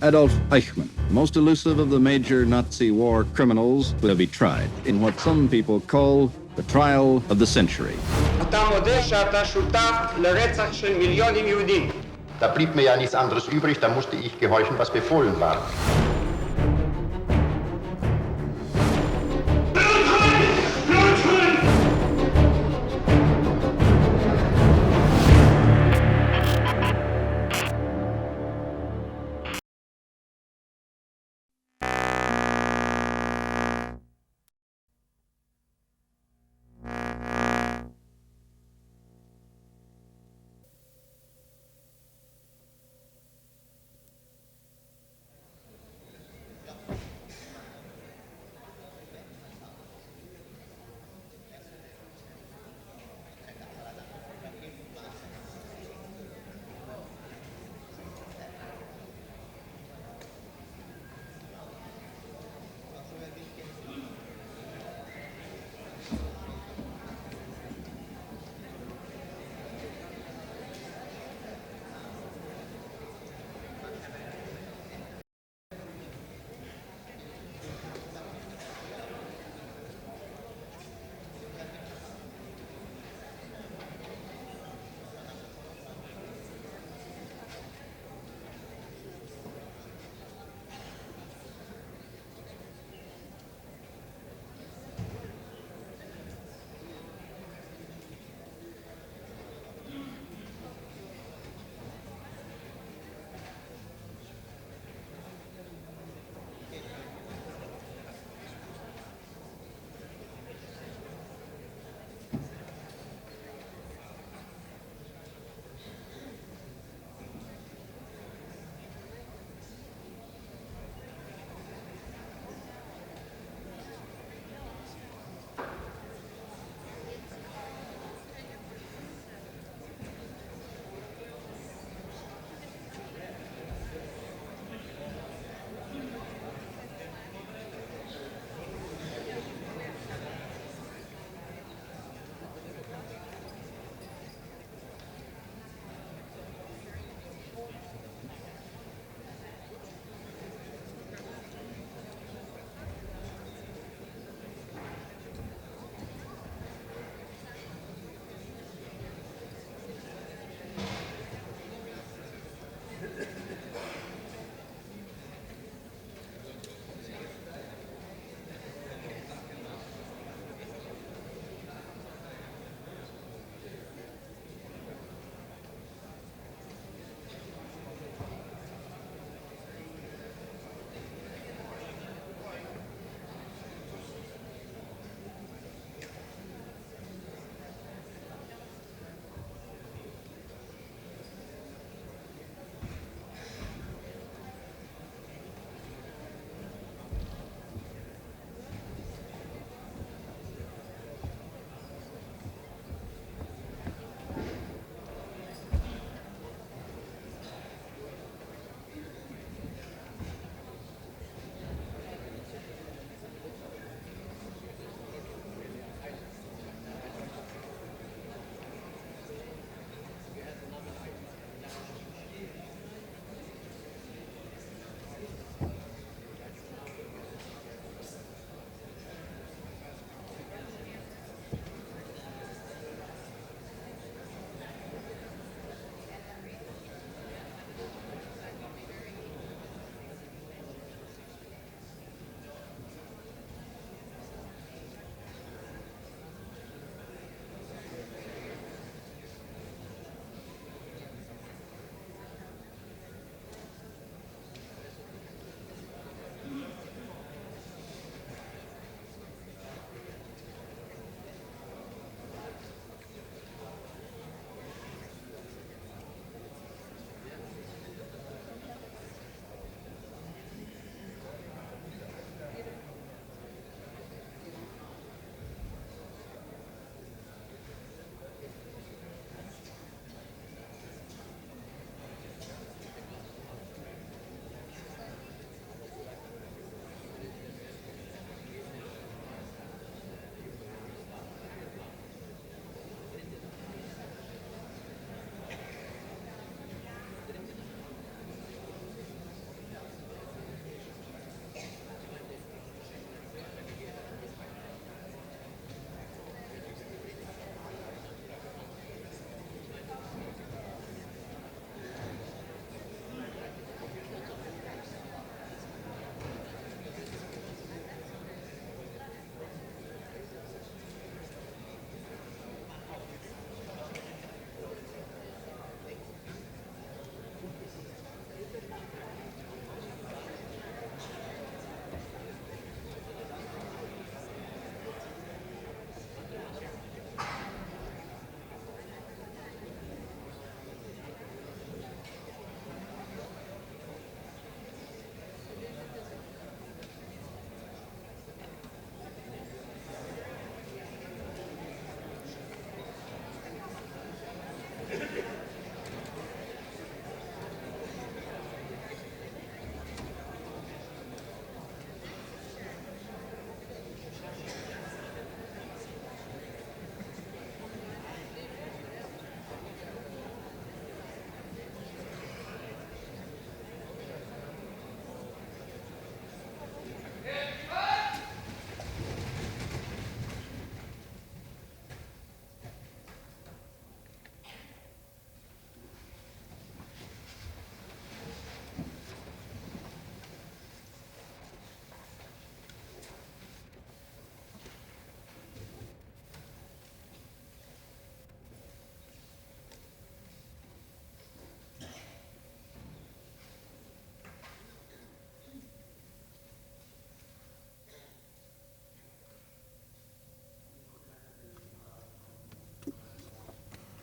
Adolf Eichmann, most elusive of the major Nazi war criminals, will be tried in what some people call the trial of the century. Da blieb mir ja nichts anderes übrig, da musste ich gehorchen, was befohlen war.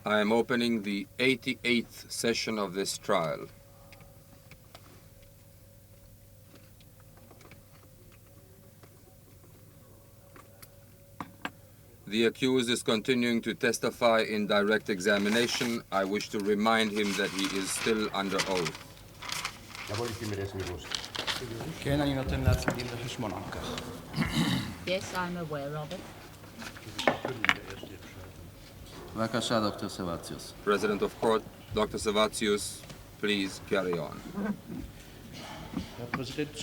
I am opening the 88th session of this trial. The accused is continuing to testify in direct examination. I wish to remind him that he is still under oath. jawohl, ich bin mir dessen bewusst. כן, אני נותן לעצמי דין וחשבון על כך. Yes, I'm aware of it. בבקשה, דוקטור סבציוס. President of Court, Dr. Savatius, please carry on. Herr Präsident,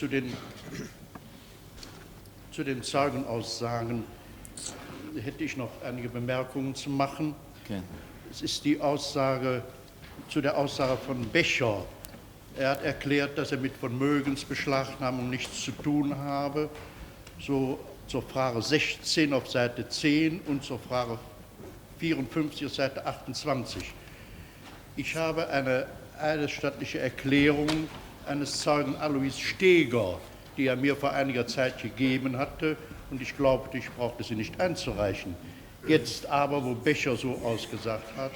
zu den Zeugenaussagen hätte ich noch einige Bemerkungen zu machen. כן. Es ist die Aussage zu der Aussage von Becher. Er hat erklärt, dass er mit Vermögensbeschlagnahmung nichts zu tun habe. So zur Frage 16 auf Seite 10 und zur Frage 54 auf Seite 28. Ich habe eine eidesstattliche Erklärung eines Zeugen Alois Steger, die er mir vor einiger Zeit gegeben hatte, und ich glaubte, ich brauchte sie nicht einzureichen. Jetzt aber, wo Becher so ausgesagt hat,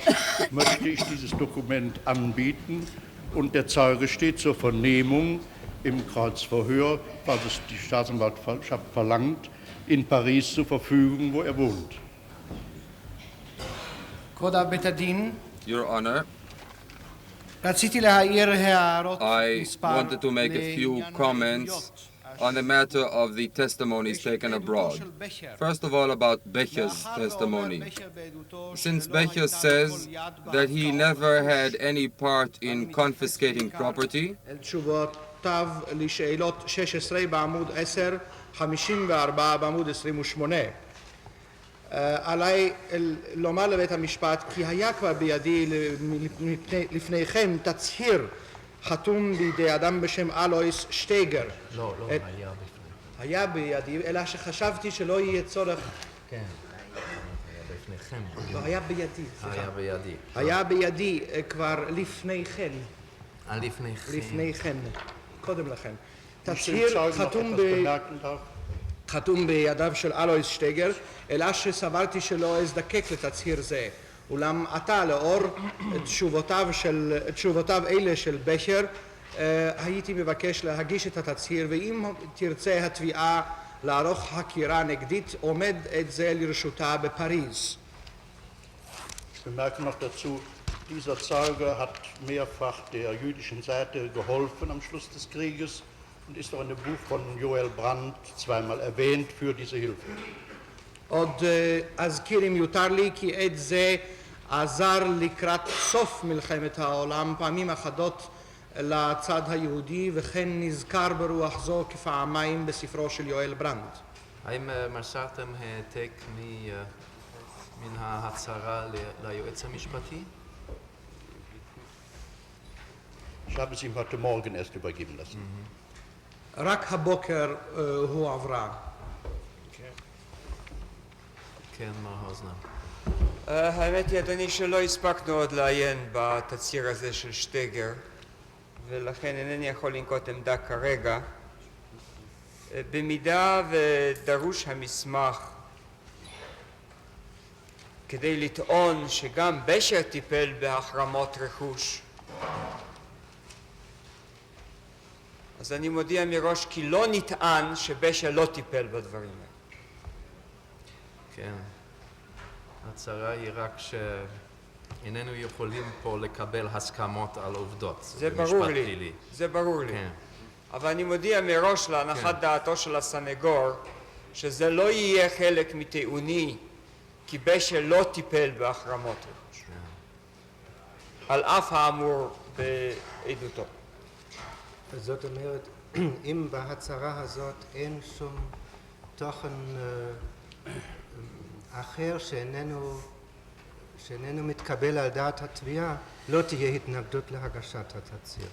möchte ich dieses Dokument anbieten, und der Zeuge steht zur Vernehmung im Kreuzverhör, falls es die Staatsanwaltschaft verlangt, in Paris zur Verfügung, wo er wohnt. כבוד בית הדין, Your Honor, רציתי להעיר הערות I מספר wanted to make a few לעניין comments העדויות on the matter of the testimonies taken abroad. First of all, about Becher's testimony. Since Becher says that he never had any part in confiscating property, תשובותיו לשאלות 16 בעמוד 10, 54 בעמוד 28. עליי לומר לבית המשפט כי היה כבר בידי לפניכם תצהיר חתום בידי אדם בשם אלויס שטייגר. לא, היה בפני. היה בידי, אלא שחשבתי שלא יהיה צורך. כן, היה בפניכם. לא, היה בידי. היה בידי. היה בידי כבר לפני כן. לפני כן. לפני כן. קודם לכן. Ich dem תצהיר Zeugen noch חתום etwas bemerken darf. חתום בידיו של אלויס שטייגר, אלא שסברתי שלא אזדקק לתצהיר זה. אולם עתה לאור תשובותיו אלה של בכר, הייתי מבקש להגיש את התצהיר, ואם תרצה התביעה לערוך חקירה נגדית, עומד את זה לרשותה בפריז. Ich bemerke noch dazu, dieser Zeuge hat mehrfach der jüdischen Seite geholfen am Schluss des Krieges und ist auch in dem Buch von Joel Brandt zweimal erwähnt für diese Hilfe. עוד אזכיר אם יותר לי כי עת זה עזר לקראת סוף מלחמת העולם פעמים אחדות לצד היהודי, וכן נזכר ברוח זו כפעמיים בספרו של יואל ברנדט. האם מסרתם העתק מן ההצהרה ליועץ המשפטי? Ich habe es ihm heute Morgen erst übergeben lassen. רק הבוקר הועברה. כן, מר האוזנר. האמת היא, אדוני, שלא הספקנו עוד לעיין בתצהיר הזה של שטייגר, ולכן אינני יכול לנקוט עמדה כרגע. במידה ודרוש המסמך כדי לטעון שגם בשר טיפל בהחרמות רכוש, אז אני מודיע מראש כי לא נטען שבשר לא טיפל בדברים האלה. כן. ההצהרה היא רק שאיננו יכולים פה לקבל הסכמות על עובדות. זה ברור לי, זה ברור לי. כן. אבל אני מודיע מראש להנחת דעתו של הסנגור שזה לא יהיה חלק מטיעוני כי בשר לא טיפל בהחרמות רכוש. על אף האמור בעדותו. זאת אומרת, אם בהצהרה הזאת אין שום תוכן אחר שאיננו מתקבל על דעת התביעה, לא תהיה התנגדות להגשת התצהיר.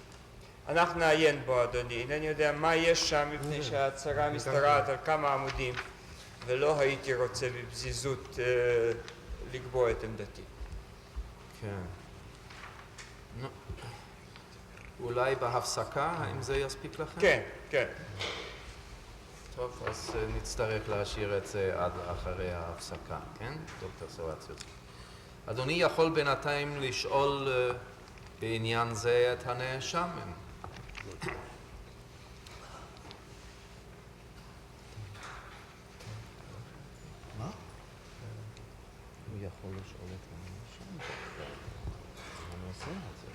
אנחנו נעיין בו, אדוני. אינני יודע מה יש שם מפני שההצהרה משתרעת על כמה עמודים, ולא הייתי רוצה בפזיזות לקבוע את עמדתי. כן. אולי בהפסקה, האם זה יספיק לכם? כן, כן. טוב, אז נצטרך להשאיר את זה עד אחרי ההפסקה, כן? דוקטור סבציוס. אדוני יכול בינתיים לשאול בעניין זה את הנאשם. הוא יכול לשאול את הנאשם. הנושא הזה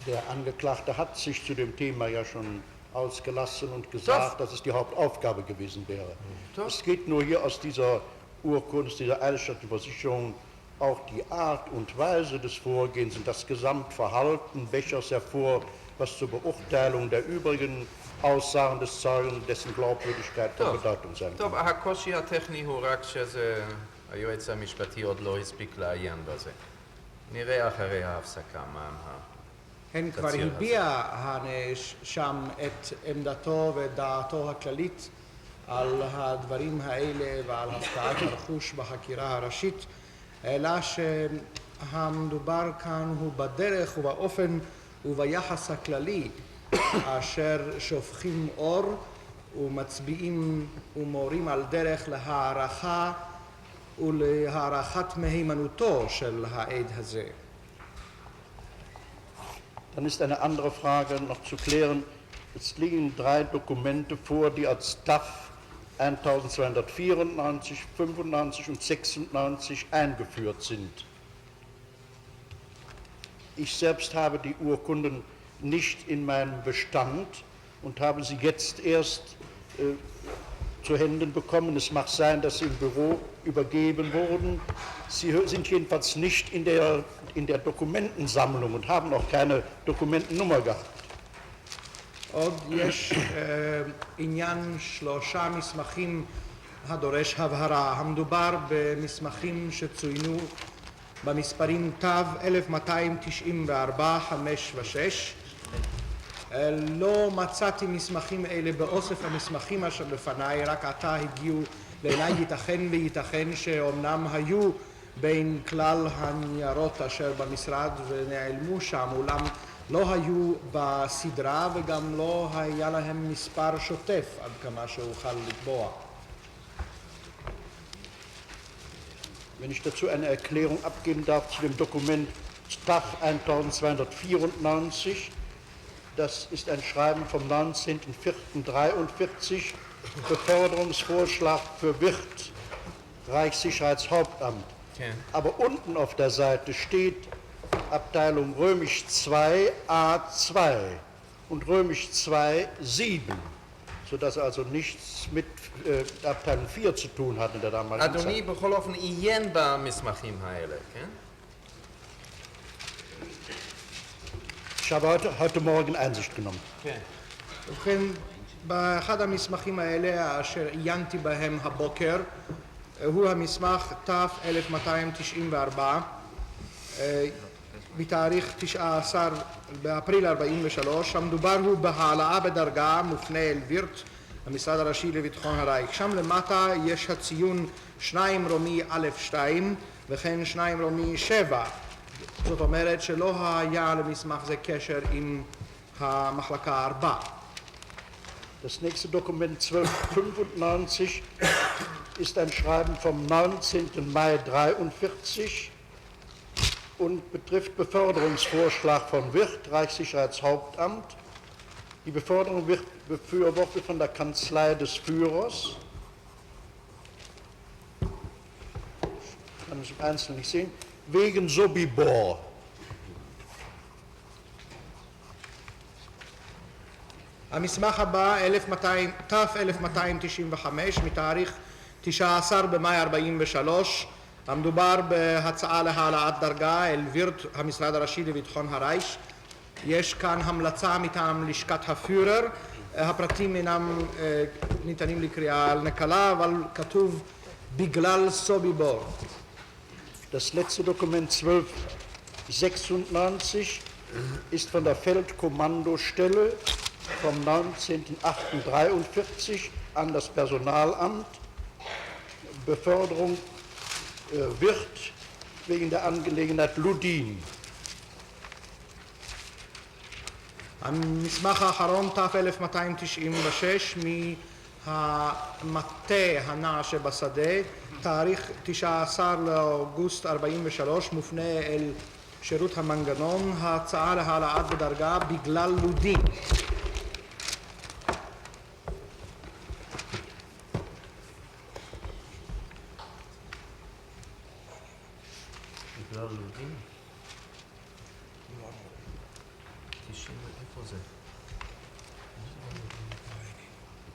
Der Angeklagte hat sich zu dem Thema ja schon ausgelassen und gesagt, dass es die Hauptaufgabe gewesen wäre. Es geht nur hier aus dieser Urkunde, aus dieser eidesstattlichen Versicherung, auch die Art und Weise des Vorgehens und das Gesamtverhalten Bechers hervor, was zur Beurteilung der übrigen Aussagen des Zeugen, dessen Glaubwürdigkeit von Bedeutung sein kann. טוב, הקושי הטכני הוא רק שהיועץ המשפטי עוד לא הספיק לעיין בזה. נראה אחרי ההפסקה מה הן כבר הביע הנאשם את עמדתו ואת דעתו הכללית על הדברים האלה ועל הפקעת הרכוש בחקירה הראשית, אלא שהמדובר כאן הוא בדרך ובאופן וביחס הכללי אשר שופכים אור ומצביעים ומורים על דרך להערכה ולהערכת מהימנותו של העד הזה. Dann ist eine andere Frage noch zu klären. Es liegen 3 Dokumente vor, die als TAF 1294, 95 und 96 eingeführt sind. Ich selbst habe die Urkunden nicht in meinem Bestand und habe sie jetzt erst zu Händen bekommen. Es mag sein, dass sie im Büro übergeben wurden. Sie sind jedenfalls nicht in der Dokumentensammlung und haben auch keine Dokumentennummer gehabt. עוד יש עניין 3 מסמכים הדורש הבהרה. המדובר במסמכים שצוינו במספרים תו 1294, 5 ו-6. לא מצאתי מסמכים אלה באוסף המסמכים אשר לפניי, רק עתה הגיעו לעיניי. ייתכן וייתכן שאומנם היו בין כלל הניירות אשר במשרד ונעלמו שם, אולם לא היו בסדרה וגם לא היה להם מספר שוטף עד כמה שאוכל לקבוע. Wenn ich dazu eine Erklärung abgeben darf zu dem Dokument TAF 1294, das ist ein Schreiben vom 19.04.43, Beförderungsvorschlag für Wirt, Reichssicherheitshauptamt. כן. Aber unten auf der Seite steht Abteilung Römisch 2 A2 und Römisch 2 7, sodass also nichts mit Abteilung 4 zu tun hat in der damaligen Zeit. אדוני בכל אופן עיין במסמכים האלה, כן? Ich habe heute Morgen Einsicht genommen. כן. ובכן, באחד המסמכים האלה אשר עיינתי בהם הבוקר, הוא המסמך ת' 1294, בתאריך 19 באפריל 43, המדובר הוא בהעלאה בדרגה מופנה אל וירט, המשרד הראשי לביטחון הרייך. שם למטה יש הציון 2 רומי א'2 וכן 2 רומי 7. זאת אומרת שלא היה למסמך זה קשר עם המחלקה 4. Das nächste Dokument 1295 ist ein Schreiben vom 19. Mai 43 und betrifft Beförderungsvorschlag von Wirt, Reichssicherheitshauptamt. Die Beförderung wird befürwortet von der Kanzlei des Führers. Ich kann es im Einzelnen nicht sehen. Wegen Sobibor. המסמך הבא, ת' 1295, מתאריך 19 במאי 43, המדובר בהצעה להעלאת דרגה אל וירט, המשרד הראשי לביטחון הרייך. יש כאן המלצה מטעם לשכת הפיורר, הפרטים אינם ניתנים לקריאה על נקלה, אבל כתוב בגלל סוביבור. Das letzte Dokument 1296 ist von der Feldkommandostelle vom 19.08.43 an das Personalamt. Beförderung wird wegen der Angelegenheit Ludin. המסמך האחרון ת' 1296 המטה הנע שבשדה, תאריך 19 לאוגוסט 43, מופנה אל שירות המנגנון, ההצעה להעלאת בדרגה בגלל לודים. בגלל לודים? 90, איפה זה?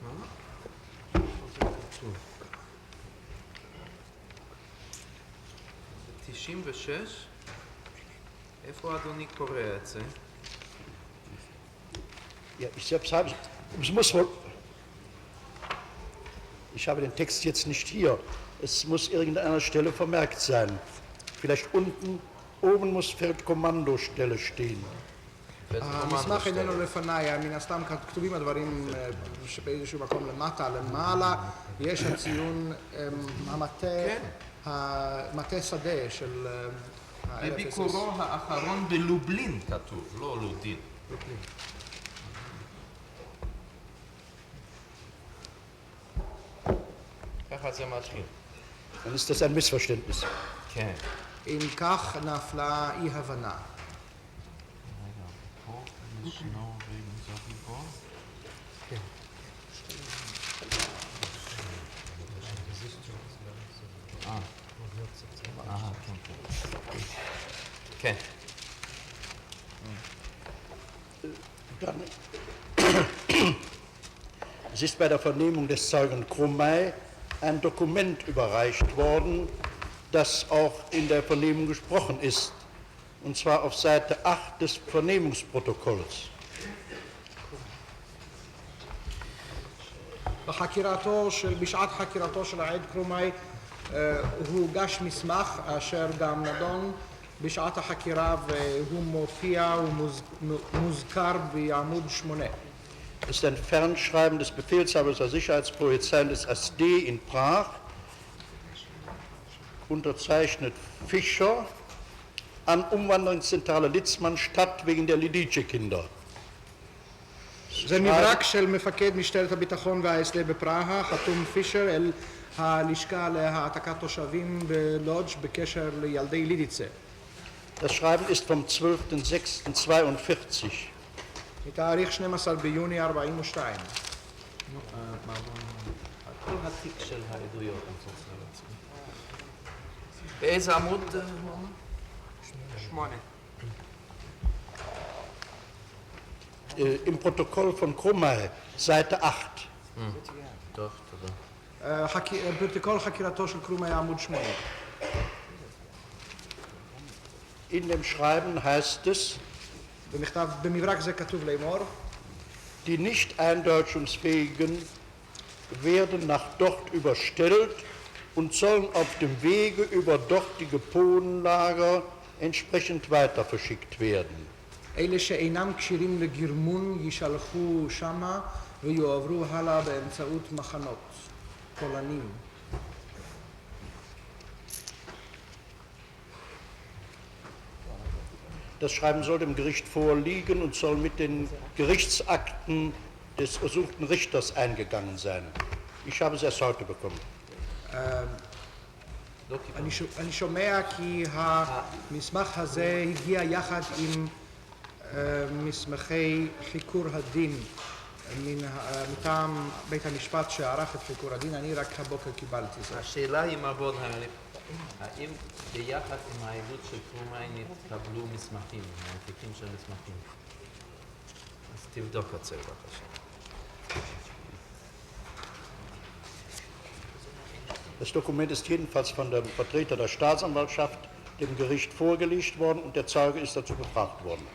מה? איפה זה כתוב? 96? איפה אדוני קורא את זה? Ja, ich selbst habe, es muss wohl, ich habe den Text jetzt nicht hier, es muss irgendeiner Stelle vermerkt sein. Vielleicht unten, oben muss Feldkommandostelle stehen. המסמך איננו לפניי, מן הסתם כתובים הדברים באיזשהו מקום למטה, למעלה, יש הציון המטה שדה של בביקורו האחרון בלובלין כתוב, לא לודין. ככה זה מתחיל. Dann ist das ein Missverständnis. כן. אם כך נפלה אי הבנה. כן. Dann, es ist bei der Vernehmung des Zeugen Krumay ein Dokument überreicht worden, das auch in der Vernehmung gesprochen ist, und zwar auf Seite 8 des Vernehmungsprotokolls. בשעת חקירתו של העד קרומאי הוגש מסמך אשר גם נדון בשעת החקירה והוא מופיע ומוזכר בעמוד 8. Das ist ein Fernschreiben des Befehlshabers der Sicherheitspolizei des SD in Prag, unterzeichnet Fischer, an Umwanderungszentrale Litzmann Stadt wegen der Lidice-Kinder. זה מברק של מפקד משטרת הביטחון וההסדה בפראג, חתום פישר אל הלשכה להעתקת תושבים בלודג' בקשר לילדי לידיצה. Das Schreiben ist vom 12.06.42. מתאריך 12 ביוני 42. כל התיק של העדויות. באיזה עמוד? 8. Im Protokoll von Krumay, Seite 8. טוב, תודה. פרוטוקול חקירתו של קרומאי עמוד 8. In dem Schreiben heißt es, במברק זה כתוב לאמור, die nicht eindeutschungsfähigen werden nach dort überstellt und sollen auf dem Wege über dortige Polenlager entsprechend weiter verschickt werden. אלה שאינם כשירים לגרמון יישלחו שמה ויועברו הלאה באמצעות מחנות פולנים. Das Schreiben soll dem Gericht vorliegen und soll mit den Gerichtsakten des ersuchten Richters eingegangen sein. Ich habe es erst heute bekommen. אני שומע כי המסמך הזה הגיע יחד עם מסמכי חיקור הדין מטעם בית המשפט שערך את חיקור הדין, אני רק הבוקר קיבלתי זה. השאלה היא מעבוד האם ביחד עם העדות של קרומאי נתקבלו מסמכים, העתיקים של מסמכים. אז תבדוק את זה בבקשה. Das Dokument ist jedenfalls von dem Vertreter der Staatsanwaltschaft dem Gericht vorgelegt worden und der Zeuge ist dazu befragt worden.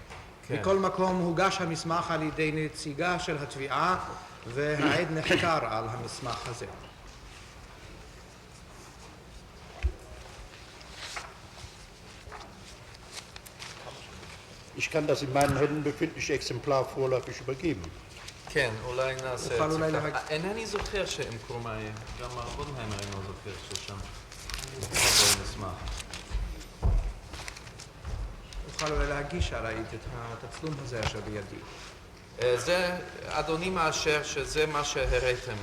בכל מקום הוגש המסמך על ידי נציגה של התביעה והעד נחקר על המסמך הזה. Ich kann das in meinen Händen befindliche Exemplar vorläufig übergeben. כן, אולי נעשה את זה. אינני זוכר שהם קרומאי, גם מר בודהיימר אינו זוכר ששם מתחבר מסמך. אוכל אולי להגיש עליי את התצלום הזה אשר בידי. זה, אדוני מאשר שזה מה שהראיתם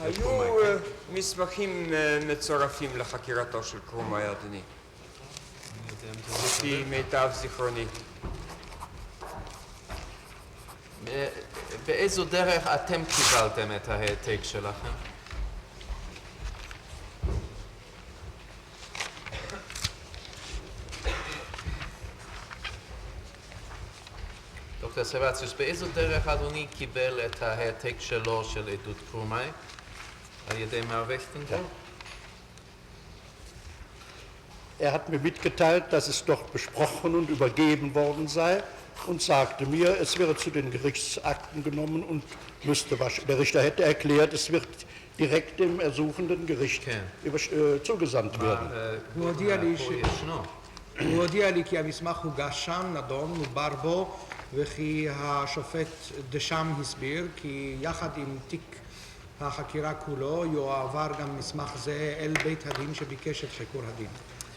היו מסמכים מצורפים לחקירתו של קרומאי, אדוני. לפי מיטב זיכרוני. באיזו דרך אתם קיבלתם את ההעתק שלכם? דוקטור סרבציוס, באיזו דרך אדוני קיבל את ההעתק שלו של עדות קרומאי? על ידי מר וכטנברג? Er hat mir mitgeteilt, dass es dort besprochen und übergeben worden sei und sagte mir, es wäre zu den Gerichtsakten genommen und der Richter hätte erklärt, es wird direkt dem ersuchenden Gericht zugesandt werden. הוא הודיע לי כי המסמך הוגש שם, נדון, מובר בו, וכי השופט דשם הסביר כי יחד עם תיק החקירה כולו יועבר גם מסמך זה אל בית הדין שביקש את חיקור הדין.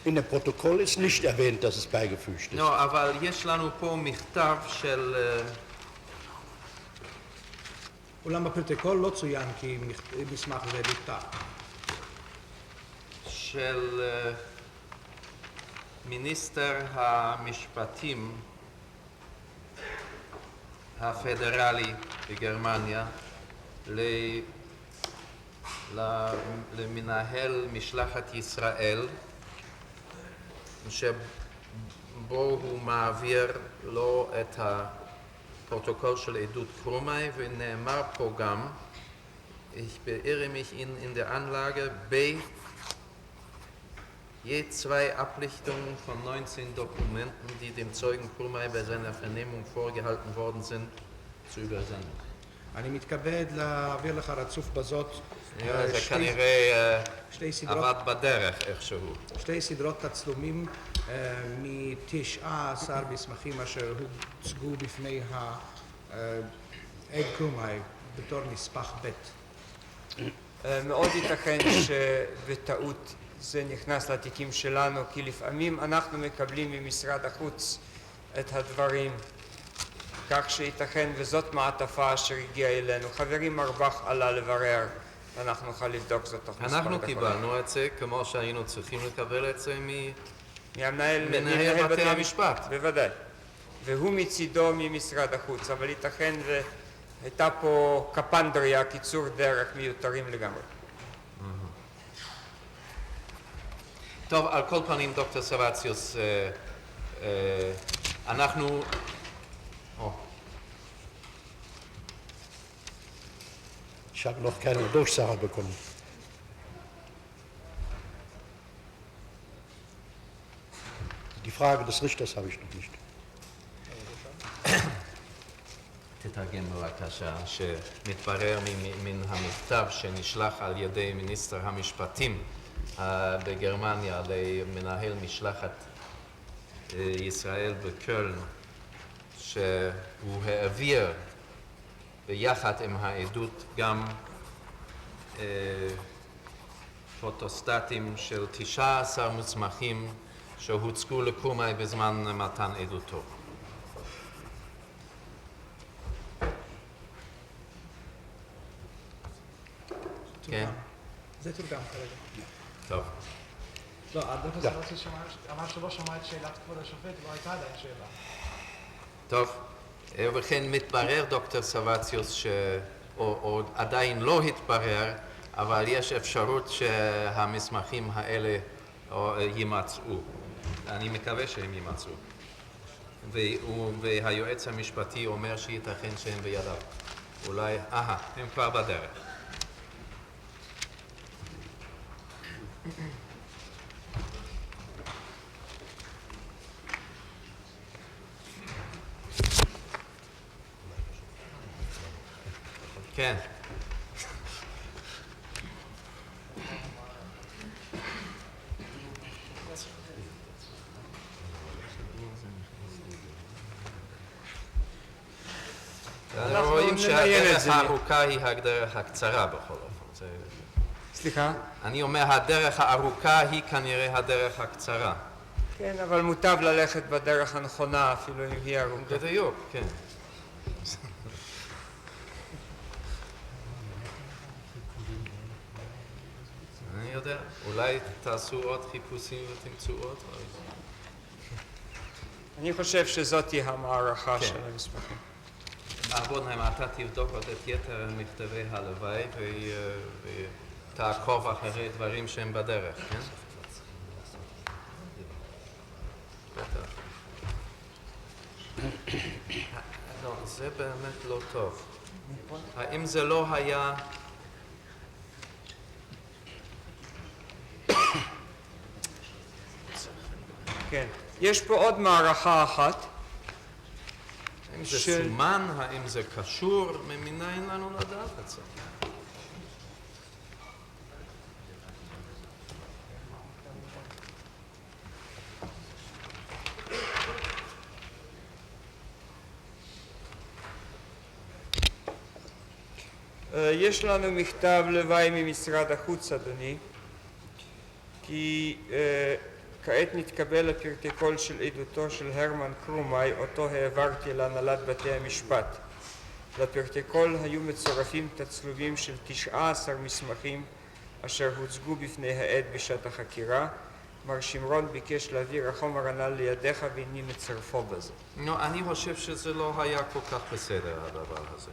In dem Protokoll ist nicht erwähnt, dass es beigefügt ist. לא, אבל יש לנו פה מכתב של... אולם בפרוטוקול לא צוין כי מסמך זה בכתב. של מיניסטר המשפטים הפדרלי בגרמניה למנהל משלחת ישראל, שבו הוא מעביר לו את הפרוטוקול של עדות קרומאי, ונאמר פה גם, ich beirre mich in der Anlage B je 2 Ablichtungen von 19 Dokumenten, die dem Zeugen Krumay bei seiner Vernehmung vorgehalten worden sind, zu übersenden. אני מתכבד להעביר לך רצוף בזאת זה כנראה עבד בדרך איכשהו. שתי סדרות תצלומים מ-19 מסמכים אשר הוצגו בפני העד קרומאי בתור נספח ב'. מאוד ייתכן שבטעות זה נכנס לתיקים שלנו, כי לפעמים אנחנו מקבלים ממשרד החוץ את הדברים, כך שייתכן וזאת מעטפה אשר הגיעה אלינו. חברי מרבח עלה לברר, ואנחנו נוכל לבדוק זאת תוך מספר דקות. אנחנו קיבלנו את זה כמו שהיינו צריכים לקבל את זה מנהל בתי המשפט. בוודאי. והוא מצידו ממשרד החוץ, אבל ייתכן והייתה פה קפנדריה, קיצור דרך מיותרים לגמרי. טוב, על כל פנים, דוקטור סרבציוס, אנחנו... Ich habe noch keine Durchsage bekommen. Die Frage des Richters habe ich noch nicht. תתרגם בבקשה, שמתברר מן המכתב שנשלח על ידי מיניסטר המשפטים בגרמניה למנהל משלחת ישראל בקולן, שהוא העביר ביחד עם העדות גם פוטוסטטים של 19 מסמכים שהוצגו לקרומאי בזמן מתן עדותו. כן? זה תורגם כרגע. טוב. לא, הדוקטור סרבציוס אמר שלא שמע את שאלת כבוד השופט, לא הייתה עדיין שאלה. טוב, וכן מתברר דוקטור סרבציוס או עדיין לא התברר, אבל יש אפשרות שהמסמכים האלה יימצאו. אני מקווה שהם יימצאו. והיועץ המשפטי אומר שייתכן שהם בידיו. אולי, הם כבר בדרך. כן. אנחנו רואים שהדרך הארוכה היא הדרך הקצרה בכל אופן. סליחה? אני אומר, הדרך הארוכה היא כנראה הדרך הקצרה. כן, אבל מוטב ללכת בדרך הנכונה אפילו אם היא ארוכה. בדיוק, כן. יודע, אולי תעשו עוד חיפושים ותמצאו עוד. אני חושב שזאתי המערכה של המסמכים. בונהיים, אתה תבדוק עוד את יתר מכתבי הלוואי ותעקוב אחרי דברים שהם בדרך, כן? בטח. לא, זה באמת לא טוב. האם זה לא היה... כן. יש פה עוד מערכה אחת. האם זה סימן? האם זה קשור? מניין לנו לדעת את זה? יש לנו מכתב לוואי ממשרד החוץ, אדוני, כי כעת נתקבל הפרוטוקול של עדותו של הרמן קרומאי, אותו העברתי להנהלת בתי המשפט. לפרוטוקול היו מצורפים תצלובים של 19 מסמכים אשר הוצגו בפני העד בשעת החקירה. מר שמרון ביקש להעביר החומר הנ"ל לידיך והני מצרפו בזה. אני חושב שזה לא היה כל כך בסדר הדבר הזה.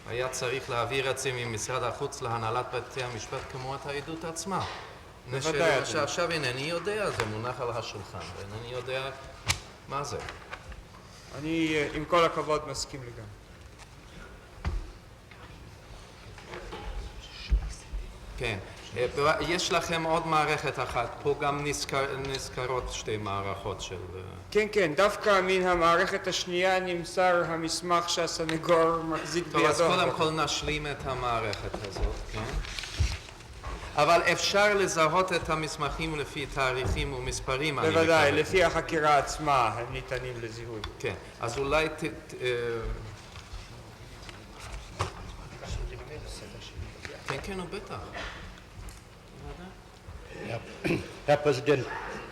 היה צריך להעביר את זה ממשרד החוץ להנהלת בתי המשפט כמו את העדות עצמה. בוודאי. שעכשיו אינני יודע, זה מונח על השולחן, ואינני יודע מה זה. אני עם כל הכבוד מסכים לגמרי. כן. יש לכם עוד מערכת אחת, פה גם נזכרות שתי מערכות של... כן, כן, דווקא מן המערכת השנייה נמסר המסמך שהסנגור מחזיק בידו. טוב, אז קודם כל נשלים את המערכת הזאת, כן? אבל אפשר לזהות את המסמכים לפי תאריכים ומספרים. בוודאי, לפי החקירה עצמה הם ניתנים לזיהוי. כן, אז אולי... כן, כן, בטח. Herr Präsident,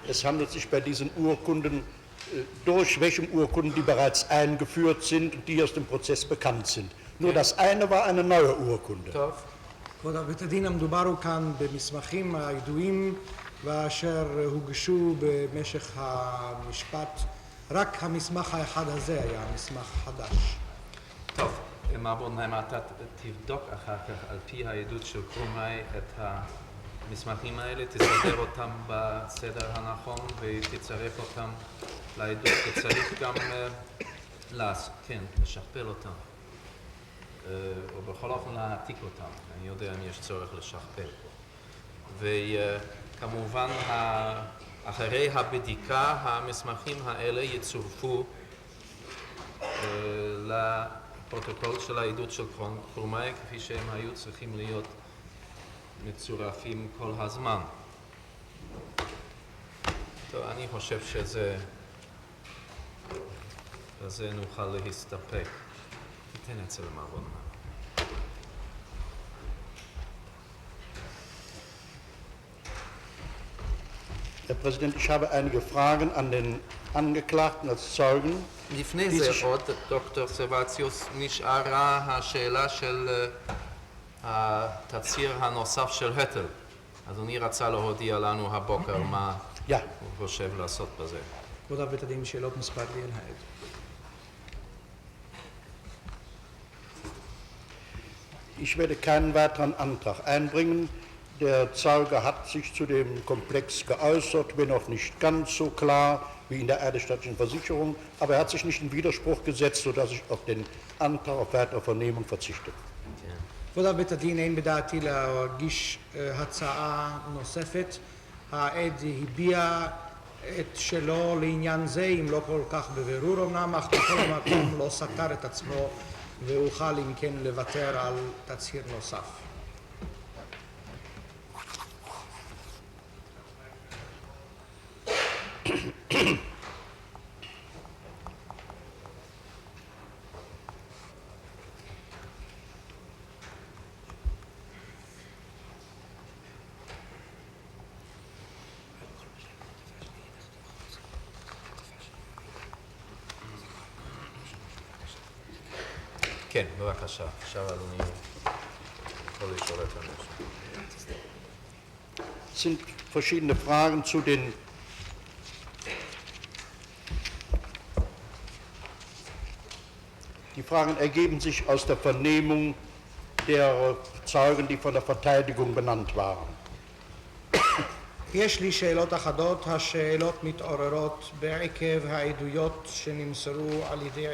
es handelt sich bei diesen Urkunden, durch welche Urkunden die bereits eingeführt sind und die aus dem Prozess bekannt sind. Nur das eine war eine neue Urkunde. כבוד בית הדין, המדובר הוא כאן במסמכים הידועים ואשר הוגשו במשך המשפט. רק המסמך האחד הזה היה מסמך חדש. טוב, מר בונהיים, אתה תבדוק אחר כך על פי העדות של קרומאי את המסמכים האלה, תסדר אותם בסדר הנכון ותצרף אותם לעדות, וצריך גם לשכפל אותם. או בכל אופן להעתיק אותם, אני יודע אם יש צורך לשכפל. וכמובן, אחרי הבדיקה, המסמכים האלה יצורפו לפרוטוקול של העדות של קרומאי, כפי שהם היו צריכים להיות מצורפים כל הזמן. טוב, אני חושב שזה נוכל להסתפק. Herr Präsident, ich habe einige Fragen an den Angeklagten als Zeugen. לפני זה עוד, דוקטור סבציוס, נשארה השאלה של התצהיר הנוסף של הטל. אדוני רצה להודיע לנו הבוקר מה הוא חושב לעשות בזה. כבוד בית הדין, שאלות מספר לי אל העד. Ich werde keinen weiteren Antrag einbringen. Der Zeuge hat sich zu dem Komplex geäußert, wenn auch nicht ganz so klar wie in der eidesstattlichen Versicherung, aber er hat sich nicht in Widerspruch gesetzt, sodass ich auf den Antrag auf weitere Vernehmung verzichte. כבוד בית הדין, אין בדעתי להגיש הצעה נוספת. העד הביע את שלו לעניין זה, אם לא כל כך בבירור אמנם, אך בכל המקום לא סתר את עצמו ואוכל אם כן לוותר על תצהיר נוסף. כן, בבקשה. עכשיו אדוני יכול לשאול את הנושא. sind verschiedene Fragen zu den Die Fragen ergeben sich aus der Vernehmung der Zeugen, die von der Verteidigung benannt waren. יש לי שאלות אחדות, השאלות מתעוררות בעקב העדויות שנמסרו על ידי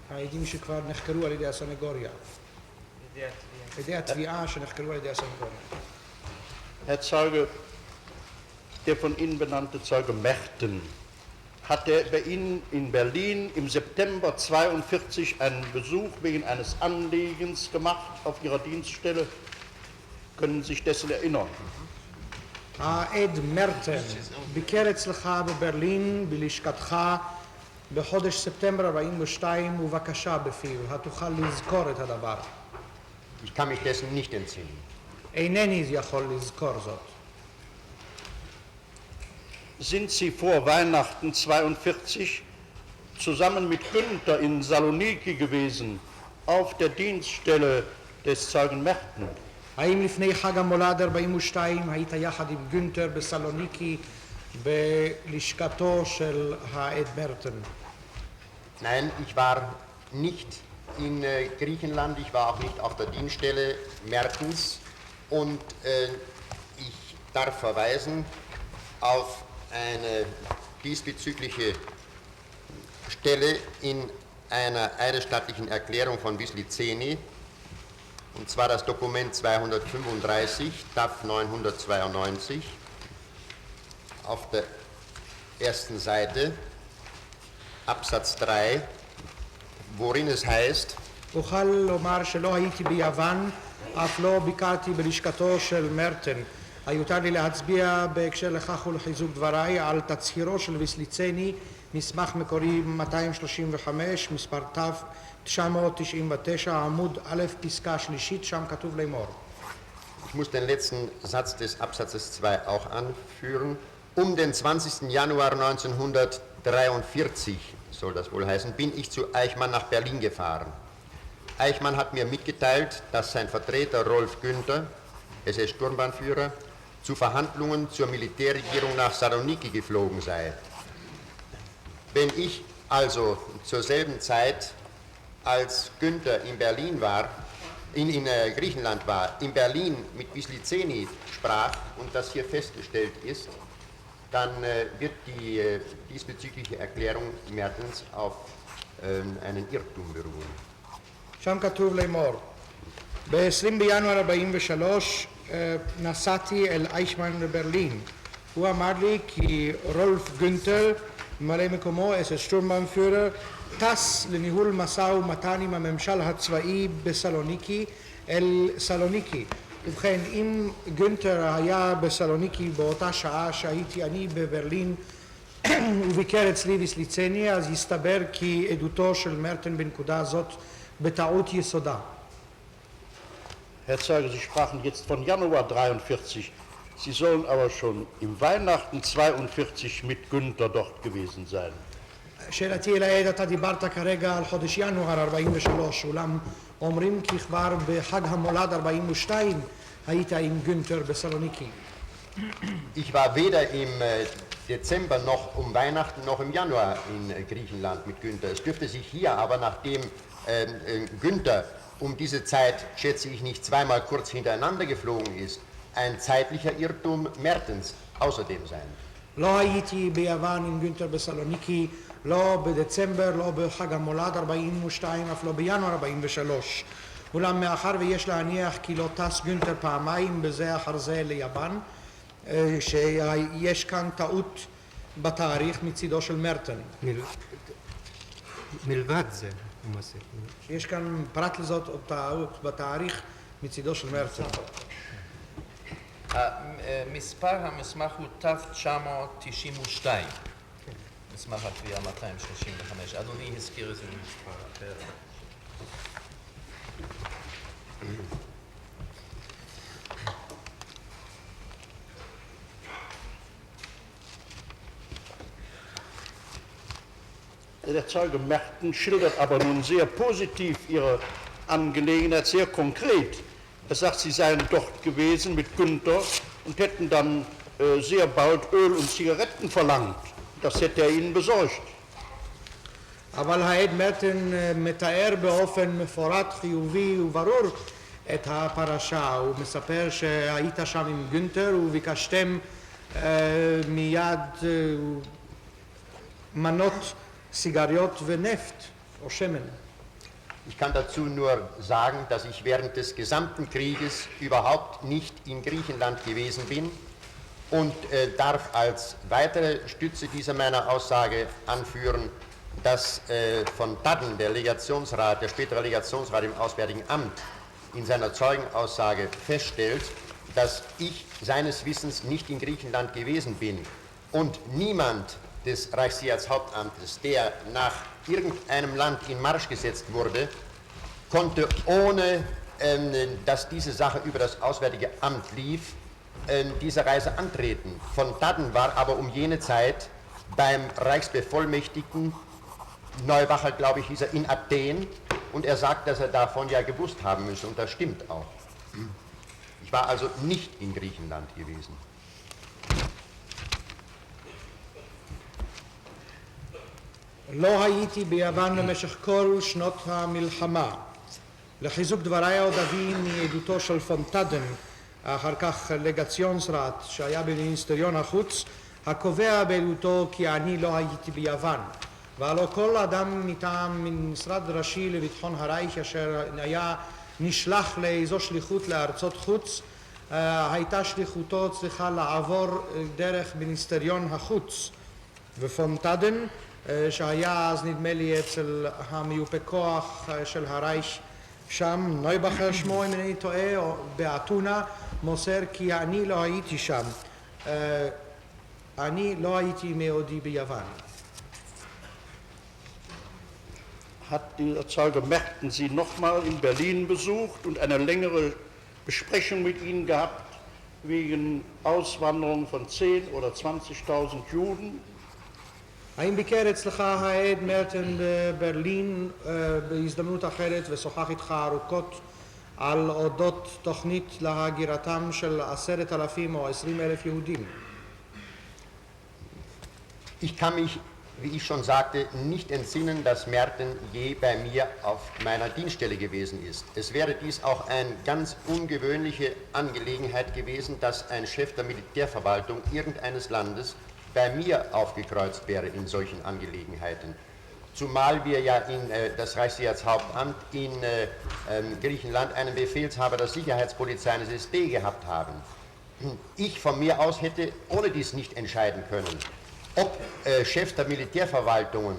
העדים שכבר נחקרו על ידי הסנגוריה. עדי התביעה שנחקרו על ידי הסנגוריה. Herr Zeuge, der von Ihnen benannte Zeuge Merten, hat er bei Ihnen in Berlin im September 1942 einen Besuch wegen eines Anliegens gemacht auf Ihrer Dienststelle? Können Sie sich dessen erinnern? העד מרטן ביקר אצלך בברלין בלשכתך בחודש ספטמבר 42 ובקשה בפיו. התוכל לזכור את הדבר? Ich kann mich dessen nicht entsinnen. אינני יכול לזכור זאת. Sind Sie vor Weihnachten 1942 zusammen mit Günther in Saloniki gewesen, auf der Dienststelle des Zeugen Merten? האם לפני חג המולד 42 היית יחד עם גונטר בסלוניקי בלשכתו של העד מרטן? Nein, ich war nicht in Griechenland, ich war auch nicht auf der Dienststelle Mertens und ich darf verweisen auf eine diesbezügliche Stelle in einer eidesstattlichen Erklärung von Wisliceni, und zwar das Dokument 235, DAF 992, auf der ersten Seite, Absatz 3, worin es heißt, אוכל לומר שלא הייתי ביוון, אף לא ביקרתי בלשכתו של מרטן. היותר לי להצביע בהקשר לכך ולחיזוק דבריי על תצהירו של ויסליצני, מסמך מקורי 235, מספר ת' 999, עמוד א', פסקה שלישית, שם כתוב לאמור. Ich muss den letzten Satz des Absatzes 2 auch anführen. Um den 20. Januar 1943, soll das wohl heißen, bin ich zu Eichmann nach Berlin gefahren. Eichmann hat mir mitgeteilt, dass sein Vertreter Rolf Günther, SS-Sturmbahnführer, zu Verhandlungen zur Militärregierung nach Saloniki geflogen sei. Wenn ich also zur selben Zeit, als Günther in Berlin war, in Griechenland war, in Berlin mit Wisliceni sprach und das hier festgestellt ist, dann wird die diesbezügliche Erklärung Mertens auf einen Irrtum beruhen. שם כתוב לאמור, ב-20 בינואר 43 נסעתי אל אייכמן בברלין. הוא אמר לי כי רולף גונטר, ממלא מקומו, אס שטורמבאנפיורר, טס לניהול משא ומתן עם הממשל הצבאי בסלוניקי אל סלוניקי. ובכן, אם גונטר היה בסלוניקי באותה שעה שהייתי אני בברלין וביקר אצלי ויסליצני, אז יסתבר כי עדותו של מרטן בנקודה הזאת בטעות יסודה. Herr Zeuge, Sie sprachen jetzt von Januar 43. Sie sollen aber schon im Weihnachten 42 mit Günther dort gewesen sein. שאלתי אל העד, אתה דיברת כרגע על חודש ינואר 43, אולם אומרים כי כבר בחג המולד 42 היית עם גונטר בסלוניקי. Ich war weder im Dezember noch um Weihnachten noch im Januar in Griechenland mit Günther. Es dürfte sich hier aber, nachdem Günther um diese Zeit, schätze ich nicht, zweimal kurz hintereinander geflogen ist, ein zeitlicher Irrtum Mertens außerdem sein. לא הייתי ביוון עם גונטר בסלוניקי, לא בדצמבר, לא בחג המולד 42, אף לא בינואר 43. אולם מאחר ויש להניח כי לא טס גונטר פעמיים בזה אחר זה ליוון, שיש כאן טעות בתאריך מצידו של מרטן. מלבד זה, הוא מוסיף. יש כאן פרט לזאת עוד טעות בתאריך מצידו של מרטן. מספר המסמך הוא ת'992. מסמך התביעה 235. אדוני הזכיר את זה במספר אחר. Der Zeuge Merten schildert aber nun sehr positiv Ihre Angelegenheit, sehr konkret. Er sagt, sie seien dort gewesen mit Günther und hätten dann sehr bald Öl und Zigaretten verlangt. Das hätte er ihnen besorgt. אבל העד מרטין מתאר באופן מפורט, חיובי וברור את הפרשה. הוא מספר שהיית שם עם גונטר וביקשתם מיד מנות סיגריות ונפט או שמן. Ich kann dazu nur sagen, dass ich während des gesamten Krieges überhaupt nicht in Griechenland gewesen bin und darf als weitere Stütze dieser meiner Aussage anführen, dass von Tadden, der spätere Legationsrat im Auswärtigen Amt, in seiner Zeugenaussage feststellt, dass ich seines Wissens nicht in Griechenland gewesen bin und niemand des Reichssicherheitshauptamtes, der nach irgendeinem Land in Marsch gesetzt wurde, konnte, ohne dass diese Sache über das Auswärtige Amt lief, diese Reise antreten. Von Tadden war aber um jene Zeit beim Reichsbevollmächtigten, Neubacher, glaube ich, hieß er, in Athen, und er sagt, dass er davon ja gewusst haben müsse, und das stimmt auch. Ich war also nicht in Griechenland gewesen. לא הייתי ביוון במשך כל שנות המלחמה. לחיזוק דבריי עוד אביא מעדותו של פון טאדן, אחר כך לגציונסרט שהיה במיניסטריון החוץ, הקובע בעדותו כי אני לא הייתי ביוון. והלא כל אדם מטעם משרד ראשי לביטחון הרייך אשר היה נשלח לאיזו שליחות לארצות חוץ, הייתה שליחותו צריכה לעבור דרך מיניסטריון החוץ. ופון טאדן שהיה אז נדמה לי אצל המיופה כוח של הרייך שם, נויבכר שמו אם אני טועה, או באתונה, מוסר כי אני לא הייתי שם. אני לא הייתי מעודי ביוון. Hat dieser Zeuge Mertens nochmal in Berlin besucht und eine längere Besprechung mit ihnen gehabt wegen Auswanderung von 10.000 oder 20.000 Juden. האם ביקר אצלך העד מרטן בברלין בהזדמנות אחרת ושוחח איתך ארוכות על אודות תוכנית להגירתם של 10,000 או 20,000 יהודים? Ich kann mich, wie ich schon sagte, nicht entsinnen, dass Merten je bei mir auf meiner Dienststelle gewesen ist. Es wäre dies auch eine ganz ungewöhnliche Angelegenheit gewesen, dass ein Chef der Militärverwaltung irgendeines Landes bei mir aufgekreuzt wäre in solchen Angelegenheiten. Zumal wir ja in das Reichssicherheitshauptamt in Griechenland einen Befehlshaber der Sicherheitspolizei eines SD gehabt haben. Ich von mir aus hätte ohne dies nicht entscheiden können. Ob Chefs der Militärverwaltungen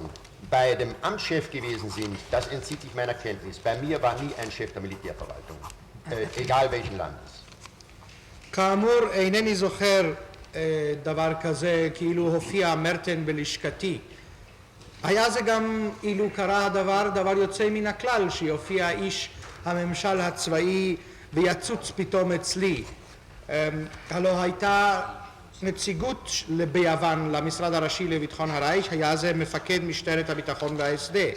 bei dem Amtschef gewesen sind, das entzieht sich meiner Kenntnis. Bei mir war nie ein Chef der Militärverwaltung, egal welchen Landes. כאמור, אינני זוכר דבר כזה כאילו הופיע מרטן בלשכתי. היה זה גם אילו קרה דבר יוצא מן הכלל שיופיע איש הממשל הצבאי ויצוץ פתאום אצלי. הלא הייתה נציגות ביוון למשרד הראשי לביטחון הרייך, היה זה מפקד משטרת הביטחון וההסדה.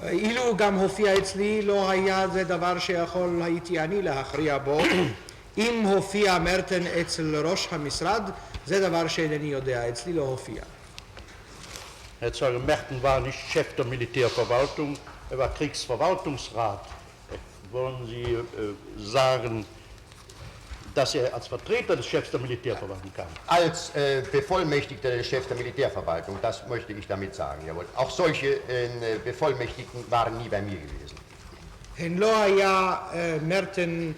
אילו גם הופיע אצלי לא היה זה דבר שיכול הייתי אני להכריע בו. אם הופיע מרטן אצל ראש המשרד, זה דבר שאינני יודע, אצלי לא הופיע. Herr Zeuge Merten war nicht Chef der Militärverwaltung, er war Kriegsverwaltungsrat. Wollen Sie sagen, dass er als Vertreter des Chefs der Militärverwaltung kam? Als Bevollmächtigter des Chefs der Militärverwaltung, das möchte ich damit sagen, jawohl. Auch solche Bevollmächtigten waren nie bei mir gewesen. הן לא היה מרטן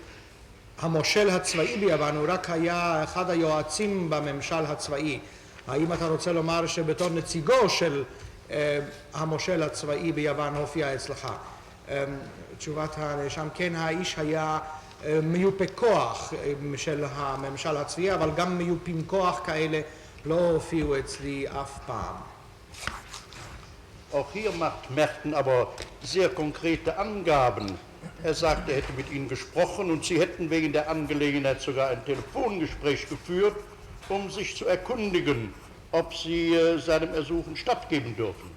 המושל הצבאי ביוון, הוא רק היה אחד היועצים בממשל הצבאי. האם אתה רוצה לומר שבתור נציגו של המושל הצבאי ביוון הופיע אצלך? תשובת הנאשם, כן, האיש היה מיופה כוח של הממשל הצבאי, אבל גם מיופים כוח כאלה לא הופיעו אצלי אף פעם. Auch hier macht Merten aber sehr konkrete Angaben. Er sagt, er hätte mit ihnen gesprochen und sie hätten wegen der Angelegenheit sogar ein Telefongespräch geführt, um sich zu erkundigen, ob sie seinem Ersuchen stattgeben dürfen.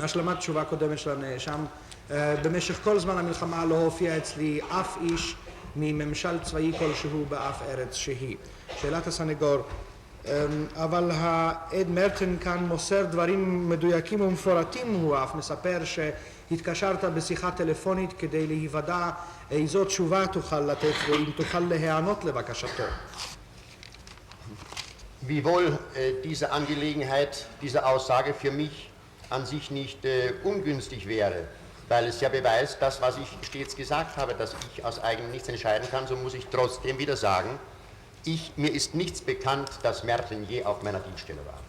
השלמת תשובה קודמת של הנאשם, במשך כל זמן המלחמה לא הופיע אצלי אף איש מממשל צבאי כלשהו באף ארץ שהיא. שאלת הסנגור, אבל העד מרטן כאן מוסר דברים מדויקים ומפורטים, הוא אף מספר שהתקשרת בשיחה טלפונית כדי להיוודע איזו תשובה תוכל לתת ואם תוכל להיענות לבקשתו. Wiewohl diese Angelegenheit, diese Aussage für mich an sich nicht ungünstig wäre, weil es ja beweist, das, was ich stets gesagt habe, dass ich aus eigenem nichts entscheiden kann, so muss ich trotzdem wieder sagen, mir ist nichts bekannt, dass Merten je auf meiner Dienststelle war.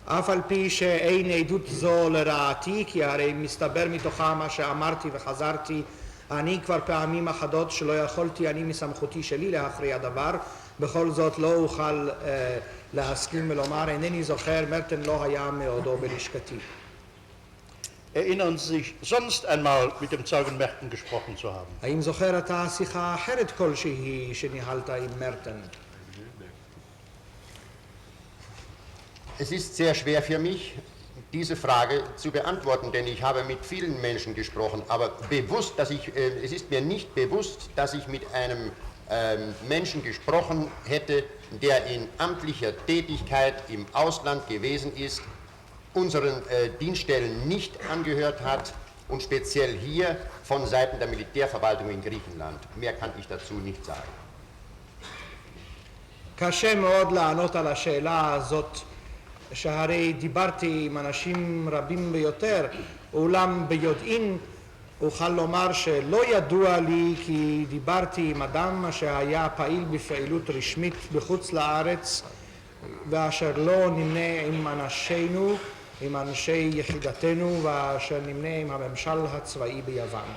אף על פי שאין עדות זו לרעתי, כי הרי מסתבר מתוכה מה שאמרתי וחזרתי, אני כבר פעמים אחדות שלא יכולתי אני מסמכותי שלי להכריע דבר, בכל זאת לא אוכל להסכים ולומר, אינני זוכר, מרטן לא היה מעודו בלשכתי. Erinnern Sie sich sonst einmal mit dem Zeugen Merten gesprochen zu haben? האם זוכר אתה שיחה אחרת כלשהי שניהלת עם מרטן? Es ist sehr schwer für mich, diese Frage zu beantworten, denn ich habe mit vielen Menschen gesprochen, aber es ist mir nicht bewusst, dass ich mit einem Menschen gesprochen hätte, der in amtlicher Tätigkeit im Ausland gewesen ist, unseren Dienststellen nicht angehört hat und speziell hier von Seiten der Militärverwaltung in Griechenland. Mehr kann ich dazu nicht sagen. קשה מאוד לענות על השאלה הזאת, שהרי דיברתי עם אנשים רבים ביותר, אולם ביודעין אוכל לומר שלא ידוע לי כי דיברתי עם אדם שהיה פעיל בפעילות רשמית בחוץ לארץ ואשר לא נמנה עם אנשינו, עם אנשי יחידתנו ואשר נמנה עם הממשל הצבאי ביוון.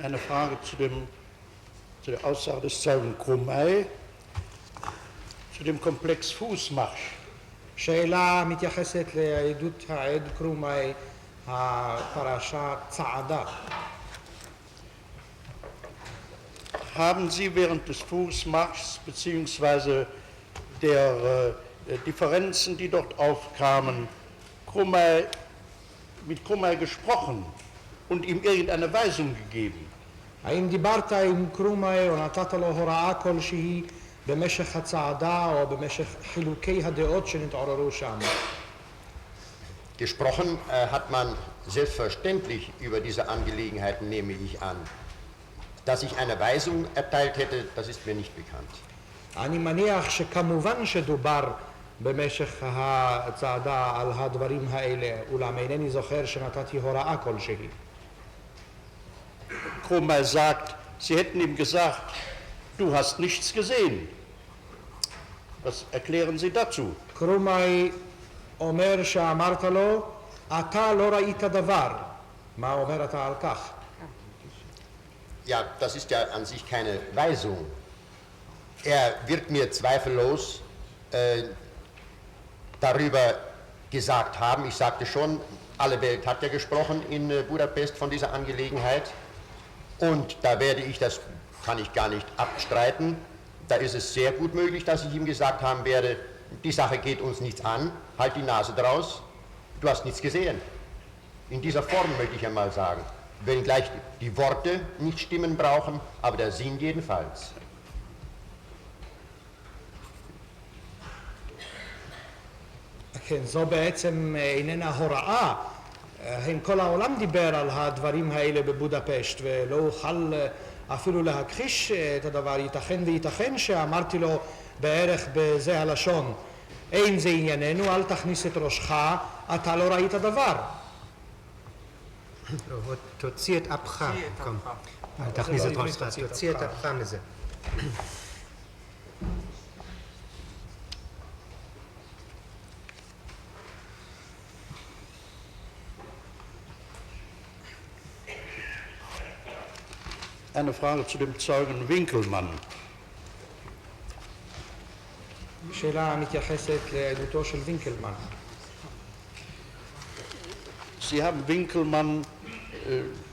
Eine Frage zu der Aussage des Zeugen Krumay, zu dem Komplex Fußmarsch. שאלה מתייחסת לעדות העד קרומאי, הפרשה צעדה. Haben Sie während des Fußmarschs bzw. der Differenzen, die dort aufkamen, mit Krumay gesprochen und ihm irgendeine Weisung gegeben? האם דיברת עם קרומאי או נתת לו הוראה כלשהי במשך הצעדה או במשך חילוקי הדעות שנתעוררו שם? Gesprochen hat man selbstverständlich über diese Angelegenheiten, nehme ich an. Dass ich eine Weisung erteilt hätte, das ist mir nicht bekannt. אני מניח שכמובן שדובר במשך הצעדה על הדברים האלה, אולם אינני זוכר שנתתי הוראה כלשהי. Krumay sagt, Sie hätten ihm gesagt, du hast nichts gesehen. Was erklären Sie dazu? קרומאי אומר שאמרת לו, אתה לא ראית דבר. מה אומר אתה על כך? Ja, das ist ja an sich keine Weisung. Er wird mir zweifellos darüber gesagt haben, ich sagte schon, alle Welt hat ja gesprochen in Budapest von dieser Angelegenheit und da werde ich, das kann ich gar nicht abstreiten, da ist es sehr gut möglich, dass ich ihm gesagt haben werde, die Sache geht uns nichts an, halt die Nase draus, du hast nichts gesehen. In dieser Form möchte ich einmal sagen, wenn gleich die Worte nicht Stimmen brauchen, aber der Sinn jedenfalls. כן, זו בעצם איננה הוראה. אם כל העולם דיבר על הדברים האלה בבודפשט ולא אוכל אפילו להכחיש את הדבר, ייתכן וייתכן שאמרתי לו בערך בזה הלשון, אין זה ענייננו, אל תכניס את ראשך, אתה לא ראית דבר. תוציא את אפך, אל תכניס את ראשך, תוציא את אפך מזה. Eine Frage zu dem Zeugen Winkelmann. שאלה מתייחסת לעדותו של וינקלמן. Sie haben Winkelmann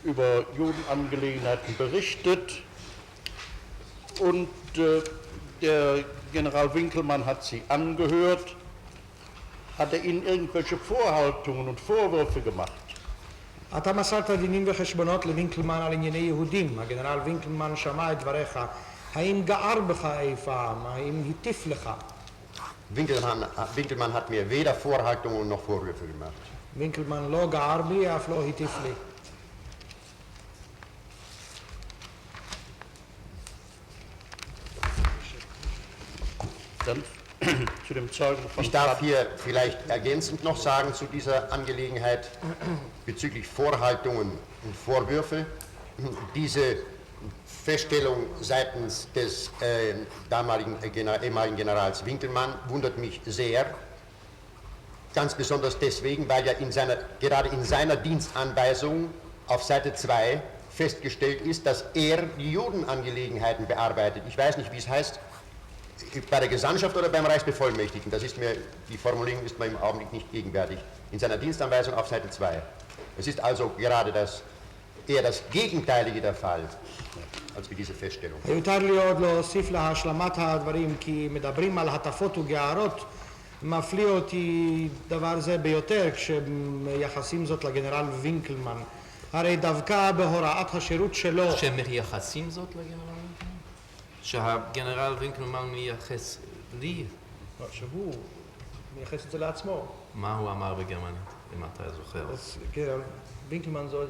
über Judenangelegenheiten berichtet und der General Winkelmann hat Sie angehört. Hat Ihnen irgendwelche Vorhaltungen und Vorwürfe gemacht? אתה מסרת דינים וחשבונות לווינקלמן על ענייני יהודים. הגנרל וינקלמן שמע את דבריך. האם גער בך אי פעם? האם הטיף לך? Winkelmann hat mir weder Vorhaltungen noch Vorwürfe gemacht. וינקלמן לא גער בי, אף לא הטיף לי. Dann zu dem Zeugen von Ich darf hier vielleicht ergänzend noch sagen zu dieser Angelegenheit bezüglich Vorhaltungen und Vorwürfe. Diese Feststellung seitens des ehemaligen Generals Winkelmann wundert mich sehr. Ganz besonders deswegen, weil ja gerade in seiner Dienstanweisung auf Seite 2 festgestellt ist, dass er die Judenangelegenheiten bearbeitet. Ich weiß nicht, wie es heißt, bei der Gesandtschaft oder beim Reichsbevollmächtigten. Die Formulierung ist mir im Augenblick nicht gegenwärtig. In seiner Dienstanweisung auf Seite 2. Es ist also gerade eher das Gegenteilige der Fall, als wie diese Feststellung. יותר לי עוד להוסיף להשלמת הדברים, כי מדברים על הטפות וגערות. מפליא אותי דבר זה ביותר כשמייחסים זאת לגנרל וינקלמן. הרי דווקא בהוראת השירות שלו... שמייחסים זאת לגנרל וינקלמן? שהגנרל וינקלמן מייחס לי? שהוא מייחס את זה לעצמו. מה הוא אמר בגרמנית, אם אתה זוכר? וינקלמן זו...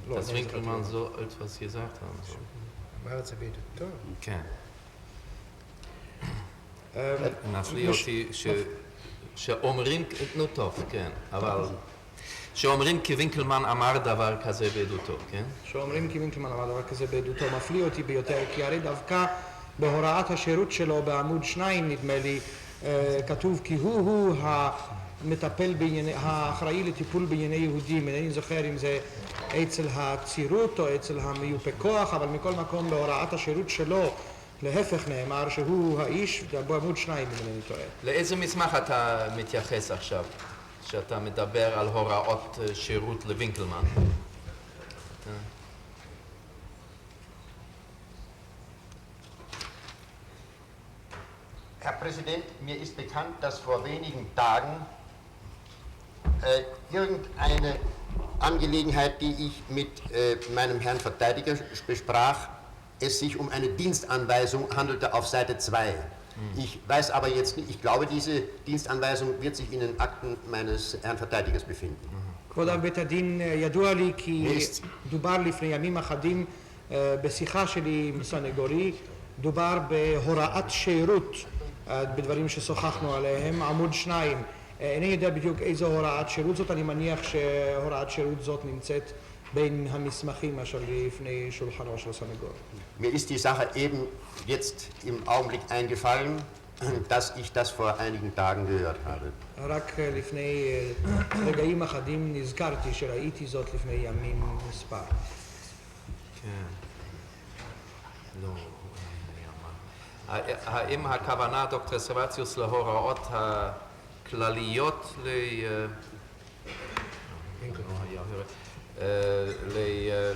Das Winkelmann so etwas gesagt haben soll. אמר את זה בעדותו. כן. מפליא אותי שאומרים, נו טוב, כן, אבל שאומרים כי וינקלמן אמר דבר כזה בעדותו, כן? שאומרים כי וינקלמן אמר דבר כזה בעדותו, מפליא אותי ביותר, כי הרי דווקא בהוראת השירות שלו בעמוד 2 נדמה לי, כתוב כי הוא המטפל האחראי לטיפול בענייני יהודים. אינני זוכר אם זה אצל הצירות או אצל המיופה כוח, אבל מכל מקום בהוראת השירות שלו להפך נאמר שהוא האיש, בעמוד 2 אם אינני טועה. לאיזה מסמך אתה מתייחס עכשיו, שאתה מדבר על הוראות שירות לווינקלמן? Herr Präsident, mir ist bekannt, dass vor wenigen Tagen irgendeine Angelegenheit, die ich mit meinem Herrn Verteidiger besprach, es sich um eine Dienstanweisung handelte auf Seite 2. Ich weiß aber jetzt nicht, ich glaube, diese Dienstanweisung wird sich in den Akten meines Herrn Verteidigers befinden. כבוד בית הדין, ידוע לי כי דובר לפני ימים אחדים בשיחה שלי עם סנגורי, דובר בהוראת שירות בדברים ששוחחנו עליהם, עמוד 2. איני יודע בדיוק איזו הוראת שירות זאת, אני מניח שהוראת שירות זאת נמצאת בין המסמכים אשר לפני שולחנו של הסנגור. Mir ist die Sache eben jetzt im Augenblick eingefallen, dass ich das vor einigen Tagen gehört habe. רק לפני רגעים אחדים נזכרתי שראיתי זאת לפני ימים מספר. כן. לא. האם הכוונה, דוקטור סבציוס, להוראות הכלליות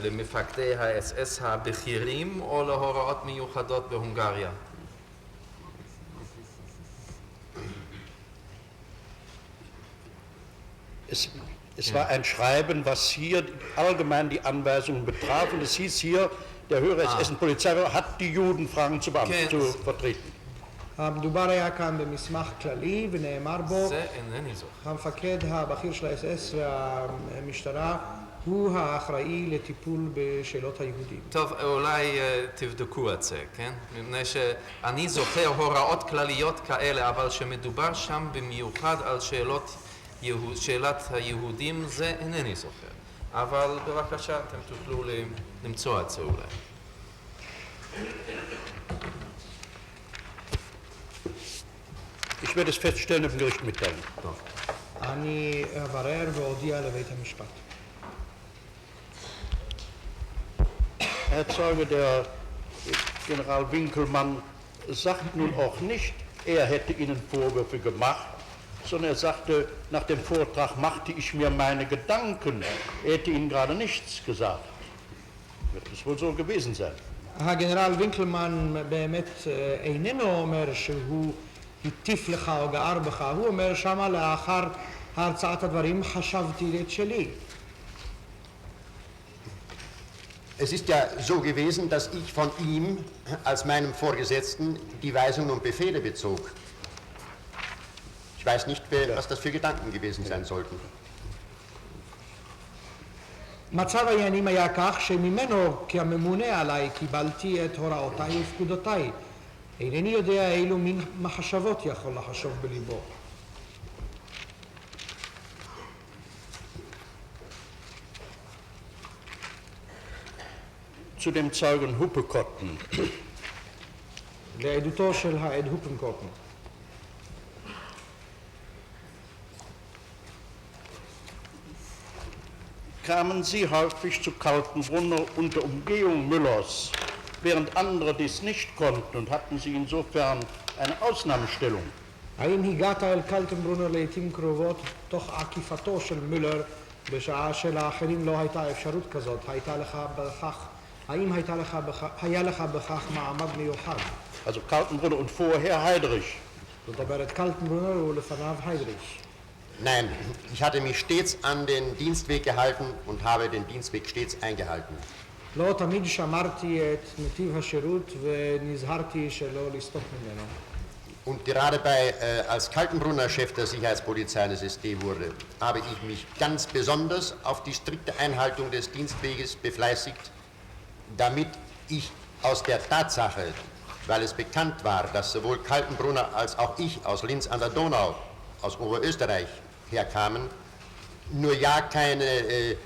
למפקדי האס-אס הבכירים או להוראות מיוחדות בהונגריה? Es war ein Schreiben, was hier allgemein die Anweisungen betraf. Und es hieß hier, der höhere SS-Polizeiführer hat die Judenfragen zu vertreten. מדובר היה כאן במסמך כללי ונאמר בו המפקד הבכיר של האס-אס והמשטרה הוא האחראי לטיפול בשאלות היהודים. טוב, אולי תבדקו את זה, כן? מפני שאני זוכר הוראות כלליות כאלה, אבל שמדובר שם במיוחד על שאלת היהודים, זה אינני זוכר. אבל בבקשה, אתם תוכלו למצוא את זה אולי. Ich werde es feststellen und dem Gericht mitteilen. אני אברר ואודיע לבית המשפט. Herr Zeuge, der General Winkelmann sagt nun auch nicht, er hätte Ihnen Vorwürfe gemacht, sondern er sagte, nach dem Vortrag machte ich mir meine Gedanken. Er hätte Ihnen gerade nichts gesagt. Wird es wohl so gewesen sein? הגנרל וינקלמן באמת איננו אומר שהוא הטיף לך או גער בך, הוא אומר שמה לאחר הרצאת הדברים חשבתי את שלי. Es ist ja so gewesen, dass ich von ihm als meinem Vorgesetzten die Weisungen und Befehle bezog. Ich weiß nicht, was das für Gedanken gewesen sein sollten. מצב העניינים היה כך שממנו כממונה עליי קיבלתי את הוראותיי ופקודותיי. אינני יודע אילו מין מחשבות יכול לחשוב בליבו. Zu dem Zeugen Huppekotten. לעדותו של העד הופנקוטן. Kamen Sie häufig zu Kaltenbrunner und der Umgehung Müllers, während andere dies nicht konnten, und hatten Sie insofern eine Ausnahmestellung? האם הגעת אל קלטנברונר לעתים קרובות תוך עקיפתו של מולר בשעה שלאחרים לא הייתה אפשרות כזאת? האם היה לך בכך מעמד מיוחד? Also Kaltenbrunner und vorher Heydrich. זאת אומרת קלטנברונר ולפניו היידריש. Nein, ich hatte mich stets an den Dienstweg gehalten und habe den Dienstweg stets eingehalten. לא תמיד שמרתי את נתיב השירות ונזהרתי שלא לסטות ממנו. Und gerade als Kaltenbrunner Chef der Sicherheitspolizei des SD wurde, habe ich mich ganz besonders auf die strikte Einhaltung des Dienstweges befleißigt, damit ich aus der Tatsache, weil es bekannt war, dass sowohl Kaltenbrunner als auch ich aus Linz an der Donau, aus Oberösterreich herkamen, nur ja keine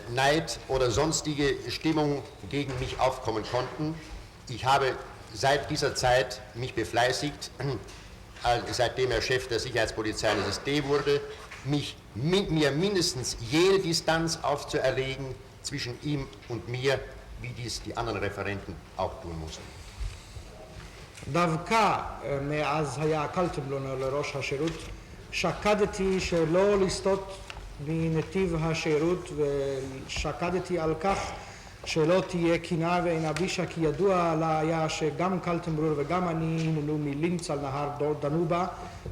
Neid oder sonstige Stimmung gegen mich aufkommen konnten. Ich habe seit dieser Zeit mich befleißigt, seitdem er Chef der Sicherheitspolizei des SD wurde, mir mindestens jene Distanz aufzuerlegen zwischen ihm und mir, wie dies die anderen Referenten auch tun mussten. דווקא מאז היה קלטנברונר לראש השירות, שקדתי שלא לסטות מנתיב השירות ושקדתי על כך שלא תהיה קינה ואין אבישה, כי ידוע היה שגם קלטנברונר וגם אני הננו מלינץ על נהר דנובה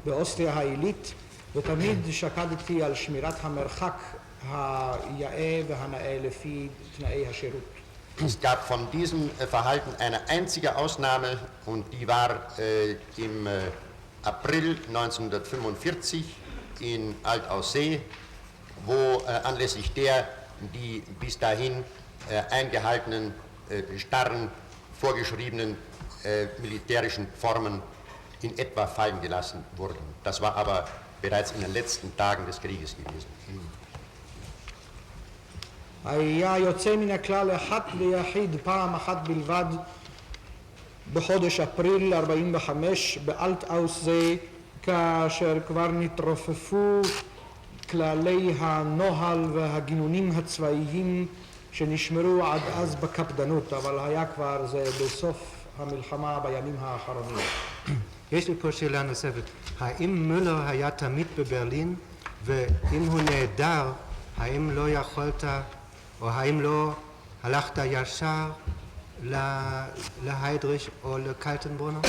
באוסטריה העילית, ותמיד שקדתי על שמירת המרחק היאה והנאה לפי תנאי השירות. Es gab von diesem Verhalten eine einzige Ausnahme, und die war im April 1945 in Altaussee, wo anlässlich der die bis dahin eingehaltenen, starren, vorgeschriebenen militärischen Formen in etwa fallen gelassen wurden. Das war aber bereits in den letzten Tagen des Krieges gewesen. היה יוצא מן הכלל אחת ויחיד פעם אחת בלבד בחודש אפריל 45 באלטאוסה, כאשר כבר נתרופפו כללי הנוהל והגינונים הצבאיים שנשמרו עד אז בקפדנות, אבל היה כבר זה בסוף המלחמה בימים האחרונים. יש לי פה שאלה נוספת. האם מולר היה תמיד בברלין, ואם הוא נעדר, האם לא יכולת, או האם לא הלכת ישר להיידריש או לקלטנברונר?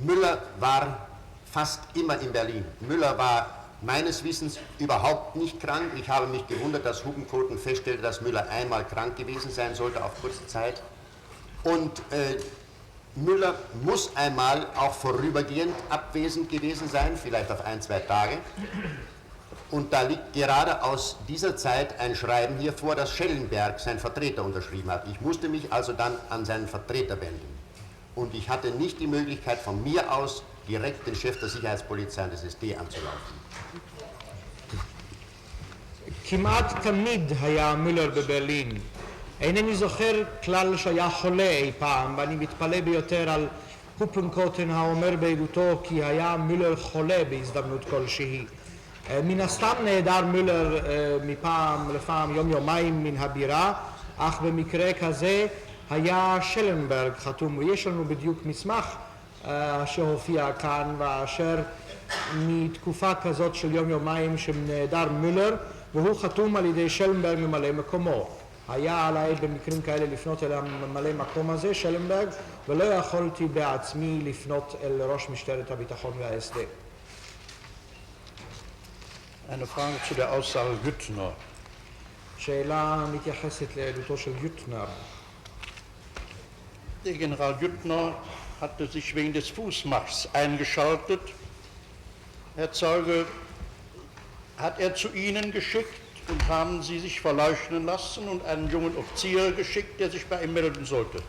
Müller war fast immer in Berlin. Müller war meines Wissens überhaupt nicht krank. Ich habe mich gewundert, dass Huppenkoten feststellte, dass Müller einmal krank gewesen sein sollte auf kurze Zeit. Und Müller muss einmal auch vorübergehend abwesend gewesen sein, vielleicht auf 1-2 Tage. Und da liegt gerade aus dieser Zeit ein Schreiben hier vor, das Schellenberg, sein Vertreter, unterschrieben hat. Ich musste mich also dann an seinen Vertreter wenden. Und ich hatte nicht die Möglichkeit, von mir aus direkt den Chef der Sicherheitspolizei des SD anzulaufen. כמעט תמיד היה מולר בברלין. אינני זוכר כלל שהיה חולה אי פעם, ואני מתפלא ביותר על הופנקוטן האומר בעדותו כי היה מולר חולה בהזדמנות כלשהי. מן הסתם נעדר מולר מפעם לפעם יום-יומיים מן הבירה, אך במקרה כזה היה שלנברג חתום, ויש לנו בדיוק מסמך שהופיע כאן, ואשר מתקופה כזאת של יום-יומיים שנעדר מולר, והוא חתום על ידי שלנברג ממלא מקומו. היה עליי במקרים כאלה לפנות אל הממלא מקום הזה, שלנברג, ולא יכולתי בעצמי לפנות אל ראש משטרת הביטחון וההסד. Eine Frage zu der Aussage Güttner. שאלה מתייחסת לעדותו של יוטנר. Der General Güttner hatte sich wegen des Fußmarschs eingeschaltet. Herr Zeuge, hat er zu Ihnen geschickt und haben Sie sich verleuchten lassen und einen jungen Offizier geschickt, der sich bei ihm melden sollte?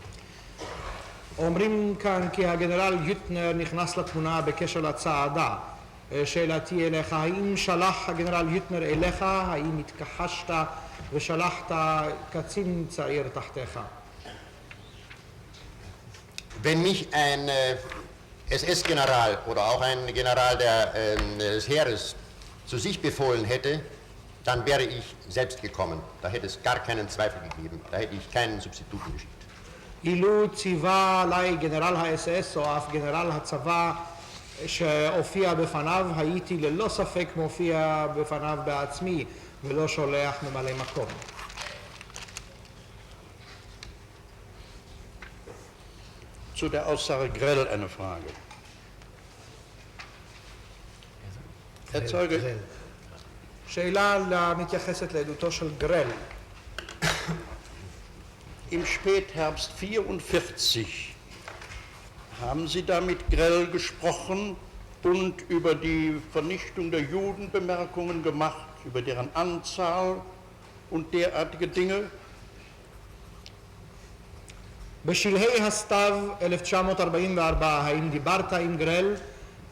אומרים כאן כי הגנרל יוטנר נכנס לתמונה בקשר לצעדה. שאלתי אליך, האם שלח הגנרל יוטנר אליך, האם התכחשת ושלחת קצין צעיר תחתיך? Wenn mich ein SS-General oder auch ein General des Heeres zu sich befohlen hätte, dann wäre ich selbst gekommen. Da hätte es gar keinen Zweifel gegeben. Da hätte ich keinen Substituten geschickt. אילו ציווה עליי גנרל ה-SS או אף גנרל הצבא שהופיע בפניו, הייתי ללא ספק מופיע בפניו בעצמי ולא שולח ממלא מקום. Zu der Aussage Grell eine Frage. Herr Zeuge, שאלה מתייחסת לעדותו של גרל. im Spätherbst 1944 haben Sie da mit Grell gesprochen und über die Vernichtung der Juden Bemerkungen gemacht, über deren Anzahl und derartige Dinge? בשלהי הסתיו 1944, האם דיברת עם גרל?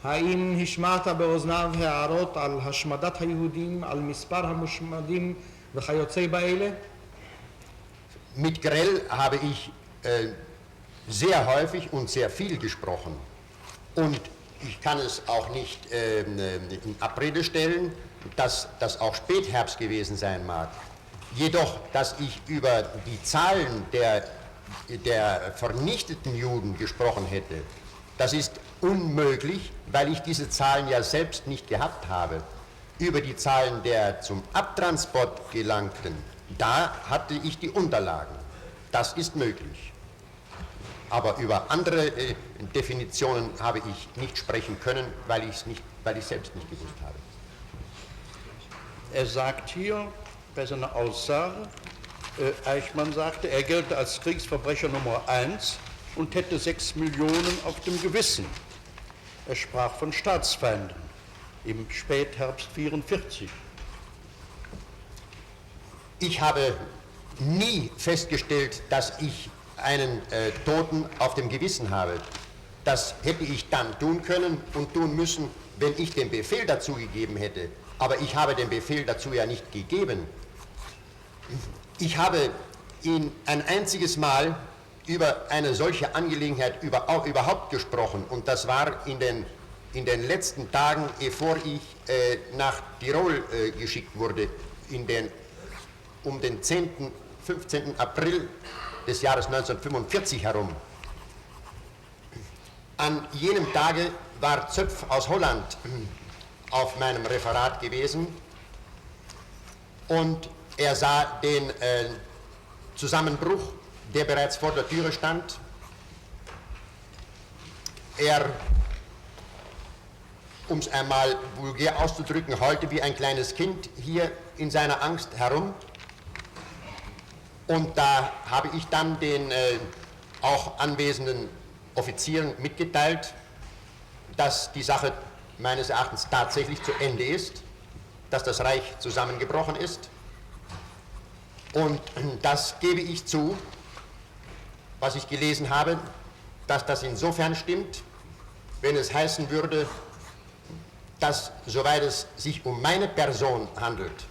האם השמעת באוזניו הערות על השמדת היהודים, על מספר המושמדים וכיוצא באלה? Mit Grell habe ich sehr häufig und sehr viel gesprochen. Und ich kann es auch nicht in Abrede stellen, dass das auch Spätherbst gewesen sein mag. Jedoch, dass ich über die Zahlen der vernichteten Juden gesprochen hätte, das ist unmöglich, weil ich diese Zahlen ja selbst nicht gehabt habe. Über die Zahlen der zum Abtransport gelangten, da hatte ich die Unterlagen. Das ist möglich. Aber über andere Definitionen habe ich nicht sprechen können, weil ich es selbst nicht gewusst habe. Er sagt hier bei seiner Aussage, Eichmann sagte, er gelte als Kriegsverbrecher Nummer 1 und hätte 6 Millionen auf dem Gewissen. Er sprach von Staatsfeinden im Spätherbst 1944. Ich habe nie festgestellt, dass ich einen Toten auf dem Gewissen habe. Das hätte ich dann tun können und tun müssen, wenn ich den Befehl dazu gegeben hätte. Aber ich habe den Befehl dazu ja nicht gegeben. Ich habe ihn ein einziges Mal über eine solche Angelegenheit überhaupt gesprochen und das war in den letzten Tagen, bevor ich nach Tirol geschickt wurde, um den 10., 15. April des Jahres 1945 herum. An jenem Tage war Zöpf aus Holland auf meinem Referat gewesen und er sah den Zusammenbruch, der bereits vor der Türe stand. Er, um es einmal vulgär auszudrücken, heulte wie ein kleines Kind hier in seiner Angst herum. Und da habe ich dann den auch anwesenden Offizieren mitgeteilt, dass die Sache meines Erachtens tatsächlich zu Ende ist, dass das Reich zusammengebrochen ist. Und das gebe ich zu, was ich gelesen habe, dass das insofern stimmt, wenn es heißen würde, dass, soweit es sich um meine Person handelt,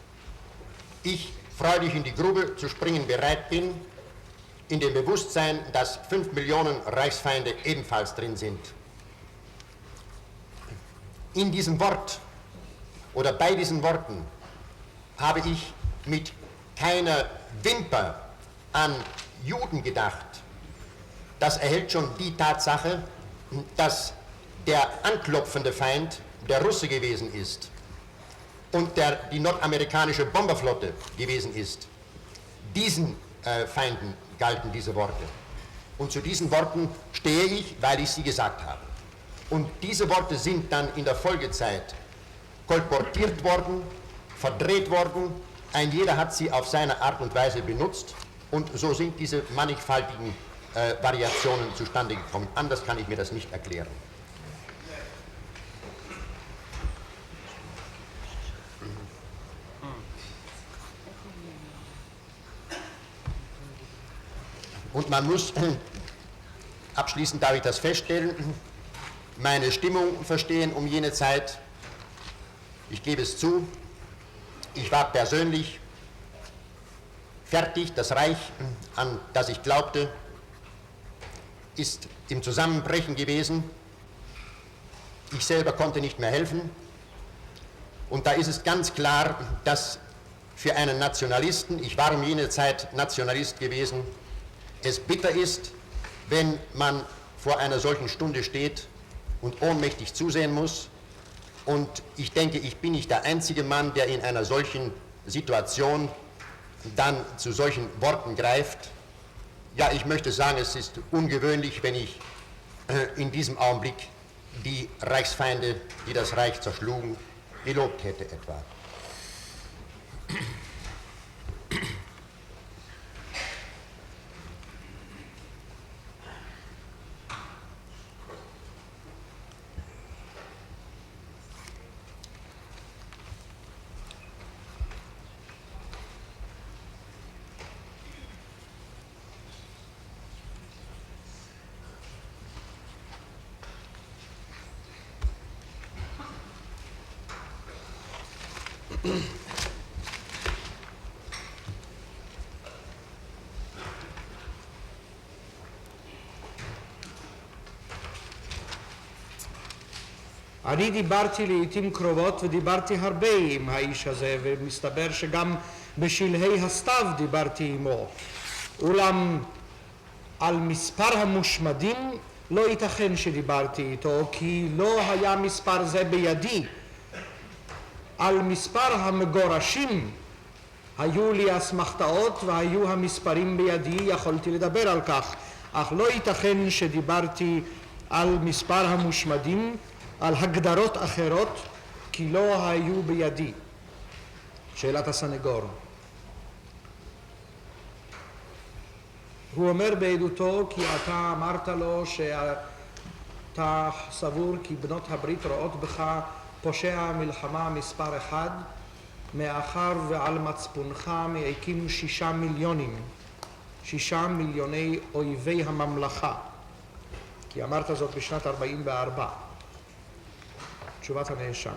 ich freudig in die Grube zu springen bereit bin, in dem Bewusstsein, dass 5 Millionen Reichsfeinde ebenfalls drin sind. In diesem Wort oder bei diesen Worten habe ich mit keiner Wimper an Juden gedacht. Das erhält schon die Tatsache, dass der anklopfende Feind der Russe gewesen ist. und die nordamerikanische Bomberflotte gewesen ist. Diesen Feinden galten diese Worte. Und zu diesen Worten stehe ich, weil ich sie gesagt habe. Und diese Worte sind dann in der Folgezeit kolportiert worden, verdreht worden. Ein jeder hat sie auf seine Art und Weise benutzt. Und so sind diese mannigfaltigen Variationen zustande gekommen. Anders kann ich mir das nicht erklären. Und man muss, abschließend darf ich das feststellen, meine Stimmung verstehen um jene Zeit. Ich gebe es zu, ich war persönlich fertig. Das Reich, an das ich glaubte, ist im Zusammenbrechen gewesen. Ich selber konnte nicht mehr helfen. Und da ist es ganz klar, dass für einen Nationalisten, ich war um jene Zeit Nationalist gewesen, es bitter ist, wenn man vor einer solchen Stunde steht und ohnmächtig zusehen muss. Und ich denke, ich bin nicht der einzige Mann, der in einer solchen Situation dann zu solchen Worten greift. Ja, ich möchte sagen, es ist ungewöhnlich, wenn ich in diesem Augenblick die Reichsfeinde, die das Reich zerschlugen, gelobt hätte etwa. אני דיברתי לעתים קרובות ודיברתי הרבה עם האיש הזה, ומסתבר שגם בשלהי הסתיו דיברתי עמו. אולם על מספר המושמדים לא ייתכן שדיברתי איתו, כי לא היה מספר זה בידי. על מספר המגורשים היו לי אסמכתאות והיו המספרים בידי, יכולתי לדבר על כך, אך לא ייתכן שדיברתי על מספר המושמדים, על הגדרות אחרות, כי לא היו בידי. שאלת הסנגור. הוא אומר בעדותו כי אתה אמרת לו שאתה סבור כי בנות הברית רואות בך פושע מלחמה מספר אחד, מאחר ועל מצפונך מעיקים 6 מיליוני אויבי הממלכה. כי אמרת זאת בשנת 44. תשובת הנאשם.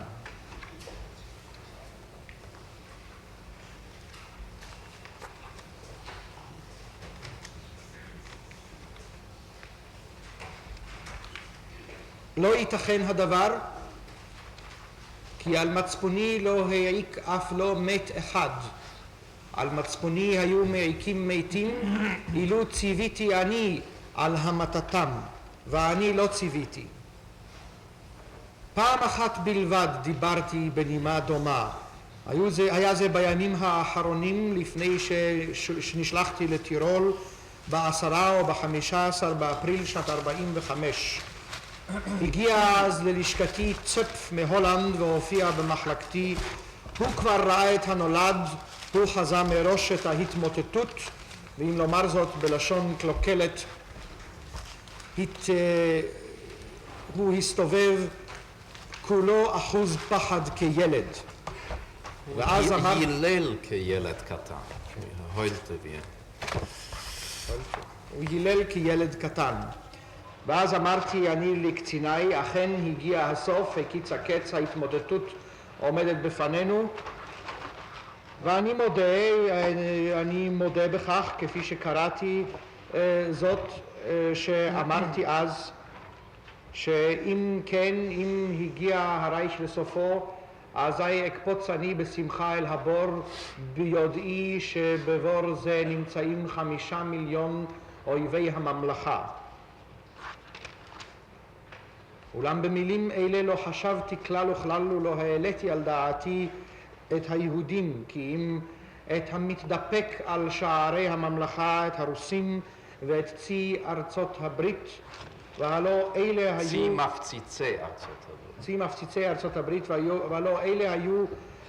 לא ייתכן הדבר, כי על מצפוני לא העיק אף לא מת אחד. על מצפוני היו מעיקים מתים, אילו ציוויתי אני על המתתם, ואני לא ציוויתי. פעם אחת בלבד דיברתי בנימה דומה. היה זה בימים האחרונים לפני שנשלחתי לטירול ב10 או ב15 באפריל שנת 45. הגיע אז ללשכתי צפ מהולנד והופיע במחלקתי. הוא כבר ראה את הנולד, הוא חזה מראש את ההתמוטטות, ואם לומר זאת בלשון קלוקלת, הוא הסתובב כולו אחוז פחד כילד. ואז אמר... הילל כילד קטן, הוילטה בי. הוא הילל כילד קטן. ואז אמרתי אני לקציניי, אכן הגיע הסוף, הקיץ הקץ, ההתמודדות עומדת בפנינו, ואני מודה בכך, כפי שקראתי זאת, שאמרתי אז, שאם כן, אם הגיע הרייך לסופו, אזי אקפוץ אני בשמחה אל הבור, ביודעי שבבור זה נמצאים 5 מיליון אויבי הממלכה. אולם במילים אלה לא חשבתי כלל וכלל ולא העליתי על דעתי את היהודים, כי אם את המתדפק על שערי הממלכה, את הרוסים ואת צי ארצות הברית, והלא אלה היו... צי מפציצי ארצות הברית. צי מפציצי ארצות הברית, והלא אלה היו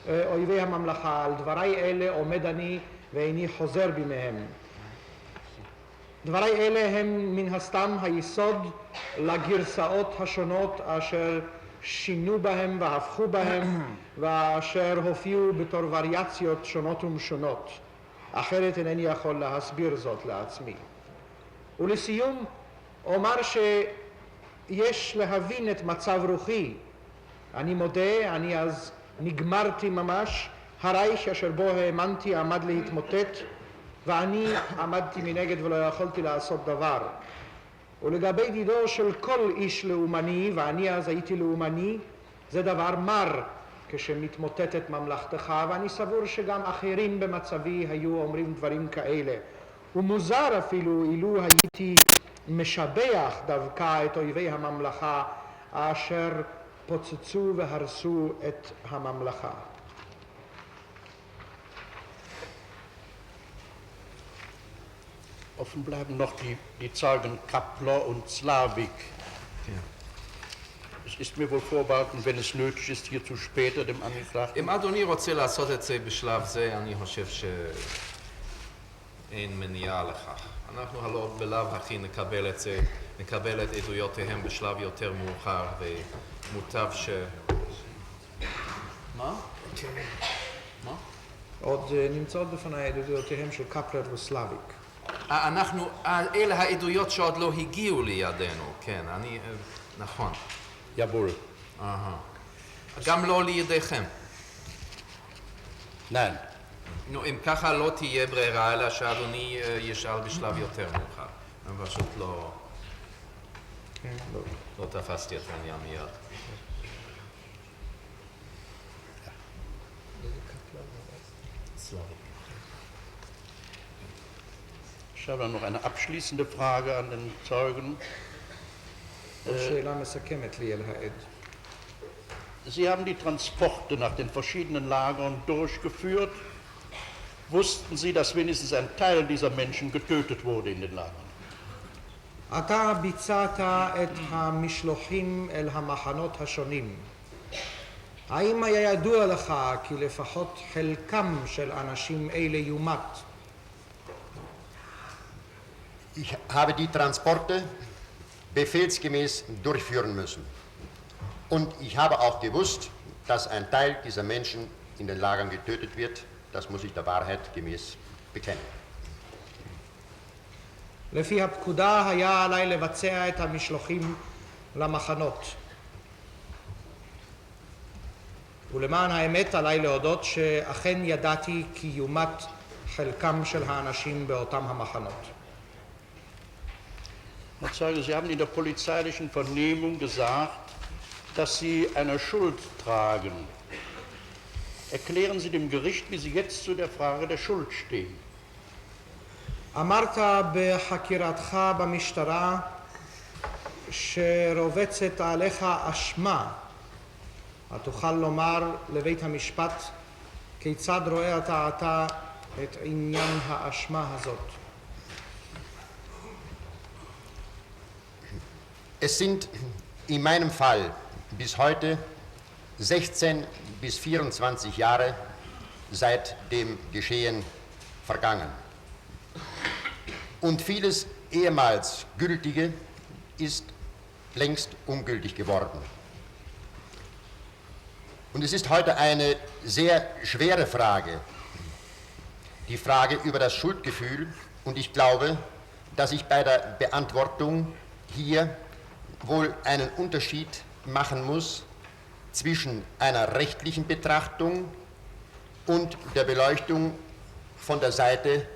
אויבי הממלכה. על דברי אלה עומד אני ואיני חוזר בי מהם. דברי אלה הם מן הסתם היסוד לגרסאות השונות אשר שינו בהם והפכו בהם ואשר הופיעו בתור וריאציות שונות ומשונות. אחרת אינני יכול להסביר זאת לעצמי. ולסיום אומר שיש להבין את מצב רוחי. אני מודה, אני אז נגמרתי ממש, הרייך אשר בו האמנתי עמד להתמוטט, ואני עמדתי מנגד ולא יכולתי לעשות דבר. ולגבי דידו של כל איש לאומני, ואני אז הייתי לאומני, זה דבר מר כשמתמוטטת ממלכתך, ואני סבור שגם אחרים במצבי היו אומרים דברים כאלה. ומוזר אפילו אילו הייתי משבח דווקא את אויבי הממלכה אשר פוצצו והרסו את הממלכה. Offen bleiben noch die Zeugen Kappler und Slavik. Ja. Es ist mir wohl vorbehalten, wenn es nötig ist, hierzu später dem Angeklagten. אם אדוני רוצה לעשות את זה בשלב זה, אני חושב שאין מניעה לכך. אנחנו הלא בלאו הכי נקבל את זה, נקבל את עדויותיהם בשלב יותר מאוחר, ומוטב ש... מה? מה? עוד נמצאות בפני עדויותיהם של קפלר וסלאביק. אנחנו, אלה העדויות שעוד לא הגיעו לידינו, כן, אני, נכון. Jawohl. גם לא לידיכם. Nein. נו, אם ככה לא תהיה ברירה, אלא שאדוני ישאל בשלב יותר מאוחר. אני פשוט לא... לא תפסתי את העניין מיד. Ich habe dann noch eine abschließende Frage an den Zeugen. שאלה מסכמת לי אל העד. Sie haben die Transporte nach den verschiedenen Lagern durchgeführt. Wussten Sie, dass wenigstens ein Teil dieser Menschen getötet wurde in den Lagern? אתה ביצעת את המשלוחים אל המחנות השונים. האם היה ידוע לך כי לפחות חלקם של אנשים אלה יומת? Ich habe die Transporte befehlsgemäß durchführen müssen. Und ich habe auch gewusst, dass ein Teil dieser Menschen in den Lagern getötet wird. Das muss ich der Wahrheit gemäß bekennen. לפי הפקודה היה עליי לבצע את המשלוחים למחנות. ולמען האמת עליי להודות שאכן ידעתי כי יומת חלקם של האנשים באותם המחנות. Herr Zeuge, Sie haben in der polizeilichen Vernehmung gesagt, dass Sie eine Schuld tragen. Erklären Sie dem Gericht, wie Sie jetzt zu der Frage der Schuld stehen. אמרת בחקירתך במשטרה שרובצת עליך אשמה. התוכל לומר לבית המשפט כיצד רואה אתה את עניין האשמה הזאת? Es sind in meinem Fall bis heute 16 bis 24 Jahre seit dem Geschehen vergangen. Und vieles ehemals Gültige ist längst ungültig geworden. Und es ist heute eine sehr schwere Frage, die Frage über das Schuldgefühl. Und ich glaube, dass ich bei der Beantwortung hier wohl einen Unterschied machen muss zwischen einer rechtlichen Betrachtung und der Beleuchtung von der Seite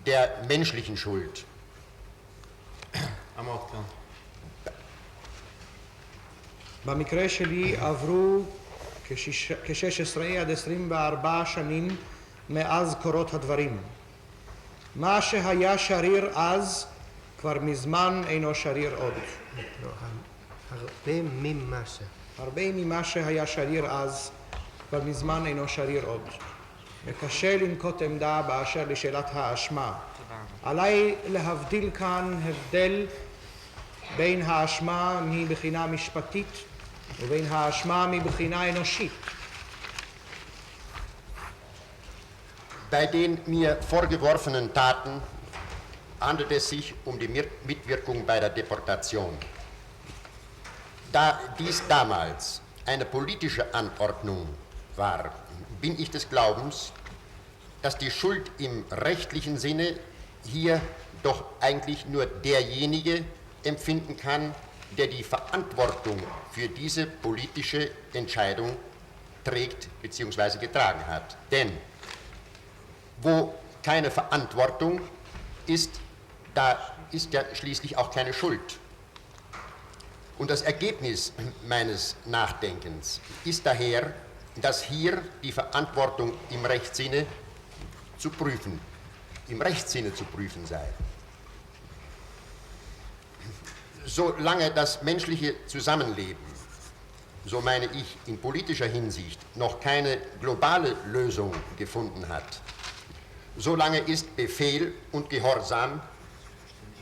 der menschlichen Schuld. במקרה שלי עברו כ-16 עד 24 שנים מאז קורות הדברים. מה שהיה שריר אז כבר מזמן אינו שריר עוד. הרבה ממה ש... הרבה ממה שהיה שריר אז כבר מזמן אינו שריר עוד. וקשה לנקוט עמדה באשר לשאלת האשמה. עליי להבדיל כאן הבדל בין האשמה מבחינה משפטית ובין האשמה מבחינה אנושית. Bei den mir vorgeworfenen Taten handelt es sich um die Mitwirkung bei der Deportation. Da dies damals eine politische Anordnung war, bin ich des Glaubens, dass die Schuld im rechtlichen Sinne hier doch eigentlich nur derjenige empfinden kann, der die Verantwortung für diese politische Entscheidung trägt bzw. getragen hat. Denn wo keine Verantwortung ist, da ist ja schließlich auch keine Schuld. Und das Ergebnis meines Nachdenkens ist daher, dass hier die Verantwortung im Rechtssinne zu prüfen sei. Solange das menschliche Zusammenleben, so meine ich, in politischer Hinsicht noch keine globale Lösung gefunden hat, solange ist Befehl und Gehorsam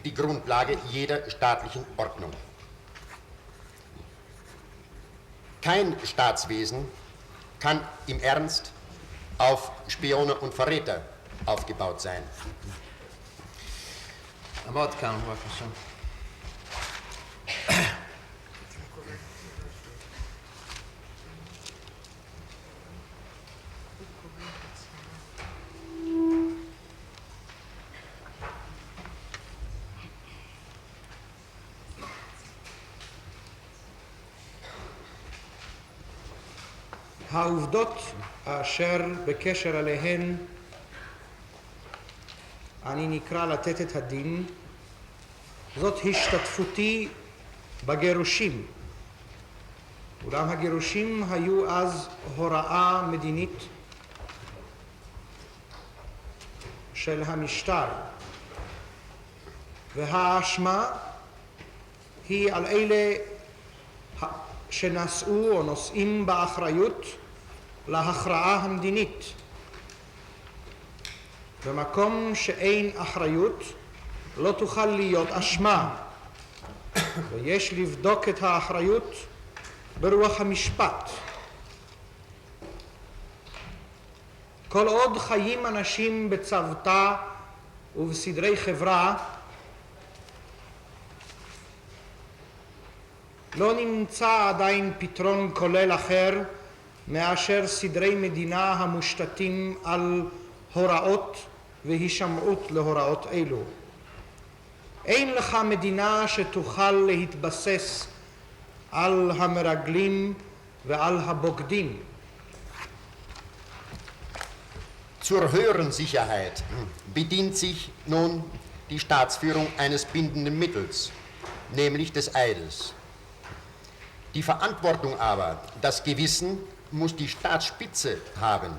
die Grundlage jeder staatlichen Ordnung. Kein Staatswesen kann im Ernst auf Spione und Verräter aufgebaut sein. עמוד כאן, בבקשה. העובדות אשר בקשר אליהן אני נקרא לתת את הדין, זאת השתתפותי בגירושים. אולם הגירושים היו אז הוראה מדינית של המשטר, והאשמה היא על אלה שנשאו או נושאים באחריות להכרעה המדינית. במקום שאין אחריות לא תוכל להיות אשמה, ויש לבדוק את האחריות ברוח המשפט. כל עוד חיים אנשים בצוותא ובסדרי חברה, לא נמצא עדיין פתרון כולל אחר מאשר סדרי מדינה המושתתים על הוראות והישמעות להוראות אלו. אין לך מדינה שתוכל להתבסס על המרגלים ועל הבוגדים. Zur höheren Sicherheit bedient sich nun die Staatsführung eines bindenden Mittels, nämlich des Eides. Die Verantwortung aber, das Gewissen, muss die Staatsspitze haben.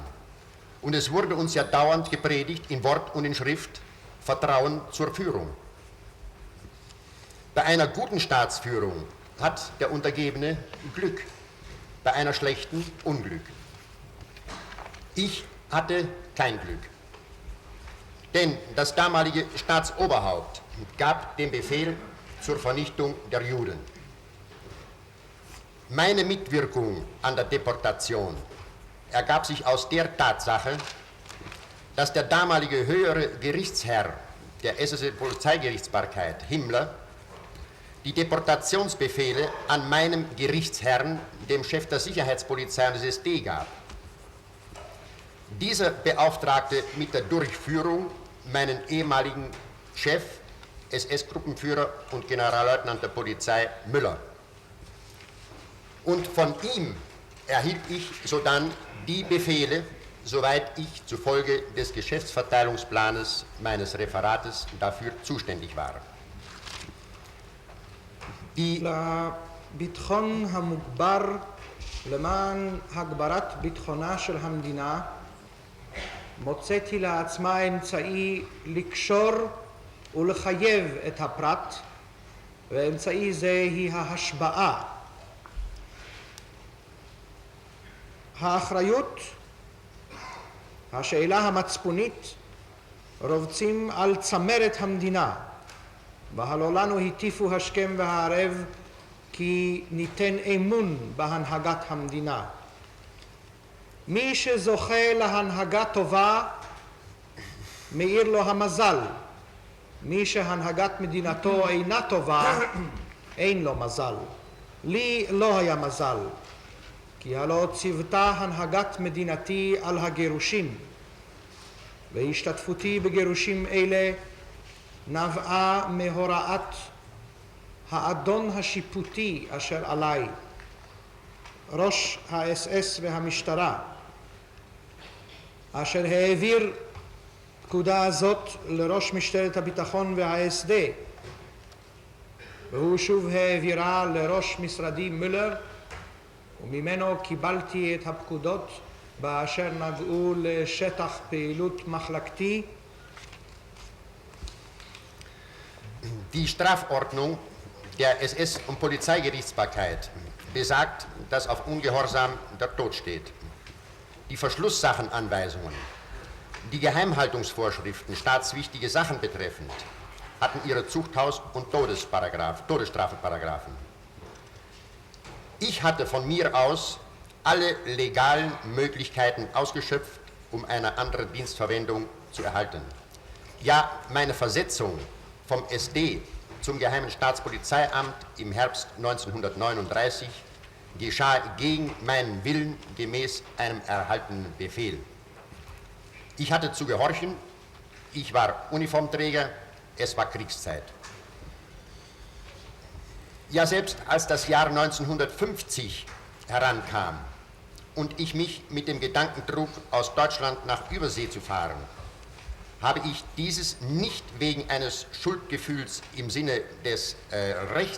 Und es wurde uns ja dauernd gepredigt, in Wort und in Schrift, Vertrauen zur Führung. Bei einer guten Staatsführung hat der Untergebene Glück, bei einer schlechten Unglück. Ich hatte kein Glück. Denn das damalige Staatsoberhaupt gab den Befehl zur Vernichtung der Juden. Meine Mitwirkung an der Deportation ergab sich aus der Tatsache, dass der damalige höhere Gerichtsherr der SS-Polizeigerichtsbarkeit, Himmler, die Deportationsbefehle an meinem Gerichtsherrn, dem Chef der Sicherheitspolizei und des SD, gab. Dieser beauftragte mit der Durchführung meinen ehemaligen Chef, SS-Gruppenführer und Generalleutnant der Polizei Müller. Und von ihm erhielt ich sodann die Befehle, soweit ich zufolge des Geschäftsverteilungsplanes meines Referates dafür zuständig war. לביטחון המוגבר למען הגברת ביטחונה של המדינה מוצאתי לעצמה אמצעי לקשור ולחייב את הפרט, ואמצעי זה היא ההשבעה. האחריות, השאלה המצפונית, רובצים על צמרת המדינה, והלא לנו הטיפו השכם והערב כי ניתן אמון בהנהגת המדינה. מי שזוכה להנהגה טובה, מאיר לו המזל. מי שהנהגת מדינתו אינה טובה, אין לו מזל. לי לא היה מזל, כי הלא ציוותה הנהגת מדינתי על הגירושים, והשתתפותי בגירושים אלה נבעה מהוראת האדון השיפוטי אשר עליי, ראש האס-אס והמשטרה, אשר העביר פקודה זאת לראש משטרת הביטחון והאס-ד, והוא שוב העבירה לראש משרדי מולר, וממנו קיבלתי את הפקודות באשר נגעו לשטח פעילות מחלקתי. Die Strafordnung der SS- und Polizeigerichtsbarkeit besagt, dass auf Ungehorsam der Tod steht. Die Verschlusssachenanweisungen, die Geheimhaltungsvorschriften staatswichtige Sachen betreffend, hatten ihre Zuchthaus- und Todesstrafenparagraphen. Ich hatte von mir aus alle legalen Möglichkeiten ausgeschöpft, um eine andere Dienstverwendung zu erhalten. Ja, meine Versetzung vom SD zum Geheimen Staatspolizeiamt im Herbst 1939 geschah gegen meinen Willen gemäß einem erhaltenen Befehl. Ich hatte zu gehorchen, ich war Uniformträger, es war Kriegszeit. Ja, selbst als das Jahr 1950 herankam und ich mich mit dem Gedanken trug, aus Deutschland nach Übersee zu fahren, habe ich dieses nicht wegen eines Schuldgefühls im Sinne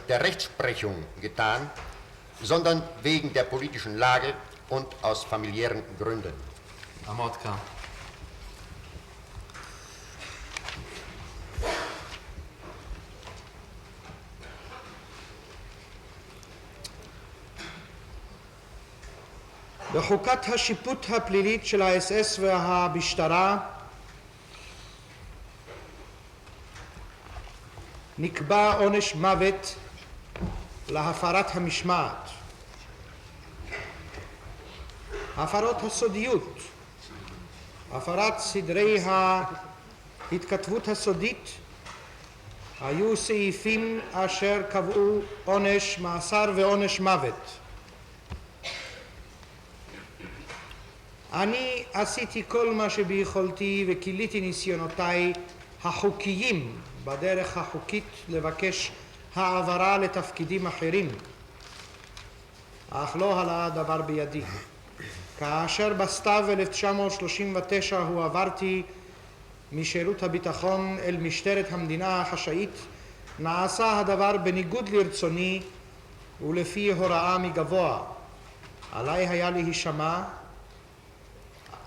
der Rechtsprechung getan, sondern wegen der politischen Lage und aus familiären Gründen. Amotka. בחוקת השיפוט הפלילית של האס-אס והמשטרה נקבע עונש מוות להפרת המשמעת. הפרת הסודיות, הפרת סדרי ההתכתבות הסודית, היו סעיפים אשר קבעו עונש מאסר ועונש מוות. אני עשיתי כל מה שביכולתי וכיליתי ניסיונותיי החוקיים בדרך החוקית לבקש העברה לתפקידים אחרים, אך לא עלה הדבר בידי. כאשר בסתיו 1939 הועברתי משירות הביטחון אל משטרת המדינה החשאית, נעשה הדבר בניגוד לרצוני ולפי הוראה מגבוה. עליי היה להישמע.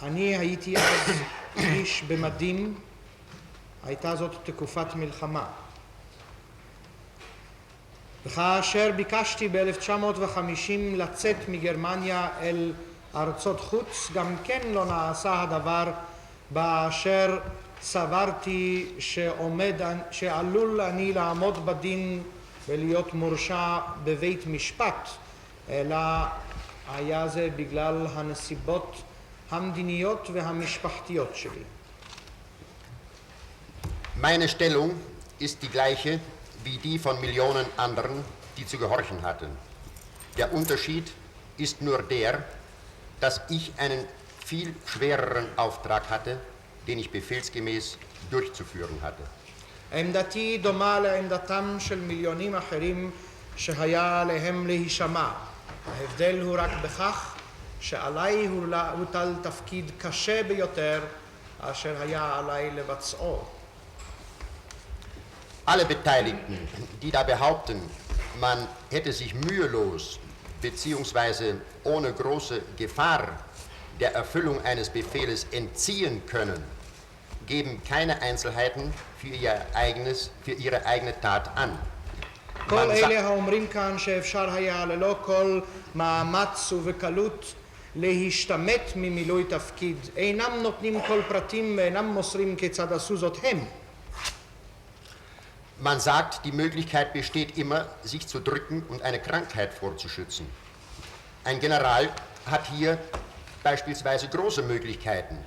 אני הייתי אז איש במדים, הייתה זאת תקופת מלחמה. וכאשר ביקשתי ב-1950 לצאת מגרמניה אל ארצות חוץ, גם כן לא נעשה הדבר באשר סברתי שעלול אני לעמוד בדין ולהיות מורשע בבית משפט, אלא היה זה בגלל הנסיבות המדיניות והמשפחתיות שלי. Meine Stellung ist die gleiche wie die von Millionen anderen, die zu gehorchen hatten. Der Unterschied ist nur der, dass ich einen viel schwereren Auftrag hatte, den ich befehlsgemäß durchzuführen hatte. עמדתי דומה לעמדתם של מיליונים אחרים שהיה עליהם להישמע. ההבדל הוא רק בכך שעליי הוטל תפקיד קשה ביותר אשר היה עליי לבצעו. Alle Beteiligten, die da behaupten, man hätte sich mühelos bzw. ohne große Gefahr der Erfüllung eines Befehles entziehen können, geben keine Einzelheiten für ihre eigene Tat an. כל אלה האומרים כאן שאפשר היה ללא כל מאמץ ובקלות להשתמט ממילוי תפקיד, אינם נותנים כל פרטים ואינם מוסרים כיצד עשו זאת הם. Man sagt, die Möglichkeit besteht immer, sich zu drücken und eine Krankheit vorzuschützen. Ein General hat hier beispielsweise große Möglichkeiten.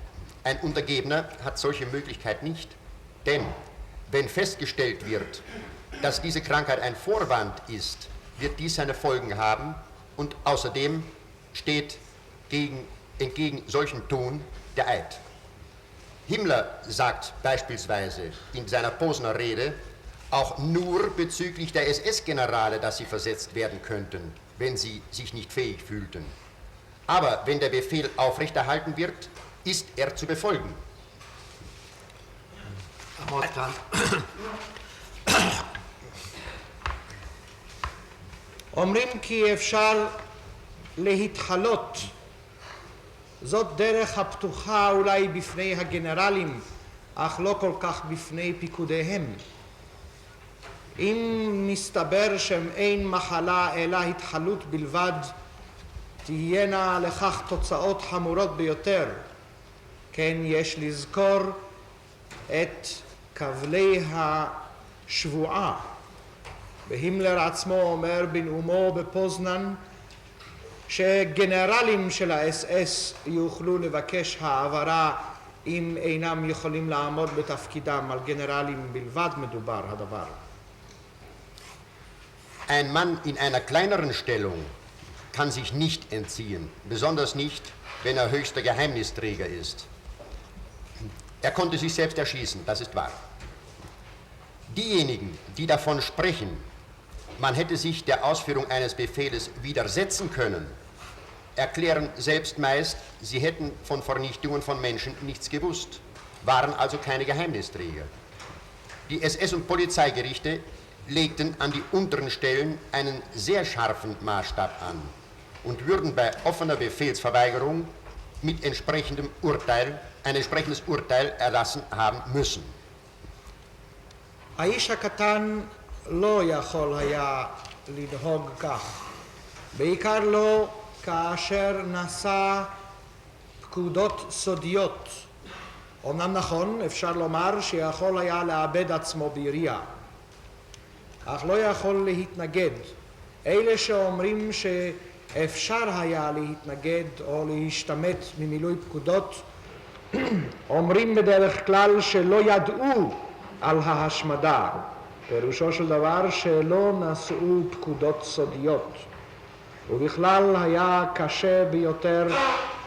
Ein Untergebener hat solche Möglichkeit nicht. Denn wenn festgestellt wird, dass diese Krankheit ein Vorwand ist, wird dies seine Folgen haben und außerdem steht entgegen solchem Tun der Eid. Himmler sagt beispielsweise in seiner Posener Rede auch nur bezüglich der SS-Generale, dass sie versetzt werden könnten, wenn sie sich nicht fähig fühlten. Aber wenn der Befehl aufrechterhalten wird, ist er zu befolgen. אומרים כי אפשר להתחלות, זאת דרך הפתוחה אולי בפני הגנרלים, אך לא כל כך בפני פיקודיהם. אם מסתבר שאין מחלה אלא התחלות בלבד, תהיינה לכך תוצאות חמורות ביותר. כן, יש לזכור את כבלי השבועה. והימלר עצמו אומר בנאומו בפוזנן שגנרלים של האס-אס יוכלו לבקש העברה אם אינם יכולים לעמוד בתפקידם. על גנרלים בלבד מדובר הדבר. Ein Mann in einer kleineren Stellung kann sich nicht entziehen, besonders nicht, wenn er höchster Geheimnisträger ist. Er konnte sich selbst erschießen, das ist wahr. Diejenigen, die davon sprechen, man hätte sich der Ausführung eines Befehles widersetzen können, erklären selbst meist, sie hätten von Vernichtungen von Menschen nichts gewusst, waren also keine Geheimnisträger. Die SS- und Polizeigerichte legten an die unteren Stellen einen sehr scharfen Maßstab an und würden bei offener Befehlsverweigerung mit entsprechendem Urteil, ein entsprechendes Urteil erlassen haben müssen. האיש הקטן לא יכול היה לנהוג כך, בעיקר לא כאשר נשא פקודות סודיות. אמנם נכון, אפשר לומר שיכול היה לאבד עצמו בירייה, אך לא יכול להתנגד. אלה שאומרים שאפשר היה להתנגד או להשתמט ממילוי פקודות, אומרים בדרך כלל שלא ידעו על ההשמדה. פירושו של דבר שלא נשאו פקודות סודיות. ובכלל היה קשה ביותר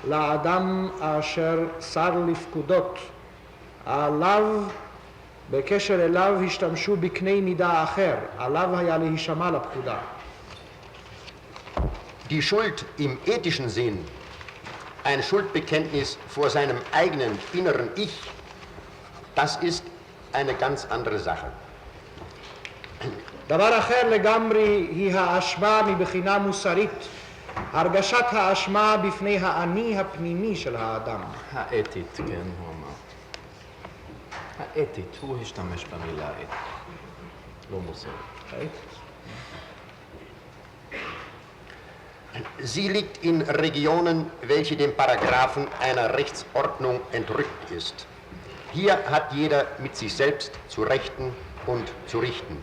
לאדם אשר שר לפקודות. עליו, בקשר אליו השתמשו בקנה מידה אחר. עליו היה להישמע לפקודה. Die Schuld im ethischen Sinn, ein Schuldbekenntnis vor seinem eigenen inneren Ich, das ist eine ganz andere Sache. דבר אחר לגמרי היא האשמה מבחינה מוסרית, הרגשת האשמה בפני האני הפנימי של האדם. האתית, כן, הוא אמר. האתית, הוא השתמש במילה אתית, לא מוסרית. Sie liegt in Regionen, welche dem Paragraphen einer Rechtsordnung entrückt ist. Hier hat jeder mit sich selbst zu rechten und zu richten.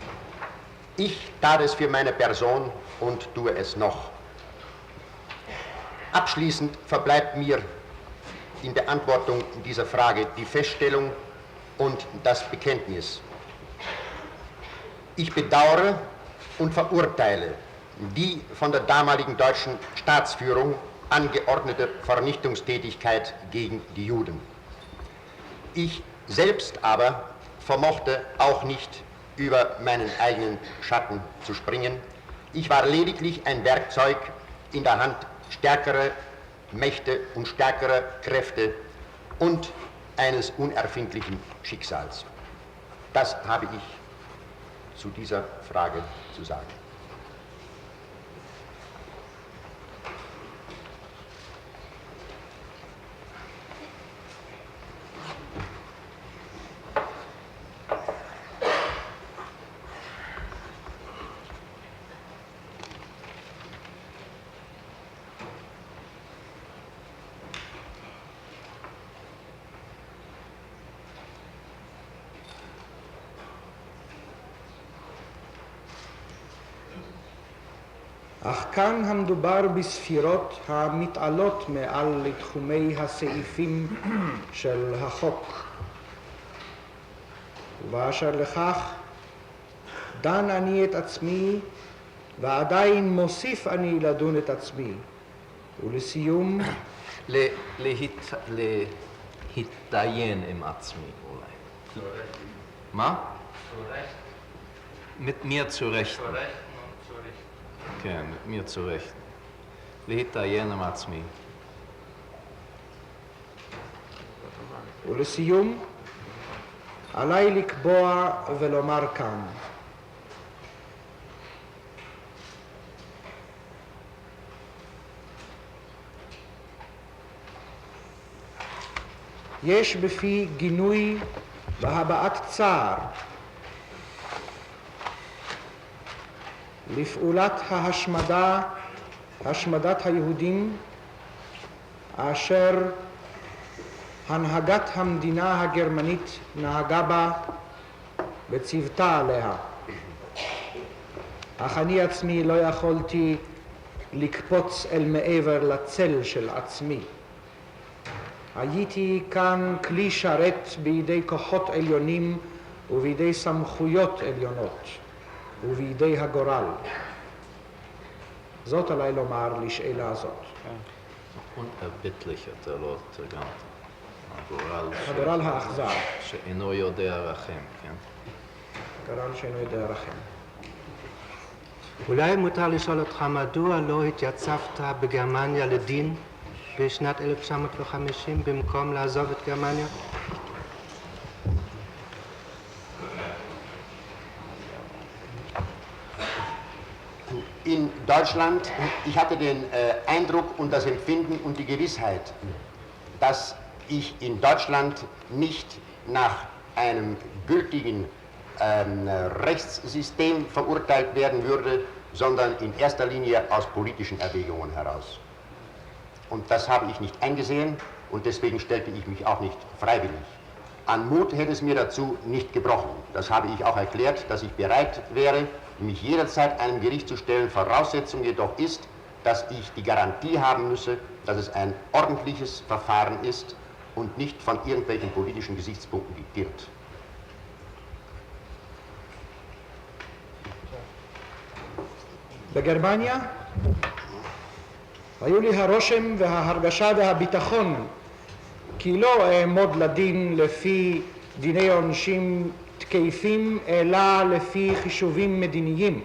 Ich tat es für meine Person und tue es noch. Abschließend verbleibt mir in Beantwortung dieser Frage die Feststellung und das Bekenntnis. Ich bedauere und verurteile die von der damaligen deutschen Staatsführung angeordnete Vernichtungstätigkeit gegen die Juden. Ich selbst aber vermochte auch nicht über meinen eigenen Schatten zu springen. Ich war lediglich ein Werkzeug in der Hand stärkerer Mächte und stärkerer Kräfte und eines unerfindlichen Schicksals. Das habe ich zu dieser Frage zu sagen. אך כאן המדובר בספירות המתעלות מעל לתחומי הסעיפים של החוק. ובאשר לכך, דן אני את עצמי, ועדיין מוסיף אני לדון את עצמי. ולסיום, להתדיין עם עצמי אולי. מה? mit mir zu rechnen. כן, mit mir zu rechnen. להתדיין עם עצמי. ולסיום, עליי לקבוע ולומר כאן. יש בפי גינוי והבעת צער לפעולת השמדת היהודים אשר הנהגת המדינה הגרמנית נהגה בה וציוותה עליה. אך אני עצמי לא יכולתי לקפוץ אל מעבר לצל של עצמי. הייתי כאן כלי שרת בידי כוחות עליונים ובידי סמכויות עליונות ובידי הגורל. זאת עליי לומר לשאלה זאת. unerbittlich, אתה לא תרגמת. הגורל האכזר. שאינו יודע רחם, כן? הגורל שאינו יודע רחם. אולי מותר לשאול אותך מדוע לא התייצבת בגרמניה לדין בשנת 1950 במקום לעזוב את גרמניה? In Deutschland, ich hatte den Eindruck und das Empfinden und die Gewissheit, dass ich in Deutschland nicht nach einem gültigen Rechtssystem verurteilt werden würde, sondern in erster Linie aus politischen Erwägungen heraus. Und das habe ich nicht eingesehen und deswegen stellte ich mich auch nicht freiwillig. An Mut hätte es mir dazu nicht gebrochen. Das habe ich auch erklärt, dass ich bereit wäre, mich jederzeit einem Gericht zu stellen. Voraussetzung jedoch ist, dass ich die Garantie haben müsse, dass es ein ordentliches Verfahren ist und nicht von irgendwelchen politischen Gesichtspunkten diktiert. בגרמניה היו לי הרושם וההרגשה והביטחון כי לא אעמוד לדין לפי דיני עונשים תקפים אלא לפי חישובים מדיניים.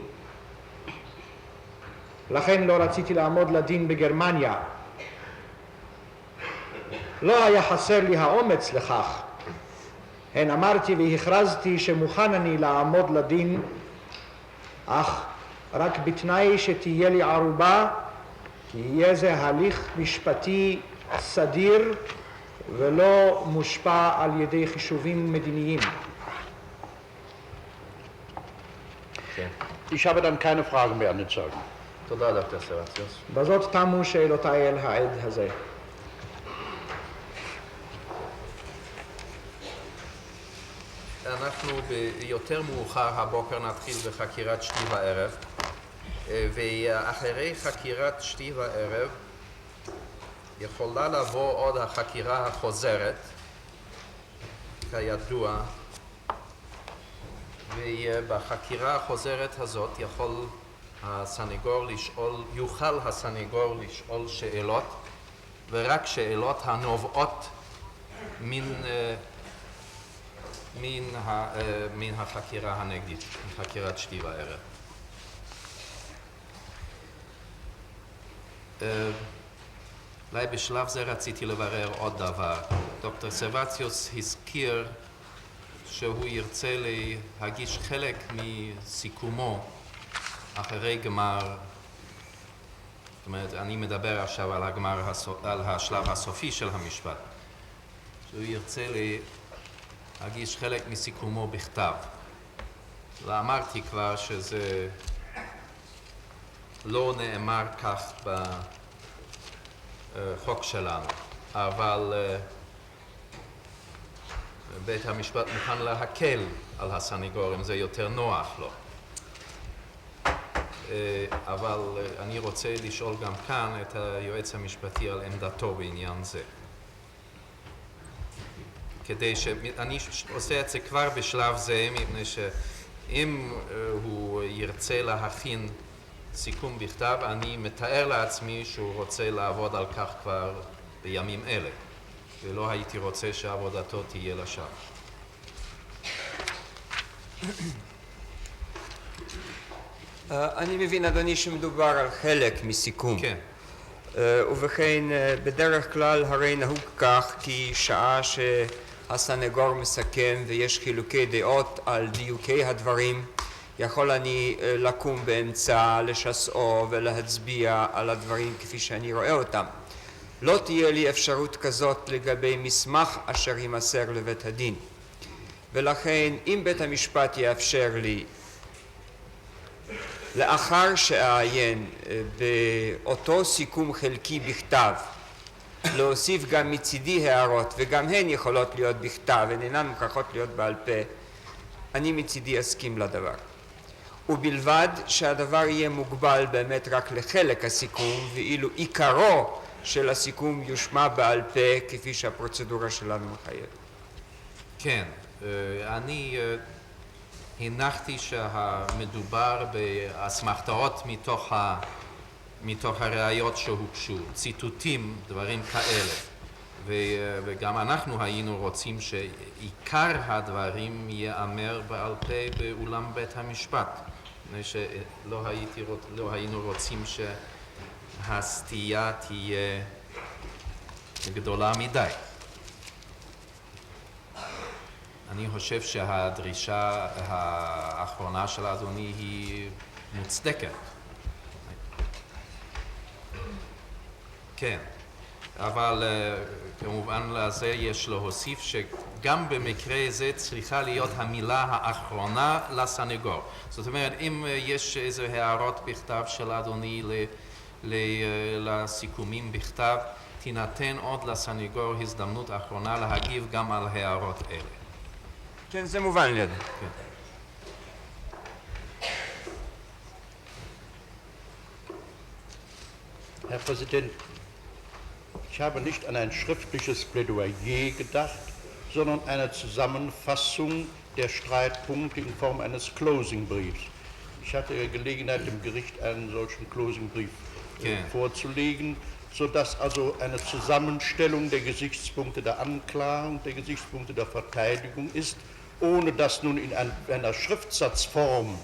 לכן לא רציתי לעמוד לדין בגרמניה. לא היה חסר לי האומץ לכך. הן אמרתי והכרזתי שמוכן אני לעמוד לדין, אך רק בתנאי שתהיה לי ערובה, כי יהיה זה הליך משפטי סדיר ולא מושפע על ידי חישובים מדיניים. Ich habe dann keine Fragen mehr an den Zeugen. תודה, דוקטור סרציוס. בזאת תמו שאלותיי אל העד הזה. אנחנו ביותר מאוחר הבוקר נתחיל בחקירת שתי וערב, ואחרי חקירת שתי וערב יכולה לבוא עוד החקירה החוזרת, כידוע, ובחקירה החוזרת הזאת יוכל הסנגור לשאול שאלות, ורק שאלות הנובעות מן החקירה הנגדית, מחקירת שתי וערב. אולי בשלב זה רציתי לברר עוד דבר. דוקטור סרווציוס הזכיר שהוא ירצה להגיש חלק מסיכומו אחרי גמר, זאת אומרת, אני מדבר עכשיו על השלב הסופי של המשפט, שהוא ירצה להגיש חלק מסיכומו בכתב. ואמרתי כבר שזה לא נאמר כך בחוק שלנו, אבל בית המשפט מוכן להקל על הסניגור אם זה יותר נוח לו. אבל אני רוצה לשאול גם כאן את היועץ המשפטי על עמדתו בעניין זה. כדי שאני עושה את זה כבר בשלב זה, מפני שאם הוא ירצה להכין סיכום בכתב, אני מתאר לעצמי שהוא רוצה לעבוד על כך כבר בימים אלה, ולא הייתי רוצה שעבודתו תהיה לשווא. אני מבין, אדוני, שמדובר על חלק מסיכום. כן. ובכן, בדרך כלל הרי נהוג כך כי שעה שהסנגור מסכם ויש חילוקי דעות על דיוקי הדברים, יכול אני לקום באמצע, לשסעו ולהצביע על הדברים כפי שאני רואה אותם. לא תהיה לי אפשרות כזאת לגבי מסמך אשר יימסר לבית הדין. ולכן, אם בית המשפט יאפשר לי לאחר שאעיין באותו סיכום חלקי בכתב, להוסיף גם מצידי הערות, וגם הן יכולות להיות בכתב, הן אינן מוכרחות להיות בעל פה, אני מצידי אסכים לדבר. ובלבד שהדבר יהיה מוגבל באמת רק לחלק הסיכום, ואילו עיקרו של הסיכום יושמע בעל פה כפי שהפרוצדורה שלנו מחייבת. כן, אני הנחתי שהמדובר באסמכתאות מתוך הראיות שהוגשו, ציטוטים, דברים כאלה. וגם אנחנו היינו רוצים שעיקר הדברים ייאמר בעל פה באולם בית המשפט. שלא היינו רוצים שהסטייה תהיה גדולה מדי. אני חושב שהדרישה האחרונה של אדוני היא מוצדקת. כן, אבל כמובן לזה יש להוסיף שגם במקרה זה צריכה להיות המילה האחרונה לסנגור. זאת אומרת, אם יש איזה הערות בכתב של אדוני לסיכומים בכתב, תינתן עוד לסנגור הזדמנות אחרונה להגיב גם על הערות אלה. כן, זה מובן לי. כן. Herr Präsident, ich habe nicht an ein schriftliches Plädoyer gedacht, sondern eine Zusammenfassung der Streitpunkte in Form eines Closing-Briefs. Ich hatte Gelegenheit, dem Gericht einen solchen Closing-Brief vorzulegen, sodass also eine Zusammenstellung der Gesichtspunkte der Anklage, der Gesichtspunkte der Verteidigung ist, ohne dass nun in einer Schriftsatzform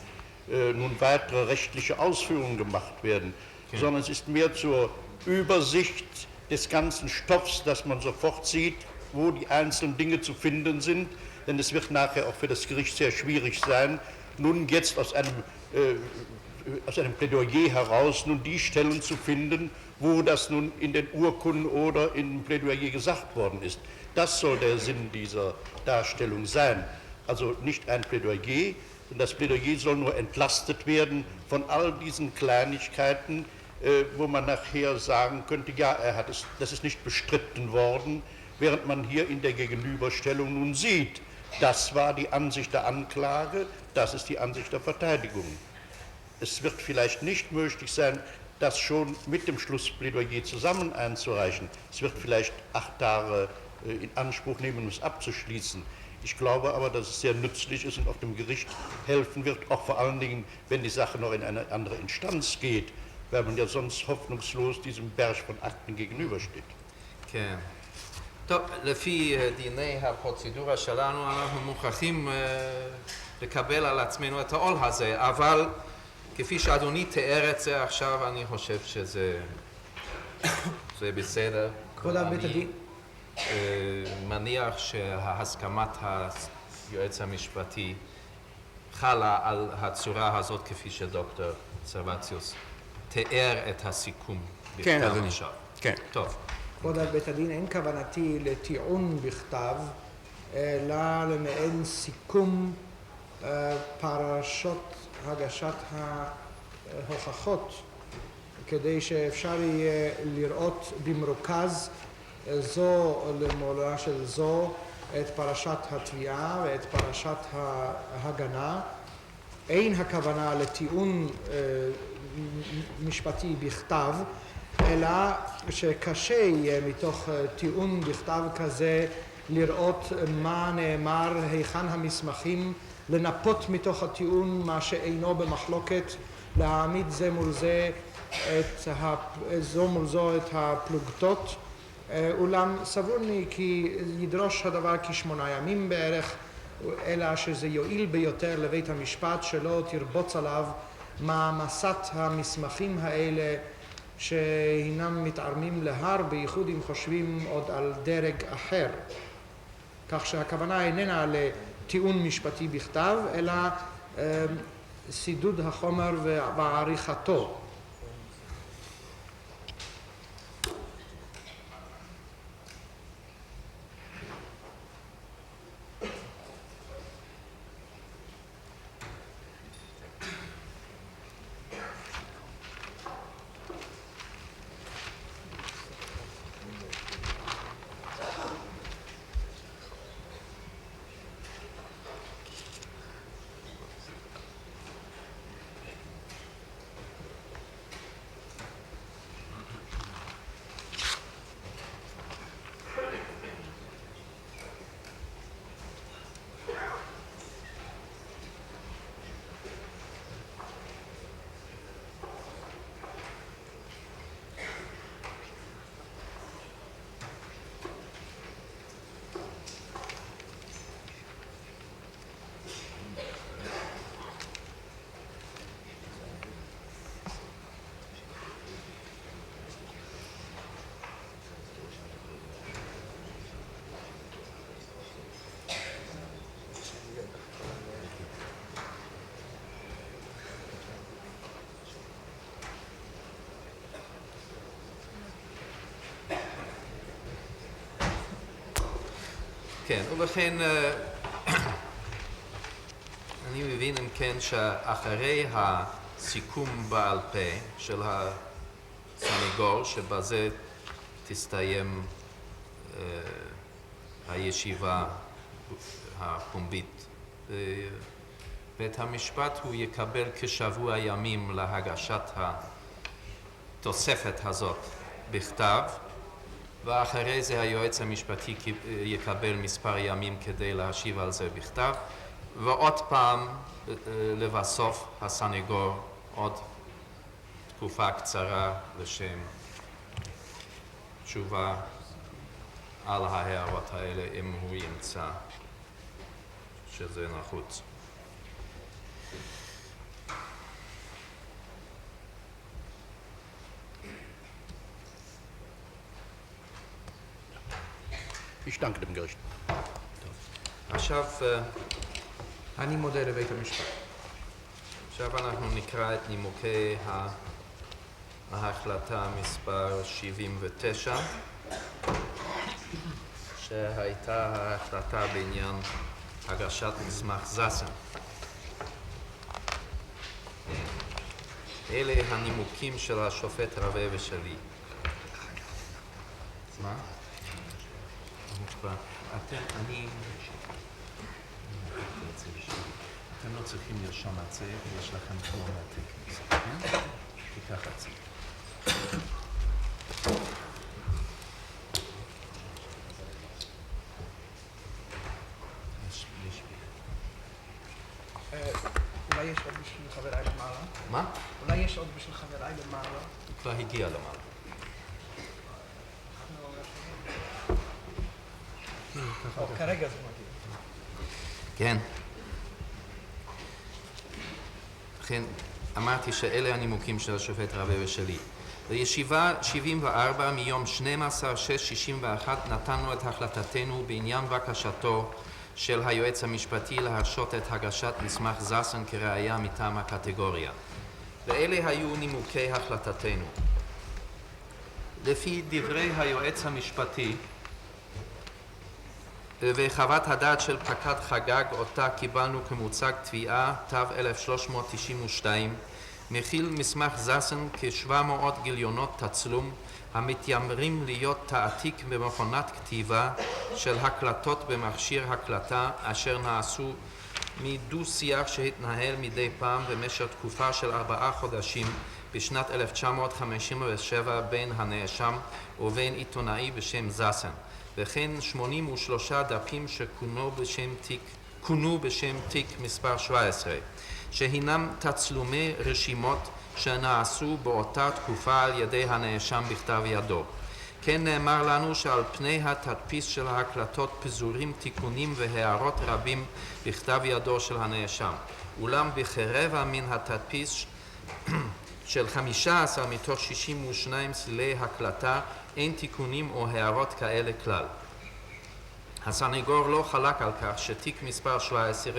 nun weitere rechtliche Ausführungen gemacht werden, sondern es ist mehr zur Übersicht des ganzen Stoffs, dass man sofort sieht, wo die einzelnen Dinge zu finden sind, denn es wird nachher auch für das Gericht sehr schwierig sein, nun jetzt aus einem Plädoyer heraus nun die Stellen zu finden, wo das nun in den Urkunden oder im Plädoyer gesagt worden ist. Das soll der Sinn dieser Darstellung sein. Also nicht ein Plädoyer, sondern das Plädoyer soll nur entlastet werden von all diesen Kleinigkeiten, wo man nachher sagen könnte, ja, das ist nicht bestritten worden, während man hier in der Gegenüberstellung nun sieht, das war die Ansicht der Anklage, das ist die Ansicht der Verteidigung. Es wird vielleicht nicht möglich sein, das schon mit dem Schlussplädoyer zusammen einzureichen. Es wird vielleicht 8 Tage in Anspruch nehmen, um es abzuschließen. Ich glaube aber, dass es sehr nützlich ist und auch dem Gericht helfen wird, auch vor allen Dingen, wenn die Sache noch in eine andere Instanz geht, weil man ja sonst hoffnungslos diesem Berg von Akten gegenübersteht. כן. טוב, לפי דיני הפרוצדורה שלנו אנחנו מוכרחים לקבל על עצמנו את העול הזה, אבל כפי שאדוני תיאר את זה עכשיו, אני חושב שזה בסדר. כבוד בית הדין. מניח שההסכמת היועץ המשפטי חלה על הצורה הזאת כפי שדוקטור סרבציוס תיאר את הסיכום בכתב עכשיו. כן. טוב. כבוד בית הדין, אין כוונתי לטיעון בכתב, אלא למעין סיכום פרשות הגשת ההוכחות, כדי שאפשר יהיה לראות במרוכז זו למעלה של זו את פרשת התביעה ואת פרשת ההגנה, אין הכוונה לטיעון משפטי בכתב, אלא שקשה יהיה מתוך טיעון בכתב כזה לראות מה נאמר, היכן המסמכים, לנפות מתוך הטיעון מה שאינו במחלוקת, להעמיד זה מול זה זו מול זו את הפלוגתות. אולם סבורני כי ידרוש הדבר כ8 ימים בערך, אלא שזה יועיל ביותר לבית המשפט שלא תרבוץ עליו מעמסת המסמכים האלה שהינם מתערמים להר, בייחוד אם חושבים עוד על דרג אחר. כך שהכוונה איננה לטיעון משפטי בכתב, אלא סידוד החומר ועריכתו. כן, ובכן, אני מבין אם כן שאחרי הסיכום בעל פה של הסניגור, שבזה תסתיים הישיבה הפומבית, בית המשפט הוא יקבל כשבוע ימים להגשת התוספת הזאת בכתב, ואחרי זה היועץ המשפטי יקבל מספר ימים כדי להשיב על זה בכתב, ועוד פעם לבסוף הסניגור עוד תקופה קצרה לשם תשובה על ההערות האלה אם הוא ימצא שזה נחוץ. Ich danke dem Gericht. עכשיו, אני מודה לבית המשפט. עכשיו אנחנו נקרא את נימוקי ההחלטה מספר 79, שהייתה ההחלטה בעניין הגשת מסמך זסן. אלה הנימוקים של השופט רווה ושלי. מה? אתם לא צריכים לרשום את זה, יש לכם כלום מהתיק, כן? תיקח את זה. אולי יש עוד בשביל חבריי למעלה? מה? אולי יש עוד בשביל חבריי למעלה? הוא כבר הגיע למעלה. כרגע זה מגיע. כן. לכן אמרתי שאלה הנימוקים של השופט רווה ושלי. בישיבה 74 מיום 12/6/61 נתנו את החלטתנו בעניין בקשתו של היועץ המשפטי להרשות את הגשת מסמך זסן כראיה מטעם הקטגוריה. ואלה היו נימוקי החלטתנו. לפי דברי היועץ המשפטי וחוות הדעת של פקד חגג, אותה קיבלנו כמוצג תביעה תו 1392, מכיל מסמך זסן כ-700 גיליונות תצלום המתיימרים להיות תעתיק במכונת כתיבה של הקלטות במכשיר הקלטה אשר נעשו מדו-שיח שהתנהל מדי פעם במשך תקופה של 4 חודשים בשנת 1957 בין הנאשם ובין עיתונאי בשם זסן, וכן 83 דפים שכונו בשם תיק מספר 17, שהינם תצלומי רשימות שנעשו באותה תקופה על ידי הנאשם בכתב ידו. כן נאמר לנו שעל פני התדפיס של ההקלטות פזורים תיקונים והערות רבים בכתב ידו של הנאשם. אולם בכרבע מן התדפיס של 15 מתוך 62 סלילי הקלטה אין תיקונים או הערות כאלה כלל. הסניגור לא חלק על כך שתיק מספר 17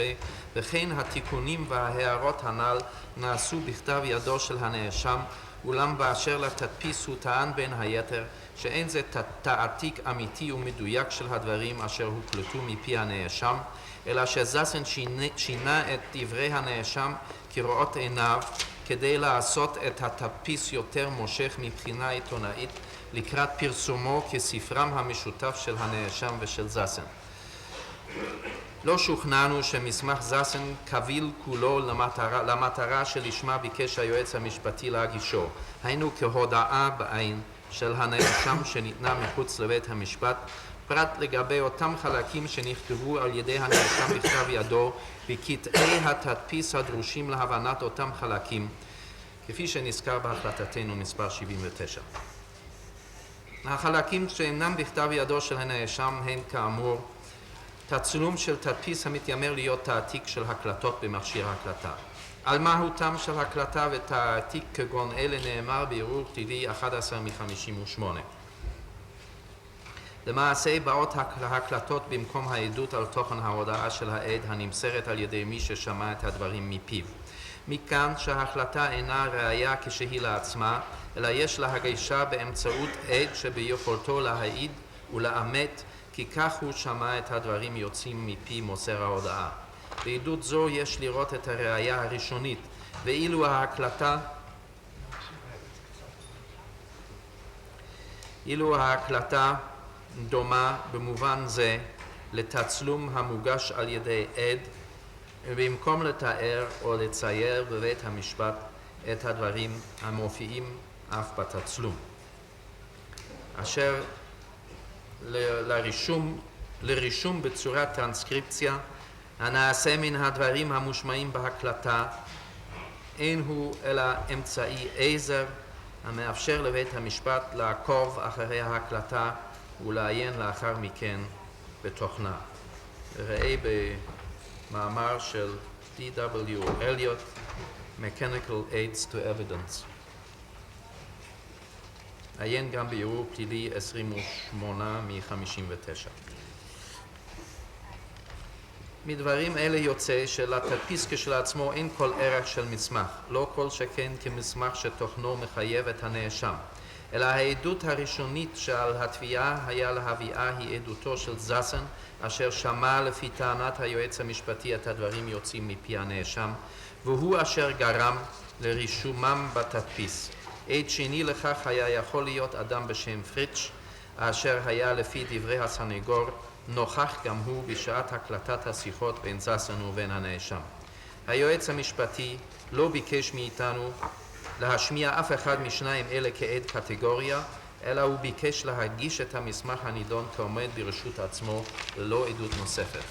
וכן התיקונים וההערות הנ"ל נעשו בכתב ידו של הנאשם, אולם באשר לתדפיס הוא טען בין היתר שאין זה תעתיק אמיתי ומדויק של הדברים אשר הוקלטו מפי הנאשם, אלא שזסן שינה את דברי הנאשם כראות עיניו כדי לעשות את התדפיס יותר מושך מבחינה עיתונאית לקראת פרסומו כספרם המשותף של הנאשם ושל זסן. לא שוכנענו שמסמך זסן קביל כולו למטרה שלשמה ביקש היועץ המשפטי להגישו, היינו כהודאה בעין של הנאשם שניתנה מחוץ לבית המשפט, פרט לגבי אותם חלקים שנכתבו על ידי הנאשם בכתב ידו בקטעי התדפיס הדרושים להבנת אותם חלקים, כפי שנזכר בהחלטתנו מספר 79. החלקים שאינם בכתב ידו של הנאשם הם כאמור תצלום של תדפיס המתיימר להיות תעתיק של הקלטות במכשיר הקלטה. על מהותם של הקלטה ותעתיק כגון אלה נאמר בערעור פלילי 11/58. למעשה באות ההקלטות במקום העדות על תוכן ההודעה של העד הנמסרת על ידי מי ששמע את הדברים מפיו. מכאן שההחלטה אינה ראיה כשהיא לעצמה, אלא יש להגישה באמצעות עד שביכולתו להעיד ולאמת כי כך הוא שמע את הדברים יוצאים מפי מוסר ההודעה. בעדות זו יש לראות את הראיה הראשונית, ואילו ההקלטה דומה במובן זה לתצלום המוגש על ידי עד, במקום לתאר או לצייר בבית המשפט את הדברים המופיעים אף בתצלום, אשר לרישום בצורת טרנסקריפציה הנעשה מן הדברים המושמעים בהקלטה אין הוא אלא אמצעי עזר המאפשר לבית המשפט לעקוב אחרי ההקלטה ולעיין לאחר מכן בתוכנה. ראה במאמר של D.W. Eliot, Mechanical Aids to Evidence. עיין גם בערעור פלילי 28/59. מדברים אלה יוצא שלתדפיס כשלעצמו אין כל ערך של מסמך, לא כל שכן כמסמך שתוכנו מחייב את הנאשם, אלא העדות הראשונית שעל התביעה היה להביאה היא עדותו של זסן, אשר שמע לפי טענת היועץ המשפטי את הדברים יוצאים מפי הנאשם, והוא אשר גרם לרישומם בתדפיס. עד שני לכך היה יכול להיות אדם בשם פריטש, אשר היה לפי דברי הסניגור נוכח גם הוא בשעת הקלטת השיחות בין זסן ובין הנאשם. היועץ המשפטי לא ביקש מאיתנו להשמיע אף אחד משניים אלה כעד קטגוריה, אלא הוא ביקש להגיש את המסמך הנידון כעומד ברשות עצמו ללא עדות נוספת.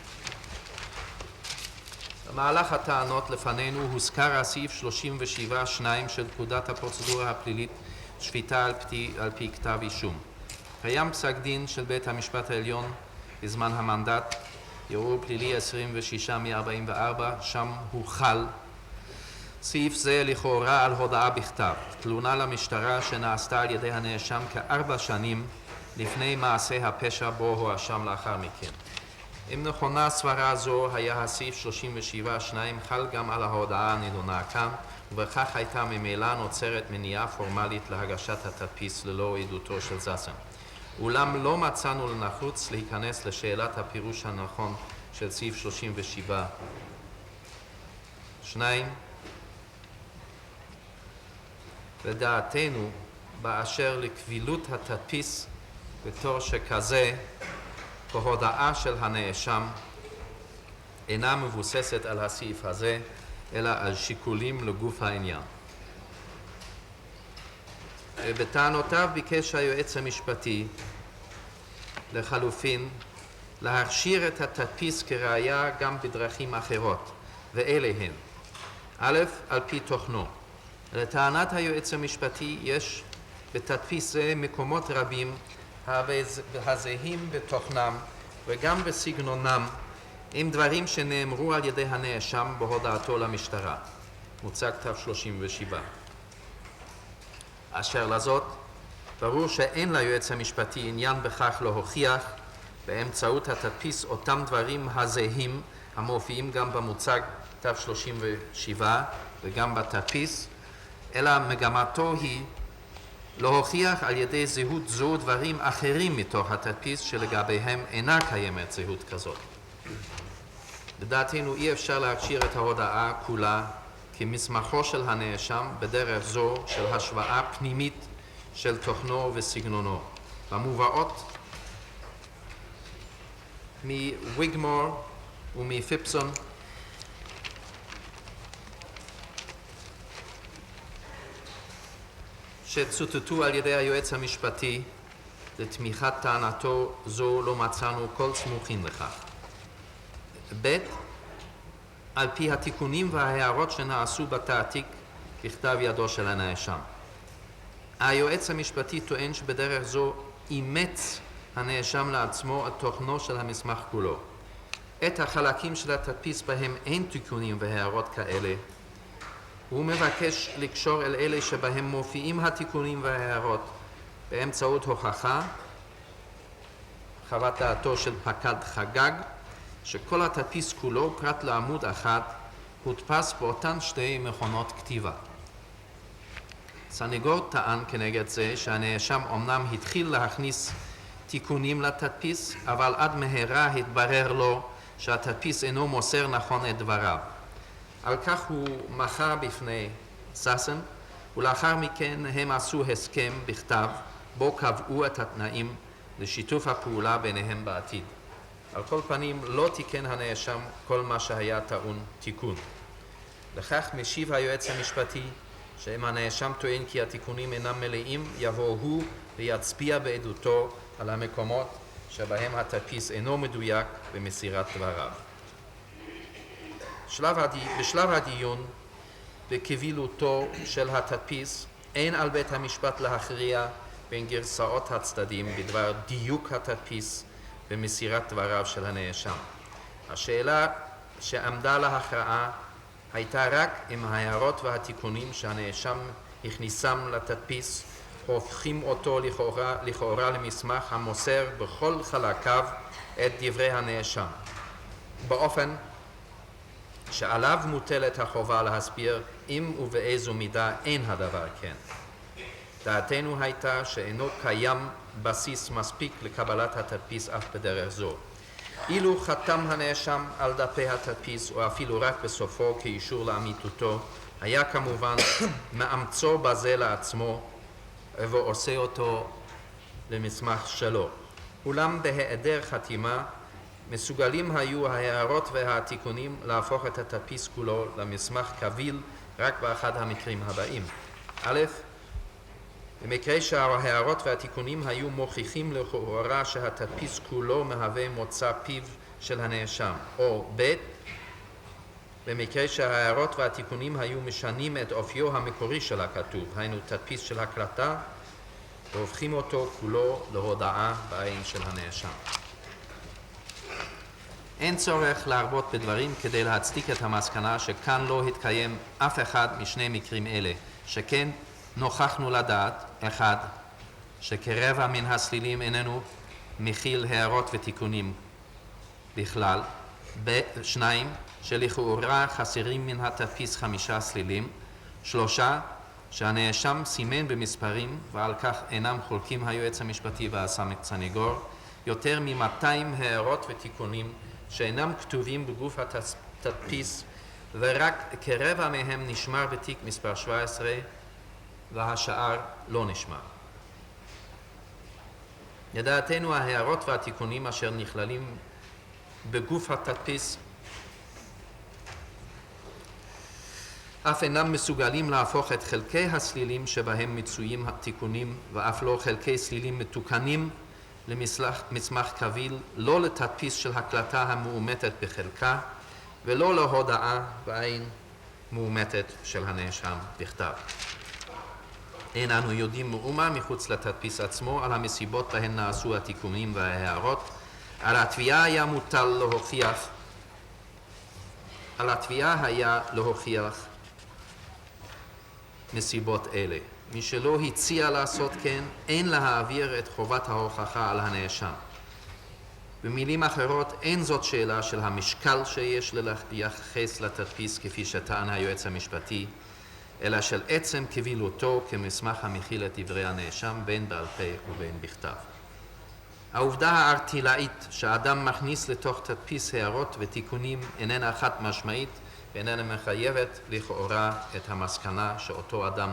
במהלך הטענות לפנינו הוזכר הסעיף 37(2) של פקודת הפרוצדורה הפלילית, שפיטה על פי כתב אישום. קיים פסק דין של בית המשפט העליון בזמן המנדט, ערעור פלילי 26/44, שם הוחל סעיף זה לכאורה על הודעה בכתב, תלונה למשטרה שנעשתה על ידי הנאשם כ4 שנים לפני מעשה הפשע בו הואשם לאחר מכן. אם נכונה סברה זו, היה הסעיף 37(2) חל גם על ההודעה הנידונה כאן, ובכך הייתה ממילא נוצרת מניעה פורמלית להגשת התדפיס ללא עדותו של זסן. אולם לא מצאנו לנחוץ להיכנס לשאלת הפירוש הנכון של סעיף 37(2). לדעתנו, באשר לקבילות התדפיס בתור שכזה, כהודעה של הנאשם, אינה מבוססת על הסעיף הזה, אלא על שיקולים לגוף העניין. בטענותיו ביקש היועץ המשפטי לחלופין להכשיר את התדפיס כראיה גם בדרכים אחרות, ואלה הן: א', על פי תוכנו. לטענת היועץ המשפטי יש בתדפיס זה מקומות רבים הזהים בתוכנם וגם בסגנונם עם דברים שנאמרו על ידי הנאשם בהודעתו למשטרה. מוצג תו 37. אשר לזאת, ברור שאין ליועץ המשפטי עניין בכך להוכיח באמצעות התדפיס אותם דברים הזהים המופיעים גם במוצג תו 37 וגם בתדפיס, אלא מגמתו היא להוכיח על ידי זהות זו דברים אחרים מתוך התדפיס שלגביהם אינה קיימת זהות כזאת. לדעתנו אי אפשר להכשיר את ההודעה כולה כמסמכו של הנאשם בדרך זו של השוואה פנימית של תוכנו וסגנונו, המובאות מוויגמור ומפיפסון שצוטטו על ידי היועץ המשפטי. לתמיכת טענתו זו לא מצאנו כל סמוכין לכך. ב', על פי התיקונים וההערות שנעשו בתעתיק בכתב ידו של הנאשם. היועץ המשפטי טוען שבדרך זו אימץ הנאשם לעצמו את תוכנו של המסמך כולו. את החלקים של התדפיס בהם אין תיקונים והערות כאלה. הוא מבקש לקשור אל אלה שבהם מופיעים התיקונים וההערות באמצעות הוכחה, חוות דעתו של פקד חגג, שכל התדפיס כולו פרט לעמוד אחד הודפס באותן שתי מכונות כתיבה. סניגור טען כנגד זה שהנאשם אמנם התחיל להכניס תיקונים לתדפיס, אבל עד מהרה התברר לו שהתדפיס אינו מוסר נכון את דבריו. על כך הוא מחה בפני סאסן, ולאחר מכן הם עשו הסכם בכתב בו קבעו את התנאים לשיתוף הפעולה ביניהם בעתיד. על כל פנים לא תיקן הנאשם כל מה שהיה טעון תיקון. לכך משיב היועץ המשפטי שאם הנאשם טוען כי התיקונים אינם מלאים, יבוא הוא ויצביע בעדותו על המקומות שבהם התדפיס אינו מדויק במסירת דבריו. בשלב הדיון בקבילותו של התדפיס אין על בית המשפט להכריע בין גרסאות הצדדים בדבר דיוק התדפיס במסירת דבריו של הנאשם. השאלה שעמדה להכרעה הייתה רק אם ההערות והתיקונים שהנאשם הכניסם לתדפיס הופכים אותו לכאורה למסמך המוסר בכל חלקיו את דברי הנאשם, באופן שעליו מוטלת החובה להסביר אם ובאיזו מידה אין הדבר כן. דעתנו הייתה שאינו קיים בסיס מספיק לקבלת התדפיס אף בדרך זו. אילו חתם הנאשם על דפי התדפיס או אפילו רק בסופו כאישור לאמיתותו, היה כמובן מאמצו בזה לעצמו ועושה אותו למסמך שלו. אולם בהיעדר חתימה מסוגלים היו ההערות והתיקונים להפוך את התדפיס כולו למסמך קביל רק באחד המקרים הבאים. א', במקרה שההערות והתיקונים היו מוכיחים לכאורה שהתדפיס כולו מהווה מוצא פיו של הנאשם, או ב', במקרה שההערות והתיקונים היו משנים את אופיו המקורי של הכתוב, היינו תדפיס של הקלטה, והופכים אותו כולו להודעה בעין של הנאשם. אין צורך להרבות בדברים כדי להצדיק את המסקנה שכאן לא התקיים אף אחד משני מקרים אלה, שכן נוכחנו לדעת, אחד, שכרבע מן הסלילים איננו מכיל הערות ותיקונים בכלל, שניים, שלכאורה חסרים מן התדפיס 5 סלילים, 3, שהנאשם סימן במספרים, ועל כך אינם חולקים היועץ המשפטי והסניגור, יותר מ-200 הערות ותיקונים שאינם כתובים בגוף התדפיס, ורק כרבע מהם נשמר בתיק מספר 17, והשאר לא נשמר. לדעתנו ההערות והתיקונים אשר נכללים בגוף התדפיס אף אינם מסוגלים להפוך את חלקי הסלילים שבהם מצויים התיקונים ואף לא חלקי סלילים מתוקנים למסמך קביל, לא לתדפיס של הקלטה המאומתת בחלקה ולא להודעה בעין מאומתת של הנאשם בכתב. אין אנו יודעים מאומה מחוץ לתדפיס עצמו על המסיבות בהן נעשו התיקונים וההערות. על התביעה היה להוכיח מסיבות אלה. מי שלא הציע לעשות כן, אין להעביר את חובת ההוכחה על הנאשם. במילים אחרות, אין זאת שאלה של המשקל שיש לייחס לתדפיס כפי שטען היועץ המשפטי, אלא של עצם קבילותו כמסמך המכיל את דברי הנאשם בין בעל פה ובין בכתב. העובדה הארטילאית שאדם מכניס לתוך תדפיס הערות ותיקונים איננה חד משמעית ואיננה מחייבת לכאורה את המסקנה שאותו אדם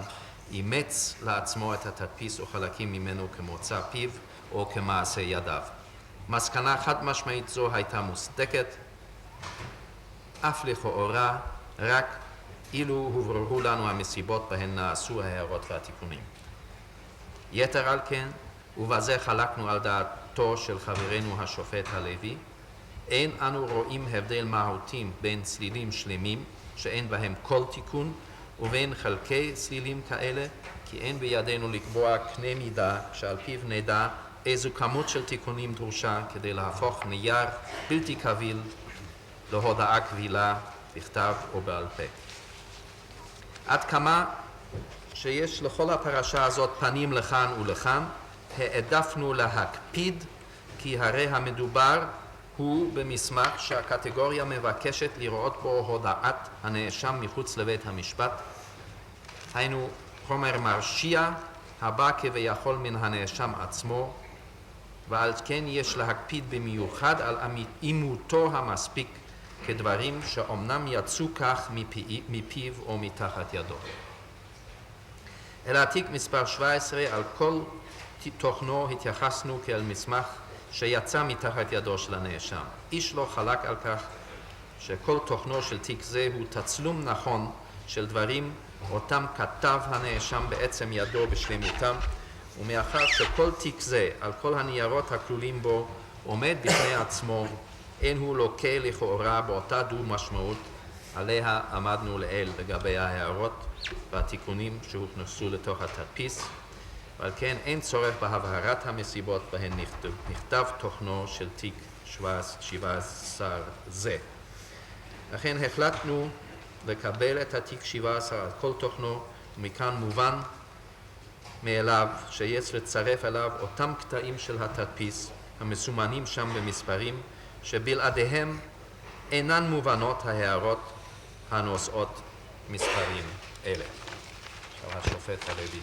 אימץ לעצמו את התדפיס או חלקים ממנו כמוצא פיו או כמעשה ידיו. מסקנה חד משמעית זו הייתה מוצדקת, אף לכאורה רק אילו הובררו לנו המסיבות בהן נעשו ההערות והתיקונים. יתר על כן, ובזה חלקנו על דעתו של חברנו השופט הלוי, אין אנו רואים הבדל מהותי בין צלילים שלמים שאין בהם כל תיקון ובין חלקי צלילים כאלה, כי אין בידינו לקבוע קנה מידה שעל פיו נדע איזו כמות של תיקונים דרושה כדי להפוך נייר בלתי קביל להודעה קבילה בכתב או בעל פה. עד כמה שיש לכל הפרשה הזאת פנים לכאן ולכאן, העדפנו להקפיד, כי הרי המדובר הוא במסמך שהקטגוריה מבקשת לראות בו הודעת הנאשם מחוץ לבית המשפט, היינו חומר מרשיע הבא כביכול מן הנאשם עצמו, ועל כן יש להקפיד במיוחד על אימותו המספיק כדברים שאומנם יצאו כך מפיו או מתחת ידו. אל התיק מספר 17 על כל תוכנו התייחסנו כאל מסמך שיצא מתחת ידו של הנאשם. איש לא חלק על כך שכל תוכנו של תיק זה הוא תצלום נכון של דברים אותם כתב הנאשם בעצם ידו בשלמותם, ומאחר שכל תיק זה על כל הניירות הכלולים בו עומד בפני עצמו, אין הוא לוקה לכאורה באותה דו משמעות עליה עמדנו לעיל לגבי ההערות והתיקונים שהוכנסו לתוך התדפיס, ועל כן אין צורך בהבהרת המסיבות בהן נכתב תוכנו של תיק 17 זה. לכן החלטנו לקבל את התיק 17 על כל תוכנו, ומכאן מובן מאליו שיש לצרף אליו אותם קטעים של התדפיס המסומנים שם במספרים שבלעדיהם אינן מובנות ההערות הנושאות מספרים אלה. עכשיו השופט הלוי.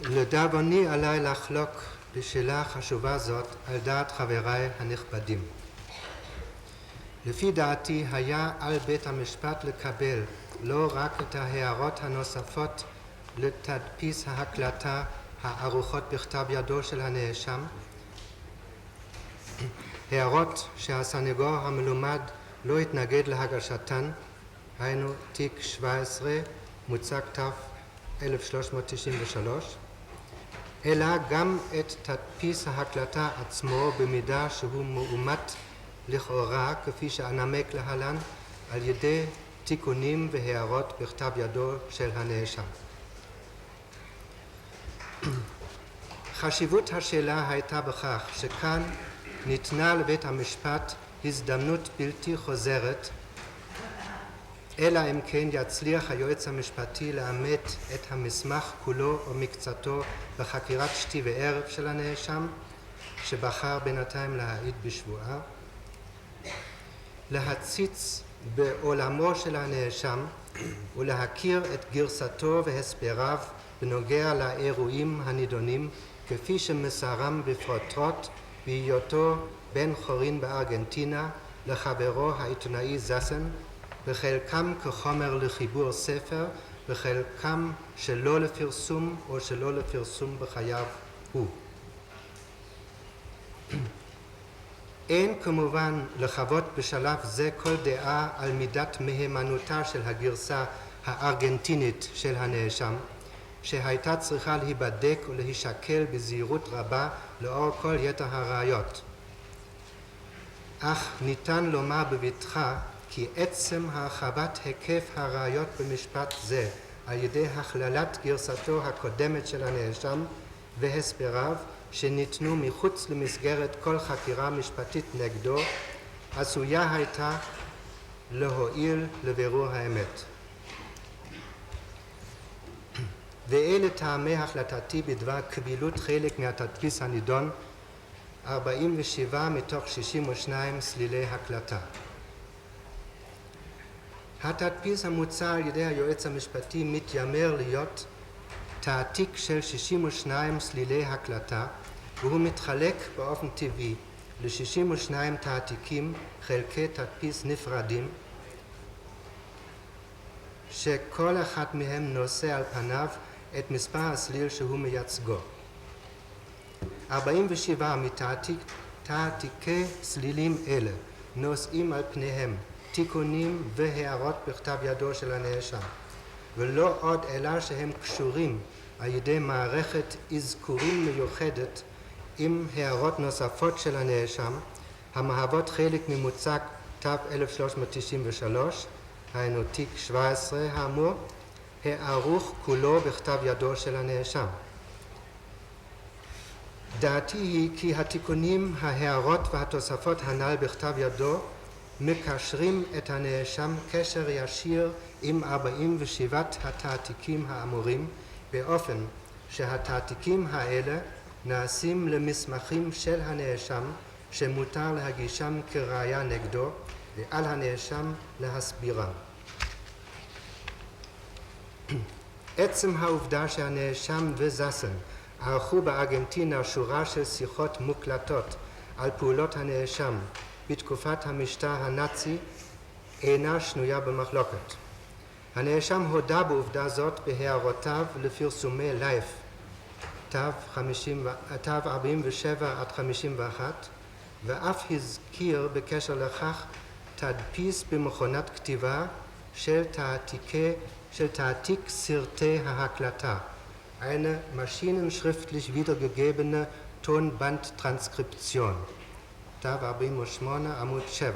לדאבוני עליי לחלוק בשאלה חשובה זאת על דעת חבריי הנכבדים. לפי דעתי היה על בית המשפט לקבל לא רק את ההערות הנוספות לתדפיס ההקלטה הערוכות בכתב ידו של הנאשם, הערות שהסנגור המלומד לא התנגד להגשתן, היינו תיק 17 מוצא כתב 1393, אלא גם את תדפיס ההקלטה עצמו במידה שהוא מאומת לכאורה, כפי שאנמק להלן, על ידי תיקונים והערות בכתב ידו של הנאשם. חשיבות השאלה הייתה בכך שכאן ניתנה לבית המשפט הזדמנות בלתי חוזרת, אלא אם כן יצליח היועץ המשפטי לאמת את המסמך כולו או מקצתו בחקירת שתי וערב של הנאשם, שבחר בינתיים להעיד בשבועה, להציץ בעולמו של הנאשם ולהכיר את גרסתו והסבריו בנוגע לאירועים הנידונים כפי שמסרם בפרוטרוט בהיותו בן חורין בארגנטינה לחברו העיתונאי זסן, וחלקם כחומר לחיבור ספר, וחלקם שלא לפרסום או שלא לפרסום בחייו הוא. אין כמובן לחוות בשלב זה כל דעה על מידת מהימנותה של הגרסה הארגנטינית של הנאשם, שהייתה צריכה להיבדק ולהישקל בזהירות רבה לאור כל יתר הראיות. אך ניתן לומר בבטחה כי עצם הרחבת היקף הראיות במשפט זה על ידי הכללת גרסתו הקודמת של הנאשם והסבריו שניתנו מחוץ למסגרת כל חקירה משפטית נגדו, עשויה הייתה להועיל לבירור האמת. ואלה טעמי החלטתי בדבר קבילות חלק מהתדפיס הנידון, 47 מתוך 62 סלילי הקלטה. התדפיס המוצע על ידי היועץ המשפטי מתיימר להיות תעתיק של 62 סלילי הקלטה, והוא מתחלק באופן טבעי ל-62 תעתיקים חלקי תדפיס נפרדים, שכל אחד מהם נושא על פניו את מספר הסליל שהוא מייצגו. 47 מתעתיקי סלילים אלה נושאים על פניהם תיקונים והערות בכתב ידו של הנאשם, ולא עוד אלא שהם קשורים על ידי מערכת אזכורים מיוחדת עם הערות נוספות של הנאשם, המהוות חלק ממוצק תו 1393, היינו תיק 17 האמור, הערוך כולו בכתב ידו של הנאשם. דעתי היא כי התיקונים, ההערות והתוספות הנ"ל בכתב ידו מקשרים את הנאשם קשר ישיר עם 47 התעתיקים האמורים, באופן שהתעתיקים האלה נעשים למסמכים של הנאשם שמותר להגישם כראיה נגדו, ועל הנאשם להסבירם. עצם העובדה שהנאשם וזסן ערכו בארגנטינה שורה של שיחות מוקלטות על פעולות הנאשם בתקופת המשטר הנאצי אינה שנויה במחלוקת. הנאשם הודה בעובדה זאת בהערותיו לפרסומי לייף, תו 47 עד 51, ואף הזכיר בקשר לכך תדפיס במכונת כתיבה של תעתיק סרטי ההקלטה, eine maschinenschriftlich wiedergegebene Tonbandtranskription, תו 48 עמוד 7.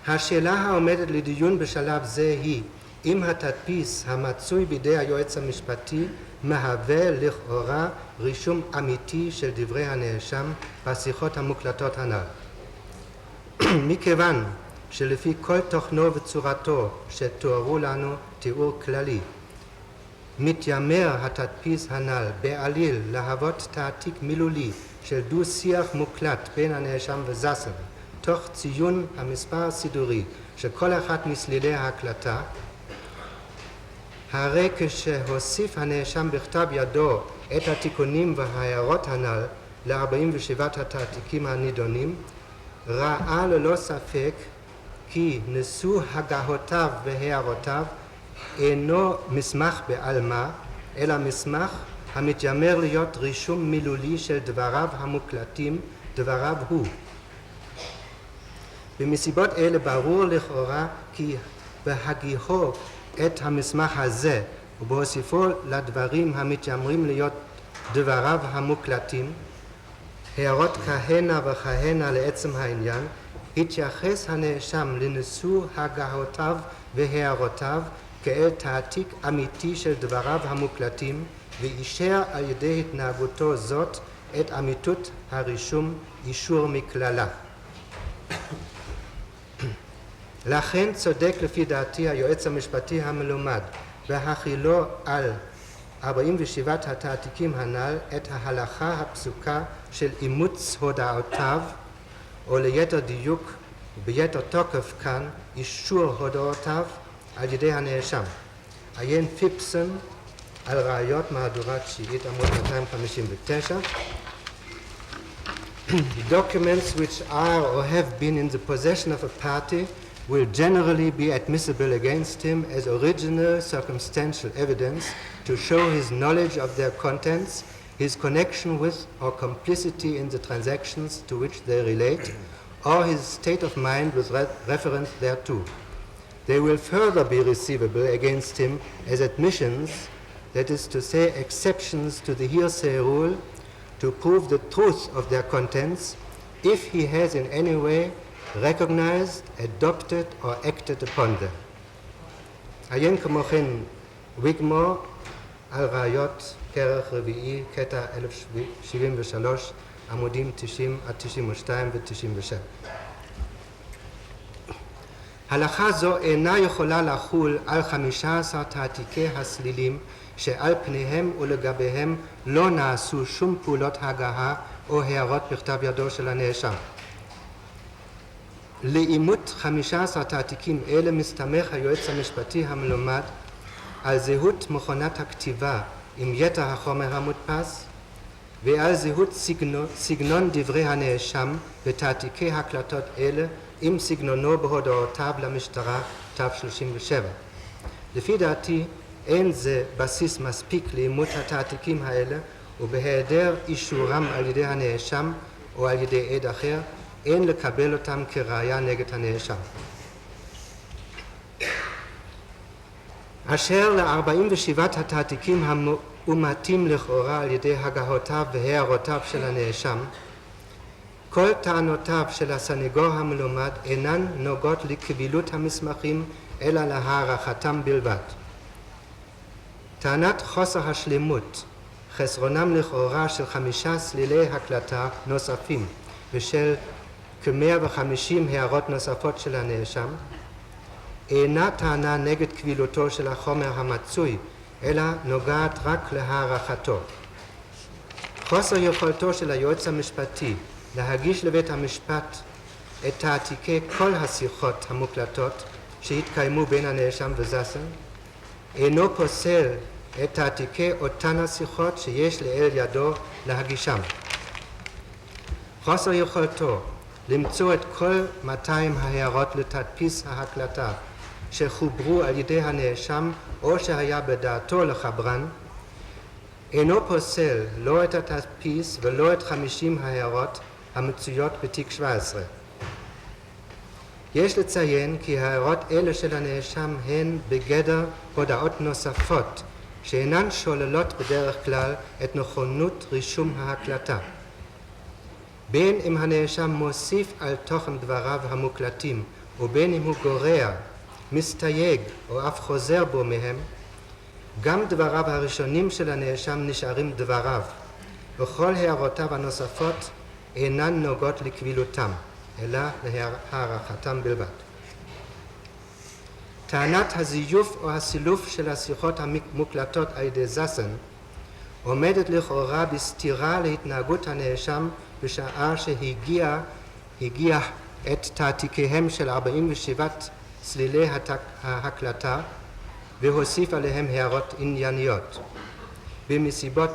השאלה העומדת לדיון בשלב זה היא אם התדפיס המצוי בידי היועץ המשפטי מהווה לכאורה רישום אמיתי של דברי הנאשם בשיחות המוקלטות הנ"ל. מכיוון שלפי כל תוכנו וצורתו שתוארו לנו תיאור כללי, מתיימר התדפיס הנ"ל בעליל להוות תעתיק מילולי של דו-שיח מוקלט בין הנאשם וזסן, תוך ציון המספר הסידורי של כל אחת מסלילי ההקלטה, הרי כשהוסיף הנאשם בכתב ידו את התיקונים וההערות הנ"ל ל-47 התעתיקים הנידונים, ראה ללא ספק כי נשוא הגהותיו והערותיו אינו מסמך בעלמא, אלא מסמך המתיימר להיות רישום מילולי של דבריו המוקלטים, דבריו הוא. במסיבות אלה ברור לכאורה כי בהגיחו את המסמך הזה ובהוסיפו לדברים המתיימרים להיות דבריו המוקלטים, הערות כהנה וכהנה לעצם העניין, התייחס הנאשם לנשוא הגהותיו והערותיו כאל תעתיק אמיתי של דבריו המוקלטים, ואישר על ידי התנהגותו זאת את אמיתות הרישום אישור מכללה. לכן צודק לפי דעתי היועץ המשפטי המלומד בהחילו על 47 התעתיקים הנ"ל את ההלכה הפסוקה של אימוץ הודעותיו, או ליתר דיוק וביתר תוקף כאן אישור הודעותיו על ידי הנאשם. עיין פיפסון על ראיות מהדורה תשיעית עמוד 259. Documents which are or have been in the possession of a party will generally be admissible against him as original circumstantial evidence to show his knowledge of their contents, his connection with or complicity in the transactions to which they relate, or his state of mind with reference thereto. They will further be receivable against him as admissions, that is to say, exceptions to the hearsay rule, to prove the truth of their contents, if he has in any way recognized, adopted, or acted upon them. עיין כמו כן ויגמור על ראיות כרך רביעי, קטע 1073, עמודים 90 עד 92 ו-97. הלכה זו אינה יכולה לחול על 15 תעתיקי הסלילים שעל פניהם ולגביהם לא נעשו שום פעולות הגהה או הערות בכתב ידו של הנאשם. לאימות 15 תעתיקים אלה מסתמך היועץ המשפטי המלומד על זהות מכונת הכתיבה עם יתר החומר המודפס ועל זהות סגנון דברי הנאשם בתעתיקי הקלטות אלה עם סגנונו בהודעותיו למשטרה תו 37. לפי דעתי אין זה בסיס מספיק לאימות התעתיקים האלה, ובהיעדר אישורם על ידי הנאשם או על ידי עד אחר, אין לקבל אותם כראיה נגד הנאשם. אשר ל-47 התעתיקים המאומתים לכאורה על ידי הגהותיו והערותיו של הנאשם, כל טענותיו של הסניגור המלומד אינן נוגעות לקבילות המסמכים אלא להערכתם בלבד. טענת חוסר השלמות, חסרונם לכאורה של 5 סלילי הקלטה נוספים ושל כ-150 הערות נוספות של הנאשם, אינה טענה נגד קבילותו של החומר המצוי, אלא נוגעת רק להערכתו. חוסר יכולתו של היועץ המשפטי להגיש לבית המשפט את תעתיקי כל השיחות המוקלטות שהתקיימו בין הנאשם וזסן, אינו פוסל את תעתיקי אותן השיחות שיש לאל ידו להגישם. חוסר יכולתו למצוא את כל 200 ההערות לתדפיס ההקלטה שחוברו על ידי הנאשם או שהיה בדעתו לחברן, אינו פוסל לא את התדפיס ולא את 50 ההערות המצויות בתיק 17. יש לציין כי ההערות אלה של הנאשם הן בגדר הודעות נוספות שאינן שוללות בדרך כלל את נכונות רישום ההקלטה. בין אם הנאשם מוסיף על תוכן דבריו המוקלטים ובין אם הוא גורע, מסתייג או אף חוזר בו מהם, גם דבריו הראשונים של הנאשם נשארים דבריו, וכל הערותיו הנוספות אינן נוגעות לקבילותם, אלא להערכתם בלבד. טענת הזיוף או הסילוף של השיחות המוקלטות על ידי זסן עומדת לכאורה בסתירה להתנהגות הנאשם בשעה שהגיע את תעתיקיהם של 47 סלילי ההקלטה והוסיף עליהם הערות ענייניות. במסיבות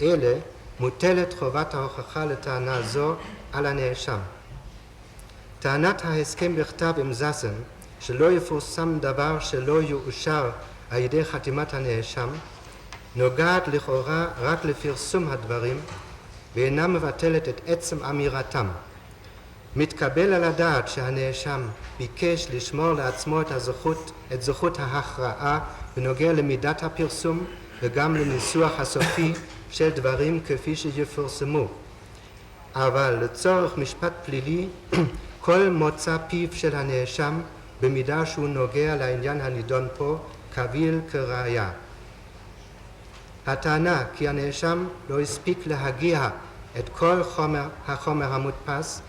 אלה מוטלת חובת ההוכחה לטענה זו על הנאשם. טענת ההסכם בכתב עם זסן שלא יפורסם דבר שלא יאושר על ידי חתימת הנאשם נוגעת לכאורה רק לפרסום הדברים ואינה מבטלת את עצם אמירתם. מתקבל על הדעת שהנאשם ביקש לשמור לעצמו את זכות ההכרעה בנוגע למידת הפרסום וגם לניסוח הסופי של דברים כפי שיפורסמו. אבל לצורך משפט פלילי כל מוצא פיו של הנאשם במידה שהוא נוגע לעניין הנידון פה קביל כראיה. הטענה כי הנאשם לא הספיק להגיע את כל החומר המודפס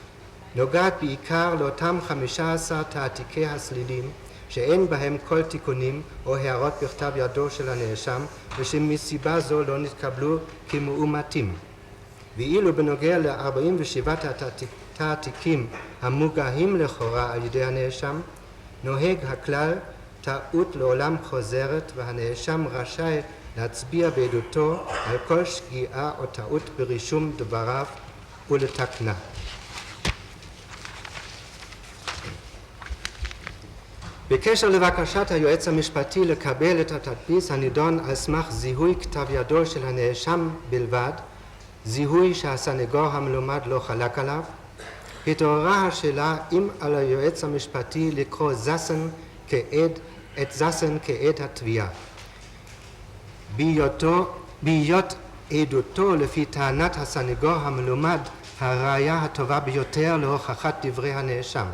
נוגעת בעיקר לאותם 15 תעתיקי הסלילים שאין בהם כל תיקונים או הערות בכתב ידו של הנאשם ושמסיבה זו לא נתקבלו כמאומתים. ואילו בנוגע ל-47 התעתיקים המוגהים לכאורה על ידי הנאשם נוהג הכלל טעות לעולם חוזרת והנאשם רשאי להצביע בעדותו על כל שגיאה או טעות ברישום דבריו ולתקנה. בקשר לבקשת היועץ המשפטי לקבל את התדפיס הנידון על סמך זיהוי כתב ידו של הנאשם בלבד, זיהוי שהסנגור המלומד לא חלק עליו, התעוררה השאלה אם על היועץ המשפטי לקרוא את זסן כעד התביעה. בהיות עדותו לפי טענת הסנגור המלומד הראיה הטובה ביותר להוכחת דברי הנאשם.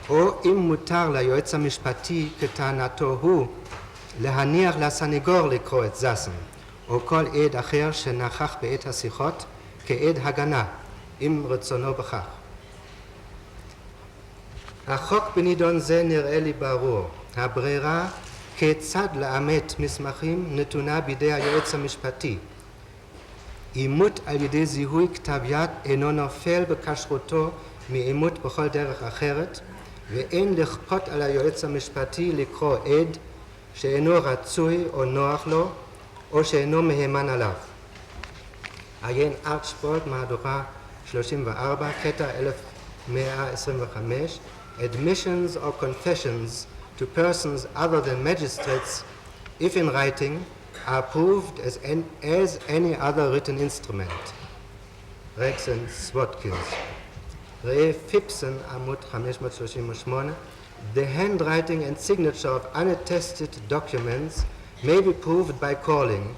או אם מותר ליועץ המשפטי כטענתו הוא להניח לסנגור לקרוא את זסן או כל עד אחר שנכח בעת השיחות כעד הגנה אם רצונו בכך. החוק בנידון זה נראה לי ברור. הברירה כיצד לאמת מסמכים נתונה בידי היועץ המשפטי. אימות על ידי זיהוי כתב יד אינו נופל בכשרותו מאימות בכל דרך אחרת, ואין לכפות על היועץ המשפטי לקרוא עד שאינו רצוי או נוח לו, או שאינו מהימן עליו. עיין ארצ'בולד, מהדורה 34, קטע 1125, Admissions or confessions to persons other than magistrates, if in writing, are proved as any other written instrument. Rexens Watkins. ראה פיפסון, עמוד 538, The handwriting and signature of unattested documents may be proved by calling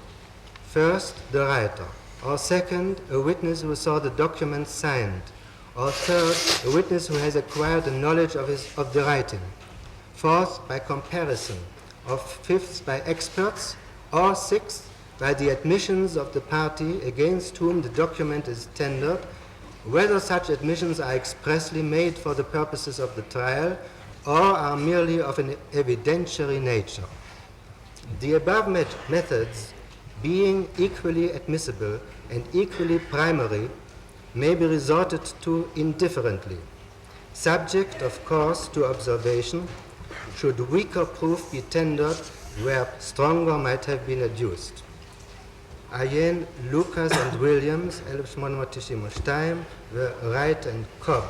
first the writer, or second a witness who saw the document signed, or third a witness who has acquired the knowledge of the writing, fourth by comparison, or fifth by experts, or sixth by the admissions of the party against whom the document is tendered, whether such admissions are expressly made for the purposes of the trial or are merely of an evidentiary nature. The above methods, being equally admissible and equally primary, may be resorted to indifferently, subject, of course, to observation, should weaker proof be tendered where stronger might have been adduced. עיין לוקאס and Williams, 1892, ו-Wright and Cobb,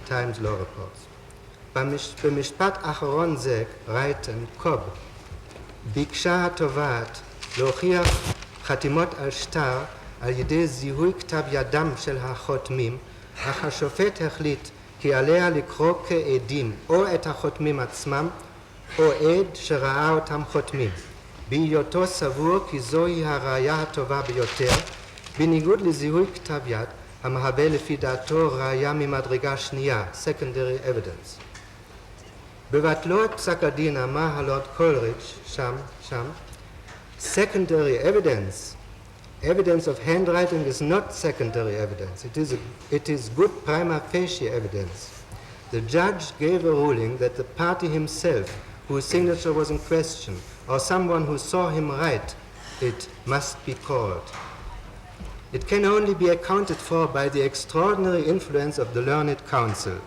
Times Law Reports. במשפט אחרון זה, Wright and Cobb, ביקשה התובעת להוכיח חתימות על שטר על ידי זיהוי כתב ידם של החותמים, אך השופט החליט כי עליה לקרוא כעדים או את החותמים עצמם או עד שראה אותם חותמים. בהיותו סבור כי זוהי הראיה הטובה ביותר, בניגוד לזיהוי כתב יד, המהווה לפי דעתו ראיה ממדרגה שנייה, secondary evidence. בבטלו את פסק הדין אמר הלורד קולריץ' שם, secondary evidence of handwriting is not secondary evidence. It is good prima facie evidence. The judge gave a ruling that the party himself, whose signature was in question, or someone who saw him write it, must be called. It can only be accounted for by the extraordinary influence of the learned counsel.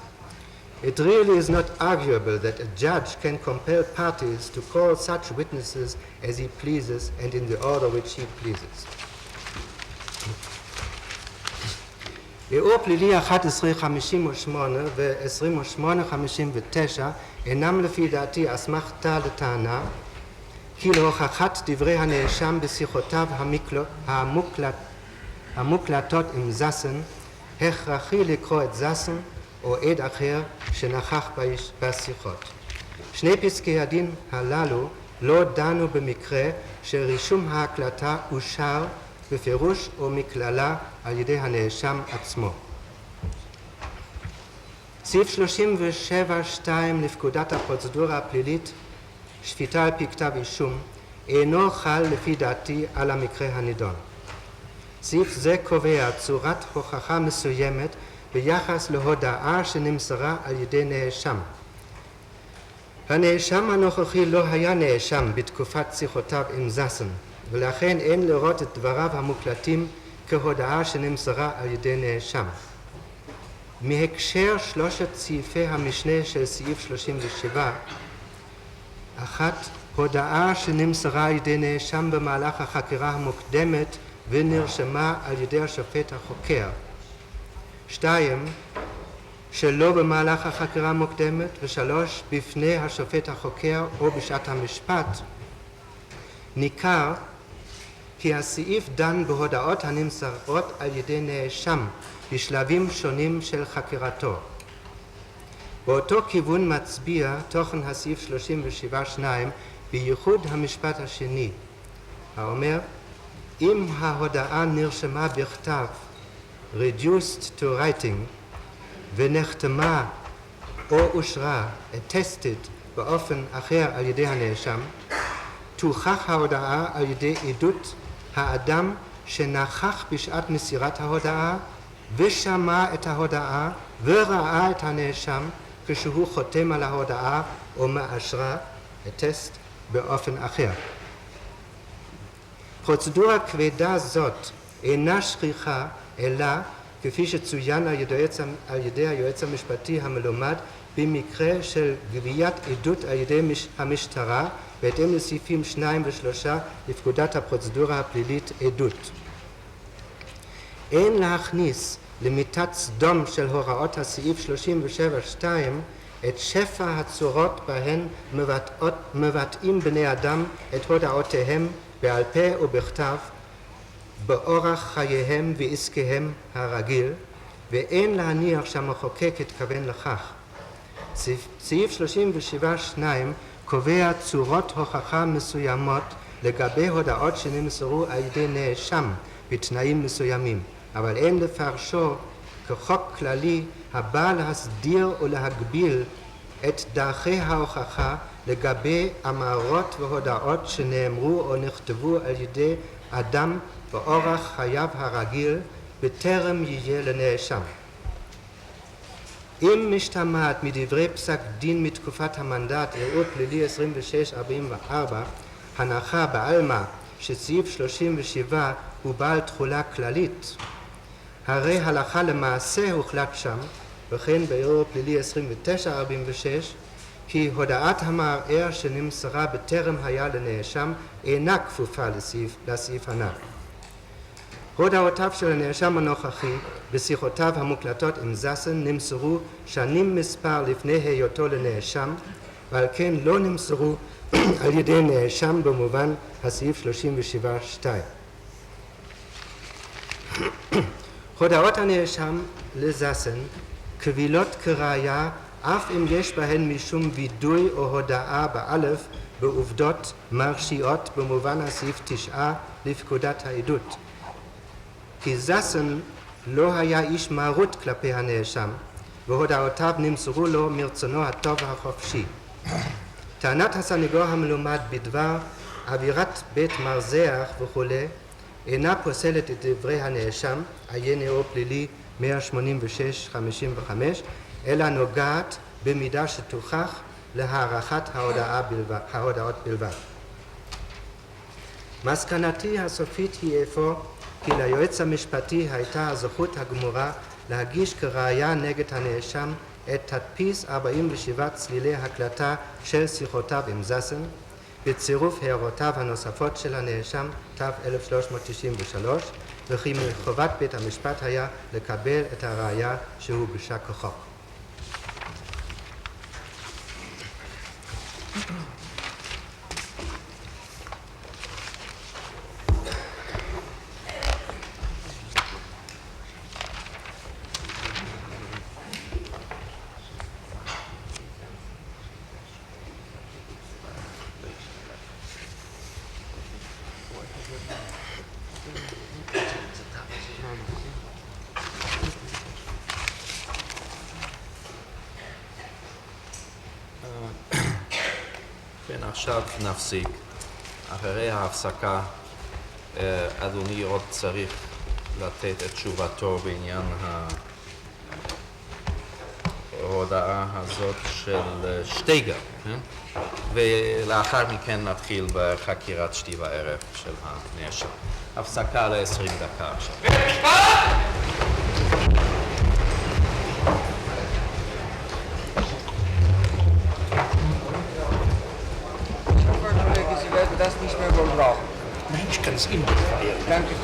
It really is not arguable that a judge can compel parties to call such witnesses as he pleases and in the order which he pleases. ערעור פלילי 1158 ו-2859 אינם לפי דעתי אסמכתה לטענה כי להוכחת דברי הנאשם בשיחותיו המוקלטות עם זסן הכרחי לקרוא את זסן או עד אחר שנכח בשיחות. שני פסקי הדין הללו לא דנו במקרה שרישום ההקלטה אושר בפירוש או מכללה על ידי הנאשם עצמו. סעיף 37(2) לפקודת הפרוצדורה הפלילית, שפיטה על פי כתב אישום, אינו חל לפי דעתי על המקרה הנידון. סעיף זה קובע צורת הוכחה מסוימת ביחס להודעה שנמסרה על ידי נאשם. הנאשם הנוכחי לא היה נאשם בתקופת שיחותיו עם זסן, ולכן אין לראות את דבריו המוקלטים כהודעה שנמסרה על ידי נאשם. מהקשר שלושת סעיפי המשנה של סעיף 37, אחת, הודעה שנמסרה על ידי נאשם במהלך החקירה המוקדמת ונרשמה על ידי השופט החוקר. 2. שלא במהלך החקירה המוקדמת, ו3. בפני השופט החוקר או בשעת המשפט. ניכר כי הסעיף דן בהודעות הנמסרות על ידי נאשם בשלבים שונים של חקירתו. באותו כיוון מצביע תוכן הסעיף 37(2), בייחוד המשפט השני, האומר, אם ההודעה נרשמה בכתב, reduced to writing, ונחתמה או אושרה, attested, באופן אחר על ידי הנאשם, תוכח ההודעה על ידי עדות האדם שנכח בשעת מסירת ההודעה ושמע את ההודעה וראה את הנאשם כשהוא חותם על ההודעה או מאשרה, הטסט, באופן אחר. פרוצדורה כבדה זאת אינה שכיחה, אלא כפי שצוין על ידי היועץ המשפטי המלומד במקרה של גביית עדות על ידי המשטרה בהתאם לסעיפים 2 ו3 לפקודת הפרוצדורה הפלילית עדות. אין להכניס למיטת סדום של הוראות הסעיף 37(2) את שפע הצורות בהן מבטאים בני אדם את הודעותיהם בעל פה ובכתב באורח חייהם ועסקיהם הרגיל, ואין להניח שהמחוקק התכוון לכך. סעיף 37(2) קובע צורות הוכחה מסוימות לגבי הודעות שנמסרו על ידי נאשם בתנאים מסוימים, אבל אין לפרשו כחוק כללי הבא להסדיר ולהגביל את דרכי ההוכחה לגבי אמרות והודעות שנאמרו או נכתבו על ידי אדם באורח חייו הרגיל בטרם יהיה לנאשם. אם משתמעת מדברי פסק דין מתקופת המנדט ערעור פלילי 2644 הנחה בעלמא שסעיף 37 הוא בעל תחולה כללית, הרי הלכה למעשה הוחלט שם, וכן בערעור פלילי 2946, כי הודעת המערער שנמסרה בטרם היה לנאשם אינה כפופה לסעיף הנ"ל. הודעותיו של הנאשם הנוכחי בשיחותיו המוקלטות עם זסן נמסרו שנים מספר לפני היותו לנאשם, ועל כן לא נמסרו על ידי נאשם במובן הסעיף 37(2). הודעות הנאשם לזסן קבילות כראיה אף אם יש בהן משום וידוי או הודעה באלף בעובדות מרשיעות במובן הסעיף 9 לפקודת העדות. כי זסן לא היה איש מרות כלפי הנאשם, והודעותיו נמסרו לו מרצונו הטוב והחופשי. טענת הסניגור המלומד בדבר אווירת בית מרזח וכו' אינה פוסלת את דברי הנאשם, עיין ערעור פלילי 186-55, אלא נוגעת במידה שתוכח להערכת ההודעות בלבד. מסקנתי הסופית היא אפוא כי ליועץ המשפטי הייתה הזכות הגמורה להגיש כראיה נגד הנאשם את תדפיס 47 צלילי הקלטה של שיחותיו עם זסן, בצירוף הערותיו הנוספות של הנאשם תו 1393, וכי מחובת בית המשפט היה לקבל את הראיה שהוגשה כחוק. עכשיו נפסיק. אחרי ההפסקה אדוני עוד צריך לתת את תשובתו בעניין ההודעה הזאת של שטייגר, ולאחר מכן נתחיל בחקירת שתי וערב של הנאשם. הפסקה ל-20 דקה עכשיו. Das nicht mehr wohl brauchen. Nein, ich kann es Ihnen nicht feiern. Danke.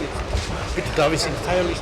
Bitte darf ich es Ihnen feierlich.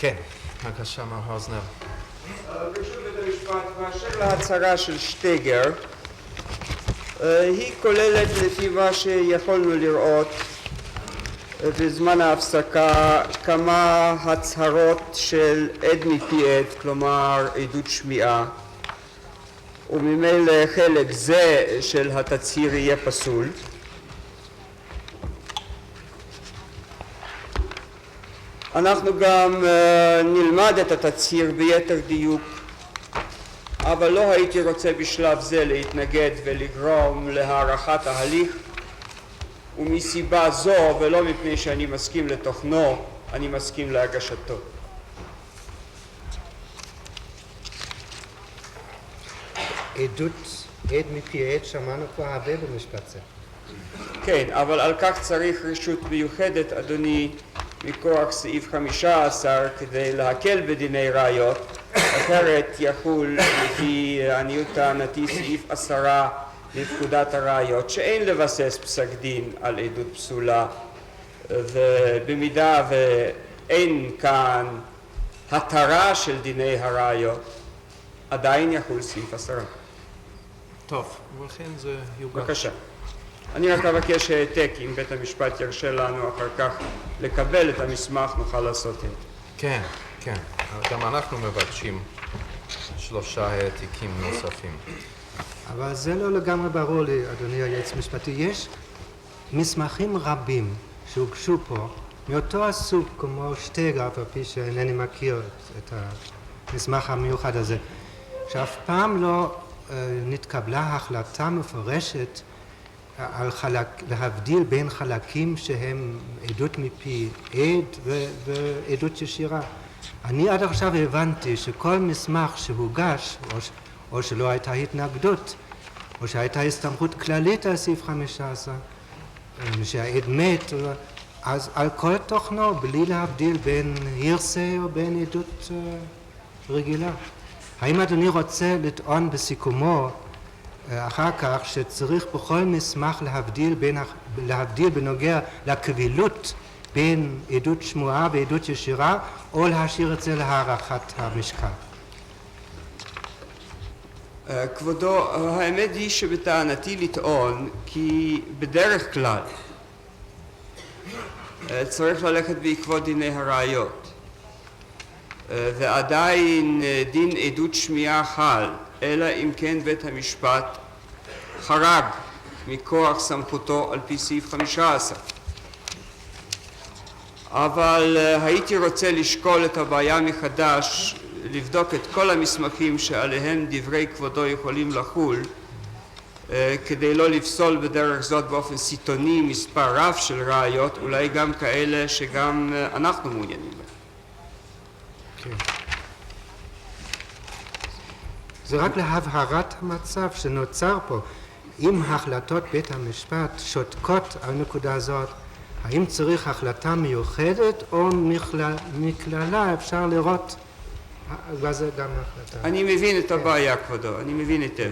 כן, בבקשה, מר האוזנר. ברשות בית המשפט, באשר להצהרה של שטגר, היא כוללת לפי מה שיכולנו לראות בזמן ההפסקה כמה הצהרות של עד מפי עד, כלומר עדות שמיעה, וממילא חלק זה של התצהיר יהיה פסול. אנחנו גם נלמד את התצהיר ביתר דיוק, אבל לא הייתי רוצה בשלב זה להתנגד ולגרום להארכת ההליך, ומסיבה זו ולא מפני שאני מסכים לתוכנו, אני מסכים להגשתו. עד מפי עד שמענו כבר הרבה במשפט זה. כן, אבל על כך צריך רשות מיוחדת, אדוני, מכוח סעיף 15 כדי להקל בדיני ראיות, אחרת יחול לפי עניות טענתי סעיף 10 לפקודת הראיות, שאין לבסס פסק דין על עדות פסולה, ובמידה ואין כאן התרה של דיני הראיות, עדיין יחול סעיף 10. טוב, ולכן זה יוגש. בבקשה. אני רק אבקש העתק, אם בית המשפט ירשה לנו אחר כך לקבל את המסמך, נוכל לעשות את זה. כן, כן. גם אנחנו מבקשים 3 העתקים נוספים. אבל זה לא לגמרי ברור לי, אדוני היועץ המשפטי. יש מסמכים רבים שהוגשו פה מאותו הסוג כמו שטגר, על פי שאינני מכיר את המסמך המיוחד הזה, שאף פעם לא נתקבלה החלטה מפורשת על להבדיל בין חלקים שהם עדות מפי עד ועדות ישירה. אני עד עכשיו הבנתי שכל מסמך שהוגש, או שלא הייתה התנגדות, או שהייתה הסתמכות כללית על סעיף 15, שהעד מת, אז על כל תוכנו, בלי להבדיל בין הירסה או בין עדות רגילה. האם אדוני רוצה לטעון בסיכומו אחר כך שצריך בכל מסמך להבדיל בנוגע לקבילות בין עדות שמועה ועדות ישירה, או להשאיר את זה להערכת המשקל? כבודו, האמת היא שבטענתי לטעון כי בדרך כלל צריך ללכת בעקבות דיני הראיות, ועדיין דין עדות שמיעה חל, אלא אם כן בית המשפט חרג מכוח סמכותו על פי סעיף 15. אבל הייתי רוצה לשקול את הבעיה מחדש, לבדוק את כל המסמכים שעליהם דברי כבודו יכולים לחול, כדי לא לפסול בדרך זאת באופן סיטוני מספר רב של ראיות, אולי גם כאלה שגם אנחנו מעוניינים בהם. זה רק להבהרת המצב שנוצר פה. אם החלטות בית המשפט שותקות על נקודה זאת, האם צריך החלטה מיוחדת או מכללה אפשר לראות וזה גם החלטה? אני מבין את הבעיה, כבודו, אני מבין היטב.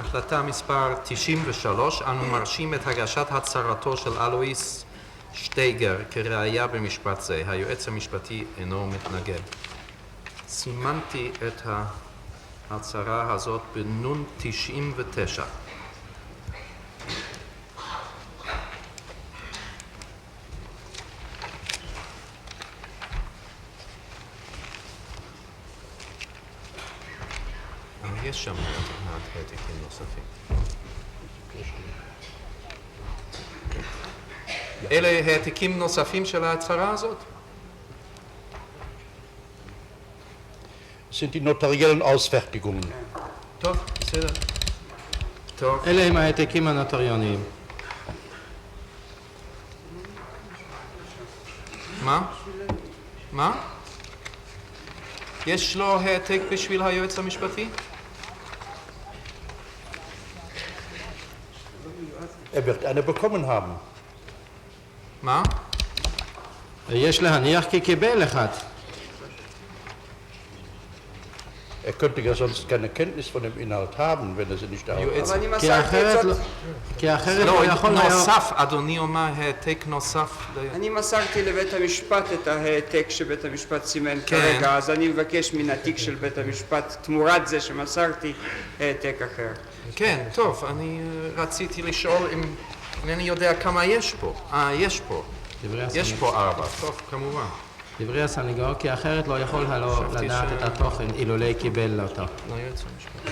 החלטה מספר 93, אנו מרשים את הגשת הצהרתו של אלוהיס שטייגר כראיה במשפט זה. היועץ המשפטי אינו מתנגד. סימנתי את ההצהרה הזאת בנון 99. יש שם העתקים נוספים. אלה העתקים נוספים של ההצהרה הזאת? Sind die notariellen Ausfertigungen. טוב, בסדר. טוב. אלה הם העתקים הנוטריוניים. מה? מה? יש לו העתק בשביל היועץ המשפטי? Er wird eine bekommen haben. מה? יש להניח כי קיבל אחד. Er könnte ja sonst keine Kenntnis von dem Inhalt haben, wenn er sie nicht אבל erhält. אני מסרתי את זאת... כי אחרת לא, לא יכול היה... נוסף, אדוני אומר העתק נוסף. אני מסרתי לבית המשפט את ההעתק שבית המשפט סימן כרגע, אז אני מבקש מן התיק של בית המשפט תמורת זה שמסרתי העתק אחר. כן, טוב, אני רציתי לשאול אם אינני יודע כמה יש פה. יש פה. יש פה 4, טוב, כמובן. דברי הסניגור, כי אחרת לא יכול הלא לדעת את התוכן אילולא קיבל אותו. ליועץ המשפטי.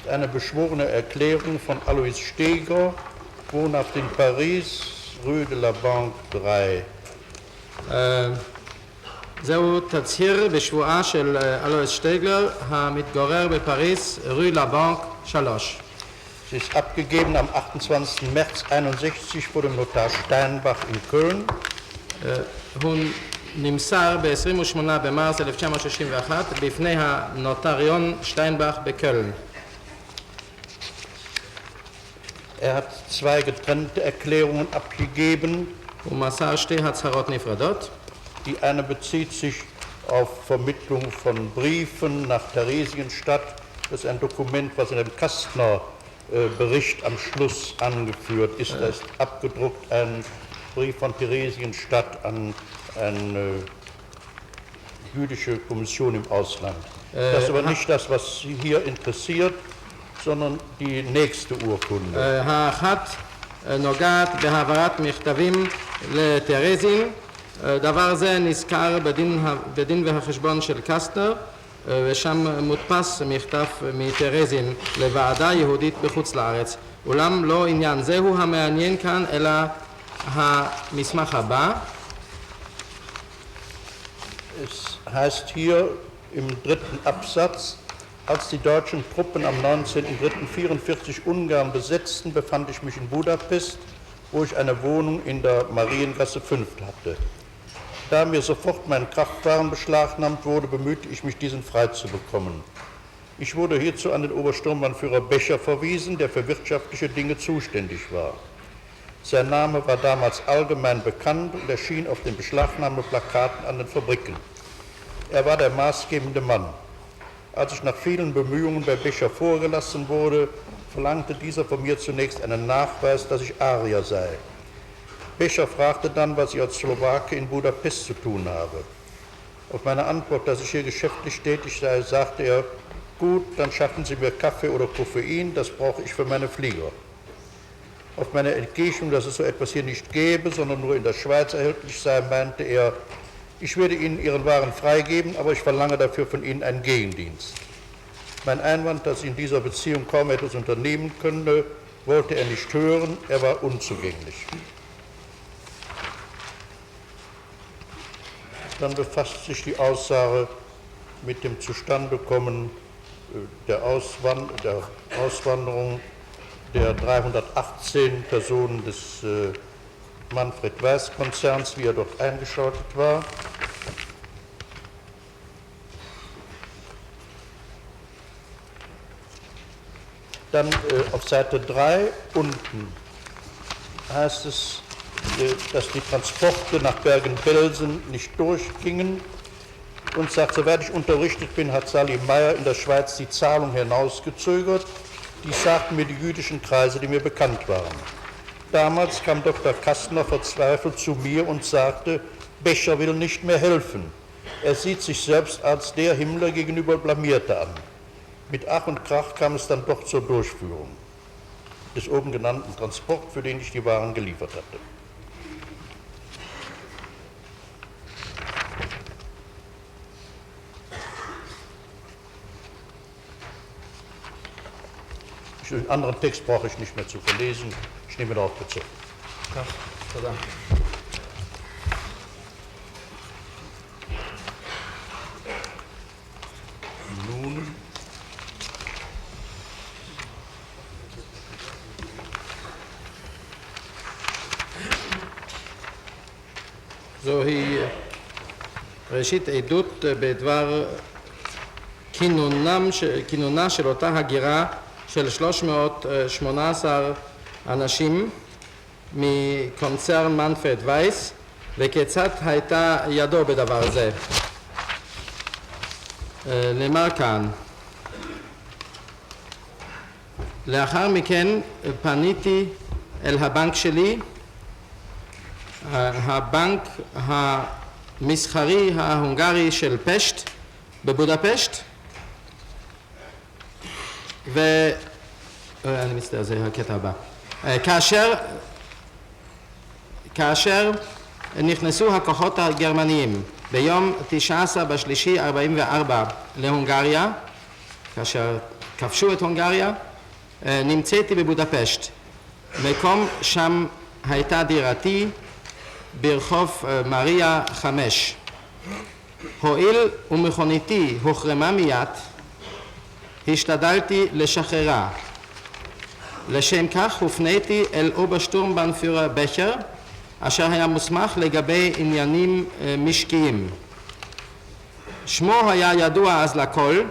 Eine beschworene Erklärung von Alois Steger, wohnhaft in Paris, Rue de la Banque 3. זהו תצהיר בשבועה של אלויס שטייגלר, המתגורר בפריס, רue la Banque 3. Sie ist abgegeben am 28. März 61 vor dem Notar Steinbach in Köln. הוא נמסר ב-28 במרס 1961 בפני הנוטריון שטיינבך בקöln. Er hat 2 getrennte Erklärungen abgegeben. הוא מסר שתי הצהרות נפרדות. Die eine bezieht sich auf Vermittlung von Briefen nach Theresienstadt. Das ist ein Dokument, was in dem Kastner-Bericht am Schluss angeführt ist. Da ist abgedruckt ein Brief von Theresienstadt an eine jüdische Kommission im Ausland. Das ist aber nicht das, was Sie hier interessiert, sondern die nächste Urkunde. האחת נוגעת בהעברת מכתבים לטרזין. דבר זה נזכר בדין והחשבון של קסטנר, ושם מודפס מכתב מטרזין לוועדה יהודית בחוץ לארץ. אולם לא עניין זהו המעניין כאן, אלא המסמך הבא. Es heißt hier im 3. Absatz, als die deutschen Truppen am 19.03.1944 Ungarn besetzten, befand ich mich in Budapest, wo ich eine Wohnung in der Mariengasse 5 hatte. Da mir sofort mein Kraftwagen beschlagnahmt wurde, bemühte ich mich, diesen frei zu bekommen. Ich wurde hierzu an den Obersturmbannführer Becher verwiesen, der für wirtschaftliche Dinge zuständig war. Sein Name war damals allgemein bekannt und erschien auf den Beschlagnahmeplakaten an den Fabriken. Er war der maßgebende Mann. Als ich nach vielen Bemühungen bei Becher vorgelassen wurde, verlangte dieser von mir zunächst einen Nachweis, dass ich Arier sei. Becher fragte dann, was ich als Slowake in Budapest zu tun habe. Auf meine Antwort, dass ich hier geschäftlich tätig sei, sagte er, gut, dann schaffen Sie mir Kaffee oder Koffein, das brauche ich für meine Flieger. Auf meine Entgegnung, dass es so etwas hier nicht gäbe, sondern nur in der Schweiz erhältlich sei, meinte er, ich werde Ihnen Ihren Waren freigeben, aber ich verlange dafür von Ihnen einen Gegendienst. Mein Einwand, dass ich in dieser Beziehung kaum etwas unternehmen könnte, wollte er nicht hören, er war unzugänglich. Dann befasst sich die Aussage mit dem Zustandekommen der Auswanderung der 318 Personen des Manfred Weiß Konzerns, wie er dort eingeschaltet war. Dann auf Seite 3 unten heißt es, dass die Transporte nach Bergen-Belsen nicht durchgingen und sagt, soweit ich unterrichtet bin, hat Salim Meyer in der Schweiz die Zahlung hinausgezögert. Dies sagten mir die jüdischen Kreise, die mir bekannt waren. Damals kam Dr. Kastner verzweifelt zu mir und sagte, Becher will nicht mehr helfen. Er sieht sich selbst als der Himmler gegenüber Blamierte an. Mit Ach und Krach kam es dann doch zur Durchführung des oben genannten Transports, für den ich die Waren geliefert hatte. Den anderen Text brauche ich nicht mehr zu verlesen. Ich nehme darauf Bezug. Ja, תודה. Nun זוהי ראשית עדות בדבר כינונה של אותה הגירה של 318 אנשים מקונצרן מנפרד וייס, וכיצד הייתה ידו בדבר זה. נאמר כאן, לאחר מכן פניתי אל הבנק שלי, הבנק המסחרי ההונגרי של פשט בבודפשט, אני מצטער, זה הקטע הבא. כאשר נכנסו הכוחות הגרמניים ביום 19/3/44 להונגריה, כאשר כבשו את הונגריה, נמצאתי בבודפשט. מקום שם הייתה דירתי ברחוב מריה 5. הואיל ומכוניתי הוחרמה מיד, השתדלתי לשחררה. לשם כך הופניתי אל אוברשטורמבנפיורר בכר, אשר היה מוסמך לגבי עניינים משקיים. שמו היה ידוע אז לכל,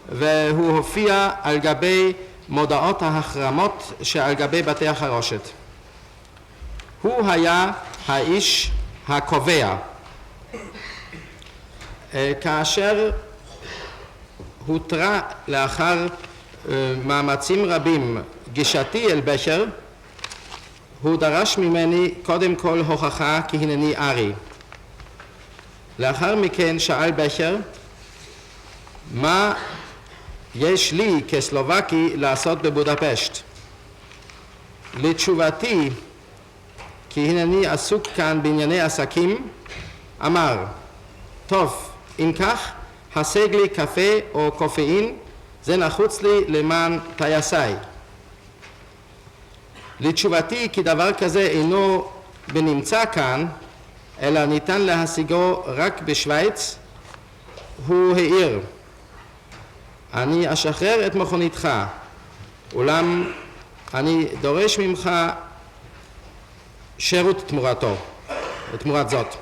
והוא הופיע על גבי מודעות ההחרמות שעל גבי בתי החרושת. הוא היה האיש הקובע. כאשר הותרה לאחר מאמצים רבים גישתי אל בכר, הוא דרש ממני קודם כל הוכחה כי הנני ארי. לאחר מכן שאל בכר, מה יש לי כסלובקי לעשות בבודפשט? לתשובתי, כי הנני עסוק כאן בענייני עסקים, אמר, טוב, אם כך, השג לי קפה או קופאין, זה נחוץ לי למען טייסיי. לתשובתי כי דבר כזה אינו בנמצא כאן, אלא ניתן להשיגו רק בשוויץ, הוא העיר, אני אשחרר את מכוניתך, אולם אני דורש ממך שירות תמורת זאת.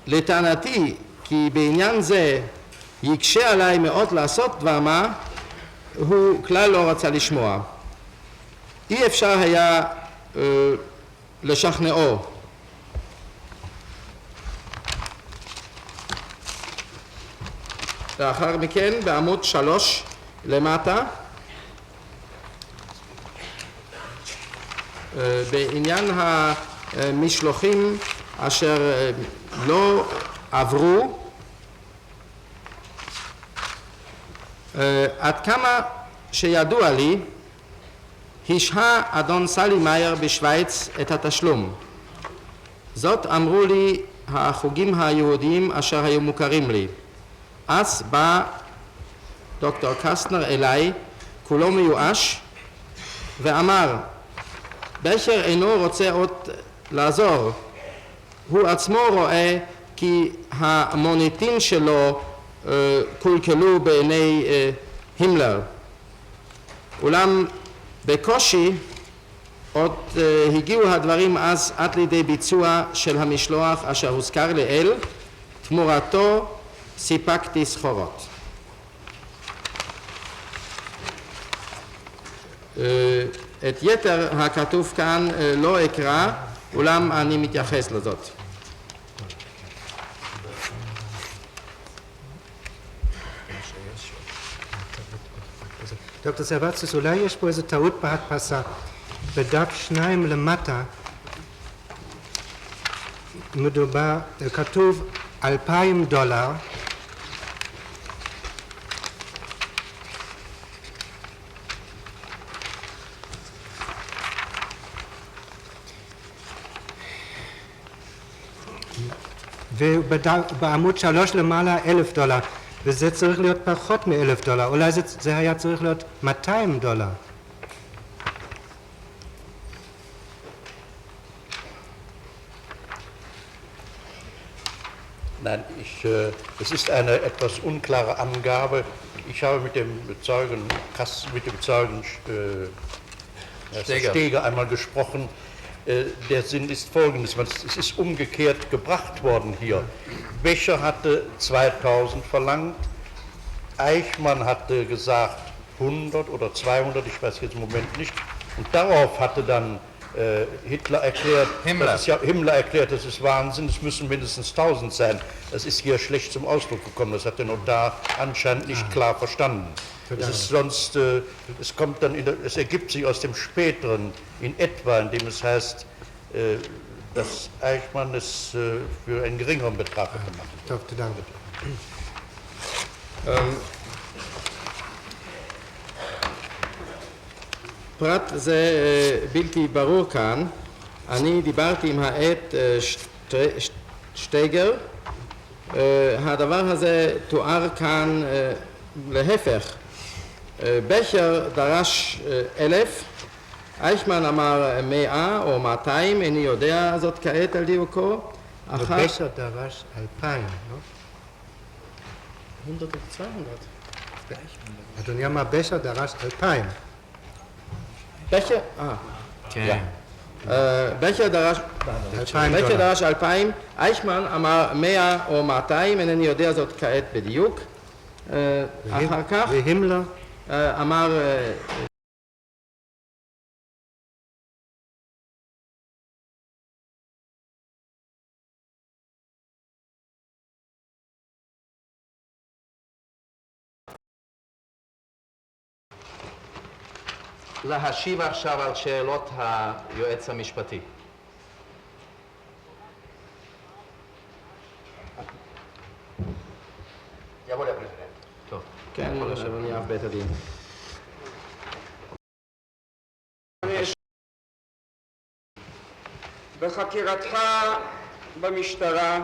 לטענתי כי בעניין זה יקשה עליי מאוד לעשות דבר מה, הוא כלל לא רצה לשמוע. אי אפשר היה לשכנעו. לאחר מכן בעמוד 3 למטה, בעניין המשלוחים אשר לא עברו, עד כמה שידוע לי, השהה אדון סלי מאייר בשוויץ את התשלום. זאת אמרו לי החוגים היהודיים אשר היו מוכרים לי. אז בא דוקטור קסטנר אליי, כולו מיואש, ואמר, בכר אינו רוצה עוד לעזור. הוא עצמו רואה כי המוניטין שלו קולקלו בעיני הימלר. אולם בקושי עוד הגיעו הדברים אז עד לידי ביצוע של המשלוח אשר הוזכר לאל, תמורתו סיפקתי סחורות. את יתר הכתוב כאן לא אקרא, אולם אני מתייחס לזאת. דוקטור סרבציוס, אולי יש פה איזו טעות בהדפסה. בדף 2 למטה מדובר, כתוב $2,000, ובעמוד 3 למעלה $1,000, וזה צריך להיות פחות מ$1,000, אולי זה היה צריך להיות $200. Nein, es ist eine etwas unklare Angabe. Ich habe mit dem Zeugen Steger einmal gesprochen. Der Sinn ist folgendes, es ist umgekehrt gebracht worden hier. Becher hatte 2000 verlangt, Eichmann hatte gesagt 100 oder 200, ich weiß jetzt im Moment nicht. Und darauf hatte dann Himmler erklärt, das ist Wahnsinn, es müssen mindestens 1000 sein. Das ist hier schlecht zum Ausdruck gekommen, das hat der Notar anscheinend nicht klar verstanden. Es kommt dann es ergibt sich aus dem Späteren in etwa, indem es heißt, dass Eichmann es für einen geringeren Betrag gemacht hat. טוב, תודה. פרט זה בלתי ברור כאן. אני דיברתי עם העד שטייגר. הדבר הזה תואר כאן להפך. בכר דרש 1,000, אייכמן אמר 100 או 200, איני יודע זאת כעת על דיוקו. ובכר דרש 2,000, לא? 100 ו-200. אדוני אמר בכר דרש 2,000. בכר? כן. בכר דרש 2,000, אייכמן אמר 100 או 200, אינני יודע זאת כעת בדיוק. אחר כך והימלר אמר להשיב עכשיו על שאלות היועץ המשפטי. טוב. כן, אדוני אב בית הדין. בחקירתך במשטרה,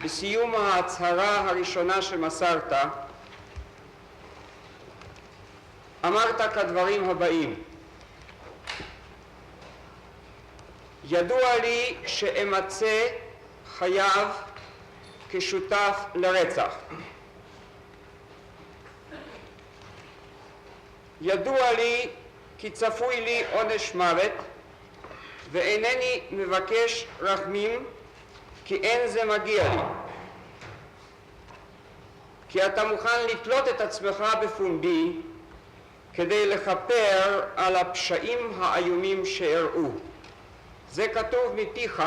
בסיום ההצהרה הראשונה שמסרת, אמרת כדברים הבאים: ידוע לי שאמצא חייו כשותף לרצח. ידוע לי כי צפוי לי עונש מוות, ואינני מבקש רחמים כי אין זה מגיע לי. כי אתה מוכן לתלות את עצמך בפומבי כדי לכפר על הפשעים האיומים שאירעו. זה כתוב מפיך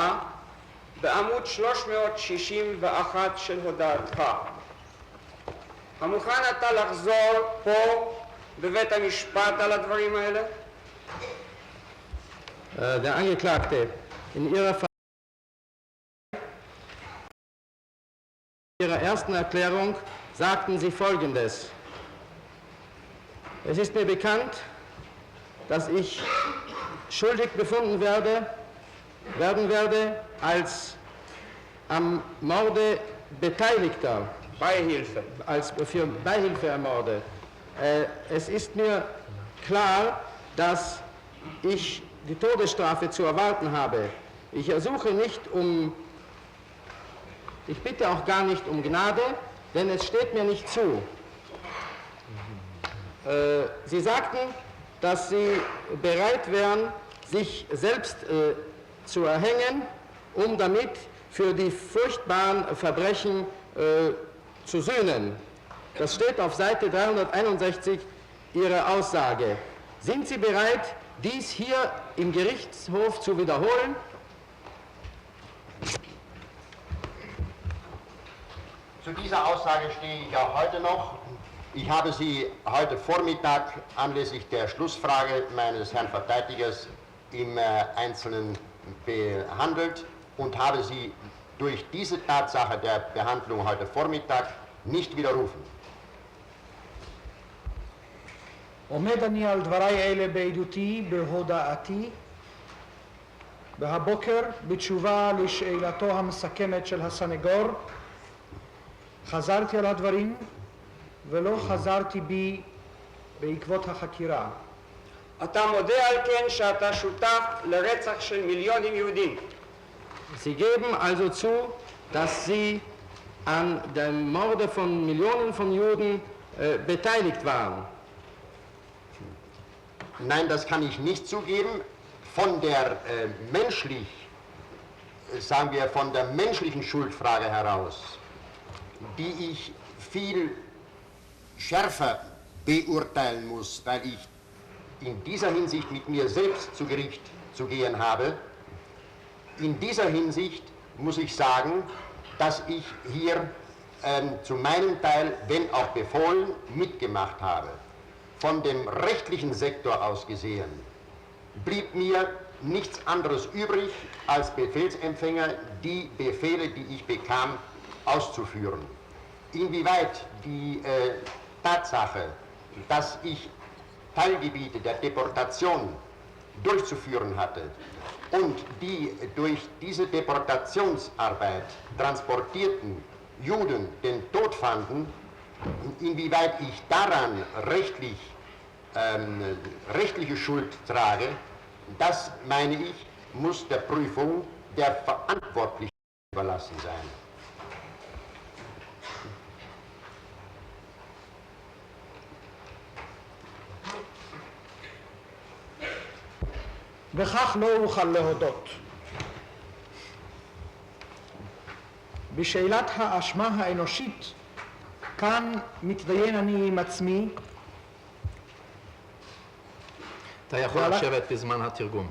בעמוד 361 של הודעתך. המוכן אתה לחזור פה בבית המשפט על הדברים האלה? Der Angeklagte, in Ihrer ersten Erklärung sagten Sie Folgendes: Es ist mir bekannt, dass ich schuldig befunden werden werde als am Morde Beteiligter, Beihilfe. als für Beihilfe am Morde. Es ist mir klar, dass ich die Todesstrafe zu erwarten habe. Ich ersuche nicht ich bitte auch gar nicht um Gnade, denn es steht mir nicht zu. Sie sagten, dass Sie bereit wären, sich selbst zu erhängen, um damit für die furchtbaren Verbrechen zu sühnen. Das steht auf Seite 361 Ihrer Aussage. Sind Sie bereit, dies hier im Gerichtshof zu wiederholen? Zu dieser Aussage stehe ich auch heute noch. Ich habe sie heute Vormittag anlässlich der Schlussfrage meines Herrn Verteidigers im Einzelnen behandelt und habe sie durch diese Tatsache der Behandlung heute Vormittag nicht widerrufen. עומד אני על דבריי אלה בעדותי, בהודעתי, והבוקר בתשובה לשאלתו המסכמת של הסנגור, חזרתי על הדברים ולא חזרתי בי בעקבות החקירה. אתה מודה על כן שאתה שותף לרצח של מיליונים יהודים. Sie geben also zu, dass Sie an dem Morde von Millionen von Juden beteiligt waren. Nein, das kann ich nicht zugeben. Von der von der menschlichen Schuldfrage heraus, die ich viel schärfer beurteilen muss, weil ich in dieser Hinsicht mit mir selbst zu Gericht zu gehen habe. In dieser Hinsicht muss ich sagen, dass ich hier zu meinem Teil, wenn auch befohlen, mitgemacht habe. Von dem rechtlichen Sektor aus gesehen blieb mir nichts anderes übrig, als Befehlsempfänger die Befehle, die ich bekam, auszuführen. Inwieweit die Tatsache, dass ich Teilgebiete der Deportation durchzuführen hatte und die durch diese Deportationsarbeit transportierten Juden den Tod fanden, inwieweit ich daran rechtliche Schuld trage, das, meine ich, muss der Prüfung der Verantwortlichen überlassen sein. וכך לא אוכל להודות. בשאלת האשמה האנושית, כאן מתדיין אני עם עצמי. אתה יכול לשבת בזמן התרגום.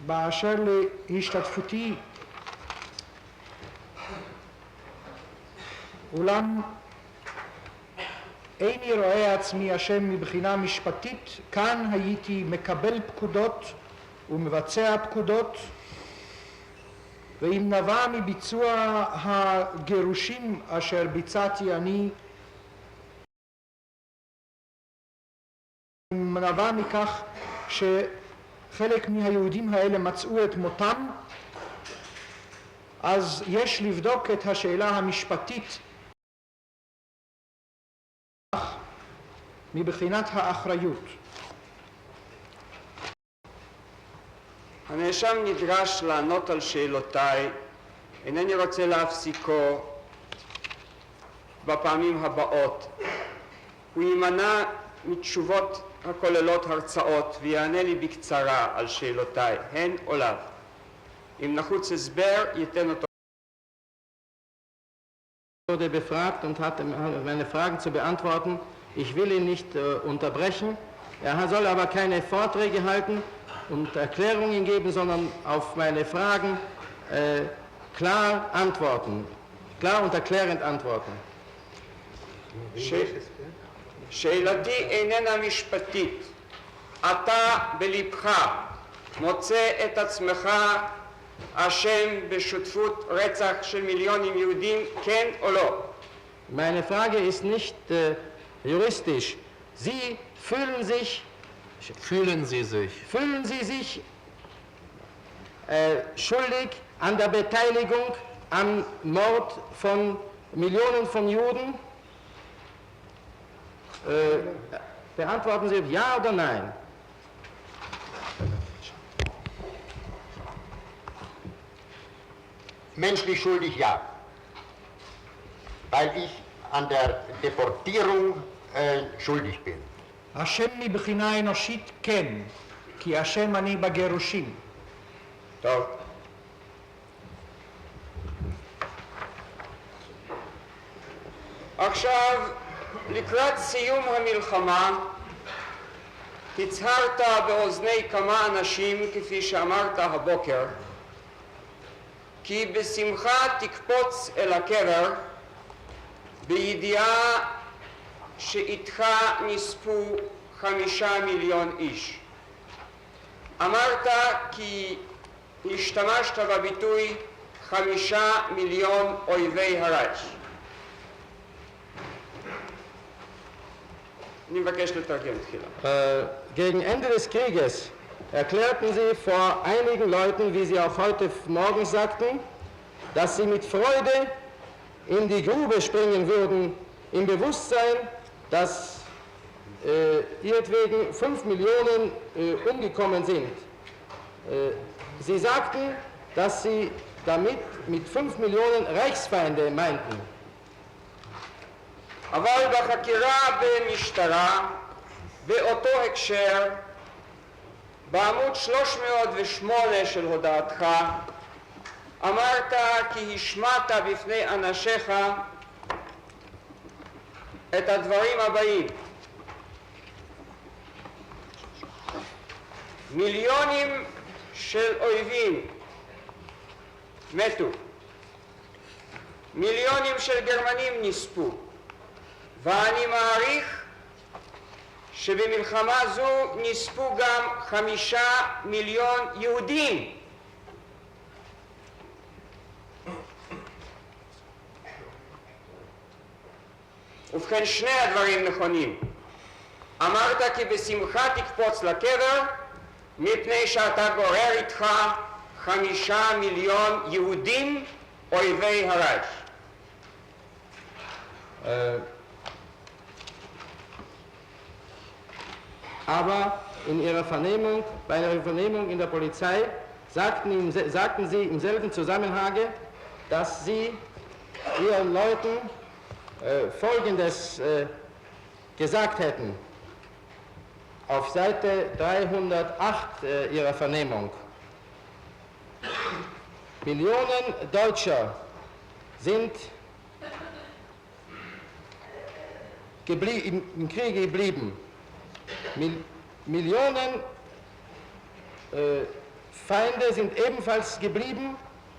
באשר להשתתפותי, אולם איני רואה עצמי אשם מבחינה משפטית, כאן הייתי מקבל פקודות ומבצע פקודות, ואם נבע מביצוע הגירושים אשר ביצעתי אני, אם נבע מכך שחלק מהיהודים האלה מצאו את מותם, אז יש לבדוק את השאלה המשפטית מבחינת האחריות. הנאשם נדרש לענות על שאלותיי, אינני רוצה להפסיקו בפעמים הבאות. הוא יימנע מתשובות הכוללות הרצאות ויענה לי בקצרה על שאלותיי, הן או לאו. אם נחוץ הסבר, ייתן אותו. Wurde befragt und hat meine Fragen zu beantworten. Ich will ihn nicht unterbrechen. Er soll aber keine Vorträge halten und Erklärungen geben, sondern auf meine Fragen klar antworten, klar und erklärend antworten. שאלתי איננה משפטית. אתה בלבך מוצא את עצמך אשם בשותפות רצח של מיליונים יהודים, כן או לא? Meine Frage ist nicht juristisch. Sie fühlen Sie sich schuldig an der Beteiligung am Mord von Millionen von Juden? Beantworten Sie ja oder nein. Menschlich schuldig, ja. Weil ich an der Deportierung schuldig bin. אשם מבחינה אנושית כן, כי אשם אני בגירושים. טוב. עכשיו, לקראת סיום המלחמה, הצהרת באוזני כמה אנשים, כפי שאמרת הבוקר, כי בשמחה תקפוץ אל הקבר בידיעה שאיתך נספו 5 מיליון איש. אמרת כי השתמשת בביטוי 5 מיליון אויבי הרייך. אני מבקש לתרגם תחילה. Gegen Ende des Krieges erklärten Sie vor einigen Leuten, wie Sie auch heute Morgen sagten, dass Sie mit Freude in die Grube springen würden, im Bewusstsein, dass ihretwegen 5 Millionen umgekommen sind. Sie sagten, dass Sie damit mit 5 Millionen Reichsfeinde meinten. אבל בחקירה במשטרה, באותו הקשר, בעמוד 308 של הודעתך, אמרת כי השמעת בפני אנשיך את הדברים הבאים: מיליונים של אויבים מתו, מיליונים של גרמנים נספו, ואני מעריך שבמלחמה זו נספו גם 5 מיליון יהודים. ובכן, שני הדברים נכונים. אמרת כי בשמחה תקפוץ לקבר, מפני שאתה גורר איתך 5 מיליון יהודים אויבי הרייך. Aber in ihrer Vernehmung, bei einer Vernehmung in der Polizei sagten sie im selben Zusammenhang, dass sie ihren Leuten Folgendes gesagt hätten, auf Seite 308 ihrer Vernehmung. Millionen Deutscher sind im Krieg geblieben. Millionen Feinde sind ebenfalls geblieben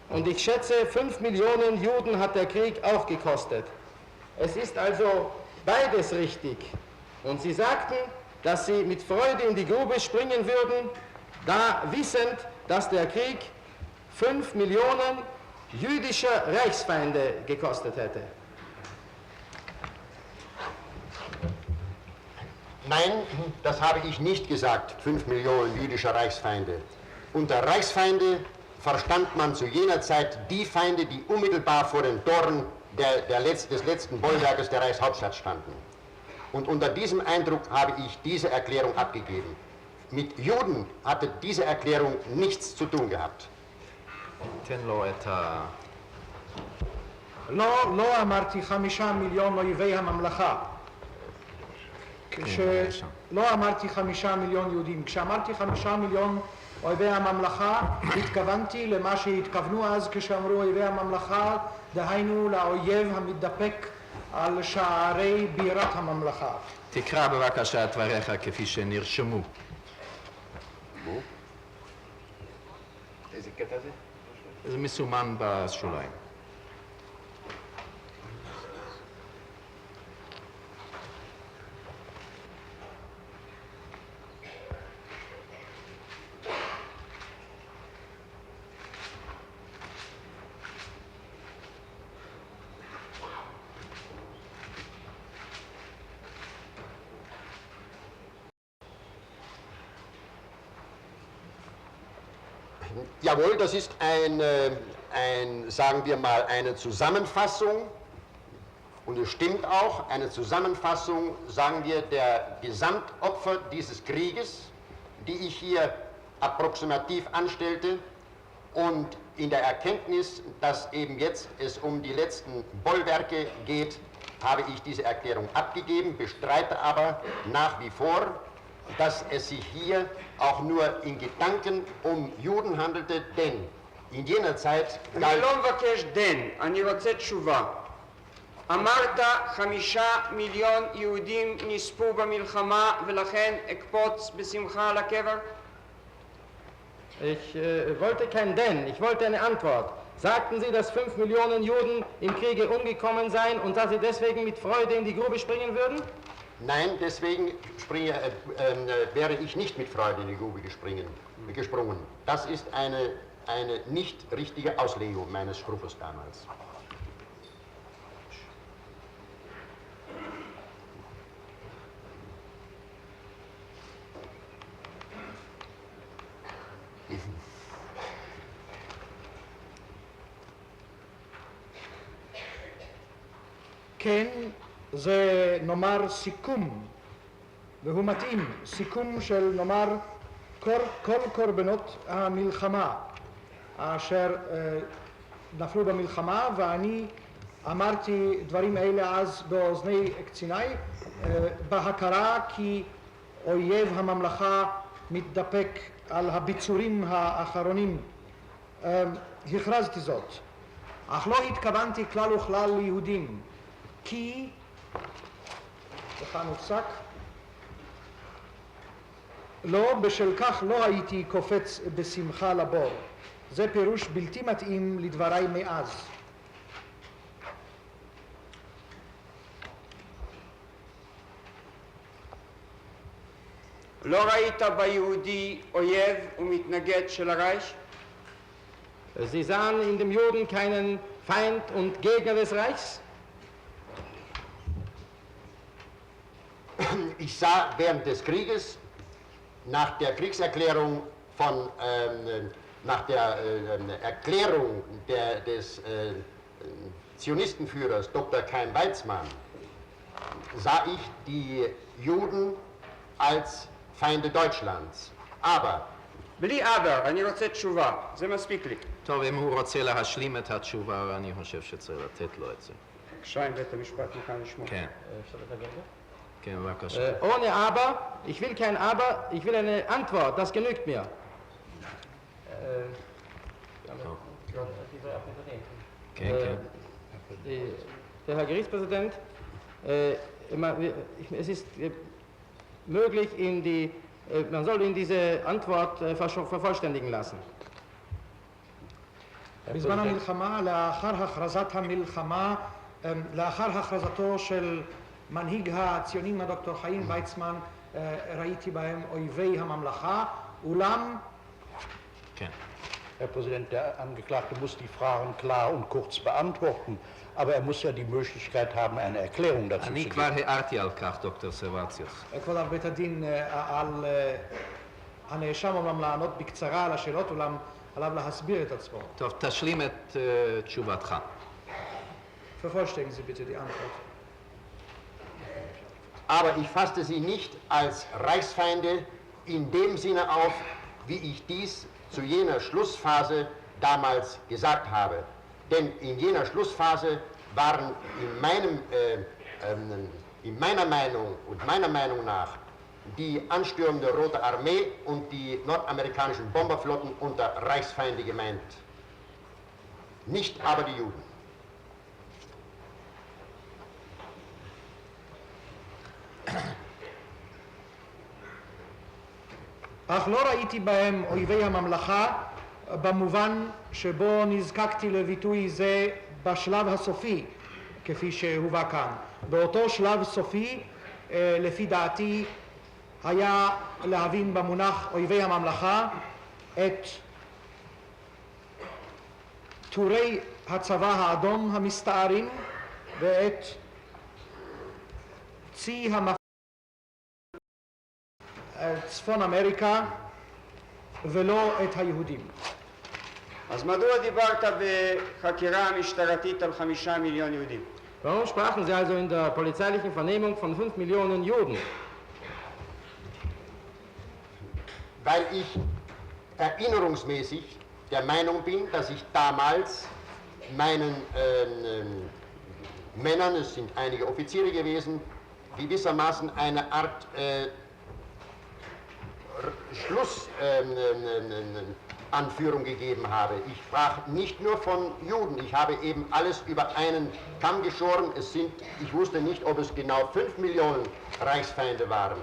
und ich schätze, 5 Millionen Juden hat der Krieg auch gekostet. Es ist also beides richtig. Und sie sagten, dass sie mit Freude in die Grube springen würden, da wissend, dass der Krieg 5 Millionen jüdischer Reichsfeinde gekostet hätte. Nein, das habe ich nicht gesagt, 5 Millionen jüdischer Reichsfeinde. Unter Reichsfeinde verstand man zu jener Zeit die Feinde, die unmittelbar vor den Toren des letzten Bollwerkes der Reichshauptstadt standen. Und unter diesem Eindruck habe ich diese Erklärung abgegeben. Mit Juden hatte diese Erklärung nichts zu tun gehabt. לא אמרתי 5 מיליון אויבי הממלכה. לא אמרתי 5 מיליון יהודים. כשאמרתי 5 מיליון אויבי הממלכה, התכוונתי למה שהתכוונו אז כשאמרו אויבי הממלכה, דהיינו לאויב המתדפק על שערי בירת הממלכה. תקרא בבקשה את דבריך כפי שנרשמו. איזה קטע זה? זה מסומן בשוליים. Jawohl, das ist sagen wir mal, eine Zusammenfassung, und es stimmt auch, eine Zusammenfassung, sagen wir, der Gesamtopfer dieses Krieges, die ich hier approximativ anstellte, und in der Erkenntnis, dass eben jetzt es um die letzten Bollwerke geht, habe ich diese Erklärung abgegeben, bestreite aber nach wie vor, dass es sich hier auch nur in Gedanken um Juden handelte, denn in jener Zeit אני לא מבקש דן, אני רוצה תשובה. אמרת 5 מיליון יהודים נספו במלחמה ולכן אקפוץ בשמחה על הקבר? Ich wollte kein Denn, ich wollte eine Antwort. Sagten Sie, dass 5 Millionen Juden im Kriege umgekommen seien und dass Sie deswegen mit Freude in die Grube springen würden? Nein, deswegen wäre ich nicht mit Freude in die Grube gesprungen. Das ist eine nicht richtige Auslegung meines Spruches damals. כן, זה נאמר סיכום, והוא מתאים, סיכום של נאמר כל קורבנות המלחמה אשר נפלו במלחמה, ואני אמרתי דברים אלה אז באוזני קציניי, בהכרה כי אויב הממלכה מתדפק על הביצורים האחרונים. הכרזתי זאת, אך לא התכוונתי כלל וכלל ליהודים, כי, וכאן הופסק, לא, בשל כך לא הייתי קופץ בשמחה לבור. זה פירוש בלתי מתאים לדבריי מאז. לא ראית ביהודי אויב ומתנגד של הרייך? Sie sahen in dem Juden keinen Feind und Gegner des Reichs? Ich sah während des Krieges, nach der Kriegserklärung nach der Erklärung des Zionistenführers Dr. Chaim Weizmann, sah ich die Juden als Feinde Deutschlands. Aber בלי אבל, אני רוצה תשובה, זה מספיק לי. טוב, אם הוא רוצה להשלים את התשובה, אני חושב שצריך לתת לו את זה. בבקשה, אם בית המשפט מוכן לשמוע. כן. כן, בבקשה. Ohne Aber, ich will kein Aber, ich will eine Antwort, das genügt mir. כן, כן. Der Herr Gerichtspräsident, es ist möglich, man soll ihn diese Antwort vervollständigen lassen. בזמן המלחמה, לאחר הכרזת המלחמה, לאחר הכרזתו של מנהיג הציונים הדוקטור חיים ויצמן, ראיתי בהם אויבי הממלכה, אולם... כן. Herr Präsident, der Angeklagte muss die Fragen klar und kurz beantworten, aber er muss ja die Möglichkeit haben, eine Erklärung dazu zu אני geben. כבר הערתי על כך, דוקטור סרבציוס. כבוד בית הדין, על הנאשם אומנם לענות בקצרה על השאלות, אולם עליו להסביר את עצמו. טוב, תשלים את תשובתך. Vervollständigen Sie bitte die Antwort. Aber ich fasste sie nicht als Reichsfeinde in dem Sinne auf, wie ich dies zu jener Schlussphase damals gesagt habe. Denn in jener Schlussphase waren in meiner Meinung und meiner Meinung nach die anstürmende Rote Armee und die nordamerikanischen Bomberflotten unter Reichsfeinde gemeint. Nicht aber die Juden. אך לא ראיתי בהם אויבי הממלכה במובן שבו נזקקתי לביטוי זה בשלב הסופי, כפי שהובא כאן. באותו שלב סופי, לפי דעתי, היה להבין במונח אויבי הממלכה את טורי הצבא האדום המסתערים ואת צי צפון אמריקה ולא את היהודים. אז מדוע דיברת בחקירה המשטרתית על 5 מיליון יהודים? Warum sprachen Sie also in der polizeilichen Vernehmung von 5 Millionen Juden? Weil ich erinnerungsmäßig der Meinung bin, dass ich damals meinen Männern, es sind einige Offiziere gewesen, gewissermaßen eine Art Anführung gegeben habe. Ich sprach nicht nur von Juden, ich habe eben alles über einen Kamm geschoren. Ich wusste nicht, ob es genau 5 Millionen Reichsfeinde waren.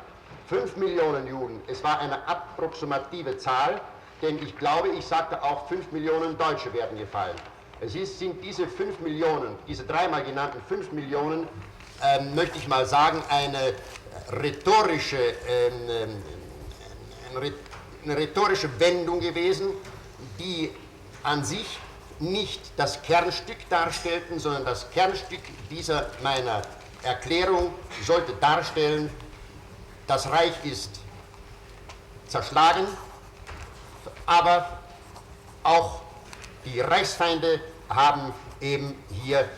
5 Millionen Juden, es war eine approximative Zahl, denn ich glaube, ich sagte auch 5 Millionen Deutsche werden gefallen. Sind diese 5 Millionen, diese dreimal genannten 5 Millionen, möchte ich mal sagen, eine rhetorische Wendung gewesen, die an sich nicht das Kernstück darstellten, sondern das Kernstück dieser meiner Erklärung sollte darstellen, das Reich ist zerschlagen, aber auch die Reichsfeinde haben eben hier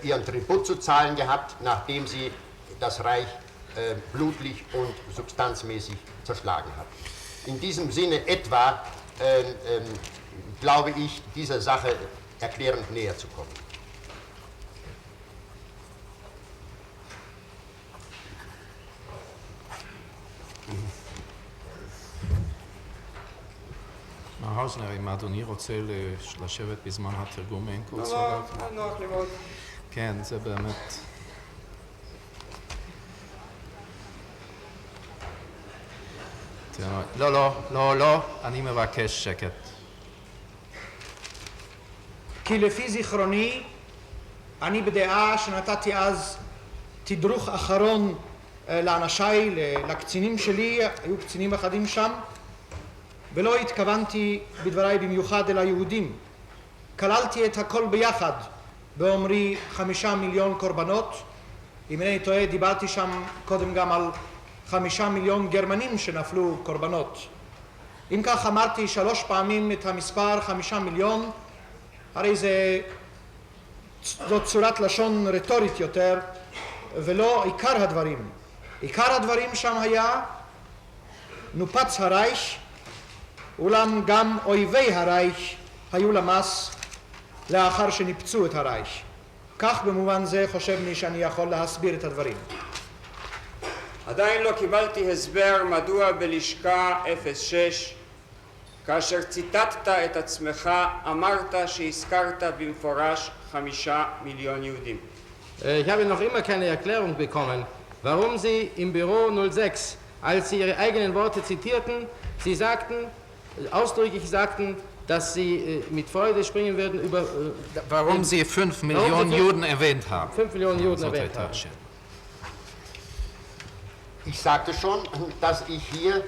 ihren Tribut zu zahlen gehabt, nachdem sie das Reich blutlich und substanzmäßig zerschlagen hatten. In diesem Sinne etwa glaube ich, dieser Sache erklärend näher zu kommen. מר האוזנר, אם אדוני רוצה לשבת בזמן התרגום אין כל צורך. נוח לי מאוד. כן, זה באמת... לא, אני מבקש שקט. כי לפי זיכרוני, אני בדעה שנתתי אז תדרוך אחרון לאנשיי, לקצינים שלי, היו קצינים אחדים שם, ולא התכוונתי בדבריי במיוחד אל היהודים. כללתי את הכל ביחד באומרי 5 מיליון קורבנות. אם אינני טועה, דיברתי שם קודם גם על 5 מיליון גרמנים שנפלו קורבנות. אם כך אמרתי 3 פעמים את המספר 5 מיליון, הרי זאת צורת לשון רטורית יותר, ולא עיקר הדברים. עיקר הדברים שם היה, נופץ הרייך, אולם גם אויבי הרייך היו למס לאחר שניפצו את הרייך. כך במובן זה חושב לי שאני יכול להסביר את הדברים. עדיין לא קיבלתי הסבר מדוע בלשכה 06, כאשר ציטטת את עצמך, אמרת שהזכרת במפורש 5 מיליון יהודים. Ich habe noch immer keine Erklärung bekommen, warum Sie im Büro 06, als Sie Ihre eigenen Worte zitierten, Sie sagten, ausdrücklich sagten, dass Sie mit Freude springen würden über... warum Sie 5 Millionen Juden erwähnt haben. 5 Millionen Juden erwähnt haben. Ich sagte schon, dass ich hier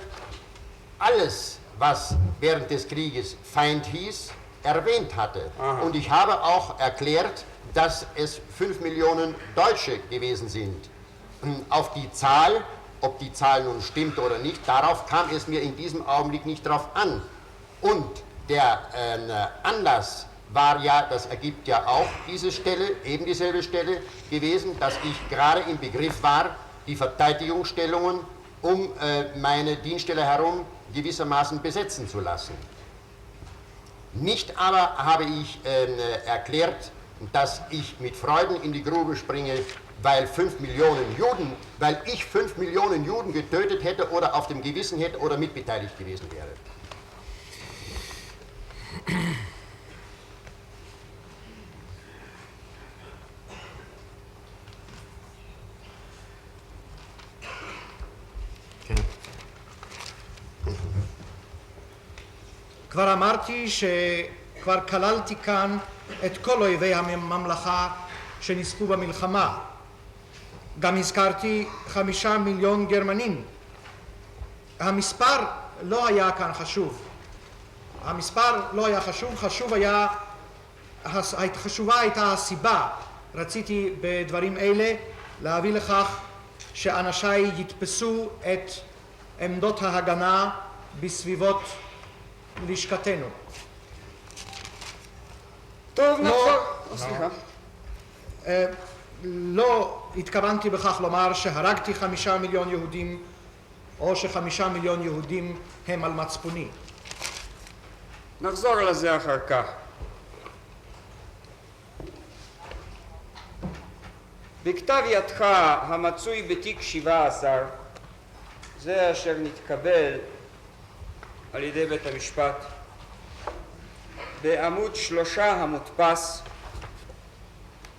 alles, was während des Krieges Feind hieß, erwähnt hatte. Aha. Und ich habe auch erklärt, dass es 5 Millionen Deutsche gewesen sind. Auf die Zahl, ob die Zahl nun stimmt oder nicht, darauf kam es mir in diesem Augenblick nicht drauf an. Und der Anlass war ja, das ergibt ja auch diese Stelle, eben dieselbe Stelle gewesen, dass ich gerade im Begriff war, die Verteidigungsstellungen um meine Dienststelle herum gewissermaßen besetzen zu lassen. Nicht aber habe ich erklärt, dass ich mit Freuden in die Grube springe, weil ich 5 Millionen Juden getötet hätte oder auf dem Gewissen hätte oder mitbeteiligt gewesen wäre. כבר אמרתי שכבר כללתי כאן את כל אויבי הממלכה שנספו במלחמה. גם הזכרתי 5 מיליון גרמנים. המספר לא היה כאן חשוב. חשובה הייתה הסיבה. רציתי בדברים אלה להביא לכך שאנשיי יתפסו את עמדות ההגנה בסביבות לשכתנו. טוב, נחזור. סליחה. לא התכוונתי בכך לומר שהרגתי 5 מיליון יהודים או ש5 מיליון יהודים הם על מצפוני. נחזור לזה אחר כך. בכתב ידך המצוי בתיק 17, זה אשר נתקבל על ידי בית המשפט, בעמוד 3 המודפס,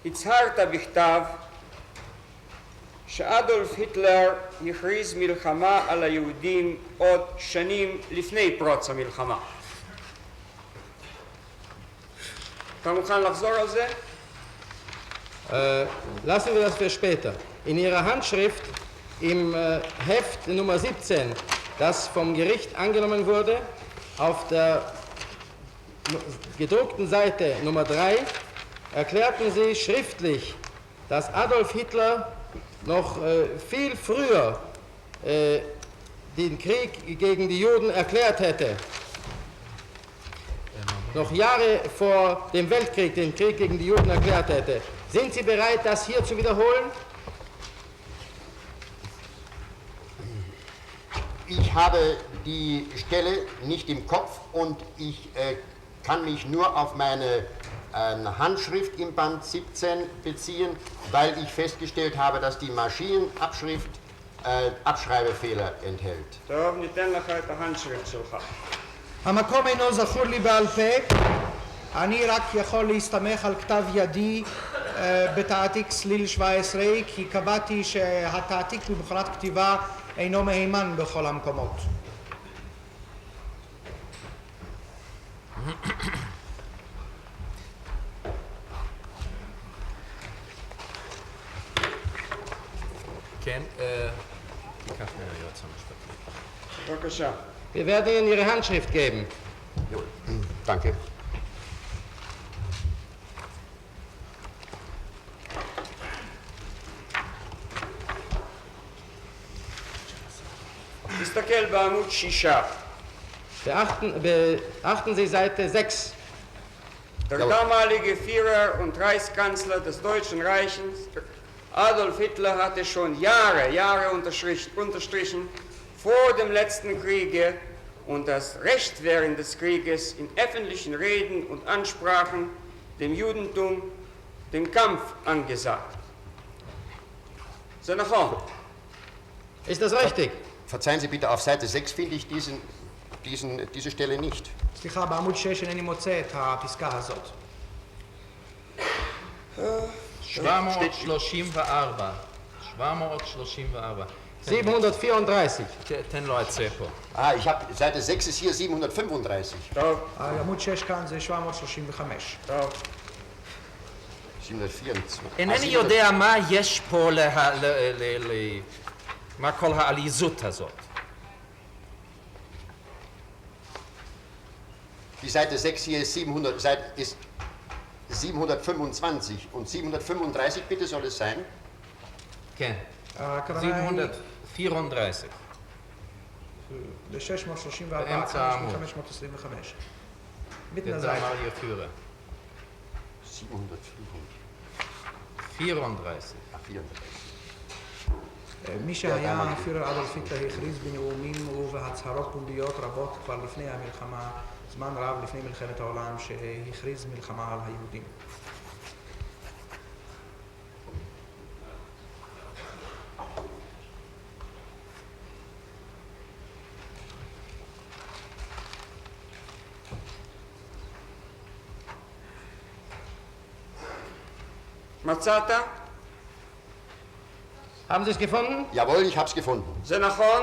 הצהרת בכתב שאדולף היטלר הכריז מלחמה על היהודים עוד שנים לפני פרוץ המלחמה. אתה מוכן לחזור על זה? Lassen wir das für später. In Ihrer Handschrift im Heft Nummer 17, das vom Gericht angenommen wurde, auf der gedruckten Seite Nummer 3, erklärten Sie schriftlich, dass Adolf Hitler noch viel früher den Krieg gegen die Juden erklärt hätte. Noch Jahre vor dem Weltkrieg den Krieg gegen die Juden erklärt hätte. Sind Sie bereit, das hier zu wiederholen? Ich habe die Stelle nicht im Kopf und ich kann mich nur auf meine Handschrift im Band 17 beziehen, weil ich festgestellt habe, dass die Maschinenabschrift Abschreibfehler enthält. טוב, ניתן לך את ההנדשריפט שלך. המקום אינו זכור לי בעל פה, אני רק יכול להסתמך על כתב ידי בתעתיק סליל 17, כי קבעתי שהתעתיק במכונת כתיבה אינו מהימן בכל המקומות. כן, תיקח מהיועץ המשפטי. בבקשה. Wir werden Ihnen Ihre Handschrift geben. Danke. תסתכל בעמוד 6. Beachten Sie Seite 6. Der damalige Führer und Reichskanzler des Deutschen Reiches, Adolf Hitler, hatte schon Jahre unterstrichen, vor dem letzten Kriege und das Recht während des Krieges in öffentlichen Reden und Ansprachen dem Judentum den Kampf angesagt. Ist das richtig? Verzeihen Sie bitte, auf Seite 6 finde ich diese Stelle nicht. סליחה, בעמוד 6 אינני מוצא את הפסקה הזאת. 734. 734. 734. תן לו את זה פה. Ich habe, Seite 6 ist hier 735. טוב. עמוד 6 כאן זה 735. טוב. 724. אינני יודע מה יש פה, מה כל העליזות הזאת. Die Seite 6 hier ist 725 und 735 bitte soll es sein? כן. 734. ב-634, באמצע העמוד. 525. Der Mitten damalige Führer. 734. 34. מי שהיה הפירר אדולף היטלר הכריז בנאומים ובהצהרות פומביות רבות כבר לפני המלחמה, זמן רב לפני מלחמת העולם, שהכריז מלחמה על היהודים. מצאת? Haben Sie es gefunden? Jawohl, ich habe es gefunden. זה נכון?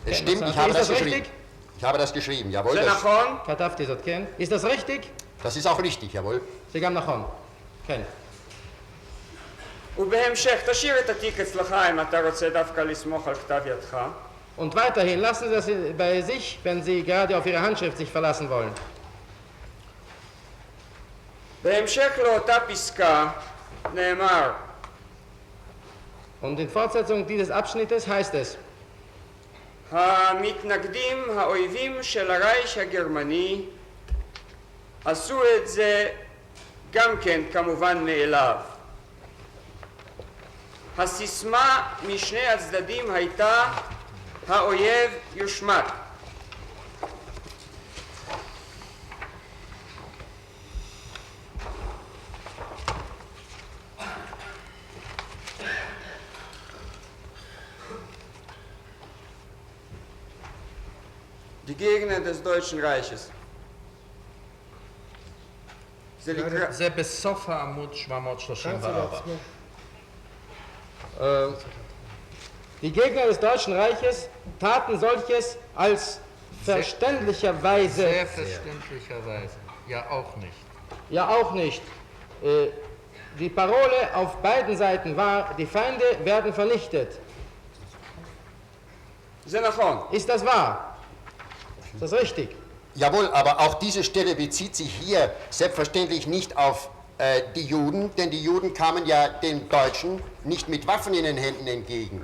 Es stimmt, ich habe das geschrieben. Ich habe das geschrieben, jawohl. זה נכון? כתבתי זאת, כן? Ist das richtig? Das ist auch richtig, jawohl. זה גם נכון. כן. ובהמשך, תשאיר את התיק אצלך אם אתה רוצה דווקא לסמוך על כתב ידך. Und weiterhin, lassen Sie das bei sich, wenn Sie gerade auf Ihre Handschrift sich verlassen wollen. בהמשך לאותה פסקה נאמר Und in Fortsetzung dieses Abschnittes heißt es, המתנגדים, האויבים של הרייך הגרמני, עשו את זה גם כן כמובן מאליו. הסיסמה משני הצדדים הייתה האויב יושמד. Die Gegner des Deutschen Reiches זה בסוף העמוד 734. Die Gegner des Deutschen Reiches taten solches als verständlicherweise. Sehr verständlicherweise. Ja, auch nicht. Ja, auch nicht. Die Parole auf beiden Seiten war, die Feinde werden vernichtet. Ist das wahr? Ist das richtig? Jawohl, aber auch diese Stelle bezieht sich hier selbstverständlich nicht auf die Juden, denn die Juden kamen ja den Deutschen nicht mit Waffen in den Händen entgegen.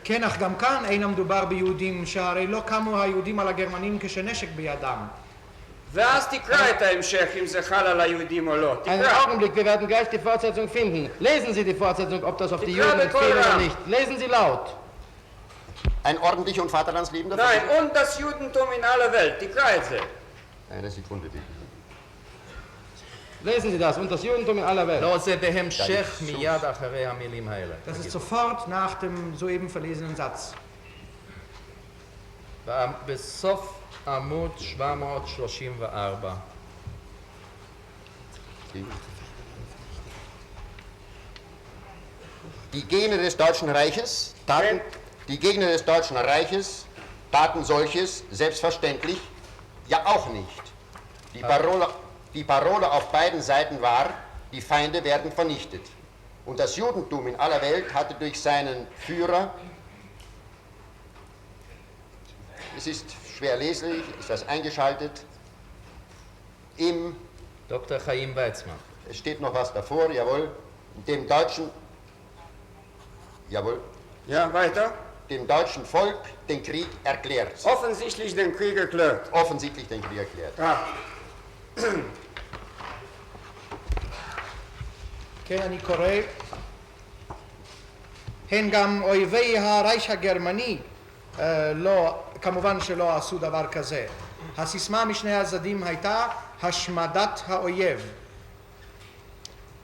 כן, אך גם כאן אין המדובר ביהודים, שהרי לא קמו היהודים על הגרמנים כשנשק בידם. ואז תקרא את ההמשך אם זה חל על היהודים או לא. Einen Augenblick, wir werden gleich die Fortsetzung finden. Lesen Sie die Fortsetzung, ob das auf die Juden empfiehlt oder nicht. Lesen Sie laut. Ein ordentlich und vaterlandsliebender Nein, und das Judentum in aller Welt. תקרא את זה. Eine Sekunde bitte. Lesen Sie das, und das Judentum in aller Welt. לא, זה בהמשך מיד אחרי המילים האלה. Das ist sofort nach dem soeben verlesenen Satz. בסוף עמוד 734. Die Gegner des Deutschen Reiches taten solches selbstverständlich ja auch nicht. Die Parole auf beiden Seiten war, die Feinde werden vernichtet. Und das Judentum in aller Welt hatte durch seinen Führer, es ist schwer leslich, ist das eingeschaltet, im Dr. Chaim Weizmann. Es steht noch was davor, jawohl, dem deutschen, jawohl, ja, weiter. Dem deutschen Volk den Krieg erklärt. Offensichtlich den Krieg erklärt. Offensichtlich den Krieg erklärt. Ja. כן, אני קורא. הן גם אויבי הרייך הגרמני, כמובן שלא עשו דבר כזה. הסיסמה משני הצדדים הייתה השמדת האויב.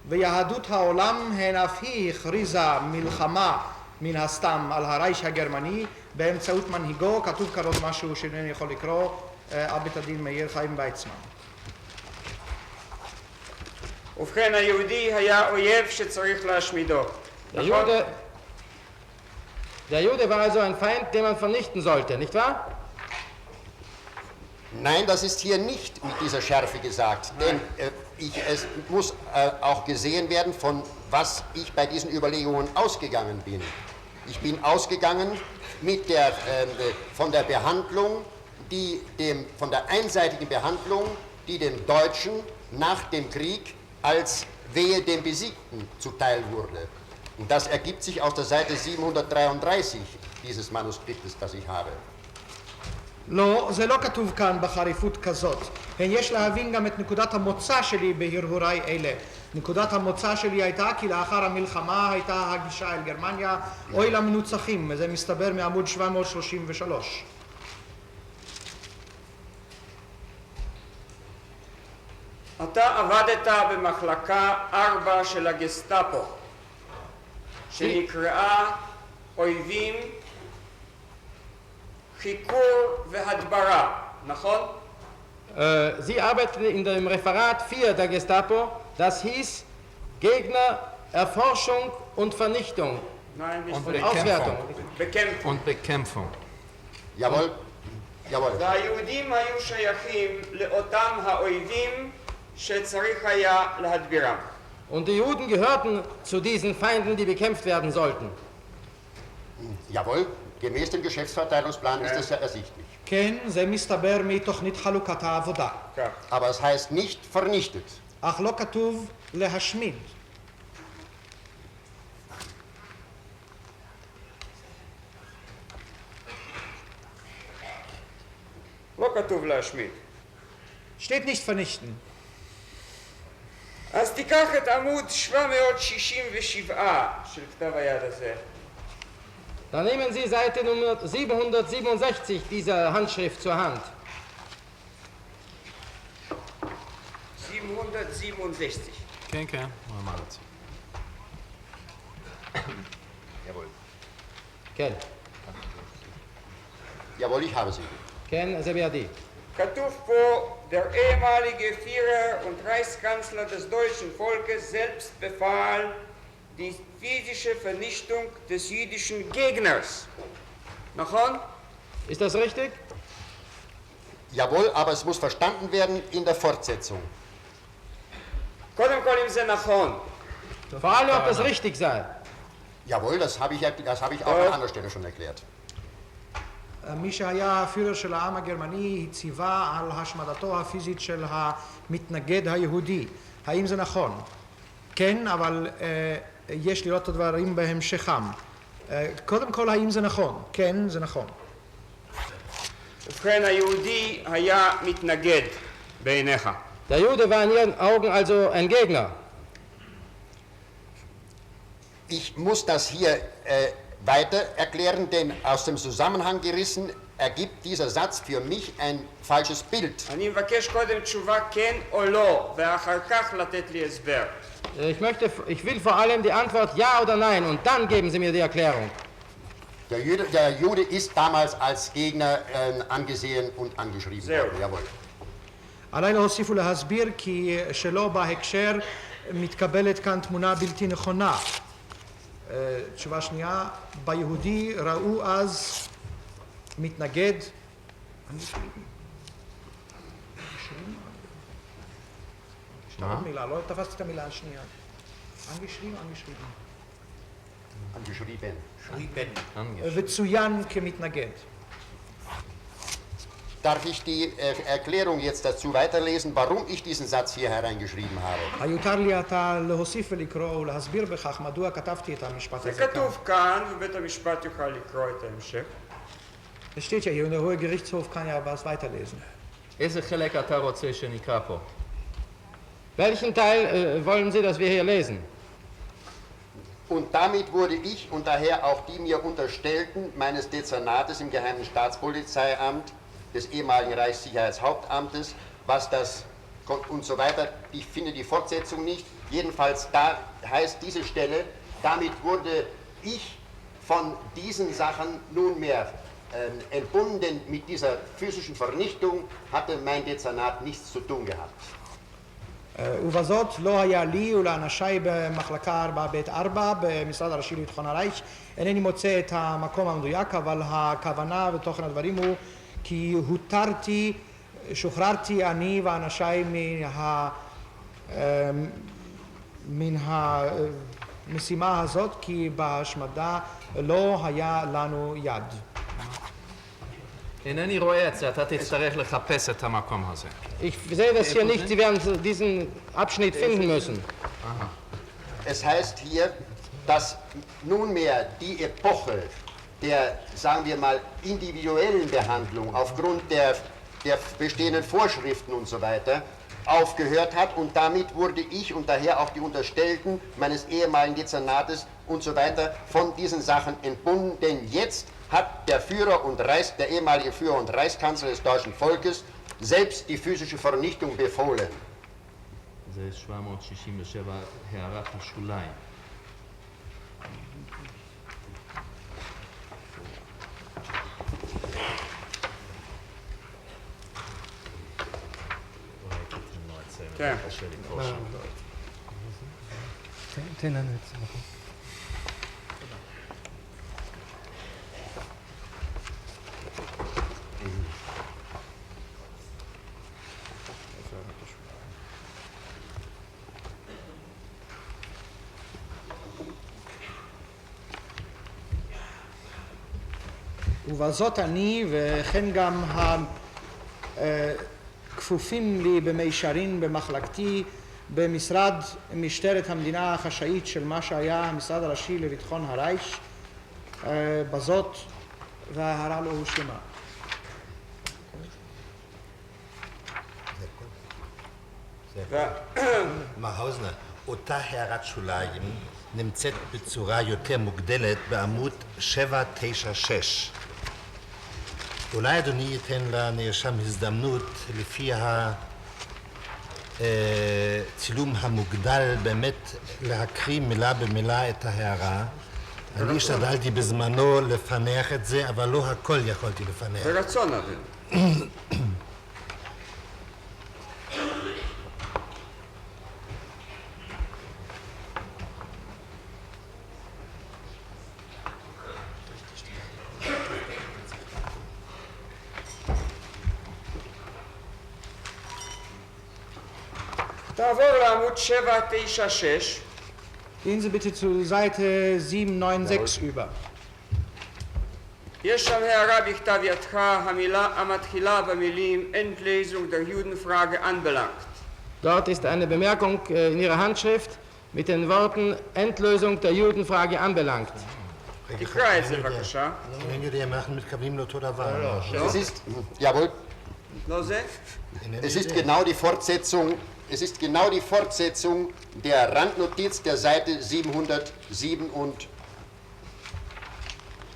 ויהדות העולם הן אף היא הכריזה מלחמה מן הסתם על הרייך הגרמני באמצעות מנהיגו, כתוב כרוב משהו שאינני יכול לקרוא, על בית הדין מאיר חיים ויצמן. ובכן, היהודי היה אויב שצריך להשמידו. Der Jude war also ein Feind, den man vernichten sollte, nicht wahr? Nein, das ist hier nicht mit dieser Schärfe gesagt, denn es muss auch gesehen werden, von was ich bei diesen Überlegungen ausgegangen bin. Ich bin ausgegangen von der Behandlung, von der einseitigen Behandlung, die dem Deutschen nach dem Krieg als wehe dem Besiegten zuteil wurde. Und das ergibt sich aus der Seite 733 dieses Manuskriptes, das ich habe. לא, זה לא כתוב כאן בחריפות כזאת. יש להבין גם את נקודת המוצא שלי בהרהוריי אלה. נקודת המוצא שלי הייתה כי לאחר המלחמה הייתה הגישה אל גרמניה אוי למנוצחים. זה מסתבר מעמוד 733. אתה עבדת במחלקה 4 של הגסטאפו, שנקראה אויבים, חיקור והדברה, נכון? Sie arbeiteten in dem Referat 4 der Gestapo, das hieß Gegner, Erforschung und Vernichtung. Nein, nicht und Auswertung. Bekämpfung. Und Bekämpfung. Jawohl, jawohl. והיהודים היו שייכים לאותם האויבים שצריך היה להדבירם. Und die Juden gehörten zu diesen Feinden, die bekämpft werden sollten. Jawohl, gemäß dem Geschäftsverteilungsplan ist das ja ersichtlich. כן, זה מסתבר מתוכנית חלוקת העבודה. Aber es heißt nicht vernichtet. אך לא כתוב להשמיד. לא כתוב להשמיד. steht nicht vernichten. אז תיקח את עמוד 767 של כתב היד הזה. Dann nehmen Sie Seite Nummer 767 dieser Handschrift zur Hand. 767. כן, כן, הוא אמר את זה. Jawohl. כן. Jawohl, ich habe sie. כן, זה בידי. כתוב פה der ehemalige Führer und Reichskanzler des deutschen Volkes selbst befahl die physische Vernichtung des jüdischen Gegners. Nachon? Ist das richtig? Jawohl, aber es muss verstanden werden in der Fortsetzung. קודם כל אם זה נכון. Vor allem, ob das richtig sei. Jawohl, das habe ich auch an anderer Stelle schon erklärt. מי שהיה הפירר של העם הגרמני ציווה על השמדתו הפיזית של המתנגד היהודי. האם זה נכון? כן, אבל יש לראות את הדברים בהמשכם. קודם כל, האם זה נכון? כן, זה נכון. ובכן, היהודי היה מתנגד בעיניך. Der Jude war in ihren Augen also ein Gegner. Ich muss das hier weiter erklären, denn aus dem Zusammenhang gerissen ergibt dieser Satz für mich ein falsches Bild. אני מבקש קודם תשובה כן או לא, ואחר כך לתת לי הסבר. Ich will vor allem die Antwort ja oder nein und dann geben Sie mir die Erklärung. Der Jude ist damals als Gegner angesehen und angeschrieben worden. Jawohl. עליי להוסיף ולהסביר כי שלא בהקשר מתקבלת כאן תמונה בלתי נכונה. תשובה שנייה, ביהודי ראו אז מתנגד. עוד מילה, לא תפסתי את המילה השנייה. וצוין כמתנגד. Darf ich die Erklärung jetzt dazu weiterlesen, warum ich diesen Satz hier hereingeschrieben habe? היותר לי אתה להוסיף ולקרוא ולהסביר בכך מדוע כתבתי את המשפט זה הזה כאן. כתוב כאן, ובית המשפט יוכל לקרוא את ההמשך. Es steht ja hier und der Hohe Gerichtshof kann ja was weiterlesen. איזה חלק אתה רוצה שנקרא פה? Welchen Teil wollen Sie, dass wir hier lesen? Und damit wurde ich und daher auch die mir Unterstellten meines Dezernates im Geheimen Staatspolizeiamt, des ehemaligen Reichssicherheitshauptamtes, was das und so weiter, ich finde die Fortsetzung nicht. Jedenfalls da heißt diese Stelle, damit wurde ich von diesen Sachen nunmehr entbunden, denn mit dieser physischen Vernichtung hatte mein Dezernat nichts zu tun gehabt. ובזאת לא היה לי ולאנשיי במחלקה 4ב4 במשרד הראשי לביטחון הרייך. אינני מוצא את המקום המדויק, אבל הכוונה ותוכן הדברים הוא כי שוחררתי אני ואנשיי מן המשימה הזאת, כי בהשמדה לא היה לנו יד. אינני רואה את זה, אתה תצטרך לחפש את המקום הזה. Ich sehe das hier nicht, Sie werden diesen Abschnitt finden müssen. Es heißt hier, dass nunmehr die Epoche der, sagen wir mal, individuellen Behandlung aufgrund der bestehenden Vorschriften und so weiter aufgehört hat und damit wurde ich und daher auch die Unterstellten meines ehemaligen Dezernates und so weiter von diesen Sachen entbunden, denn jetzt hat der der ehemalige Führer und Reichskanzler des deutschen Volkes selbst die physische Vernichtung befohlen. זה 767 הערת השוליים. כן. תן לנו את זה. ובזאת אני וכן גם הכפופים לי במישרין במחלקתי במשרד משטרת המדינה החשאית של מה שהיה המשרד הראשי לביטחון הרייך, בזאת וההערה לא הושלמה. מר האוזנר, אותה הערת שוליים נמצאת בצורה יותר מוגדלת בעמוד 796. אולי אדוני ייתן לנרשם הזדמנות לפי הצילום המוגדל באמת להקריא מילה במילה את ההערה. אני השתדלתי בזמנו לפענח את זה, אבל לא הכל יכולתי לפענח. ברצון, אדוני. תעבור לעמוד 796. Gehen Sie bitte zu Seite 796 über. יש שם הערה בכתב ידך, המתחילה במילים Endlesung der Judenfrage anbelangt. Dort ist eine Bemerkung in Ihrer Handschrift mit den Worten Endlösung der Judenfrage anbelangt. תקרא את זה בבקשה. Es ist, jawohl, לא זה? es ist genau die Fortsetzung der Randnotiz der Seite 767.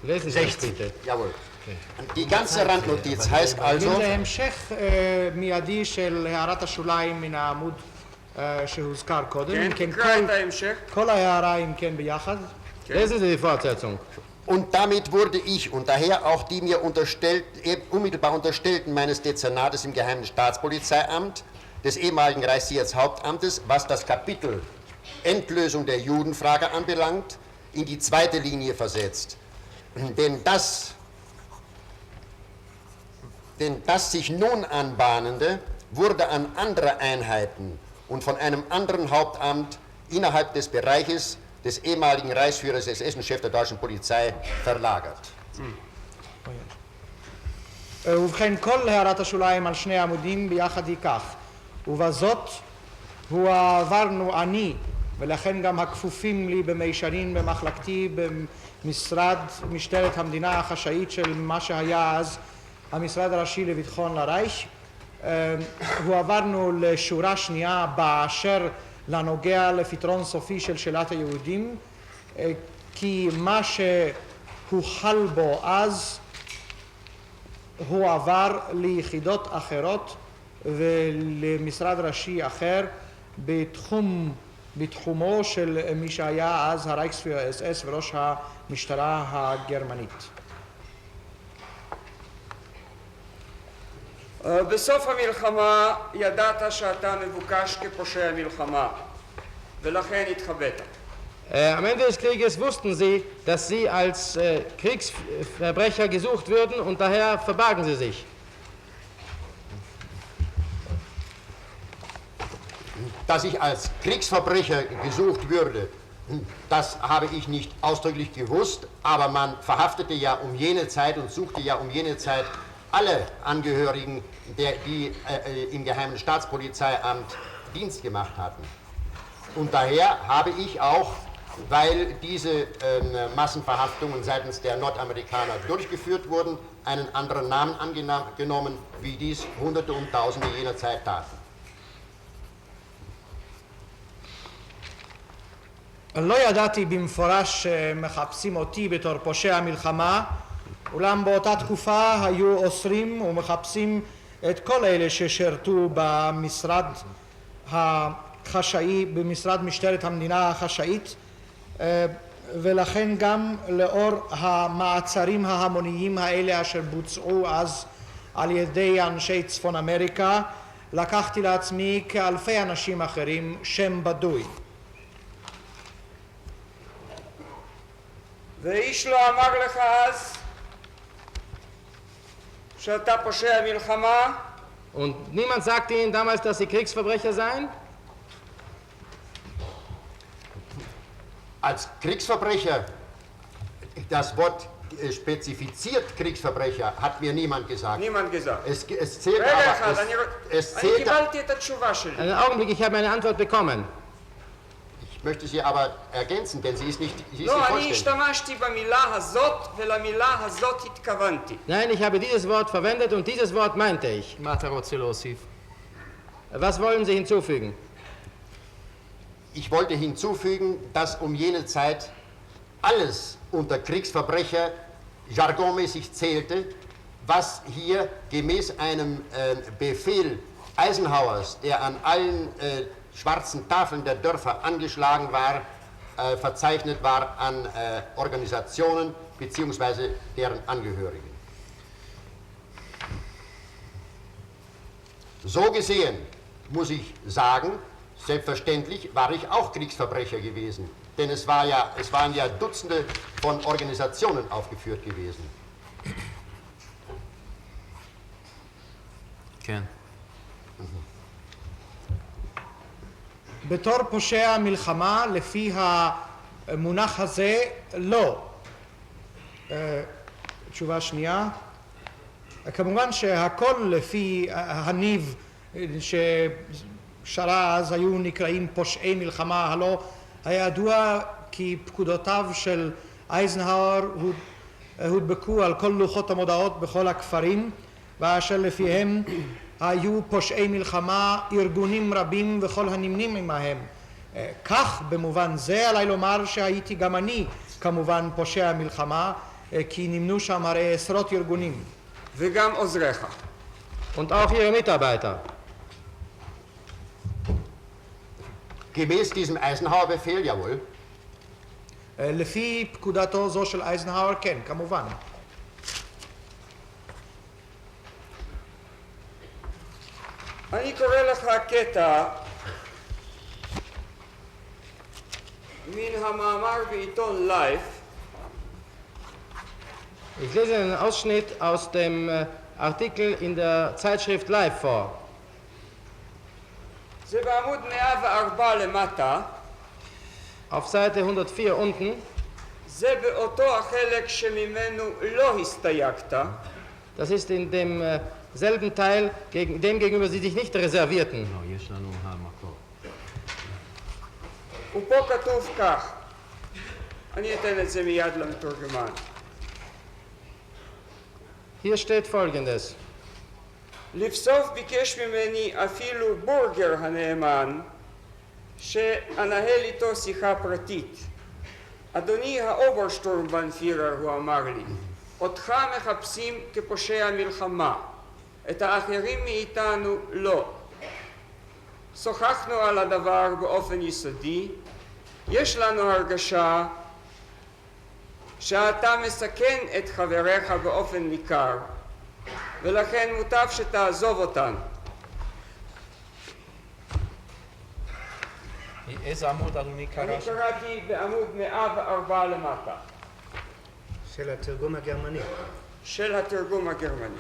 Lesen Sie das bitte. Jawohl. Die ganze Randnotiz heißt also... זה המשך מיידי של הערת השוליים מן העמוד שהוזכר קודם. כן, אם כן, תקרא את ההמשך. כל ההערה אם כן ביחד. Lesen Sie die Fortsetzung. Und damit wurde ich und daher auch die mir unmittelbar Unterstellten meines Dezernates im Geheimen Staatspolizeiamt, des ehemaligen Reichssicherheitshauptamtes, was das Kapitel Endlösung der Judenfrage anbelangt, in die zweite Linie versetzt. Denn das sich nun anbahnende wurde an andere Einheiten und von einem anderen Hauptamt innerhalb des Bereiches des ehemaligen Reichsführers SS und Chef der deutschen Polizei verlagert. ובכן, כל הערת השוליים על שני עמודים ביחד היא כך: ובזאת הועברנו אני ולכן גם הכפופים לי במישרין במחלקתי במשרד משטרת המדינה החשאית של מה שהיה אז המשרד הראשי לביטחון לרייך, הועברנו לשורה שנייה באשר לנוגע לפתרון סופי של שאלת היהודים, כי מה שהוחל בו אז הועבר ליחידות אחרות ולמשרד ראשי אחר בתחומו של מי שהיה אז הרייכספיר אס וראש המשטרה הגרמנית. בסוף המלחמה ידעת שאתה מבוקש כפושע מלחמה, ולכן התחבאת. Am Ende des Krieges wussten sie, dass sie als Kriegsverbrecher gesucht würden und daher verbargen sie sich. Dass ich als Kriegsverbrecher gesucht würde, das habe ich nicht ausdrücklich gewusst, aber man verhaftete ja um jene Zeit und suchte ja um jene Zeit alle Angehörigen, die im Geheimen Staatspolizeiamt Dienst gemacht hatten. Und daher habe ich auch, weil diese Massenverhaftungen seitens der Nordamerikaner durchgeführt wurden, einen anderen Namen angenommen, wie dies Hunderte und Tausende jener Zeit taten. לא ידעתי במפורש שמחפשים אותי בתור פושע מלחמה, אולם באותה תקופה היו אוסרים ומחפשים את כל אלה ששירתו במשרד החשאי, במשרד משטרת המדינה החשאית, ולכן גם לאור המעצרים ההמוניים האלה אשר בוצעו אז על ידי אנשי צפון אמריקה, לקחתי לעצמי כאלפי אנשים אחרים שם בדוי. ואיש לא אמר לך אז שאתה פושע מלחמה? Und niemand sagte ihnen damals, dass sie Kriegsverbrecher seien? Als Kriegsverbrecher, das Wort spezifiziert Kriegsverbrecher, hat mir niemand gesagt. Niemand gesagt. Es zählt aber... Es אני zählt, קיבלתי את התשובה שלי. Einen Augenblick, ich habe eine Antwort bekommen. ich möchte sie aber ergänzen, denn sie ist nicht לא, אני vollständig. השתמשתי במילה הזאת ולמילה הזאת התכוונתי. Nein, ich habe dieses Wort verwendet und dieses Wort meinte ich. מה אתה רוצה להוסיף? Was wollen Sie hinzufügen? Ich wollte hinzufügen, dass um jene Zeit alles unter Kriegsverbrecher jargonmäßig zählte, was hier gemäß einem Befehl Eisenhowers, der an allen schwarzen Tafeln der Dörfer angeschlagen war, verzeichnet war an Organisationen bzw. deren Angehörigen. So gesehen muss ich sagen, selbstverständlich war ich auch Kriegsverbrecher gewesen, denn es waren ja Dutzende von Organisationen aufgeführt gewesen. כן. בתור פושע מלחמה, לפי המונח הזה, לא. תשובה שנייה. כמובן שהכל לפי הניב ששרה אז היו נקראים פושעי מלחמה, הלא היה ידוע כי פקודותיו של אייזנהאואר הודבקו על כל לוחות המודעות בכל הכפרים, ואשר לפיהם היו פושעי מלחמה ארגונים רבים וכל הנמנים עמהם. כך במובן זה עליי לומר שהייתי גם אני כמובן פושע מלחמה, כי נמנו שם הרי עשרות ארגונים. וגם עוזריך. Und auch Ihre Mitarbeiter. Gemäß diesem Eisenhower-Befehl, jawohl. לפי פקודתו זו של אייזנהאואר, כן, כמובן. אני קורא לך קטע מן המאמר בעיתון לייף. Ich lese einen Ausschnitt aus dem Artikel in der Zeitschrift Life vor. זה בעמוד 104 למטה. Auf Seite 104 unten. זה באותו החלק שממנו לא הסתייגת. Das ist in demselben Teil, dem gegenüber Sie sich nicht reservierten. ופה כתוב כך, אני אתן את זה מיד למתורגמן. Hier steht Folgendes. לבסוף ביקש ממני אפילו בורגר הנאמן שאנהל איתו שיחה פרטית. אדוני האוברשטורמבנפירר, הוא אמר לי, אותך מחפשים כפושע מלחמה, את האחרים מאיתנו לא. שוחחנו על הדבר באופן יסודי, יש לנו הרגשה שאתה מסכן את חבריך באופן ניכר, ולכן מוטב שתעזוב אותנו. איזה עמוד אדוני קרא? אני קראתי בעמוד 104 למטה. של התרגום הגרמני. של התרגום הגרמני.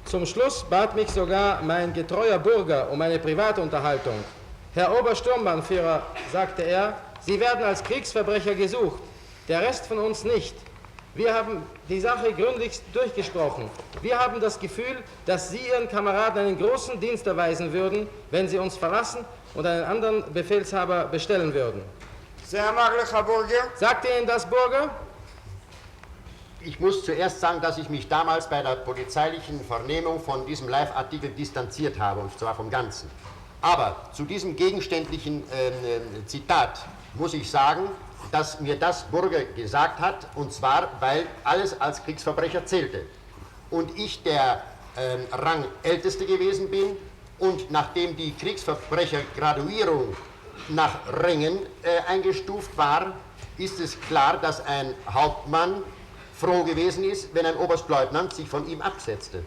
Zum Schluss bat mich sogar mein getreuer Bürger um eine private Unterhaltung. Herr Obersturmbannführer, sagte er, Sie werden als Kriegsverbrecher gesucht, der Rest von uns nicht. Wir haben die Sache gründlichst durchgesprochen. Wir haben das Gefühl, dass Sie Ihren Kameraden einen großen Dienst erweisen würden, wenn Sie uns verlassen und einen anderen Befehlshaber bestellen würden. Sagte Ihnen das, Burger? Ich muss zuerst sagen, dass ich mich damals bei der polizeilichen Vernehmung von diesem Live-Artikel distanziert habe, und zwar vom Ganzen. Aber zu diesem gegenständlichen Zitat muss ich sagen, dass mir das Burger gesagt hat, und zwar, weil alles als Kriegsverbrecher zählte. Und ich der Rangälteste gewesen bin, und nachdem die Kriegsverbrechergraduierung nach Rängen eingestuft war, ist es klar, dass ein Hauptmann froh gewesen ist, wenn ein Oberstleutnant sich von ihm absetzte.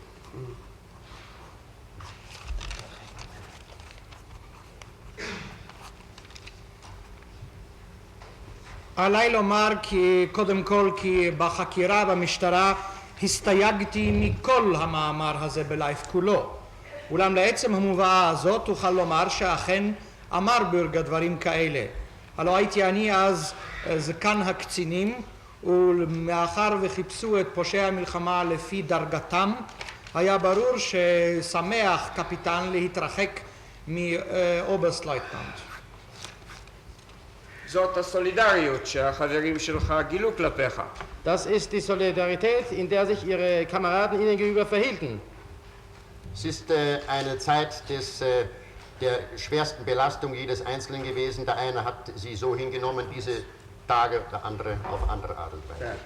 עליי לומר כי קודם כל כי בחקירה במשטרה הסתייגתי מכל המאמר הזה בלייף כולו. אולם לעצם המובאה הזאת אוכל לומר שאכן אמר בורגר דברים כאלה. הלא הייתי אני אז זקן הקצינים, ומאחר וחיפשו את פושעי המלחמה לפי דרגתם, היה ברור ששמח קפיטן להתרחק מאוברסטלייטננט. זאת הסולידריות שהחברים שלך גילו כלפיך. Das ist die Solidarität, in der sich Ihre Kameraden Ihnen gegenüber verhielten. Es ist eine Zeit der schwersten Belastung jedes Einzelnen gewesen. Der eine hat sie so hingenommen, diese Tage, der andere auf andere Art und Weise.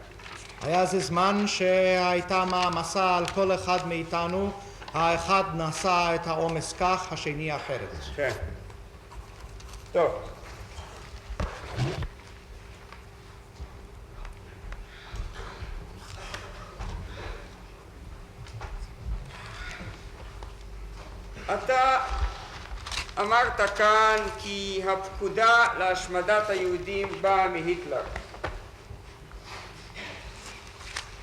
היה זה זמן שהייתה מעמסה על כל אחד מאיתנו, האחד נשא את העומס כך, השני אחרת. כן. טוב. אתה אמרת כאן כי הפקודה להשמדת היהודים באה מהיטלר.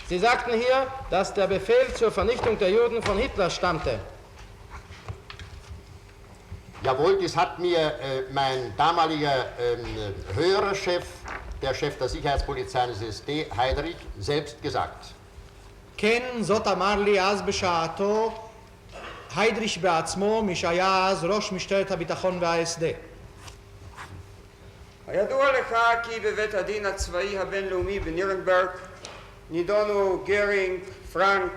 Sie sagten hier, dass der Befehl zur Vernichtung der Juden von Hitler stammte. Jawohl, das hat mir mein damaliger höherer Chef, der Chef der Sicherheitspolizei des SD, Heydrich, selbst gesagt. כן, זאת אמר לי אז בשעתו היידריש בעצמו, מי שהיה אז ראש משטרת הביטחון וה-SD. הידוע לך כי בבית הדין הצבאי הבינלאומי בנירנברג נידונו גרינג, פרנק,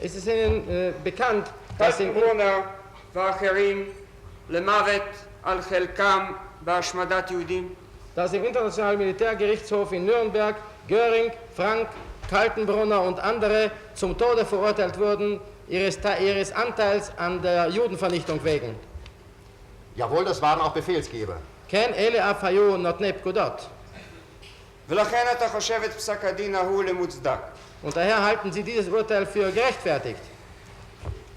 Es ist Ihnen bekannt, dass im ברונר ואחרים למוות על חלקם בהשמדת יהודים? Internationalen Militärgerichtshof in Nürnberg Göring, Frank, Kaltenbrunner und andere zum Tode verurteilt wurden, ihres Anteils an der Judenvernichtung wegen. Jawohl, das waren auch Befehlsgeber. כן, אלה אף היו נותני פקודות. ולכן אתה חושב את פסק הדין ההוא למוצדק. Und daher halten Sie dieses Urteil für gerechtfertigt.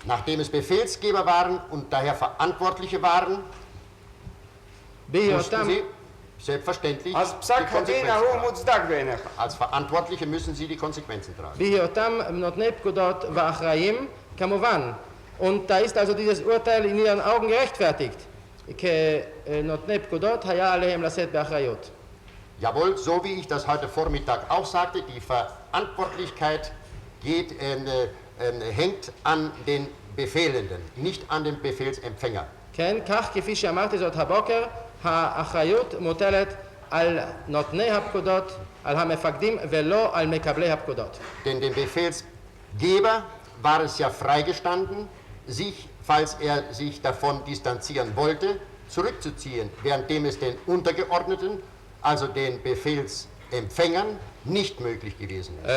Nachdem es Befehlsgeber waren und daher Verantwortliche waren, mussten sie selbstverständlich die Konsequenzen tragen. Als Verantwortliche müssen sie die Konsequenzen tragen. בהיותם נותני פקודות ואחראים, כמובן. Und da ist also dieses Urteil in Ihren Augen gerechtfertigt. כנותני פקודות היה עליהם לשאת באחריות. Jawohl, so wie ich das heute Vormittag auch sagte, die Verantwortlichkeit hängt an den Befehlenden, nicht an den Befehlsempfänger. כן, כך כפי שאמרתי זאת הבוקר, האחריות מוטלת על נותני הפקודות, על המפקדים ולא על מקבלי הפקודות. Denn dem Befehlsgeber war es ja freigestanden, sich, falls er sich davon distanzieren wollte, zurückzuziehen, währenddem es den Untergeordneten, also den Befehlsempfängern, nicht möglich gewesen ist.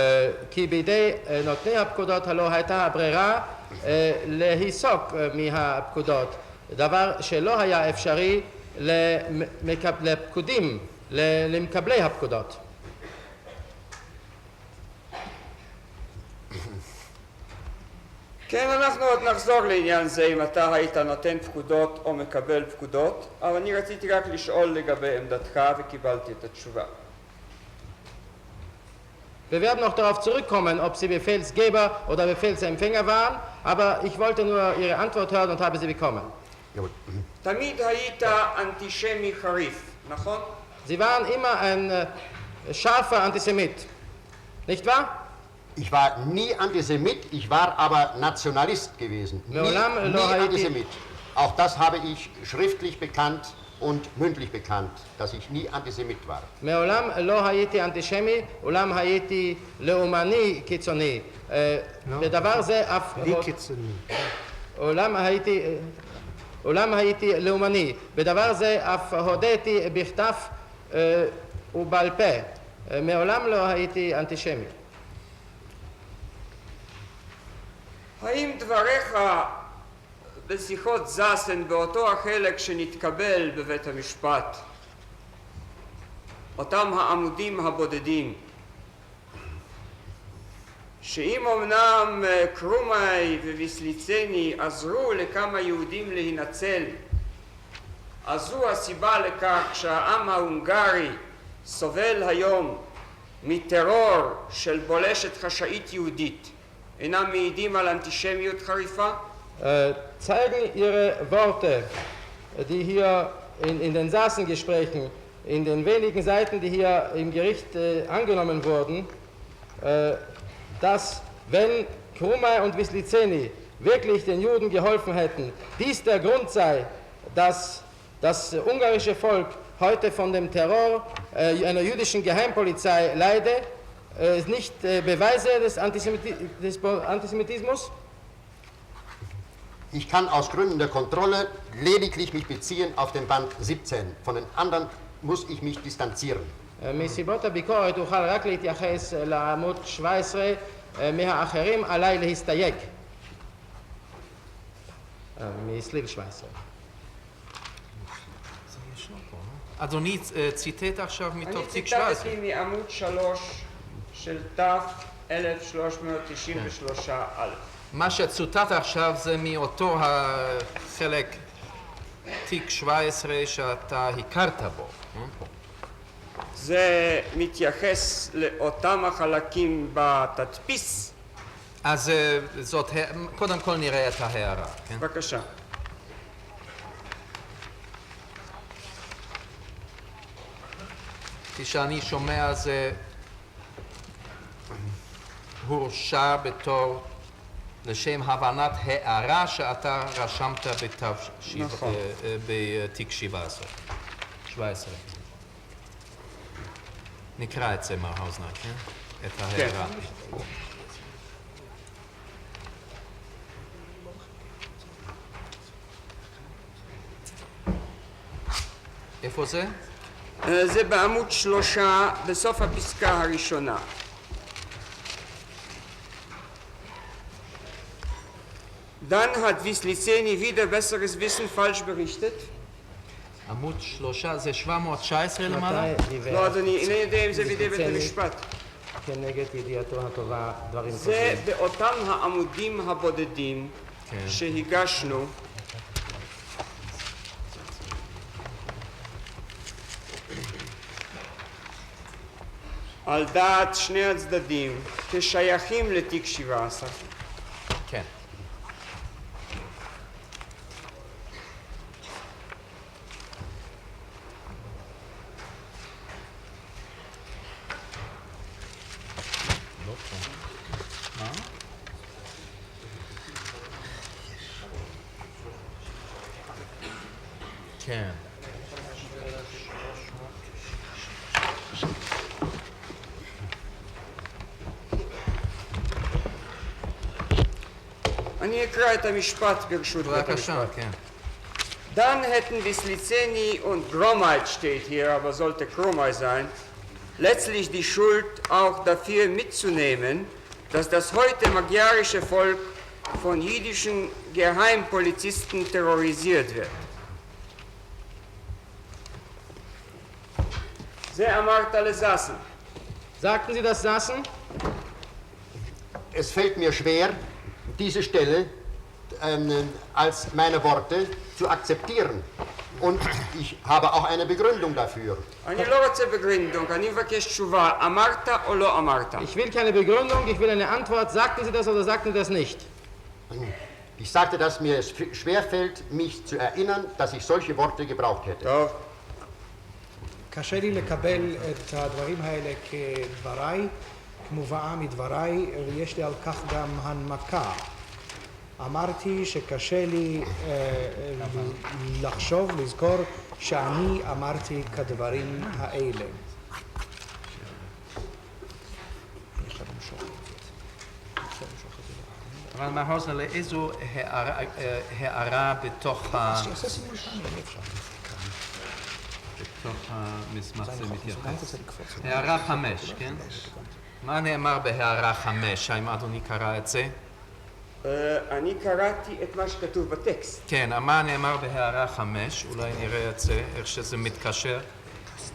כי בידי נותני הפקודות הלא הייתה הברירה להיסוק מהפקודות, דבר שלא היה אפשרי לפקודים, למקבלי הפקודות. כן, אנחנו עוד נחזור לעניין זה אם אתה היית נותן פקודות או מקבל פקודות, אבל אני רציתי רק לשאול לגבי עמדתך וקיבלתי את התשובה. Wir werden noch darauf zurückkommen, ob Sie Befehlsgeber oder Befehlsempfänger waren, aber ich wollte nur Ihre Antwort hören und habe sie bekommen. תמיד היית אנטישמי חריף, נכון? Sie waren immer ein scharfer Antisemit, nicht wahr? Ich war nie Antisemit, ich war aber Nationalist gewesen. Nie Antisemit. Auch das habe ich schriftlich bekannt und mündlich bekannt, dass ich nie Antisemit war. מעולם לא הייתי אנטישמי, אולם הייתי לאומני קיצוני. בדבר זה אף... בלי קיצוני. אולם הייתי לאומני. בדבר זה אף הודיתי בכתב ובעל פה. מעולם לא הייתי אנטישמי. האם דבריך בשיחות זסן באותו החלק שנתקבל בבית המשפט, אותם העמודים הבודדים, שאם אמנם קרומאי וויסליצני עזרו לכמה יהודים להינצל, אז זו הסיבה לכך שהעם ההונגרי סובל היום מטרור של בולשת חשאית יהודית, אינם מעידים על אנטישמיות חריפה? Zeigen Ihre Worte, die hier in den Sasengesprächen, in den wenigen Seiten, die hier im Gericht angenommen wurden, dass, wenn Krumay und Wisliceni wirklich den Juden geholfen hätten, dies der Grund sei, dass das ungarische Volk heute von dem Terror einer jüdischen Geheimpolizei leide, nicht Beweise des Antisemitismus? Ich kann aus Gründen der Kontrolle lediglich mich beziehen auf den Band 17. Von den anderen muss ich mich distanzieren. מסיבות הביקורת אוכל רק להתייחס לעמוד 17, מהאחרים עליי להסתייג. מסליל 17. אדוני ציטט עכשיו מתוך תיק 17. אני ציטטתי מעמוד 3 של תף 1393א. מה שצוטט עכשיו זה מאותו החלק תיק 17 שאתה הכרת בו. זה מתייחס לאותם החלקים בתדפיס. אז זאת, קודם כל נראה את ההערה. כן? בבקשה. כשאני שומע זה הורשע בתור לשם הבנת הערה שאתה רשמת בתיק 17. נקרא את זה, מר האוזנר, כן? את ההערה. איפה זה? זה בעמוד 3 בסוף הפסקה הראשונה. Dann hat Wislicenny wieder besseres Wissen falsch berichtet. עמוד 3 זה 719 למעלה? לא אדוני, אינני יודע אם זה בידי בית המשפט. כנגד ידיעתו הטובה דברים זה טובים. באותם העמודים הבודדים שהגשנו. על דעת שני הצדדים כשייכים לתיק 17. כן. כן. אני אקרא את המשפט ברשות בית המשפט. Dann hätten Wislicenny und Gromeit steht hier, aber sollte Gromei sein, letztlich die Schuld auch dafür mitzunehmen, dass das heute magyarische Volk von jüdischen Geheimpolizisten terrorisiert wird. זה אמרת לזאסן. Sagten Sie das Sassen? Es fällt mir schwer, diese Stelle als meine Worte zu akzeptieren. Und ich habe auch eine Begründung dafür. אני לא רוצה בגרינדונג, אני מבקש תשובה. אמרת או לא אמרת? Ich will keine Begründung, ich will eine Antwort. Sagten Sie das oder sagten Sie das nicht? Ich sagte, dass mir es schwer fällt, mich zu erinnern, dass ich solche Worte gebraucht hätte. טוב. קשה לי לקבל את הדברים האלה כדבריי, כמובאה מדבריי, ויש לי על כך גם הנמקה. אמרתי שקשה לי לחשוב, לזכור, שאני אמרתי כדברים האלה. אבל מר האוזנר, לאיזו הערה בתוך המסמך זה מתייחס? הערה 5, כן? מה נאמר בהערה 5? האם אדוני קרא את זה? אני קראתי את מה שכתוב בטקסט. כן, מה נאמר בהערה 5? אולי נראה את זה, איך שזה מתקשר.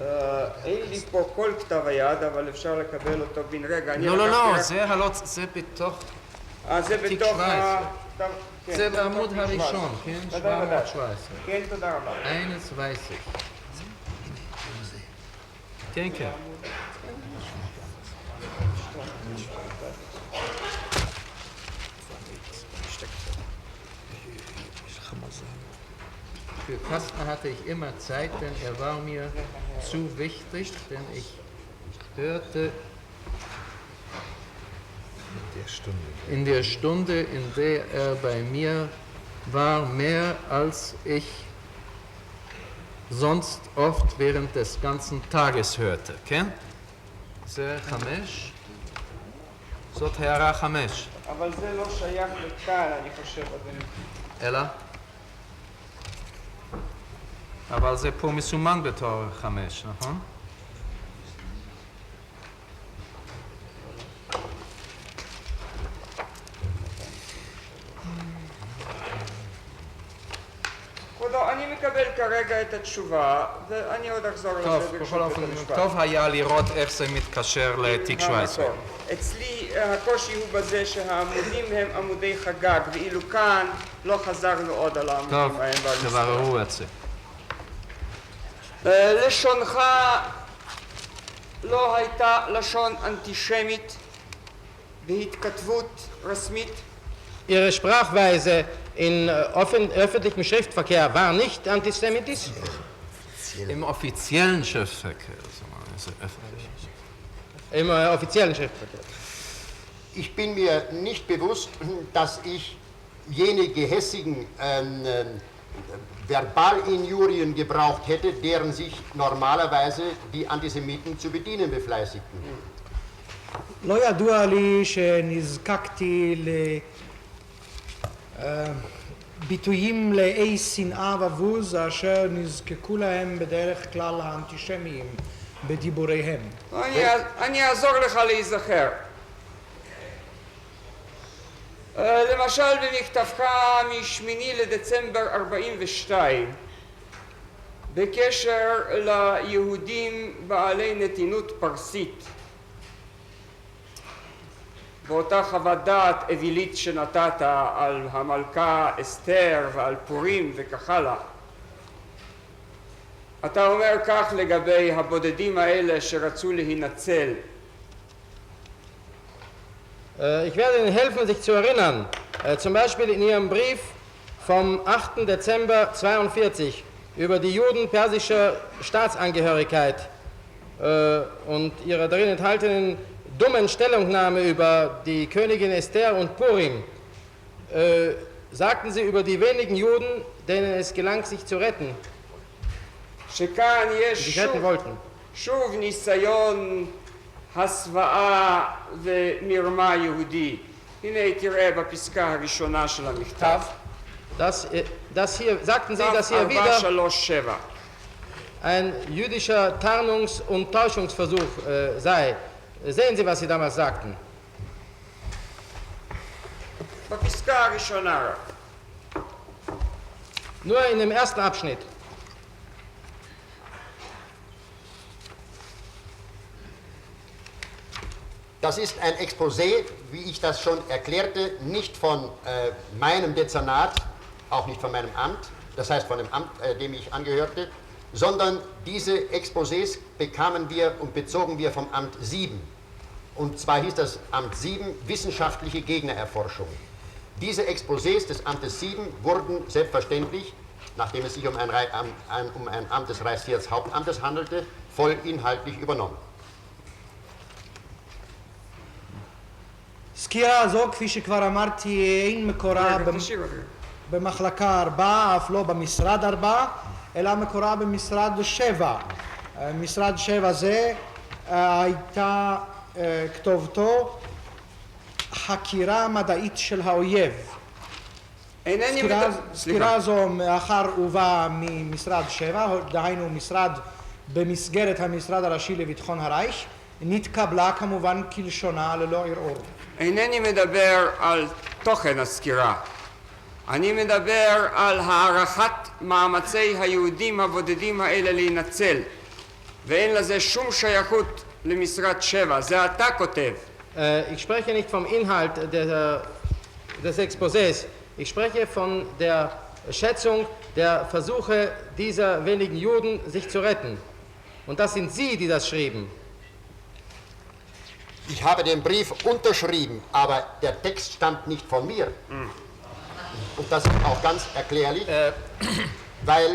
אין לי פה כל כתב היד, אבל אפשר לקבל אותו בן רגע. לא, זה בתוך זה תיק בתוך 17. זה בעמוד הראשון, כן? 717. כן, תודה רבה. 21. כן, כן. Für Kastner hatte ich immer Zeit, denn er war mir zu wichtig, denn ich hörte in der Stunde, in der er bei mir war, mehr als ich sonst oft während des ganzen Tages hörte. כן? זה 5. זאת הערה 5. אבל זה לא שייך לכאן, אני חושב, אדוני. אלא? אבל זה פה מסומן בתור 5, נכון? כבודו, אני מקבל כרגע את התשובה, ואני עוד אחזור לזה בכל אופן, טוב היה לראות איך זה מתקשר לתיק 17. אצלי הקושי הוא בזה שהעמודים הם עמודי חגג, ואילו כאן לא חזרנו עוד על העמודים ההם. טוב, תבררו את זה. לשונך לא הייתה לשון אנטישמית בהתכתבות רשמית? Ihre Sprachweise in öffentlichem Schriftverkehr war nicht antisemitisch? Im offiziellen Schriftverkehr. Also öffentlich. Im offiziellen Schriftverkehr. Ich bin mir nicht bewusst, dass ich jene gehässigen Verbalinjurien gebraucht hätte, deren sich normalerweise die Antisemiten zu bedienen befleißigten. לא ידוע לי שנזקקתי לביטויים לאי שנאה ובוז אשר נזקקו להם בדרך כלל האנטישמיים בדיבוריהם. אני אעזור לך להיזכר. למשל במכתבך מ-8 לדצמבר 42 בקשר ליהודים בעלי נתינות פרסית, באותה חוות דעת אווילית שנתת על המלכה אסתר ועל פורים וכך הלאה, אתה אומר כך לגבי הבודדים האלה שרצו להינצל. Ich werde Ihnen helfen, sich zu erinnern. Zum Beispiel in Ihrem Brief vom 8. Dezember 42 über die Juden persischer Staatsangehörigkeit und Ihrer darin enthaltenen dummen Stellungnahme über die Königin Esther und Purim, sagten Sie über die wenigen Juden, denen es gelang, sich zu retten, שכאן die יש sich retten wollten. שוב ניסיון הסוואה ומרמה יהודי. הנה תראה בפסקה הראשונה של המכתב. Das hier, sagten Sie, dass hier wieder ein jüdischer Tarnungs- und Täuschungsversuch sei. Sehen Sie, was Sie damals sagten. בפסקה הראשונה רק. Nur in dem ersten Abschnitt. Das ist ein Exposé, wie ich das schon erklärte, nicht von meinem Dezernat, auch nicht von meinem Amt, das heißt von dem Amt, dem ich angehörte, sondern diese Exposés bekamen wir und bezogen wir vom Amt 7. Und zwar hieß das Amt 7 wissenschaftliche Gegnererforschung. Diese Exposés des Amtes 7 wurden selbstverständlich, nachdem es sich um ein Amt des Reichssicherheitshauptamtes handelte, voll inhaltlich übernommen. סקירה הזו, כפי שכבר אמרתי, אין מקורה במחלקה 4, אף לא במשרד 4, אלא מקורה במשרד 7. משרד 7 זה הייתה כתובתו חקירה מדעית של האויב. סקירה זו מאחר הובאה ממשרד 7, דהיינו משרד במסגרת המשרד הראשי לביטחון הרייך, נתקבלה כמובן כלשונה ללא ערעור. אינני מדבר על תוכן הסקירה, אני מדבר על הערכת מאמצי היהודים הבודדים האלה להינצל, ואין לזה שום שייכות למשרד 7, זה אתה כותב. Ich spreche nicht vom Inhalt des Exposés, ich spreche von der Schätzung der Versuche dieser wenigen Juden, sich zu retten. Und das sind Sie, die das schrieben. Ich habe den Brief unterschrieben, aber der Text stammt nicht von mir. Und das ist auch ganz erklärlich, weil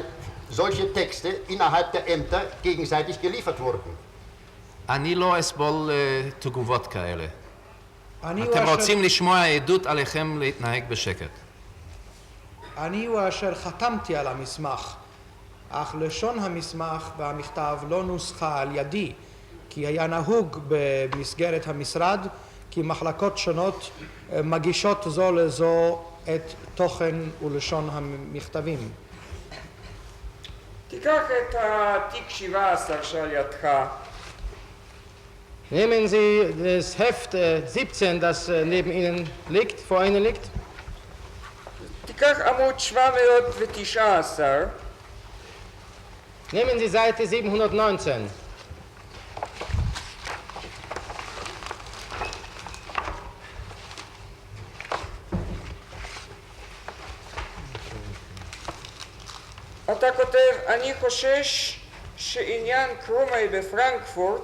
solche Texte innerhalb der Ämter gegenseitig geliefert wurden. אני לא אסבול תגובות כאלה. אתם רוצים לשמוע עדות עליכם להתנהג בשקט. אני הוא אשר חתמתי על המסמך, אך לשון המסמך והמכתב לא נוסחה על ידי, כי היה נהוג במסגרת המשרד, כי מחלקות שונות מגישות זו לזו את תוכן ולשון המכתבים. תיקח את התיק 17 שעל ידך. Nehmen Sie das Heft 17, das neben Ihnen liegt, vor Ihnen liegt. תיקח עמוד 719. Nehmen Sie Seite 719. אתה כותב, אני חושש שעניין קרומי בפרנקפורט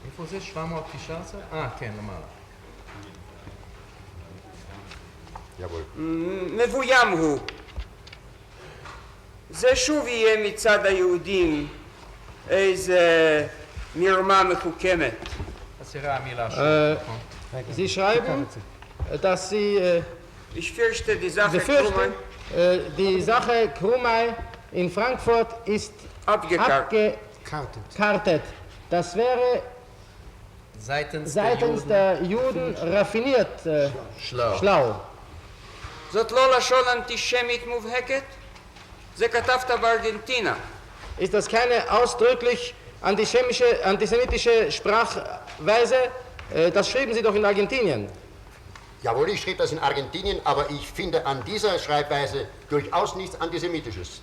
איפה זה? 719? כן, למעלה. מבוים הוא. זה שוב יהיה מצד היהודים איזה מרמה מחוכמת. Sie schreiben, dass Sie Ich fürchte, die Sache befürchten, die Sache Krumei in Frankfurt ist abgekartet. Das wäre seitens der Juden raffiniert schlau. זאת לא לשון אנטישמית מובהקת? זה כתבת בארגנטינה. Ist das keine ausdrücklich antisemitische Sprachweise? Das schrieben Sie doch in Argentinien. Jawohl, ich schrieb das in Argentinien, aber ich finde an dieser Schreibweise durchaus nichts Antisemitisches.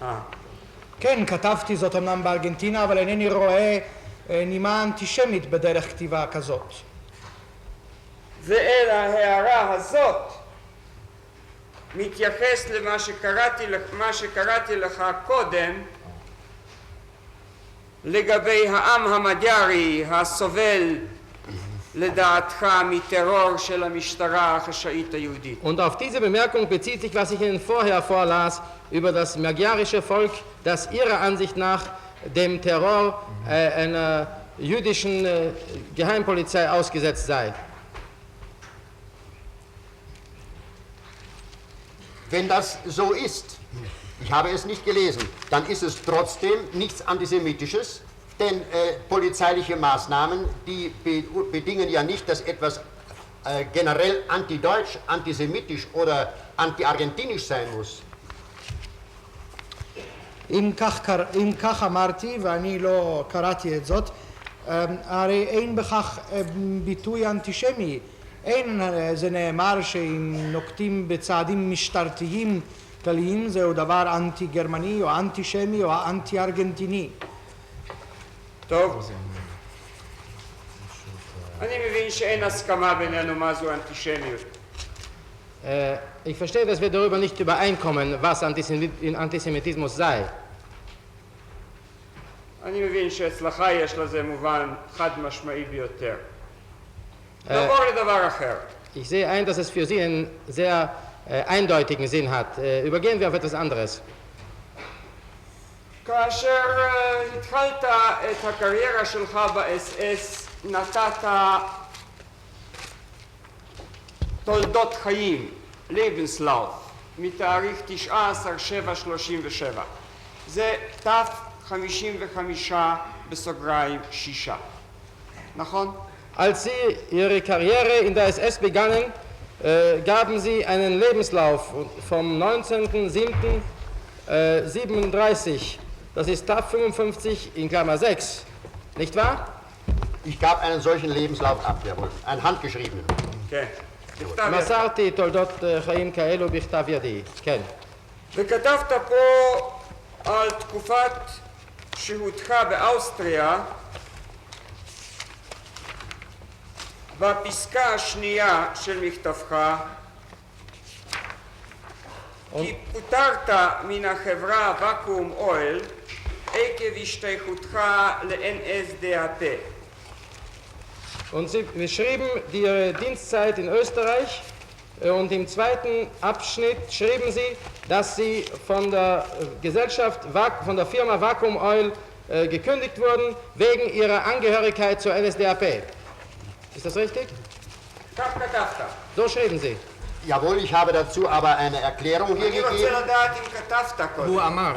כן, כתבתי זאת אמנם בארגנטינה, אבל אינני רואה נימה אנטישמית בדרך כתיבה כזאת. ואל ההערה הזאת מתייחס למה שקראתי לך קודם לגבי העם המג'ארי הסובל לדעתך מטרור של המשטרה החשאית היהודית. Und auf diese Bemerkung bezieht sich, was ich Ihnen vorher vorlas, über das magyarische Volk, das Ihrer Ansicht nach dem Terror einer jüdischen Geheimpolizei ausgesetzt sei. Wenn das so ist, ich habe es nicht gelesen, dann ist es trotzdem nichts Antisemitisches, denn polizeiliche Maßnahmen, die bedingen ja nicht, dass etwas generell antideutsch, antisemitisch oder anti-argentinisch sein muss. אם כך אמרתי, ואני לא קראתי את זאת, הרי אין בכך ביטוי אנטישמי. אין זה נאמר שאם נוקטים בצעדים משטרתיים כלליים זהו דבר אנטי-גרמני או אנטישמי או אנטי-ארגנטיני. טוב. אני מבין שאין הסכמה בינינו מה זו אנטישמיות. Ich verstehe, dass wir darüber nicht übereinkommen, was Antisemitismus sei. אני מבין שאצלך יש לזה מובן חד משמעי ביותר. נעבור לדבר אחר. Ich sehe ein, dass es für Sie einen sehr eindeutigen Sinn hat. Übergehen wir auf etwas anderes. כאשר התחלת את הקריירה שלך ב-SS נתת תולדות חיים, Lebenslauf, מתאריך 19/7/37. זה ת'55 בסוגריים 6. נכון? Als Sie Ihre Karriere in der SS begannen, gaben Sie einen Lebenslauf vom 19.07.37. Das ist TAF 55 in Klammer 6. Nicht wahr? Ich gab einen solchen Lebenslauf ab, jawohl. Einen handgeschriebenen. כן. מסרתי תולדות חיים כאלו בכתב ידי, כן. וכתבת פה על תקופת שהותך באוסטריה, בפסקה השנייה של מכתבך, כי פוטרת מן החברה ואקום אוהל עקב השתייכותך ל-NSDAP. Und Sie beschrieben Ihre Dienstzeit in Österreich und im zweiten Abschnitt schrieben Sie, dass Sie von der Gesellschaft, von der Firma Vacuum Oil gekündigt wurden wegen Ihrer Angehörigkeit zur NSDAP. Ist das richtig? So schrieben Sie. Jawohl, ich habe dazu aber eine Erklärung hier gegeben. הוא אמר.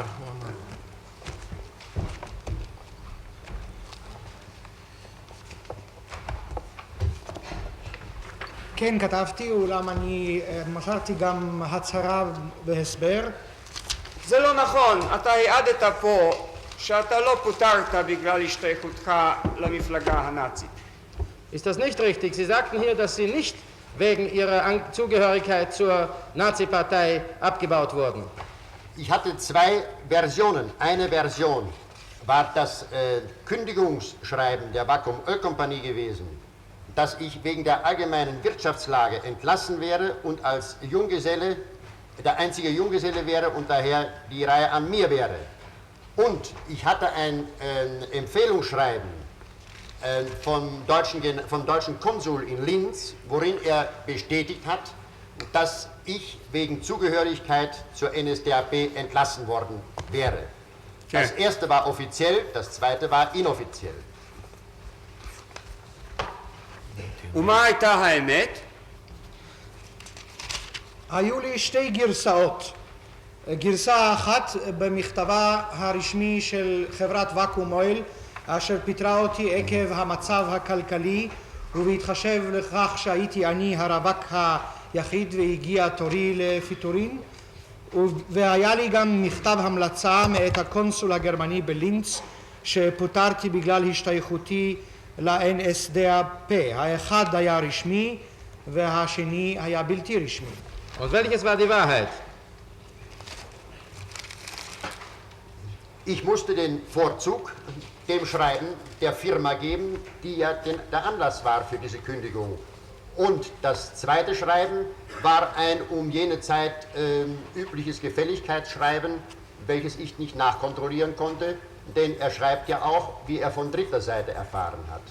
כן, כתבתי, אולם אני מסרתי גם הצהרה בהסבר. זה לא נכון, אתה העדת פה שאתה לא פוטרת בגלל השתייכותך למפלגה הנאצית. Ist das nicht richtig? Sie sagten hier, dass Sie nicht wegen Ihrer Zugehörigkeit zur Nazi-Partei abgebaut wurden. Ich hatte zwei Versionen. Eine Version war das Kündigungsschreiben der Vacuum Oil Company gewesen, dass ich wegen der allgemeinen Wirtschaftslage entlassen wäre und als Junggeselle, der einzige Junggeselle wäre und daher die Reihe an mir wäre. Und ich hatte ein Empfehlungsschreiben vom deutschen Konsul in Linz, worin er bestätigt hat, dass ich wegen Zugehörigkeit zur NSDAP entlassen worden wäre. Das erste war offiziell, das zweite war inoffiziell. ומה הייתה האמת? היו לי שתי גרסאות. גרסה אחת במכתבה הרשמי של חברת ואקום אויל, אשר פיטרה אותי עקב המצב הכלכלי ובהתחשב לכך שהייתי אני הרווק היחיד והגיע תורי לפיטורין, והיה לי גם מכתב המלצה מאת הקונסול הגרמני בלינץ שפוטרתי בגלל השתייכותי ל-NSDAP. האחד היה רשמי והשני היה בלתי רשמי. Und welches war die Wahrheit? Ich musste den Vorzug dem Schreiben der Firma geben, die ja der Anlass war für diese Kündigung. Und das zweite Schreiben war ein um jene Zeit übliches Gefälligkeitsschreiben, welches ich nicht nachkontrollieren konnte, denn er schreibt ja auch, wie er von dritter Seite erfahren hat.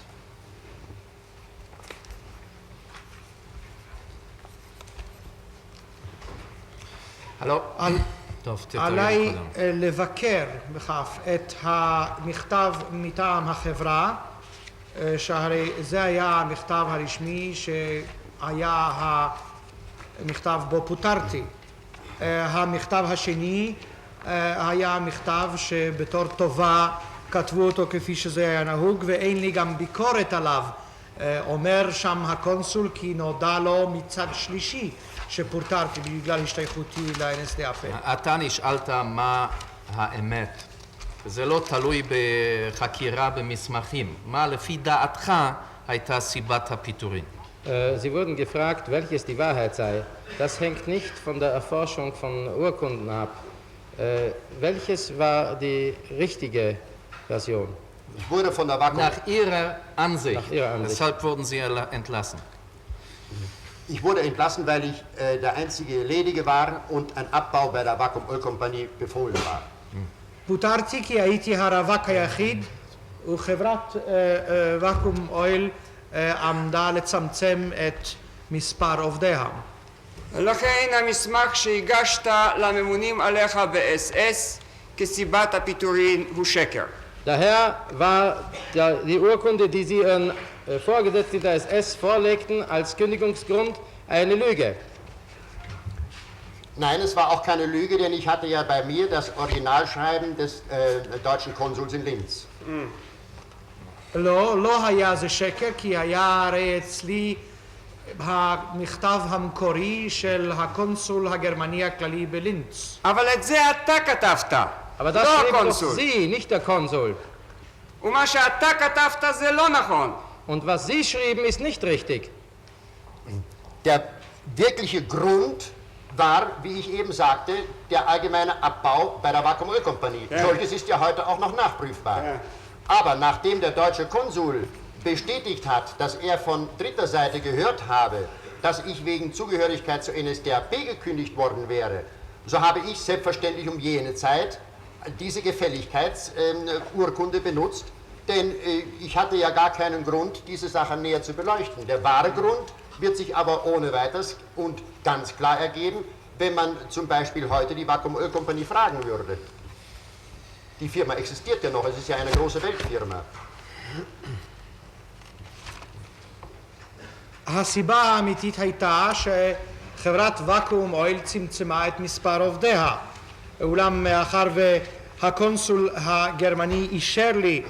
Hallo. עליי לבקר בכף את המכתב מטעם החברה, שהרי זה היה המכתב הרשמי שהיה המכתב בו פוטרתי. המכתב השני היה מכתב שבתור טובה כתבו אותו כפי שזה היה נהוג, ואין לי גם ביקורת עליו. אומר שם הקונסול כי נודע לו מצד שלישי שפוטרתי בגלל השתייכותי ל-NSDAP. אתה נשאלת מה האמת. זה לא תלוי בחקירה במסמכים. מה לפי דעתך הייתה סיבת הפיטורים? Sie wurden gefragt, welches die Wahrheit sei. Das hängt nicht von der Erforschung von Urkunden ab. Welches war die richtige Version? Ich wurde von der Vakuum... Nach Ihrer Ansicht. Nach Ihrer Ansicht. Deshalb wurden Sie entlassen. Ich wurde entlassen, weil ich der einzige Ledige war und ein Abbau bei der Vakuum Oil Company befohlen war. פוטרתי כי הייתי הרווק היחיד וחברת ואקום אויל עמדה לצמצם את מספר עובדיה. לכן המסמך שהגשת לממונים עליך ב-SS כסיבת הפיטורין הוא שקר. Daher war die Urkunde, die Sie Ihren Vorgesetzten der SS vorlegten, als Kündigungsgrund eine Lüge. Nein, es war auch keine Lüge, denn ich hatte ja bei mir das Originalschreiben des deutschen Konsuls in Linz. לא היה זה שקר, כי היה הרי אצלי המכתב המקורי של הקונסול הגרמני הכללי בלינץ. אבל את זה אתה כתבת, Aber das לא schrieb doch הקונסול. Sie, nicht der Konsul. ומה שאתה כתבת זה לא נכון. Und was Sie schrieben, ist nicht richtig. Der wirkliche Grund war, wie ich eben sagte, der allgemeine Abbau bei der Vakuum Oil Company. Ja. Solches ist ja heute auch noch nachprüfbar. Ja. Aber nachdem der deutsche Konsul bestätigt hat, dass er von dritter Seite gehört habe, dass ich wegen Zugehörigkeit zur NSDAP gekündigt worden wäre, so habe ich selbstverständlich um jene Zeit diese Gefälligkeitsurkunde benutzt, denn ich hatte ja gar keinen Grund, diese Sache näher zu beleuchten. Der wahre Grund wird sich aber ohne weiteres und ganz klar ergeben, wenn man zum Beispiel heute die Vakuum Oil Company fragen würde. Die Firma existiert ja noch, es ist ja eine große Weltfirma. הסיבה האמיתית הייתה שחברת ואקום אויל צמצמה את מספר עובדיה. אולם מאחר והקונסול הגרמני אישר לי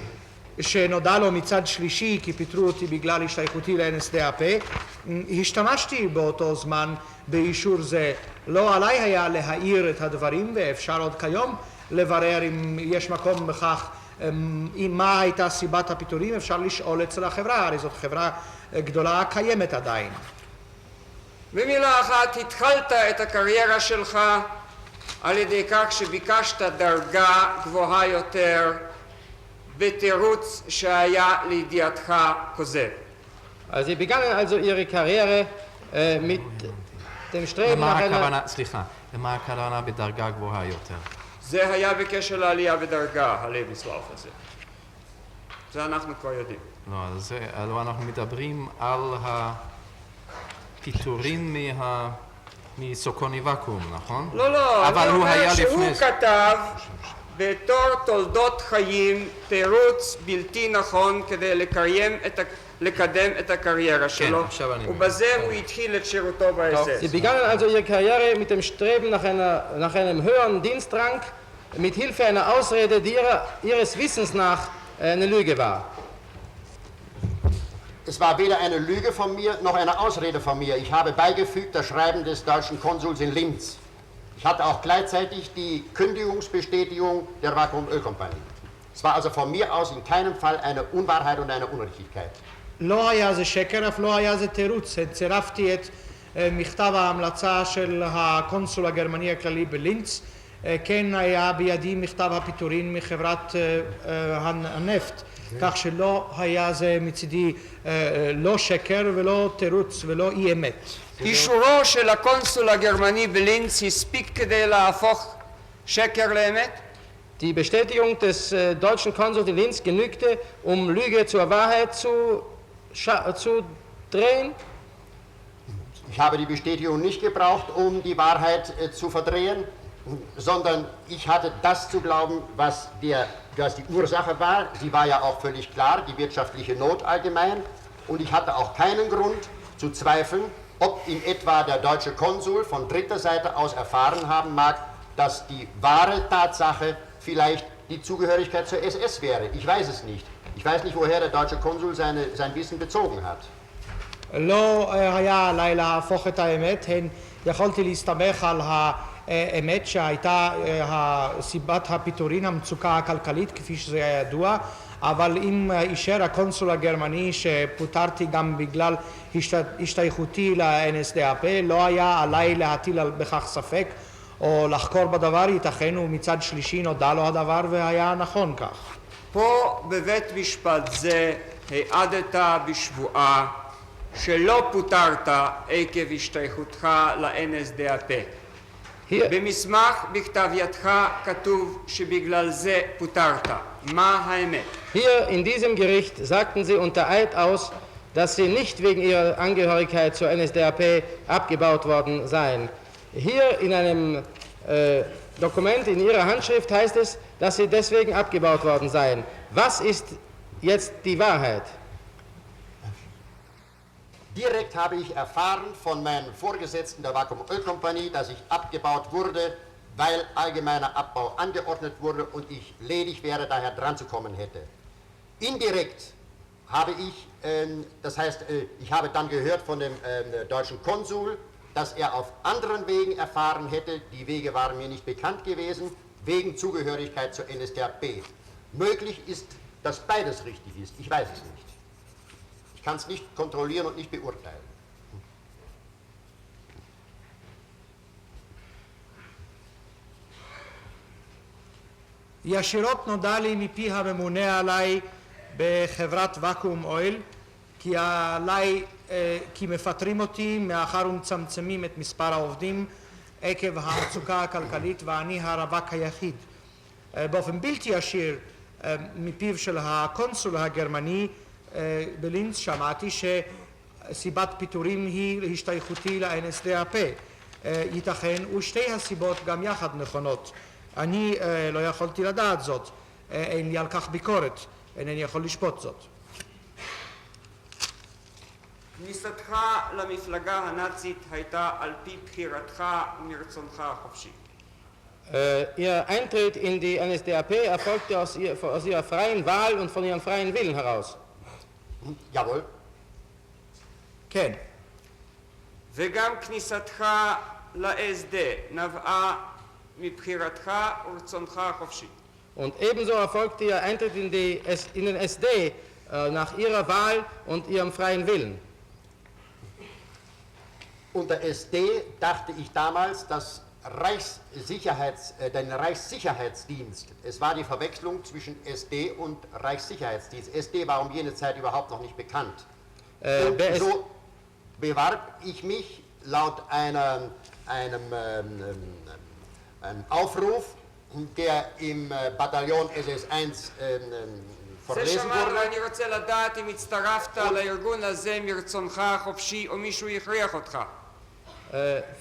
שנודע לו מצד שלישי כי פיטרו אותי בגלל השתייכותי ל-NSDAP, השתמשתי באותו זמן באישור זה. לא עליי היה להעיר את הדברים, ואפשר עוד כיום לברר אם יש מקום בכך, מה הייתה סיבת הפיטורים, אפשר לשאול אצל החברה, הרי זאת חברה גדולה קיימת עדיין. במילה אחת, התחלת את הקריירה שלך על ידי כך שביקשת דרגה גבוהה יותר בתירוץ שהיה לידיעתך כוזב. Sie begannen also Ihre Karriere mit dem Streben nach einer... סליחה, למה הכוונה בדרגה גבוהה יותר? זה היה בקשר לעלייה בדרגה, הלייבנסלאוף הזה. זה אנחנו כבר יודעים. לא, אנחנו מדברים על הפיטורים מסוקוני ואקום, נכון? לא, לא, אבל אני הוא אומר היה שהוא לפני זה. כתב בתור תולדות חיים תירוץ בלתי נכון כדי לקדם את הקריירה שלו, עכשיו אני מבין. ובזה הוא התחיל את שירותו באס-אס. Sie begannen also ihre Karriere mit dem Streben nach einem höheren Dienstrang, mit Hilfe einer Ausrede, die ihres Wissens nach eine Lüge war. Es war weder eine Lüge von mir, noch eine Ausrede von mir. Ich habe beigefügt das Schreiben des deutschen Konsuls in Linz. Ich hatte auch gleichzeitig die Kündigungsbestätigung der Vakuum-Ölkompanie. Es war also von mir aus in keinem Fall eine Unwahrheit und eine Unrichtigkeit. לא היה זה שקר, אף לא היה זה תירוץ. צירפתי את מכתב ההמלצה של הקונסול הגרמני הכללי בלינץ. כן היה בידי מכתב הפיטורין מחברת הנפט, כך שלא היה זה מצידי לא שקר ולא תירוץ ולא אי אמת. אישורו של הקונסול הגרמני בלינץ הספיק כדי להפוך שקר לאמת? Die Bestätigung des deutschen Konsuls in Linz genügte, um Lüge zur Wahrheit zu drehen. Ich habe die Bestätigung nicht gebraucht, um die Wahrheit zu verdrehen, sondern ich hatte das zu glauben, was die Ursache war. Sie war ja auch völlig klar, die wirtschaftliche Not allgemein. Und ich hatte auch keinen Grund zu zweifeln, ob in etwa der deutsche Konsul von dritter Seite aus erfahren haben mag, dass die wahre Tatsache vielleicht die Zugehörigkeit zur SS wäre. Ich weiß es nicht. Ich weiß nicht, woher der deutsche Konsul sein Wissen bezogen hat. לא היה עליי להפוך את האמת, יכולתי להסתמך על האמת שהייתה סיבת הפיטורין, המצוקה הכלכלית, כפי שזה היה ידוע, אבל אם אישר הקונסול הגרמני שפוטרתי גם בגלל השתייכותי ל-NSDAP, לא היה עליי להטיל בכך ספק או לחקור בדבר, ייתכן ומצד שלישי נודע לו הדבר והיה נכון כך. פה בבית משפט זה העדת בשבועה שלא פוטרת עקב השתייכותך ל-NSDAP. במסמך בכתב ידך כתוב שבגלל זה פוטרת. מה האמת? Hier in diesem Gericht sagten sie unter Eid aus, dass sie nicht wegen ihrer Angehörigkeit zur NSDAP abgebaut worden seien. Hier in einem Dokument in ihrer Handschrift heißt es, dass sie deswegen abgebaut worden seien. Was ist jetzt die Wahrheit? Direkt habe ich erfahren von meinem Vorgesetzten der Vakuum-Ölkompanie, dass ich abgebaut wurde, weil allgemeiner Abbau angeordnet wurde und ich ledig wäre, daher dran zu kommen hätte. Indirekt habe ich, das heißt, ich habe dann gehört von dem deutschen Konsul, dass er auf anderen Wegen erfahren hätte, die Wege waren mir nicht bekannt gewesen, wegen Zugehörigkeit zur NSDAP. Möglich ist, dass beides richtig ist, ich weiß es nicht. Ich kann es nicht kontrollieren und nicht beurteilen. ישירות נודע לי מפי הממונה עליי בחברת ואקום אויל כי מפטרים אותי מאחר ומצמצמים את מספר העובדים עקב המצוקה הכלכלית ואני הרווק היחיד. באופן בלתי ישיר מפיו של הקונסול הגרמני בלינץ שמעתי שסיבת פיטורים היא השתייכותי ל-NSDAP. ייתכן ושתי הסיבות גם יחד נכונות. אני לא יכולתי לדעת זאת, אין לי על כך ביקורת, אינני יכול לשפוט זאת. כניסתך למפלגה הנאצית הייתה על פי בחירתך ומרצונך החופשי. Ihr Eintritt in die NSDAP erfolgte aus ihrer freien Wahl und von ihrem freien Willen heraus. Jawohl. כן. וגם כניסתך ל-SD נבעה מבחירתך ורצונך החופשי. Und ebenso erfolgte ihr Eintritt in den SD nach ihrer Wahl und ihrem freien Willen. Unter SD dachte ich damals, dass den Reichssicherheitsdienst, es war die Verwechslung zwischen SD und Reichssicherheitsdienst. SD war um jene Zeit überhaupt noch nicht bekannt. Und so bewarb ich mich laut einem Aufruf, der im Bataillon SS1 verlesen wurde. אני רוצה לדעת אם הצטרפת לארגון הזה מרצונך החופשי או מישהו הכריח אותך.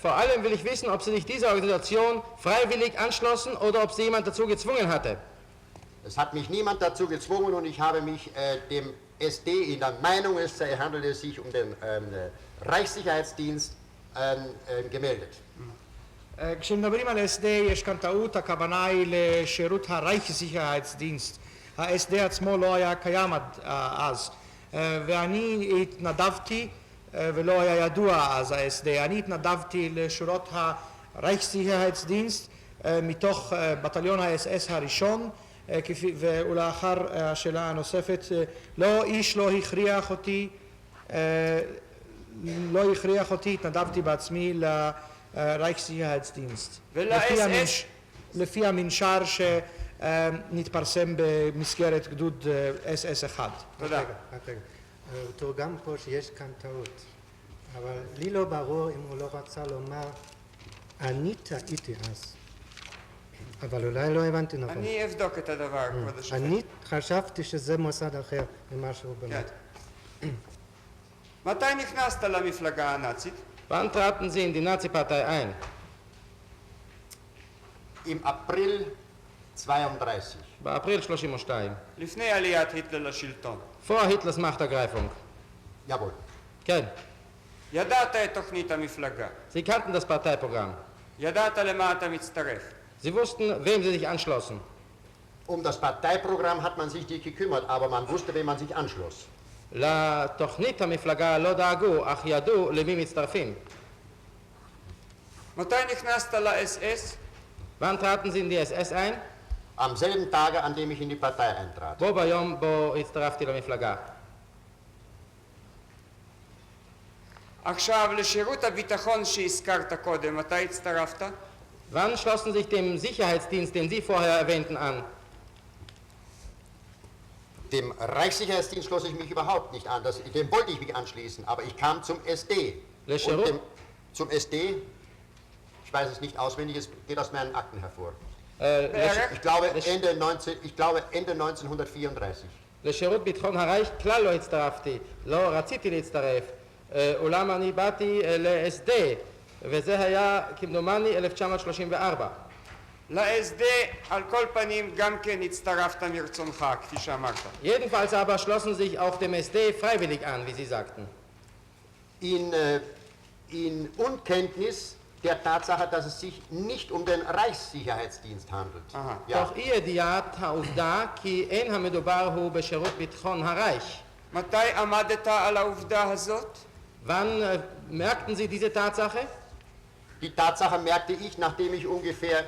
Vor allem will ich wissen, ob Sie sich dieser Organisation freiwillig anschlossen oder ob Sie jemand dazu gezwungen hatte. Es hat mich niemand dazu gezwungen und ich habe mich dem SD in der Meinung, es handelt sich um den Reichssicherheitsdienst gemeldet. כשמדברים על SD יש כאן טעות, הכוונה היא לשירות הרייכסיכהייטסדינסט. ה-SD עצמו לא היה קיים אז. ואני התנדבתי, ולא היה ידוע אז ה-SD, אני התנדבתי לשורות הרייכסיכהייטסדינסט מתוך בטליון ה-SS הראשון, ולאחר השאלה הנוספת, איש לא הכריח אותי, התנדבתי בעצמי לרייכסיכהייטסדינסט. לפי המנשר שנתפרסם במסגרת גדוד SS1. תודה. הוא תורגם פה שיש כאן טעות, אבל לי לא ברור אם הוא לא רצה לומר אני טעיתי אז, אבל אולי לא הבנתי נכון. אני אבדוק את הדבר, כבוד השופט. אני חשבתי שזה מוסד אחר ממה שהוא באמת. מתי נכנסת למפלגה הנאצית? Wann traten Sie in die Nazi-Partei ein? Im April 32. באפריל 32. לפני עליית היטלר לשלטון. Vor Hitlers Machtergreifung. Jawohl. כן. ידעת את תוכנית המפלגה. Sie kannten das Parteiprogramm. ידעת למה אתה מצטרף. Sie wussten, wem Sie sich anschlossen. Um das Parteiprogramm hat man sich nicht gekümmert, aber man wusste, wem man sich anschloss. לתוכנית המפלגה לא דאגו, אך ידעו למי מצטרפים. מתי נכנסת ל-SS? Wann traten Sie in die SS ein? Am selben Tage, an dem ich in die Partei eintrat. בו ביום בו הצטרפתי למפלגה. עכשיו, לשירות הביטחון שהזכרת קודם, מתי הצטרפת? Wann schlossen sich dem Sicherheitsdienst, den Sie vorher erwähnten, an? Dem Reichssicherheitsdienst schloss ich mich überhaupt nicht an. Dem wollte ich mich anschließen, aber ich kam zum SD. Und zum SD, ich weiß es nicht auswendig, es geht aus meinen Akten hervor. Ich glaube Ende 1934. לשירות ביטחון הרייך כלל לא הצטרפתי, לא רציתי להצטרף, אולם אני באתי ל-SD, וזה היה כמדומני 1934. ל-SD על כל פנים גם כן הצטרפת מרצונך, כפי שאמרת. Jedenfalls aber schlossen sich auch dem SD freiwillig an, wie Sie sagten. In Unkenntnis der Tatsache, dass es sich nicht um den Reichssicherheitsdienst handelt. תוך אי ידיעת העובדה כי אין המדובר הוא בשירות ביטחון הרייך. מתי עמדת על העובדה הזאת? Wann merkten Sie diese Tatsache? Die Tatsache merkte ich, nachdem ich ungefähr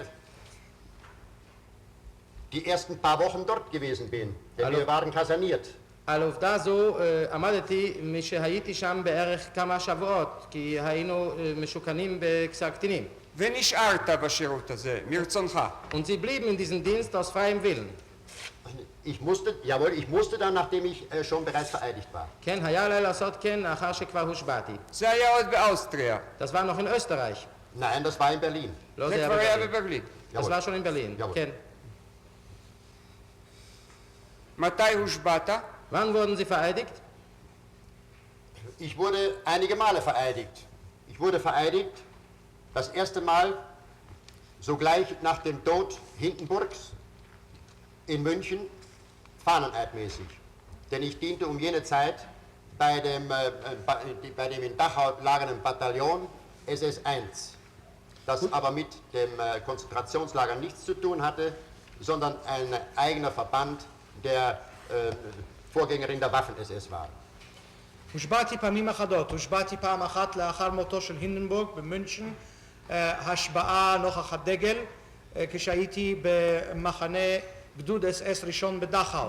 die ersten paar Wochen dort gewesen bin, denn wir waren kaserniert. על עובדה זו עמדתי משהייתי שם בערך כמה שבועות, כי היינו משוכנים בכסר קטינים. ונשארת בשירות הזה, מרצונך. Und Sie blieben in diesem Dienst aus freiem Willen. Ich musste dann, nachdem ich schon bereits vereidigt war. כן, היה עליי לעשות כן לאחר שכבר הושבעתי. זה היה עוד באוסטריה. Das war noch in Österreich. Nein, das war in Berlin. לא, זה כבר היה בברלין. Das war schon in Berlin, כן. מתי הושבעת? Wann wurden Sie vereidigt? Ich wurde einige Male vereidigt. Ich wurde vereidigt, das erste Mal sogleich nach dem Tod Hindenburgs in München, fahneneidmäßig. Denn ich diente um jene Zeit bei dem in Dachau lagernden Bataillon SS1, das aber mit dem Konzentrationslager nichts zu tun hatte, sondern ein eigener Verband der Vorgängerin der Waffen-SS war. הושבעתי פעמים אחדות, הושבעתי פעם אחת לאחר מותו של הינדנבורג במünchen, השבעה נוכח הדגל, כשהייתי במחנה גדוד SS ראשון בדכאו.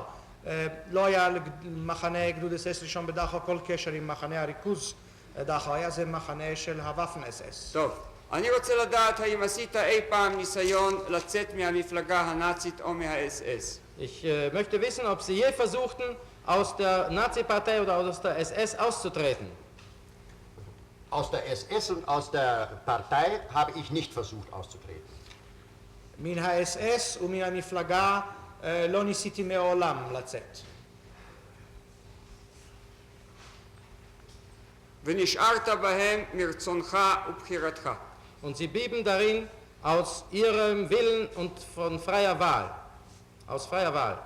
לא היה למחנה גדוד SS ראשון בדכאו כל קשר עם מחנה הריכוז דכאו, היה זה מחנה של הוואפן SS. טוב, אני רוצה לדעת האם עשית אי פעם ניסיון לצאת מהמפלגה הנאצית או מה-SS. Ich möchte wissen, ob Sie je versuchten, aus der Nazi-Partei oder aus der SS auszutreten. Aus der SS und aus der Partei habe ich nicht versucht auszutreten. מן ה-SS ומן המפלגה לא ניסיתי מעולם לצאת. ונשארת בהם מרצונך ובחירתך. Und sie blieben darin aus ihrem Willen und von freier Wahl. Aus freier Wahl.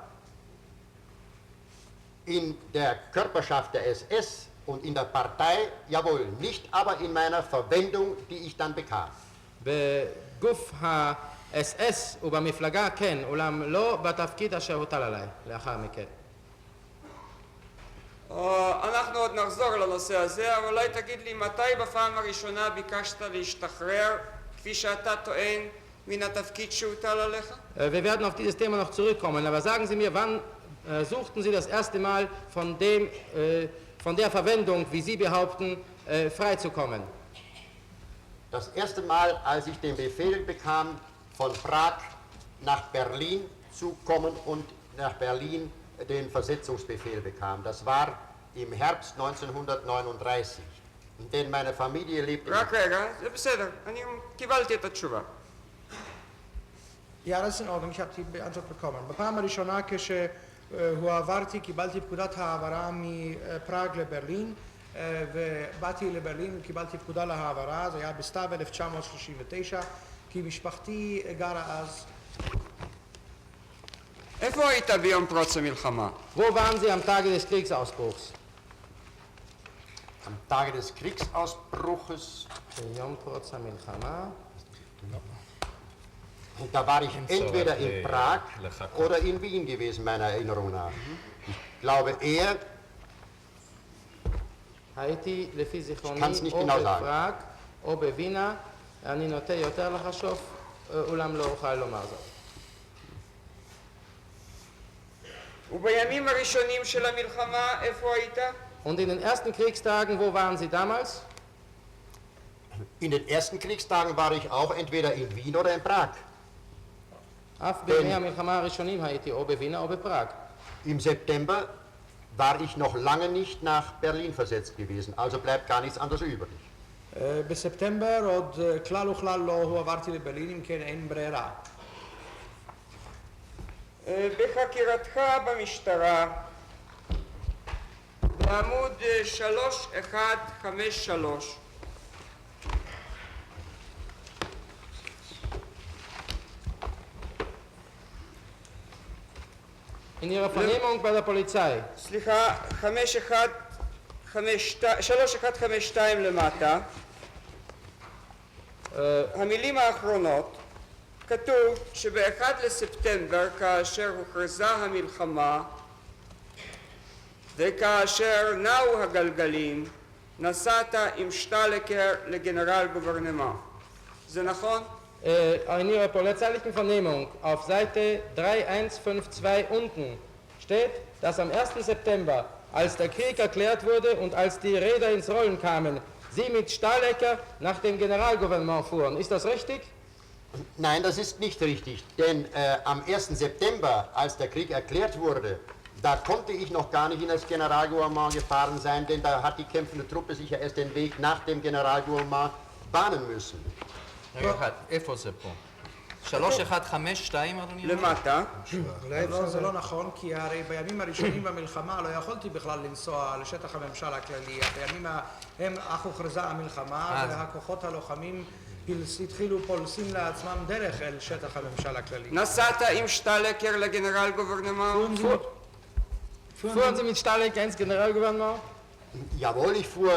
In der Körperschaft der SS und in der Partei, jawohl, nicht aber in meiner Verwendung, die ich dann bekam. בגוף ה-SS ובמפלגה כן, אולם לא בתפקיד אשר הוטל עליי לאחר מכן. אנחנו עוד נחזור לנושא הזה, אבל אולי תגיד לי מתי בפעם הראשונה ביקשת להשתחרר, כפי שאתה טוען, מן התפקיד שהוטל עליך? Wir werden auf dieses Thema noch zurückkommen, aber sagen Sie mir, wann suchten Sie das erste Mal von der Verwendung, wie Sie behaupten, freizukommen? Das erste Mal, als ich den Befehl bekam, von Prag nach Berlin zu kommen und nach Berlin den Versetzungsbefehl bekam. Das war im Herbst 1939. Denn meine Familie lebte... רק רגע, זה בסדר, אני קיבלתי את התשובה. Ja, das ist in Ordnung, ich habe die Antwort bekommen. בפעם הראשונה כשהועברתי, קיבלתי פקודת העברה מפראג לברלין, ובאתי לברלין וקיבלתי פקודה להעברה, זה היה בסתיו 1939, כי משפחתי גרה אז. איפה היית ביום פרוץ המלחמה? Wo waren Sie am Tage des Kriegsausbruchs? Am Tage des Kriegsausbruches... ביום פרוץ המלחמה. Und da war ich entweder in Prag oder in Wien gewesen, meiner Erinnerung nach. Ich glaube eher... הייתי לפי זיכרוני או בפראג או בווינה, אני נוטה יותר לחשוב, אולם לא אוכל לומר זאת. ובימים הראשונים של המלחמה, איפה היית? Und in den ersten Kriegstagen, wo waren Sie damals? In den ersten Kriegstagen war ich auch entweder in Wien oder in Prag. אף בימי המלחמה הראשונים הייתי או בווינה או בפראג. Im September war ich noch lange nicht nach Berlin versetzt gewesen, also bleibt gar nichts anderes übrig. בספטמבר עוד כלל וכלל לא הועברתי לברלין, אם כן אין ברירה. בחקירתך במשטרה, בעמוד 3153, In Ihrer Vernehmung bei der Polizei. סליחה, 3152 למטה, המילים האחרונות, כתוב שב-1 לספטמבר, כאשר הוכרזה המלחמה וכאשר נעו הגלגלים, נסעת עם שטלקר לגנרל גוברנמה. זה נכון? In Ihrer polizeilichen Vernehmung auf Seite 3152 unten steht, dass am 1. September, als der Krieg erklärt wurde und als die Räder ins Rollen kamen, Sie mit Stahlecker nach dem Generalgouvernement fuhren. Ist das richtig? Nein, das ist nicht richtig, denn am 1. September, als der Krieg erklärt wurde, da konnte ich noch gar nicht in das Generalgouvernement gefahren sein, denn da hat die kämpfende Truppe sich ja erst den Weg nach dem Generalgouvernement bahnen müssen. רגע אחד, איפה זה פה? 3152 אדוני? למטה. לא, זה לא נכון, כי הרי בימים הראשונים במלחמה לא יכולתי בכלל לנסוע לשטח הממשל הכללי. בימים ההם אך הוכרזה המלחמה, והכוחות הלוחמים התחילו פולסים לעצמם דרך אל שטח הממשל הכללי. נסעת עם שטלקר לגנרל גוברנמה? Fuhren Sie mit Stahlecker ins Generalgouvernement? Jawohl, ich fuhr,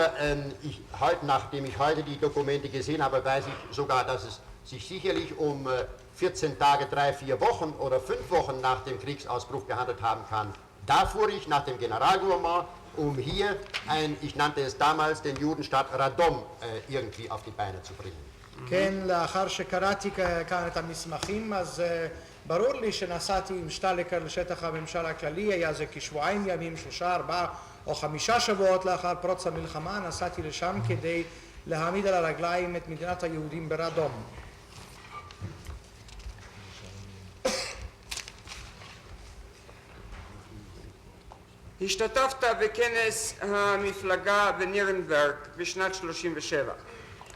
nachdem ich heute die Dokumente gesehen habe, weiß ich sogar, dass es sich sicherlich um 14 Tage, 3-4 Wochen oder 5 Wochen nach dem Kriegsausbruch gehandelt haben kann. Da fuhr ich nach dem Generalgouvernement, um hier ich nannte es damals den Judenstaat Radom, irgendwie auf die Beine zu bringen. כן, לאחר שקראתי כאן את המסמכים, אז ברור לי שנסעתי עם שטלקר לשטח הממשל הכללי, היה זה כשבועיים ימים, 3, 4 או 5 שבועות לאחר פרוץ המלחמה, נסעתי לשם כדי להעמיד על הרגליים את מדינת היהודים ברדום. השתתפת בכנס המפלגה בנירנברג בשנת 37.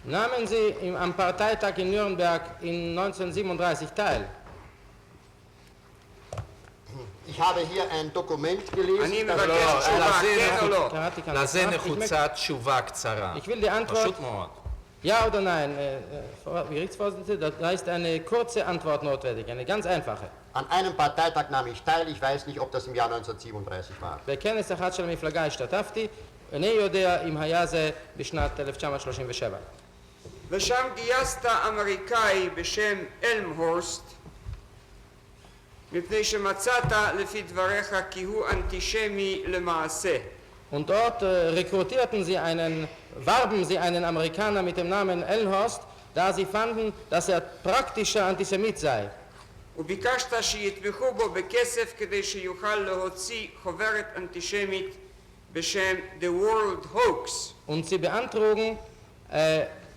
Nahmen Sie am Parteitag in Nürnberg in 1937 teil? Ich habe hier ein Dokument gelesen. אני das- מבקש תשובה, כן או לא? לזה נחוצה תשובה קצרה. Ich will die Antwort, פשוט מאוד. ja oder nein. Frau Gerichtsvorsitzende, da ist eine kurze Antwort notwendig, eine ganz einfache. An einem Parteitag nahm ich teil, ich weiß nicht, ob das im Jahr 1937 war. בכנס אחד של המפלגה השתתפתי, איני יודע אם היה זה בשנת 1937. ושם גייסת אמריקאי בשם אלמהורסט, מפני שמצאת לפי דבריך כי הוא אנטישמי למעשה. Und dort warben sie einen Amerikaner mit dem Namen Elmhorst, da sie fanden, dass er praktischer Antisemit sei. וביקשת שיתמכו בו בכסף כדי שיוכל להוציא חוברת אנטישמית בשם The World Hoax. Und sie beantrugen,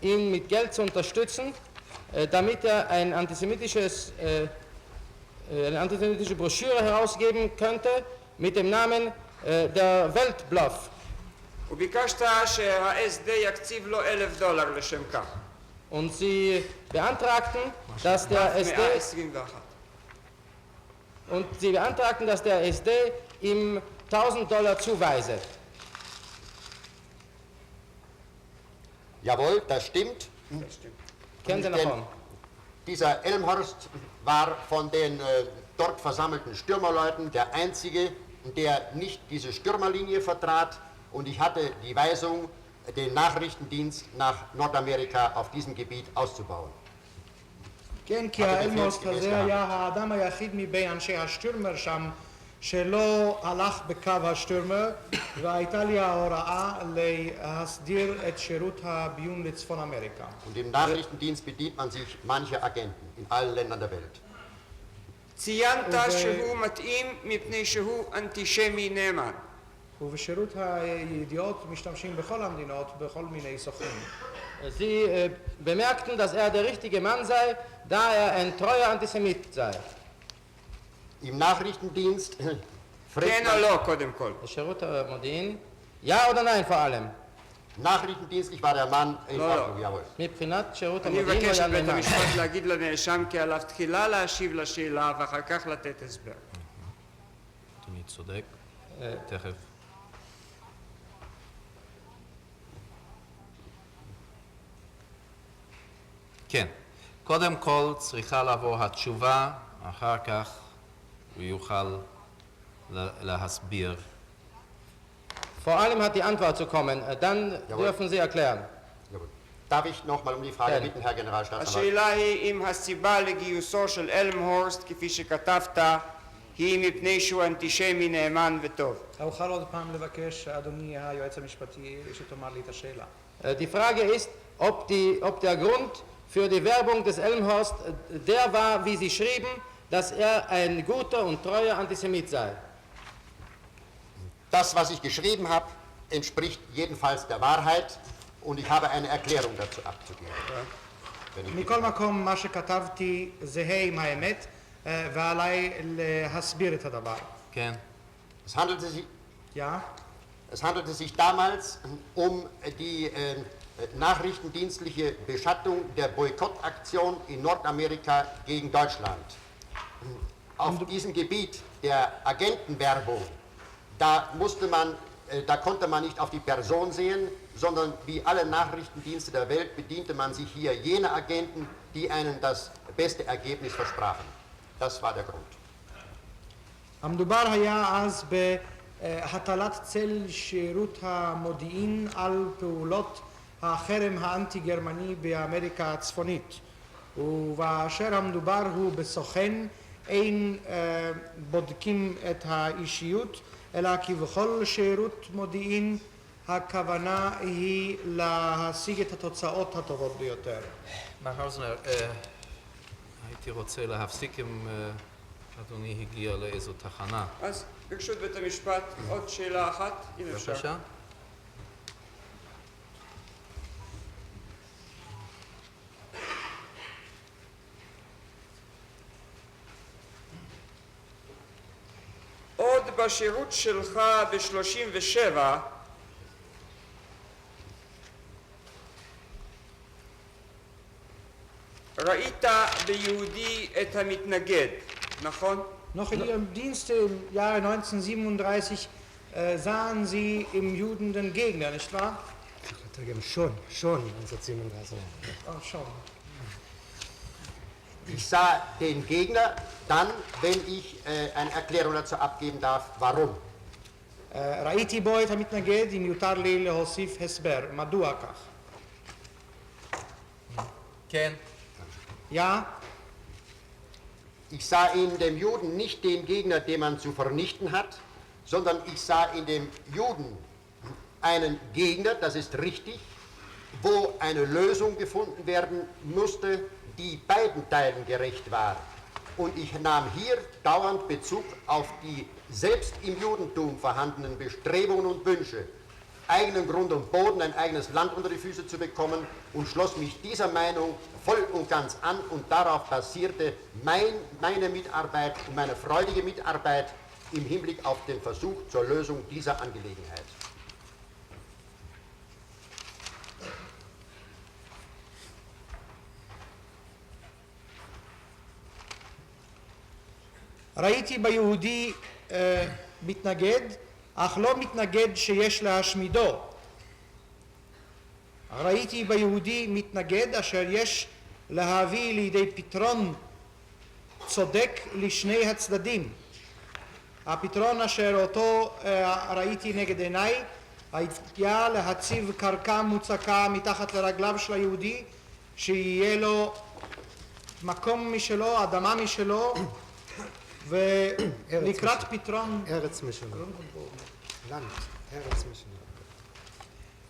ihn mit Geld zu unterstützen, damit er eine antisemitische Broschüre herausgeben könnte mit dem Namen der Weltbluff. וביקשת שה-SD יקציב לו $1,000 לשם כך. Und sie beantragten, dass der SD ihm $1,000 zuweise. Jawohl, das stimmt. Kennen Sie davon? Dieser Elmhorst war von den dort versammelten Stürmerleuten der einzige, der nicht diese Stürmerlinie vertrat, und ich hatte die Weisung, den Nachrichtendienst nach Nordamerika auf diesem Gebiet auszubauen. כן, כי האלמהורסט הזה היה האדם היחיד מבין אנשי השטורמר שם שלא הלך בקו השטורמר, והייתה לי ההוראה להסדיר את שירות הביון לצפון אמריקה. Und im Nachrichtendienst bedient man sich mancher Agenten in allen Ländern der Welt. ציינת שהוא מתאים מפני שהוא אנטישמי נאמן. ובשירות הידיעות משתמשים בכל המדינות בכל מיני סוכנים. Sie bemerkten, dass er der richtige Mann sei, da er ein treuer Antisemit sei. Im Nachrichtendienst כן או לא, קודם כל. בשירות המודיעין, ja oder nein vor allem? Nachrichtendienstlich war der Mann in Ordnung, jawohl. מבחינת שירות אני המודיעין מבקש היה מבית נאמן. המשפט להגיד לנאשם כי עליו תחילה להשיב לשאלה ואחר כך לתת הסבר. אדוני צודק, תכף. כן, קודם כל צריכה לבוא התשובה, אחר כך הוא יוכל להסביר. Vor allem hat die Antwort zu kommen, dann dürfen Sie erklären. Jawohl. Darf ich noch mal um die Frage bitten, Herr Generalstaatsanwalt? השאלה היא אם הסיבה לגיוסו של אלמהורסט, כפי שכתבת, היא מפני שהוא אנטישמי נאמן וטוב. אוכל עוד פעם לבקש, אדוני היועץ המשפטי, שתאמר לי את השאלה. Die Frage ist, ob der Grund für die Werbung des Elmhorst der war, wie Sie schrieben, dass er ein guter und treuer Antisemit sei. Das, was ich geschrieben habe, entspricht jedenfalls der Wahrheit, und ich habe eine Erklärung dazu abzugeben. מכל מקום, מה שכתבתי זהה עם האמת, ועליי להסביר את הדבר. כן. Es handelte sich, Ja? es handelte sich damals um die nachrichtendienstliche Beschattung der Boykottaktion in Nordamerika gegen Deutschland. Auf diesem Gebiet der Agentenwerbung, da konnte man nicht auf die Person sehen, sondern wie alle Nachrichtendienste der Welt bediente man sich hier jener Agenten, die einen das beste Ergebnis versprachen. Das war der Grund. המדובר היה אז בהטלת צל שירות המודיעין על פעולות החרם האנטי-גרמני באמריקה הצפונית, ובאשר המדובר הוא בסוכן אין בודקים את האישיות, אלא כבכל שירות מודיעין הכוונה היא להשיג את התוצאות הטובות ביותר. מר האוזנר, הייתי רוצה להפסיק אם אדוני הגיע לאיזו תחנה. אז ברשות בית המשפט עוד שאלה אחת, אם אפשר. בבקשה. עוד בשירות שלך ב-37 ראית ביהודי את המתנגד, נכון? Noch in Ihrem Dienste im Jahre 1937 sahen Sie im Juden den Gegner, nicht wahr? Schon 1937. Oh, schon. Ich sah den Gegner dann, wenn ich eine Erklärung dazu abgeben darf, warum. ראיתי בו את המתנגד, אם יותר לי להוסיף הסבר. מדוע כך? כן. Ja. Ich sah in dem Juden nicht den Gegner, den man zu vernichten hat, sondern ich sah in dem Juden einen Gegner, das ist richtig, wo eine Lösung gefunden werden musste, die beiden Teilen gerecht war. Und ich nahm hier dauernd Bezug auf die selbst im Judentum vorhandenen Bestrebungen und Wünsche, eigenen Grund und Boden, ein eigenes Land unter die Füße zu bekommen, und schloss mich dieser Meinung voll und ganz an, und darauf basierte meine Mitarbeit und meine freudige Mitarbeit im Hinblick auf den Versuch zur Lösung dieser Angelegenheit. ראיתי ביהודי מתנגד, אך לא מתנגד שיש להשמידו. ראיתי ביהודי מתנגד אשר יש להביא לידי פתרון צודק לשני הצדדים. הפתרון אשר אותו ראיתי נגד עיניי היה להציב קרקע מוצקה מתחת לרגליו של היהודי, שיהיה לו מקום משלו, אדמה משלו, ולקראת פתרון... ארץ משלו. לנד, ארץ משלו.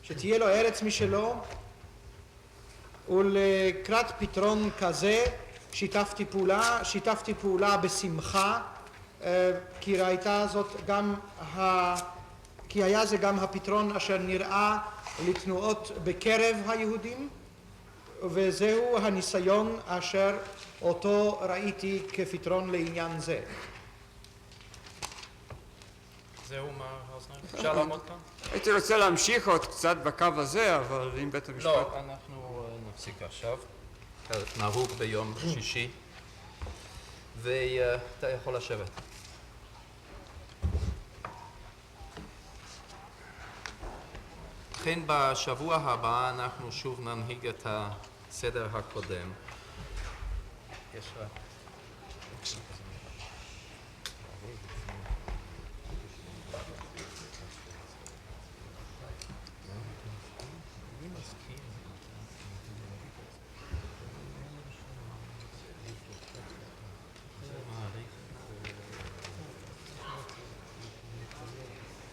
שתהיה לו ארץ משלו, ולקראת פתרון כזה שיתפתי פעולה בשמחה, כי היה זה גם הפתרון אשר נראה לתנועות בקרב היהודים, וזהו הניסיון אשר אותו ראיתי כפתרון לעניין זה. זהו מה האוזניים? אפשר לעמוד כאן? הייתי רוצה להמשיך עוד קצת בקו הזה, אבל אם בית המשפט... לא, אנחנו נפסיק עכשיו. נהוג ביום שישי, ואתה יכול לשבת. לכן בשבוע הבא אנחנו שוב ננהיג את הסדר הקודם. יש רק...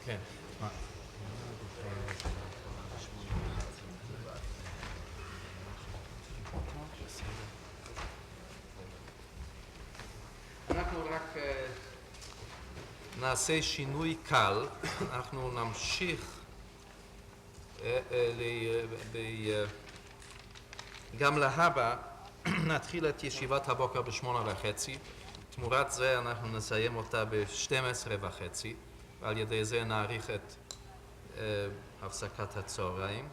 כן. אנחנו רק נעשה שינוי קל, אנחנו נמשיך גם להבא, נתחיל את ישיבת הבוקר ב8:30, תמורת זה אנחנו נסיים אותה ב12:30, ועל ידי זה נאריך את הפסקת הצהריים,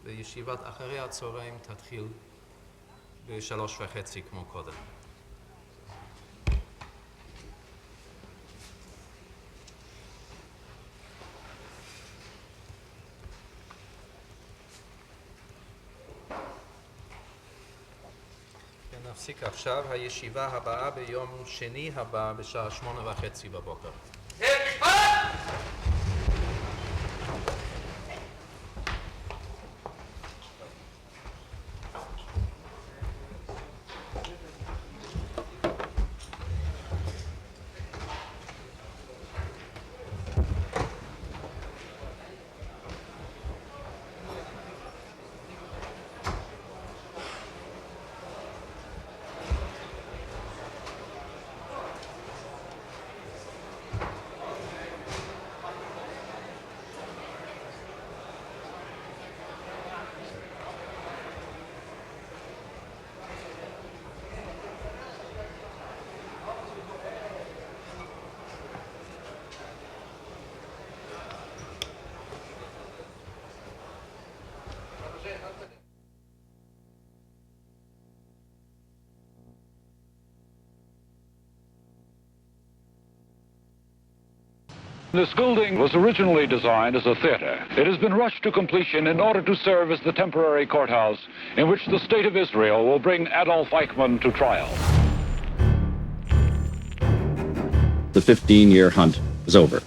וישיבת אחרי הצהריים תתחיל ב3:30 כמו קודם. נפסיק עכשיו, הישיבה הבאה ביום שני הבא בשעה 8:30 בבוקר. This building was originally designed as a theater. It has been rushed to completion in order to serve as the temporary courthouse in which the State of Israel will bring Adolf Eichmann to trial. The 15-year hunt is over.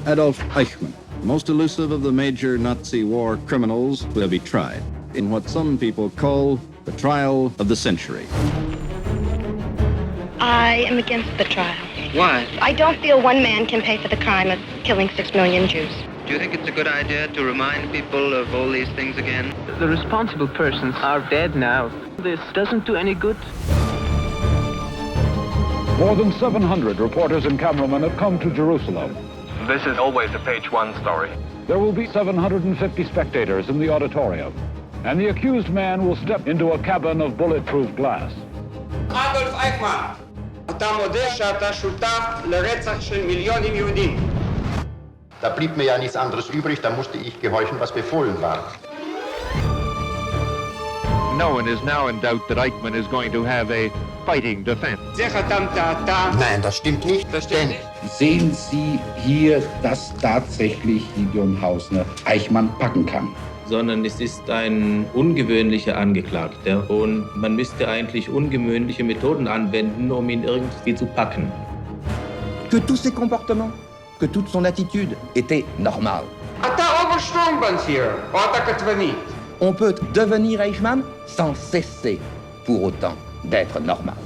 Adolf Eichmann, most elusive of the major Nazi war criminals, will be tried in what some people call the trial of the century. I am against the trial. Why? I don't feel one man can pay for the crime of killing 6 million Jews. Do you think it's a good idea to remind people of all these things again? The responsible persons are dead now. This doesn't do any good. More than 700 reporters and cameramen have come to Jerusalem. This is always a page one story. There will be 750 spectators in the auditorium, and the accused man will step into a cabin of bulletproof glass. אדולף אייכמן, אתה מודה שאתה שותף לרצח של מיליונים יהודים. Da blieb mir ja nichts anderes übrig, da musste ich gehorchen, was befohlen war. No one is now in doubt that Eichmann is going to have a fighting defense. Nein, das stimmt nicht. Sehen Sie hier, dass tatsächlich Gideon Hausner Eichmann packen kann? Sondern es ist ein ungewöhnlicher Angeklagter und man müsste eigentlich ungewöhnliche Methoden anwenden, um ihn irgendwie zu packen. Que tous ses comportements, que toute son attitude était normale. On peut devenir Eichmann sans cesser pour autant d'être normal.